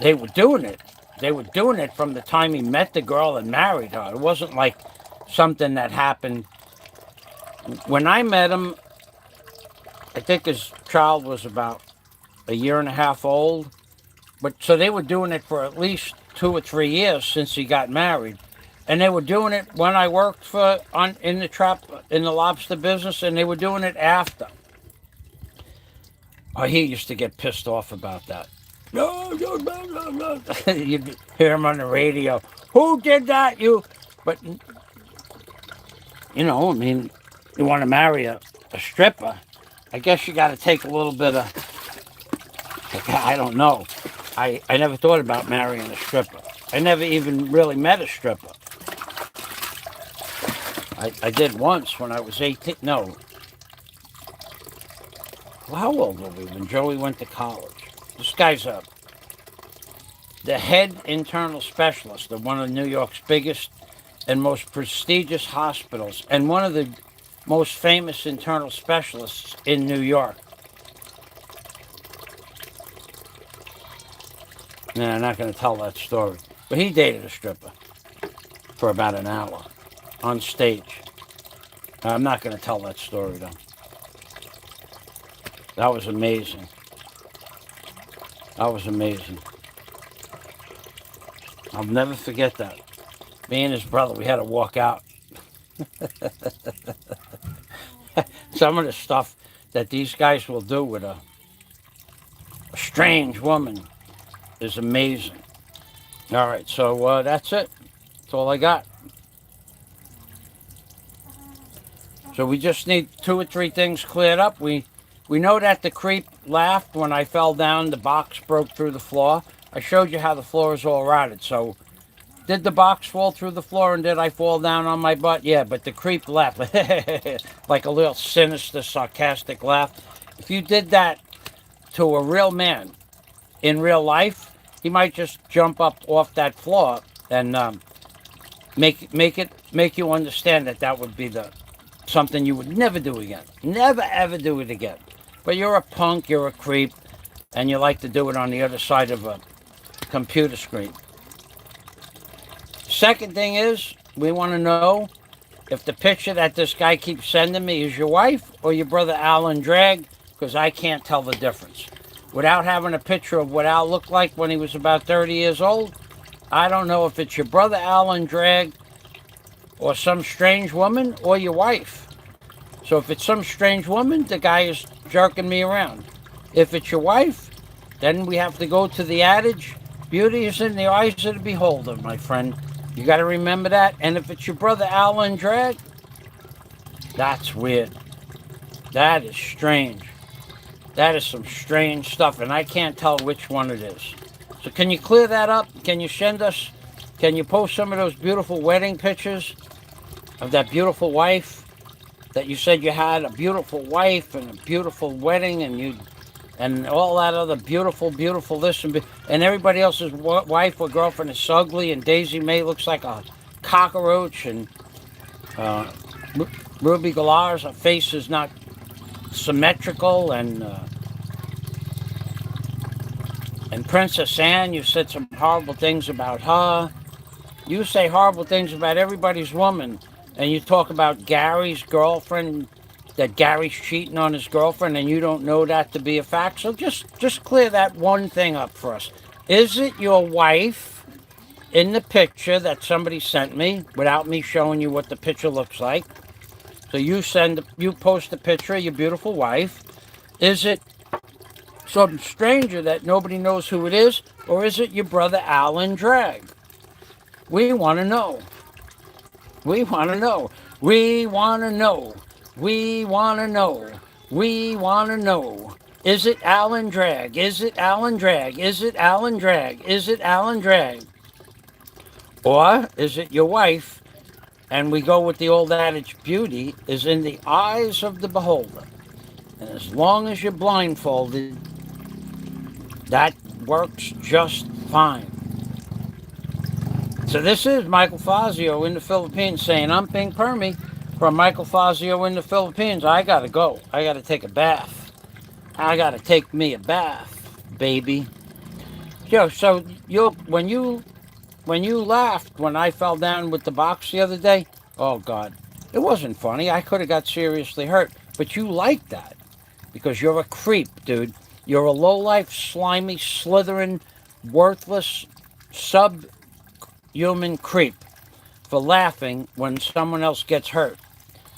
They were doing it. They were doing it from the time he met the girl and married her. It wasn't like something that happened. When I met him, I think his child was about a year and a half old. But so they were doing it for at least 2 or 3 years since he got married. And they were doing it when I worked in the lobster business, and they were doing it after. Oh, he used to get pissed off about that. No. You'd hear him on the radio. Who did that? You. But, you want to marry a stripper, I guess you got to take a little bit of, I don't know. I never thought about marrying a stripper. I never even really met a stripper. I did once when I was 18. No. Well, how old were we when Joey went to college? This guy's the head internal specialist of one of New York's biggest and most prestigious hospitals, and one of the most famous internal specialists in New York. No, I'm not going to tell that story. But he dated a stripper for about an hour on stage. I'm not going to tell that story, though. That was amazing. That was amazing. I'll never forget that. Me and his brother, we had to walk out. Some of the stuff that these guys will do with a strange woman is amazing. All right, so that's it. That's all I got. So we just need 2 or 3 things cleared up. We know that the creep laughed when I fell down. The box broke through the floor. I showed you how the floor is all rotted. So did the box fall through the floor and did I fall down on my butt? Yeah, but the creep laughed. Like a little sinister, sarcastic laugh. If you did that to a real man in real life, he might just jump up off that floor and make you understand that would be something you would never do again. Never, ever do it again. But you're a punk, you're a creep, and you like to do it on the other side of a computer screen. Second thing is, we want to know if the picture that this guy keeps sending me is your wife or your brother Alan Drag, because I can't tell the difference. Without having a picture of what Al looked like when he was about 30 years old, I don't know if it's your brother Alan Drag or some strange woman or your wife. So if it's some strange woman, the guy is jerking me around. If it's your wife, then we have to go to the adage, Beauty is in the eyes of the beholder, my friend. You got to remember that. And if it's your brother Alan Drag, that's weird. That is strange. That is some strange stuff, and I can't tell which one it is. So can you clear that up? Can you send us? Can you post some of those beautiful wedding pictures of that beautiful wife that you said you had a beautiful wife and a beautiful wedding, and all that other beautiful, beautiful this and everybody else's wife or girlfriend is ugly, and Daisy May looks like a cockroach, and uh, Ruby Galar's face is not symmetrical, and Princess Anne, you said some horrible things about her. You say horrible things about everybody's woman, and you talk about Gary's girlfriend, that Gary's cheating on his girlfriend, and you don't know that to be a fact. So just clear that one thing up for us. Is it your wife in the picture that somebody sent me without me showing you what the picture looks like? So you post a picture of your beautiful wife. Is it some stranger that nobody knows who it is, or is it your brother Alan Drag? We want to know. We want to know. We want to know. We want to know. We want to know. Is it Alan Drag? Is it Alan Drag? Is it Alan Drag? Is it Alan Drag? Or is it your wife? And we go with the old adage, beauty is in the eyes of the beholder. And as long as you're blindfolded, that works just fine. So this is Michael Fazio in the Philippines saying, I'm Pink Permy from Michael Fazio in the Philippines. I gotta go. I gotta take a bath. I gotta take me a bath, baby. Yo, so when you laughed when I fell down with the box the other day, oh God, it wasn't funny. I could have got seriously hurt. But you liked that because you're a creep, dude. You're a low-life, slimy, slithering, worthless, subhuman creep for laughing when someone else gets hurt.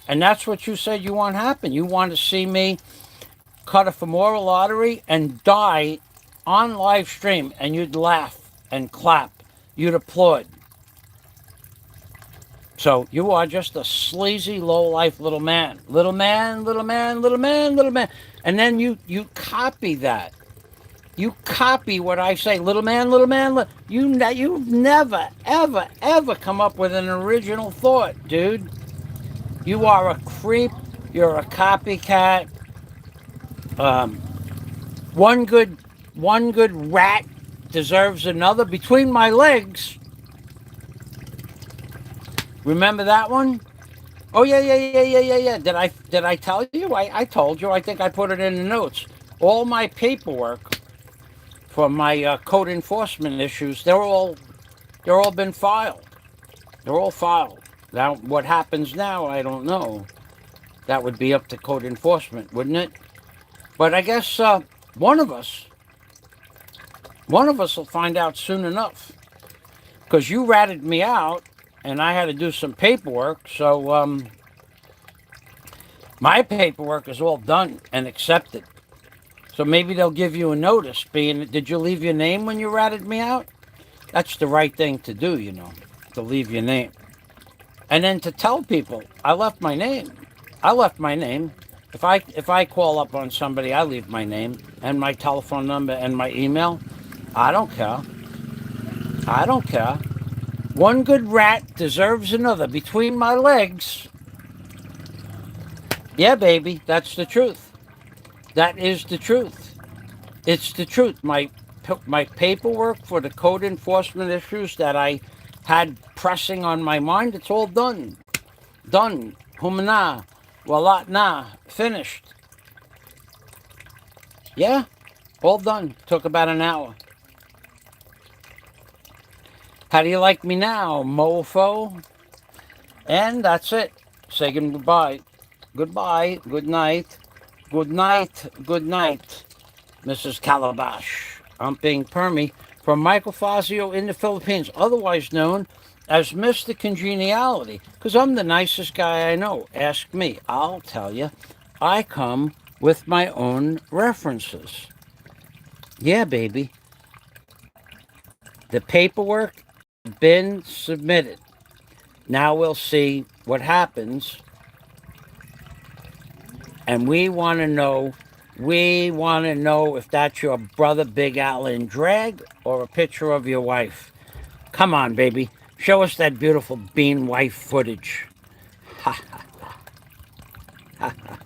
And that's what you said you want to happen. You want to see me cut a femoral artery and die on live stream, and you'd laugh and clap. You'd applaud. So you are just a sleazy, low-life little man. Little man, little man, little man, little man. And then you copy that. You copy what I say, little man, little man. You never, ever, ever come up with an original thought, dude. You are a creep. You're a copycat. Um, one good rat deserves another between my legs. Remember that one? Oh yeah. Did I tell you? I told you. I think I put it in the notes. All my paperwork for my code enforcement issues, they're all been filed. They're all filed. Now, what happens now, I don't know. That would be up to code enforcement, wouldn't it? But I guess one of us will find out soon enough. Because you ratted me out, and I had to do some paperwork. So my paperwork is all done and accepted. So maybe they'll give you a notice being, did you leave your name when you ratted me out? That's the right thing to do, to leave your name. And then to tell people, I left my name. I left my name. If I call up on somebody, I leave my name and my telephone number and my email. I don't care. I don't care. One good rat deserves another between my legs. Yeah, baby, that's the truth. That is the truth. It's the truth. My paperwork for the code enforcement issues that I had pressing on my mind, it's all done. Done. Humana. Walat na. Finished. Yeah, all done. Took about an hour. How do you like me now, mofo? And that's it. Say goodbye. Goodbye. Good night. Good night. Good night, Mrs. Calabash. I'm being Permy from Michael Fazio in the Philippines, otherwise known as Mr. Congeniality, because I'm the nicest guy I know. Ask me. I'll tell you. I come with my own references. Yeah, baby. The paperwork has been submitted. Now we'll see what happens. And we want to know if that's your brother Big Al in drag or a picture of your wife. Come on, baby. Show us that beautiful bean wife footage. Ha ha ha.